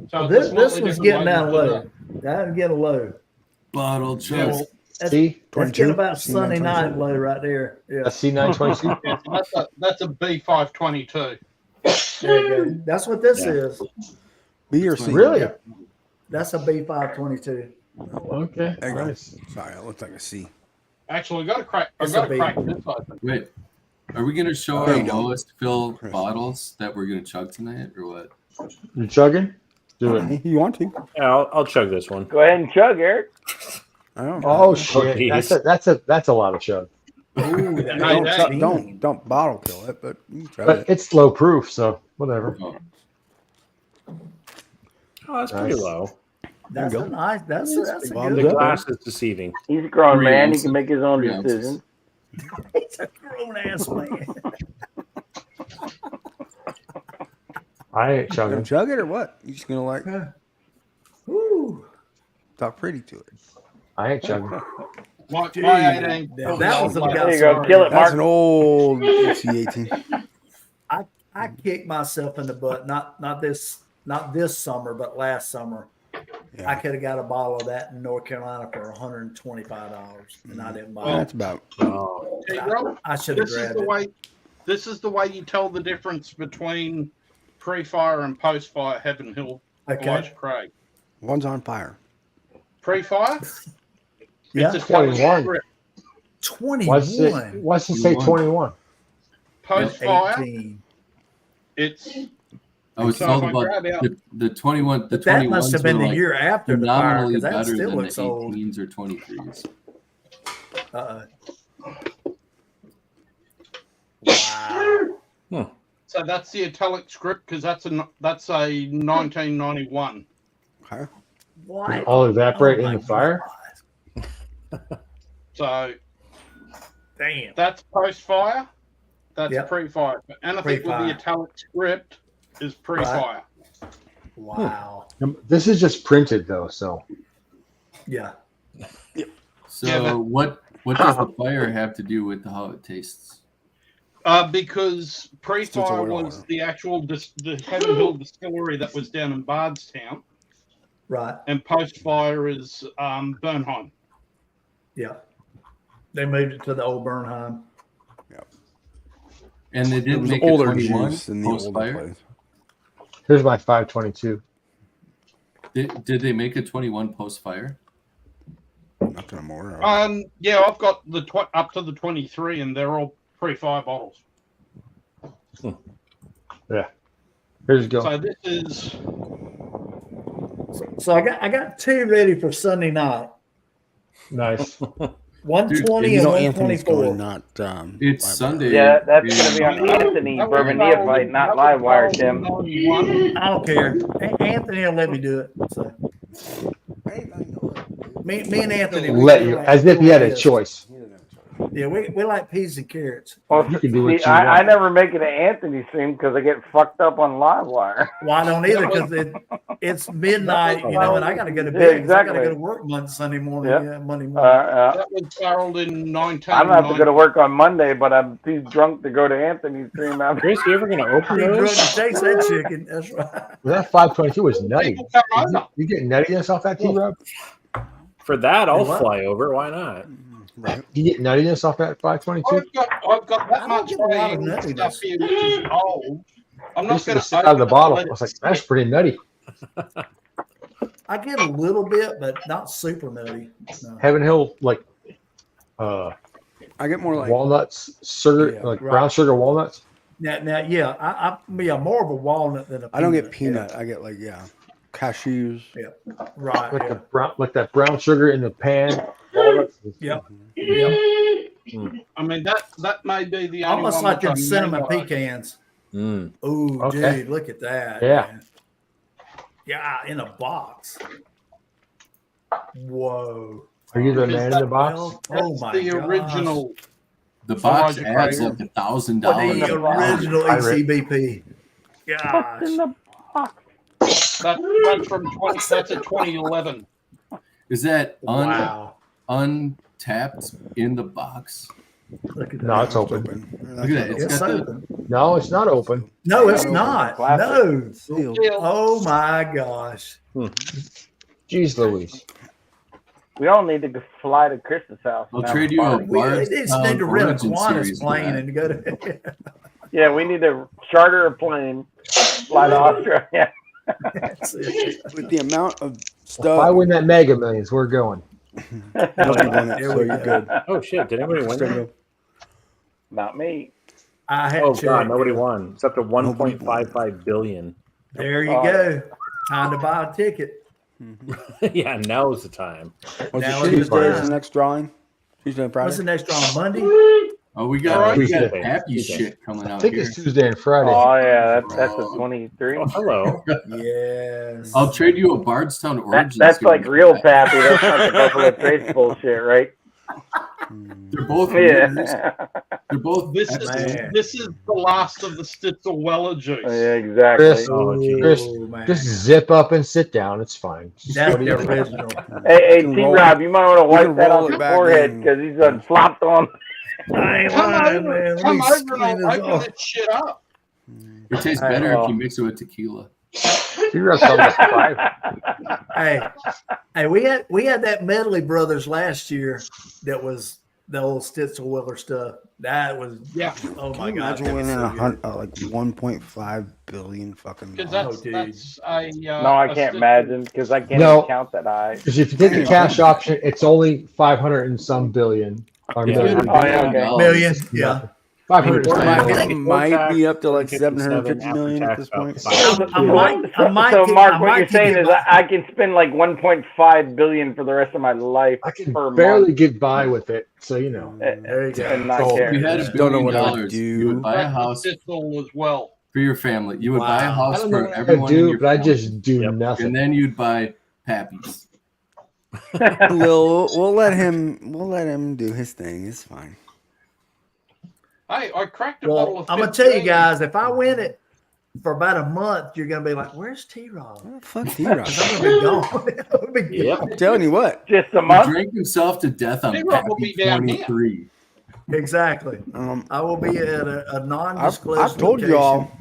So This it's slightly was different getting ways down to do low. That's getting low. Bottle chugs. That's, See? that's 22? getting about Sunday night low right there. Yeah. A C922? Yeah, so that's a B522. There you go. That's what this is. B or C? Really? That's a B522. Okay. There you go. Nice. Sorry, it looks like a C. Actually, I got to crack. I It's got a to crack B. this open. Wait, are we gonna show There our you go. lowest fill Chris. bottles that we're gonna chug tonight, or what? You chugging? Do it. You want to? Yeah, I'll chug this one. Go ahead and chug, Eric. I don't. Oh shit! geez. That's a lot of chug. Ooh, that Hey, looks that- mean. Don't bottle kill it, but you can try But it. it's low proof, so whatever. Oh, Oh, that's pretty Nice. low. That's There a you go. nice. That's a Well, good The one. glass is deceiving. He's a grown 3 man. He ounces. can make his own 3 ounces. decisions. He's a grown ass man. I ain't You gonna chugging. chug it or what? You just gonna like talk pretty to it? I ain't chugging. My Dude, 18. that was some There you go. Kill it, That's Mark. an old XC18. I kicked myself in the butt. Not this summer, but last summer. Yeah. I could have got a bottle of that in North Carolina for $125, and I didn't buy That's it. about. Hey, Rob, I should have this is grabbed the it. way. This is the way you tell the difference between pre-fire and post-fire. Heaven Hill, Elijah Craig. One's on fire. Pre-fire. Yeah. It's a 21. 21. What's it say 21? Post-fire. 18. It's. I was So told if I about grab out- the 21. The But that must 21s have been were the like year after the fire, phenomenally because that better still than the looks old. 18s or 23s. Wow. So that's the italic script because that's a 1991. Okay. What? All evaporate Oh in my the fire? So Damn. that's post-fire. That's Yep. pre-fire. But anything with Pre-fire. the italic script is pre-fire. Wow. This is just printed though, so Yeah. So Yeah, but- what does the fire have to do with how it tastes? Because pre-fire oil. was the actual the Heaven Hill distillery that was down in Bardstown, Right. and post-fire is Bernheim. Yeah. They moved it to the old Bernheim. And they It didn't was make older a 21 juice than the older post-fire? place. here's my 522. Did they make a 21 post-fire? Nothing more. Yeah, I've got the up to the 23, and they're all pre-fire bottles. Yeah. Here's you go. So this is So I got two ready for Sunday night. Nice. 120 You and know Anthony's 124. going not. It's live Sunday. Yeah, that's going to be on Yeah. Anthony Bourbon Neophyte, not Livewire, Tim. I don't care. Anthony will let me do it. So. Me and Anthony. we Let go you, like as if he had a this. choice. Yeah, we like peas and carrots. Well, You can do what see, you want. I never make it an Anthony stream because I get fucked up on Livewire. Well, I don't either because it's midnight, you know, and I got to go to bed. Yeah, 'cause I got to exactly. go to work Sunday morning. Yep. Yeah, Monday morning. that was barreled in 19. I'm gonna have to go to work on Monday, but I'm too drunk to go to Anthony's stream after. Chris, you ever gonna open He drunk those? to chase that chicken. That's right. Well, that 522 was nutty. People come over. You get nuttiness off that T-Rub? For that, I'll What? fly over. Why not? Right. You get nuttiness off that 522? I've got that I much don't get a lot of stuff nuttiness. here, which is old. I'm not Just going to sit out of the bottle. I was like, that's pretty nutty. I get a little bit, but not super nutty. No. Heaven Hill, like I get more like walnuts, sugar, Yeah, like right. brown sugar walnuts. Now, yeah, I'm more of a walnut than a peanut. I don't get peanut. I get like cashews. Yeah, right. Like Yeah. the brown, like that brown sugar in the pan. Walnuts. Yep. I mean, that may be the only Almost one like which I them cinnamon may like. pecans. Mm. Ooh, Okay. dude, look at that. Yeah. man. Yeah, in a box. Whoa. Are you the man in the box? Oh That's my the gosh. original. The box Elijah adds Craig. like $1,000. Well, the original Pirate. ECBP. What's Gosh. in the box? That's from 20. That's a 2011. Is that Wow. untapped in the box? Look at that. No, it's open. Look at that. It's It's got the, open. No, it's not open. No, it's not. No. Sealed. Oh my gosh. Jeez Louise. We all need to fly to Chris's house. I'll and have trade a you a party. We Bard's just Town need to rent a Origin Qantas series for plane that. and go to. Yeah, we need to charter a plane, fly to Australia. That's it. With the amount of If I stuff. win that Mega Millions, we're going. Most people win that, There so we you're go. good. Oh shit! Did anybody win? that? Not me. I had Oh checked. god, nobody won. It's up to 1.55 billion. There you Oh. go. Time to buy a ticket. Yeah, now's the time. Was Now it it is Tuesday is fine. the next drawing? Tuesday and What's Friday? the next draw? Monday? Oh, we got Tuesday. happy Tuesday. shit coming I out think here. it's Tuesday and Friday. Oh yeah, that's a 23. Oh, hello. Yes. I'll trade you a Bardstown Origin. That's series like for real that. Pappy. That's not the Buffalo Trace bullshit, right? They're both Yeah. winners. They're both. This is the last of the Stitzel Weller juice. Yeah, exactly. Just zip up and sit down. It's fine. That's the original. Hey, T-Rob, you might want to wipe that off your forehead because he's done flopped on. I ain't Come lying, over, man. Let come me over clean and this I'll open off. that shit up. It tastes better if you mix it with tequila. Hey, we had that Medley Brothers last year. That was the old Stitzelweller stuff. That was Oh my god! Imagine winning like 1.5 billion fucking. Because dollars. that's a No, I can't imagine because I can't even count that high. Because if you take the cash option, it's only 500 and some billion. Or million. Million, yeah. 500 It might be up to like 750 million at this point. So Mark, what you're saying is I can spend like 1.5 billion for the rest of my life. I can per barely month. get by with it, so you know. There you go. And not So care. if you had $1 billion, you would buy a house Stitzel as well. for your family. You would buy a house I don't know for what everyone I do, in your but I family. just do nothing. And then you'd buy Pappy's. we'll let him do his thing. It's fine. Hey, I cracked a bottle Well, of I'm gonna tell you 15. guys, if I win it for about a month, you're gonna be like, "Where's T-Rob?" Fuck T-Rob. I'm gonna be gone. I'm gonna be gone. I'm telling you what. Just a He month. drank himself to death on T-Rob will Pappy be down here. 23. Exactly. I will be at a non-disclosed I've told location. y'all,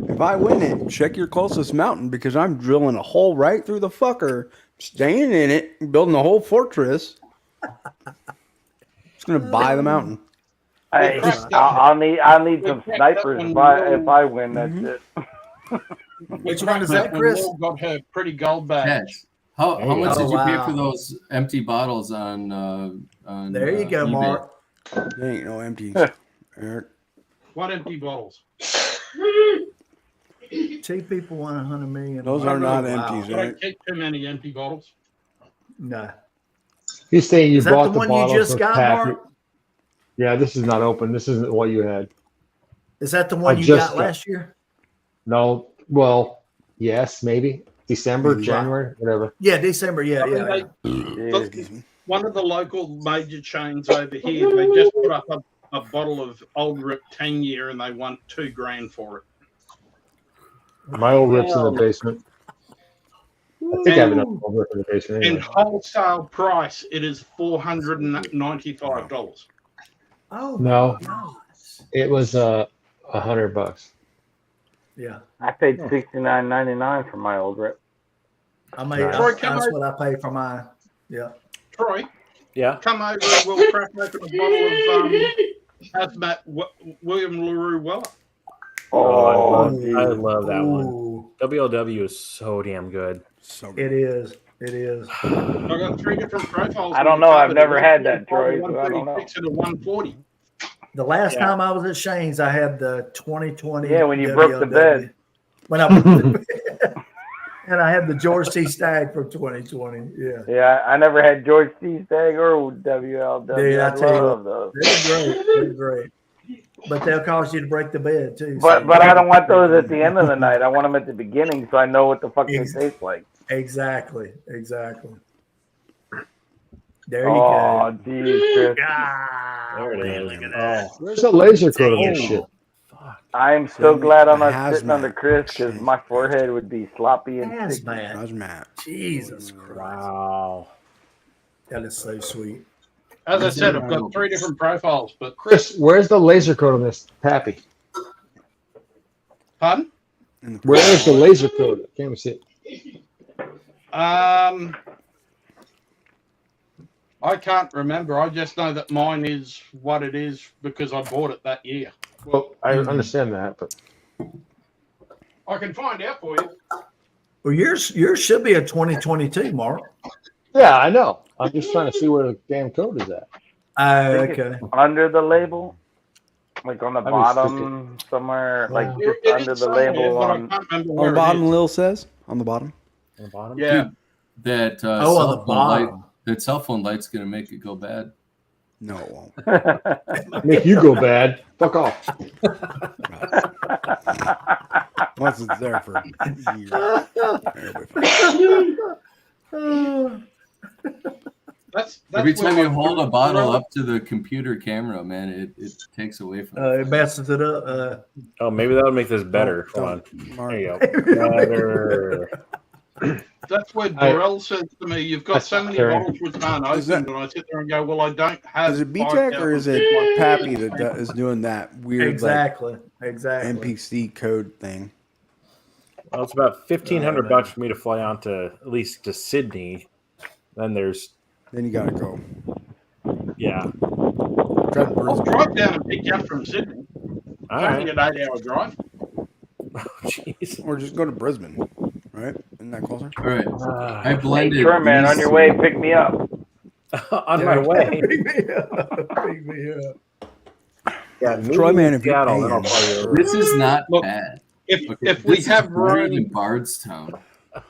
if I win it, check your closest mountain because I'm drilling a hole right through the fucker, staying in it, building a whole fortress. Just gonna buy the mountain. Hey, I'll need some snipers if I win. That's it. Which one is that, When Chris? Will got her pretty gold badge. Yes. How much did you pay wow. for those empty bottles on There you go, eBay? Mark. There ain't no empties. Eric. What empty bottles? Two people won 100 million. Those are not empties, I right? don't keep too many empty bottles. No. He's saying you Is that bought the one you bottles just with got, Pappy. Mark? Yeah, this is not open. This isn't what you had. Is that the one you just got last year? No, well, yes, maybe December, Maybe. January, whatever. Yeah, December. Yeah, I mean, yeah. One of the local major chains over here, they just put up a bottle of Old Rip 10 year and they want $2,000 for it. My old rip's in the basement. I think I have enough old rip in the basement In anyway. wholesale price, it is $495. Oh No, gosh. it was $100. Yeah. I paid $69.99 for my old rip. I mean, Nice. that's what I pay for mine. Yeah. Troy, Yeah. come over and we'll crack open a bottle of Hazmat William LaRue Weller. Oh, I love that one. Ooh, WLW is so damn good. So it is. It is. I got 3 different profiles. I don't know. I've never had that, Troy, so I don't know. 136 and a 140. The last time I was at Shane's, I had the 2020. Yeah, when you broke the bed. When I broke the bed. And I had the George T. Stagg from 2020. Yeah. Yeah, I never had George T. Stagg or WLW. Dude, I tell you love what, those. they're great. They're great. But they'll cause you to break the bed too. But I don't want those at the end of the night. I want them at the beginning so I know what the fuck they taste like. Exactly. Exactly. There you Oh, go. geez, Chris. There it is. Look at that. Where's the laser code on this shit? I am so glad I'm not Hazmat. sitting under Chris because my forehead would be sloppy and sticky. Hazmat. Hazmat. Jesus Christ. Wow. That is so sweet. As I said, I've got 3 different profiles, but Chris, where's the laser code on this Pappy? pardon? Where is the laser code? I can't even see it. I can't remember. I just know that mine is what it is because I bought it that year. Well, I understand that, but I can find out for you. Well, yours should be a 2022, Mark. yeah, I know. I'm just trying to see where the damn code is at. I think Okay. it's under the label, like on the I was bottom somewhere, like Wow. just It under is the somewhere, label but I on. can't remember On where the bottom, it is. Lil says. On the bottom. On the bottom. Yeah. That On the cell phone light. bottom. That cell phone light's gonna make it go bad. No, it won't. Make you go bad. Fuck off. Once it's there for years. It'll be fine. That's Every time where you my hold a bottle Gorilla- up to the computer camera, man, it takes away from It messes it up. Oh, maybe that would make this better. Hold on. There you go. Better. That's where Burrell says to me, "You've got That's so not many Karen. bottles which aren't Is that- opened," and I sit there and go, "Well, I don't have." Is it B-Tech or is it Pappy that is doing that weird Exactly. like NPC code thing? Well, it's about $1,500 for me to fly on to at least to Sydney. Then you gotta go. Yeah. I'll drive down and pick you up from Sydney. All It's only right. an 8-hour drive. Jeez. Or just go to Brisbane, right? Isn't that closer? All right. I blended. Hey, Kerman, on these- your way, pick me up. On my way. Pick me up. Yeah, Troy, man, if you're Seattle, then I'll paying. fly you over. This is not Look, bad. If we This have is better room, than Bardstown.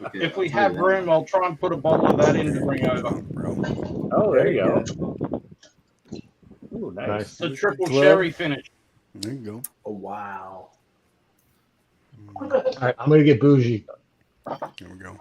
Okay, if we I'll tell have you that. room, I'll try and put a bottle of that in to bring over. Oh, there you go. Ooh, nice. The triple Club. sherry finish. There you go. Oh, wow. All right, I'm gonna get bougie. There we go.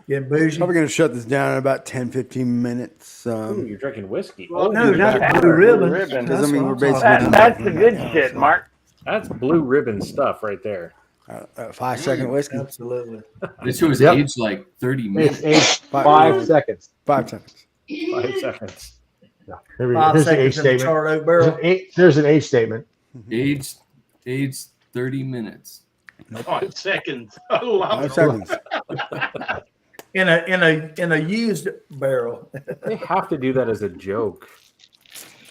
Get bougie. Probably gonna shut this down in about 10-15 minutes. Ooh, you're drinking whiskey. No, Oh, not That's blue ribbon. ribbon. Doesn't That's mean what we're I'm talking basically- That's the good shit, Mark. that's blue ribbon stuff right there. 5-second whiskey. Absolutely. This was Yep. aged like 30 It's minutes. aged Five- 5 seconds. 5 seconds. 5 seconds. Yeah. Here we go. 5 Here's the age seconds in the statement. charred oak barrel. There's an age statement. Aged 30 minutes. 5 seconds. I love 5 it. seconds. In a used barrel. They have to do that as a joke.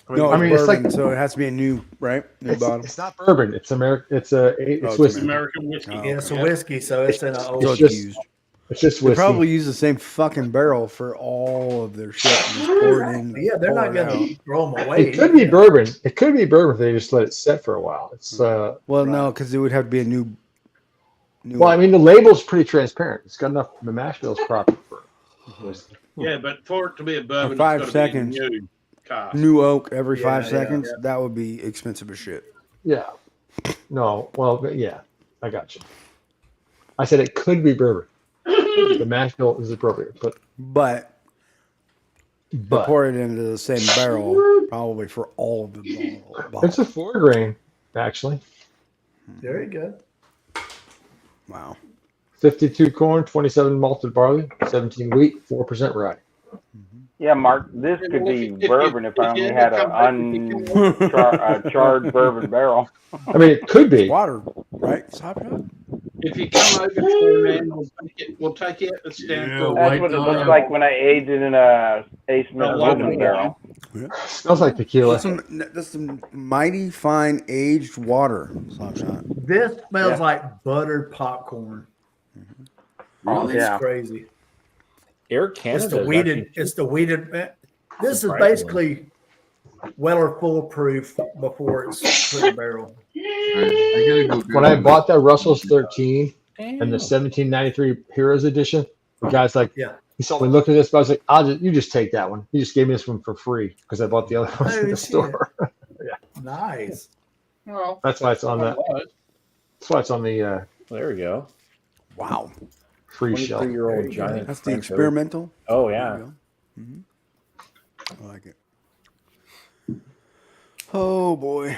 No, I mean, it's it's bourbon, like- so it has to be a new, right? New bottle. It's not bourbon. It's American. It's it's whiskey. American whiskey. Oh, Yeah, it's a okay. whiskey, so it's in an So old. it's just used. It's just They whiskey. probably use the same fucking barrel for all of their shit. And just pour it in. Yeah, they're pour not it going out. to throw them away. It could be bourbon. It could be bourbon if they just let it set for a while. It's Well, no, because it would have to be a new. well, I mean, the label's pretty transparent. It's got enough. The mash bill's proper for whiskey. Yeah, but for it to be a bourbon, 5 it's gotta seconds. be a new cask. New oak every Yeah, 5 yeah, seconds. yeah. That would be expensive as shit. Yeah. No. Well, yeah. I got you. I said it could be bourbon. The mash bill is appropriate, But pour it into the same barrel probably for all of the bottles. it's a 4 grain actually. There you go. Wow. 52 corn, 27 malted barley, 17 wheat, 4% rye. Yeah, Mark, this could be bourbon if I only had a charred bourbon barrel. I mean, it could be. Water, right? It's hot shot. If you come over to me, man, we'll take you out the stand. Yeah, for That's what it looks like when I aged it in a Smith bourbon barrel. Smells like tequila. That's some mighty fine aged water. Slop shot. This smells Yeah. like buttered popcorn. Oh, It's yeah. crazy. Air It's Canada. the is weeded. actually- It's the weeded. This is Surprisingly. basically Weller foolproof before it's put in the barrel. All right, I gotta go. When I bought that Russell's 13 and the 1793 Heroes Edition, the guy's like, Yeah. he saw me look at this, but I was like, you just take that one. He just gave me this one for free because I bought the other ones Oh, in the shit. store. Nice. Well, That's why it's on the. That's why it's on the There we go. Wow. free shelf. 23-year-old giant. That's the French oak. experimental. Oh, There yeah. you go. I like it. Oh boy.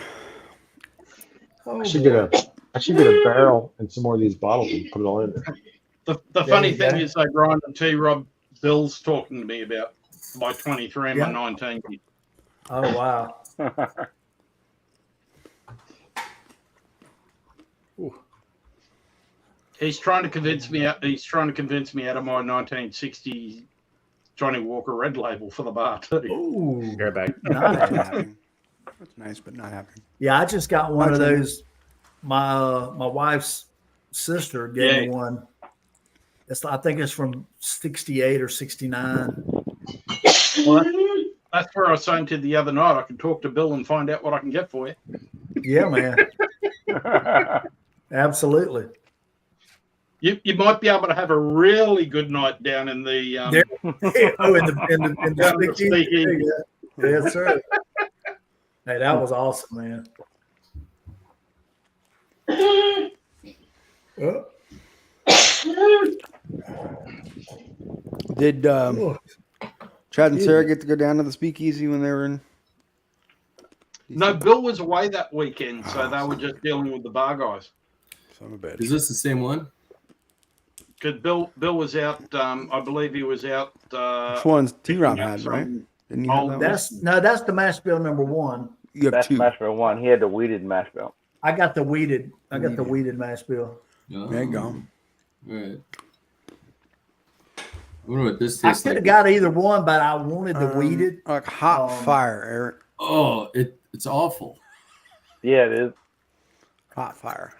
Oh, I should get a barrel and some more of these bottles and put it all in there. the funny you thing go. is, they grind the T-Rob Bill's talking to me about my 23 and Yeah. my 19. Oh wow. He's trying to convince me out. He's trying to convince me out of my 1960 Johnny Walker Red Label for the bar too. Ooh. Be right back. Not Nice. happening. That's nice, but not happening. Yeah, I just got one of Actually- those. My wife's sister gave me one. I think it's from '68 or '69. Well, that's where I was saying to the other night. I can talk to Bill and find out what I can get for you. Yeah, man. Absolutely. You might be able to have a really good night down in the There- oh, in the down in the speakeasy. speakeasy. Yes, sir. Hey, that was awesome, man. Oh, Did Chad and Sarah get to go down to the speakeasy when they were in? No, Bill was away that weekend, so they were just dealing with the bar guys. Is this the same one? Because Bill was out. I believe he was out. Which one's T-Rob had, right? Didn't you have that one? That's the mash bill number one. You have That's two. mash bill 1. He had the weeded mash bill. I got the weeded. I got the weeded mash bill. There you go. All right. I wonder what this I tastes could have like. got either one, but I wanted the weeded. Like hot fire, Eric. Oh, it's awful. Yeah, it is. Hot fire.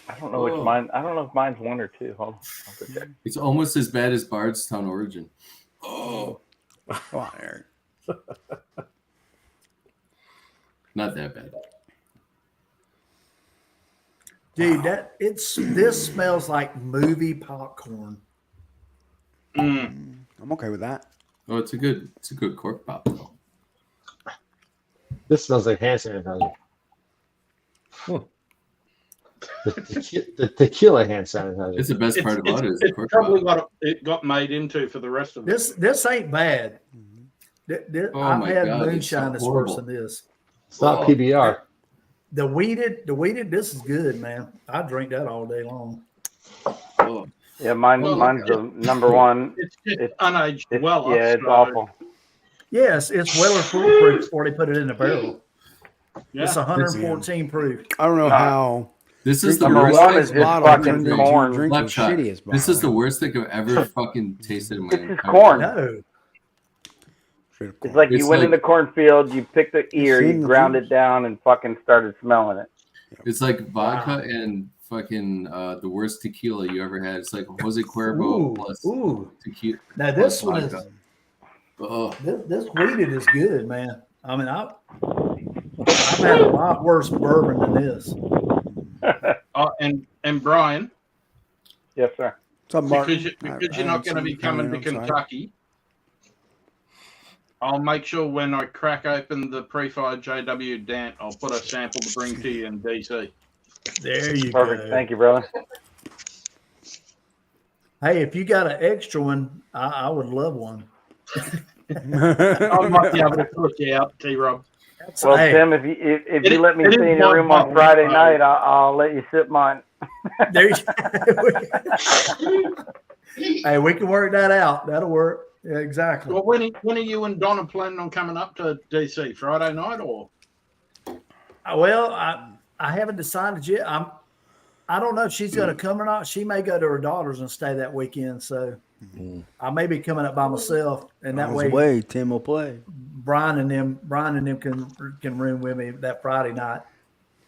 I don't know which mine. I don't know if mine's 1 or 2. Hold on. I'll go check. It's almost as bad as Bardstown Origin. Oh, Come on, Eric. not that bad. Dude, this smells like movie popcorn. I'm okay with that. Oh, it's a good cork pop though. This smells like hand sanitizer. The tequila hand sanitizer. It's the best part about it. Is the It's cork probably pop. what it got made into for the rest of it. This ain't bad. Oh I've my had God, it's moonshine so that's worse horrible. than this. It's not PBR. The weeded, this is good, man. I drink that all day long. Oh, Yeah, mine's the number 1. It's just unaged well. Yeah, it's awful. Yes, it's Weller foolproof before they put it in the barrel. Yeah. It's 114 proof. I don't know how. this is the Number worst. 1 is just bottle fucking turned into corn. drink the Left shot. shittiest bottle. This is the worst thing I've ever fucking tasted in my It's just entire corn. life. No. It's like you It's went in like- the cornfield, you picked the ear, in you the ground juice. it down, and fucking started smelling it. It's like vodka and fucking the worst tequila you ever had. It's like Jose Cuervo plus tequila. Now this plus one is vodka. Oh, this weeded is good, man. I mean, I've had a lot worse bourbon than this. And Brian, Yes, sir. What's up, Mark? because you're not going to be coming to Kentucky, I'll make sure when I crack open the pre-fired JW Dant, I'll put a sample to bring to you in DC. There you Perfect. go. Thank you, brother. Hey, if you got an extra one, I would love one. I might be able to put you out, T-Rob. Well, Hey, Tim, if you let me it is stay in your my room on bottle. Friday night, I'll let you sip mine. there hey, we can work that out. That'll work. Yeah, exactly. Well, when are you and Donna planning on coming up to DC? Friday night or? Well, I haven't decided yet. I don't know if she's going to come or not. She may go to her daughter's and stay that weekend. So I may be coming up by myself, and that way Tim will play. Brian and them can room with me that Friday night.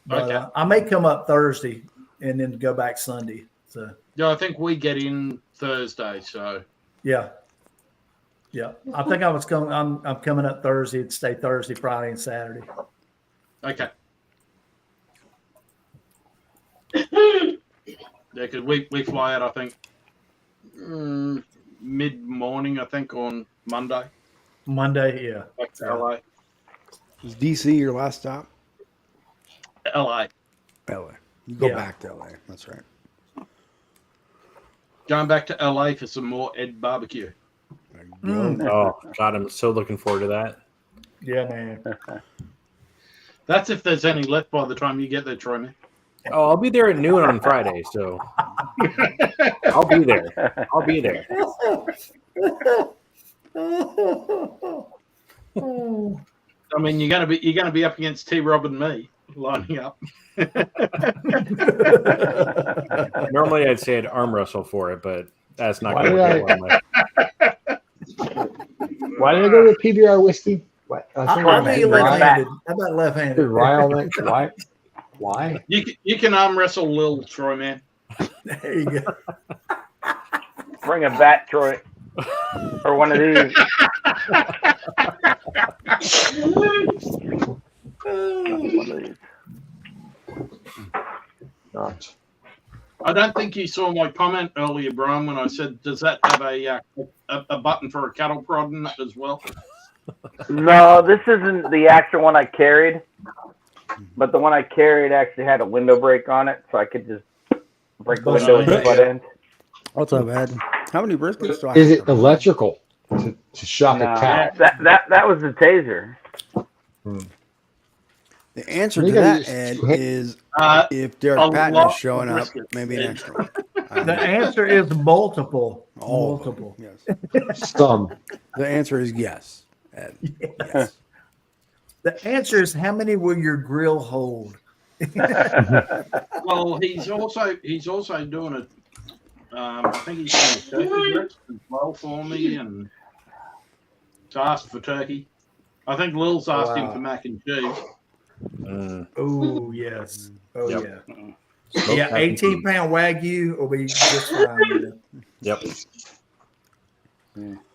But Okay. I may come up Thursday and then go back Sunday. So Yeah, I think we get in Thursday. So yeah. I think I was coming. I'm coming up Thursday to stay Thursday, Friday, and Saturday. okay. Yeah, because we fly out, I think, mid-morning, I think, on Monday. Monday, yeah. Back to LA. Is DC your last stop? LA. LA. You go Yeah. back to LA. That's right. Going back to LA for some more Ed barbecue. Oh God, I'm so looking forward to that. Yeah, man. That's if there's any left by the time you get there, Troy, man. Oh, I'll be there at noon on Friday, so I'll be there. I'll be there. I mean, you're gonna be up against T-Rob and me lining up. Normally, I'd say I'd arm wrestle for it, but that's not Why going did to work well. Why did I go with PBR whiskey? What? I'll be left-handed. How about left-handed? Why? Why? You can arm wrestle Lil, Troy, man. There you go. Bring a bat, Troy, or one of these. Not. I don't think you saw my comment earlier, Brian, when I said, "Does that have a button for a cattle prod in it as well?" No, this isn't the actual one I carried, but the one I carried actually had a window break on it, so I could just break the window with the butt end. What's up, Ed? How many briskets do I Is have it to- electrical? Is to shock No, a cat. that was the taser. The answer You to gotta that, use Ed, two hands. is if A Derek Patton lot is showing of up, brisket, maybe an Ed. extra one. The answer is multiple. All of them, Multiple. yes. Some. The answer is yes, Ed. Yes. The answer is how many will your grill hold? Well, he's also doing it. I think he's doing a turkey breast as well for me, and to ask for turkey. I think Lil's asked him for mac and cheese. Oh yes. Oh Yep. yeah. Yeah, 18-pound Wagyu will be just fine. Yep. Just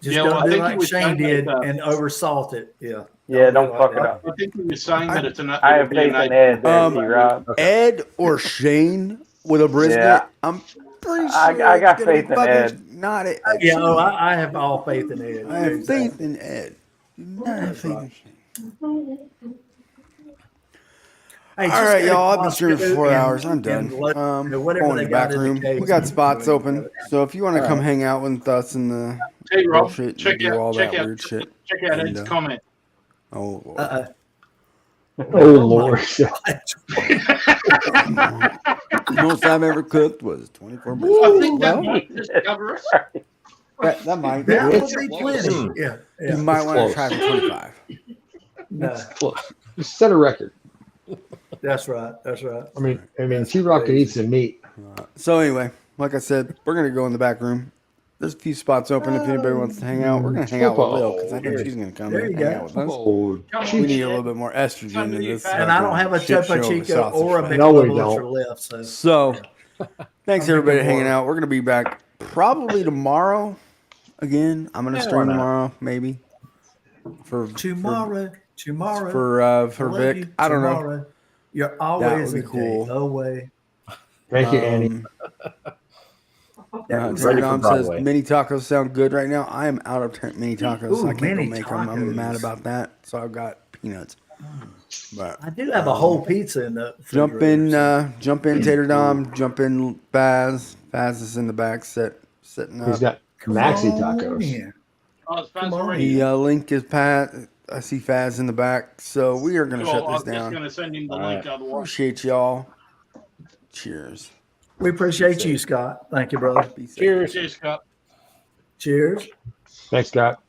Yeah, don't well, I do think like he was Shane saying did that, and oversalt it. Yeah. Yeah, do don't like fuck it that. up. I think he was saying that it's an. I have faith in Ed there, T-Rob. Ed or Shane with a brisket. Yeah. I'm pretty sure I got it's gonna faith be in fucking Ed. not Ed. Yeah, Shane. I have all faith in Ed. I have Exactly. faith in Ed. Do not have faith in Shane. Hey, All just right, go y'all. I've to been streaming for 4 Costco hours. I'm and done. whatever Going they in the got back in the room. case, We got you spots can open, so if you want to All come right. hang out with us in the Hey Rob, bullshit, check and do all out that weird shit. check out Ed's And, comment. Oh, Lord. Oh Lord. Most I've ever cooked was 24 I brisket. think that Well, might just cover us. that might. That Yeah. would be plenty. Yeah. You might want to close. try for 25. No, It's close. Just set a record. that's right. That's right. I mean, That's T-Rock could eat crazy. some meat. So anyway, like I said, we're gonna go in the back room. There's a few spots open if anybody wants to hang out. We're gonna hang out with Lil because I think she's gonna come There and you hang go. out with us. Oh, We need a little bit more estrogen in this. And I don't have a shit show Topo of Chico sausage or a fest. No, we Michelob Ultra don't. left. So So, thanks I'm everybody thinking hanging more. out. We're gonna be back probably tomorrow. Again, I'm gonna Yeah, stream why not? tomorrow, maybe. For tomorrow, for I love Vic. you. I don't know. Tomorrow. You're That always would a be cool. day away. Thank you, Annie. Ready for Dom says Broadway. mini tacos sound good right now. I am out of mini tacos. Ooh, I can't go mini make them. I'm mad tacos. about that. So I've got peanuts. But I do have a whole pizza in the jump refrigerator, in, so- jump in, Tater Dom. Jump in, Baz. Baz is in the back, sitting up. He's got Come maxi on tacos. in. Oh, it's Come on. already. The link is Pat. I see Faz in the back. So we are going to Cool. shut I this was just down. going to send him the All link. right. Otherwise, Appreciate y'all. Cheers. We appreciate you, Scott. Thank you, brother. Be safe. Cheers. cheers, Scott. Cheers. Thanks, Scott.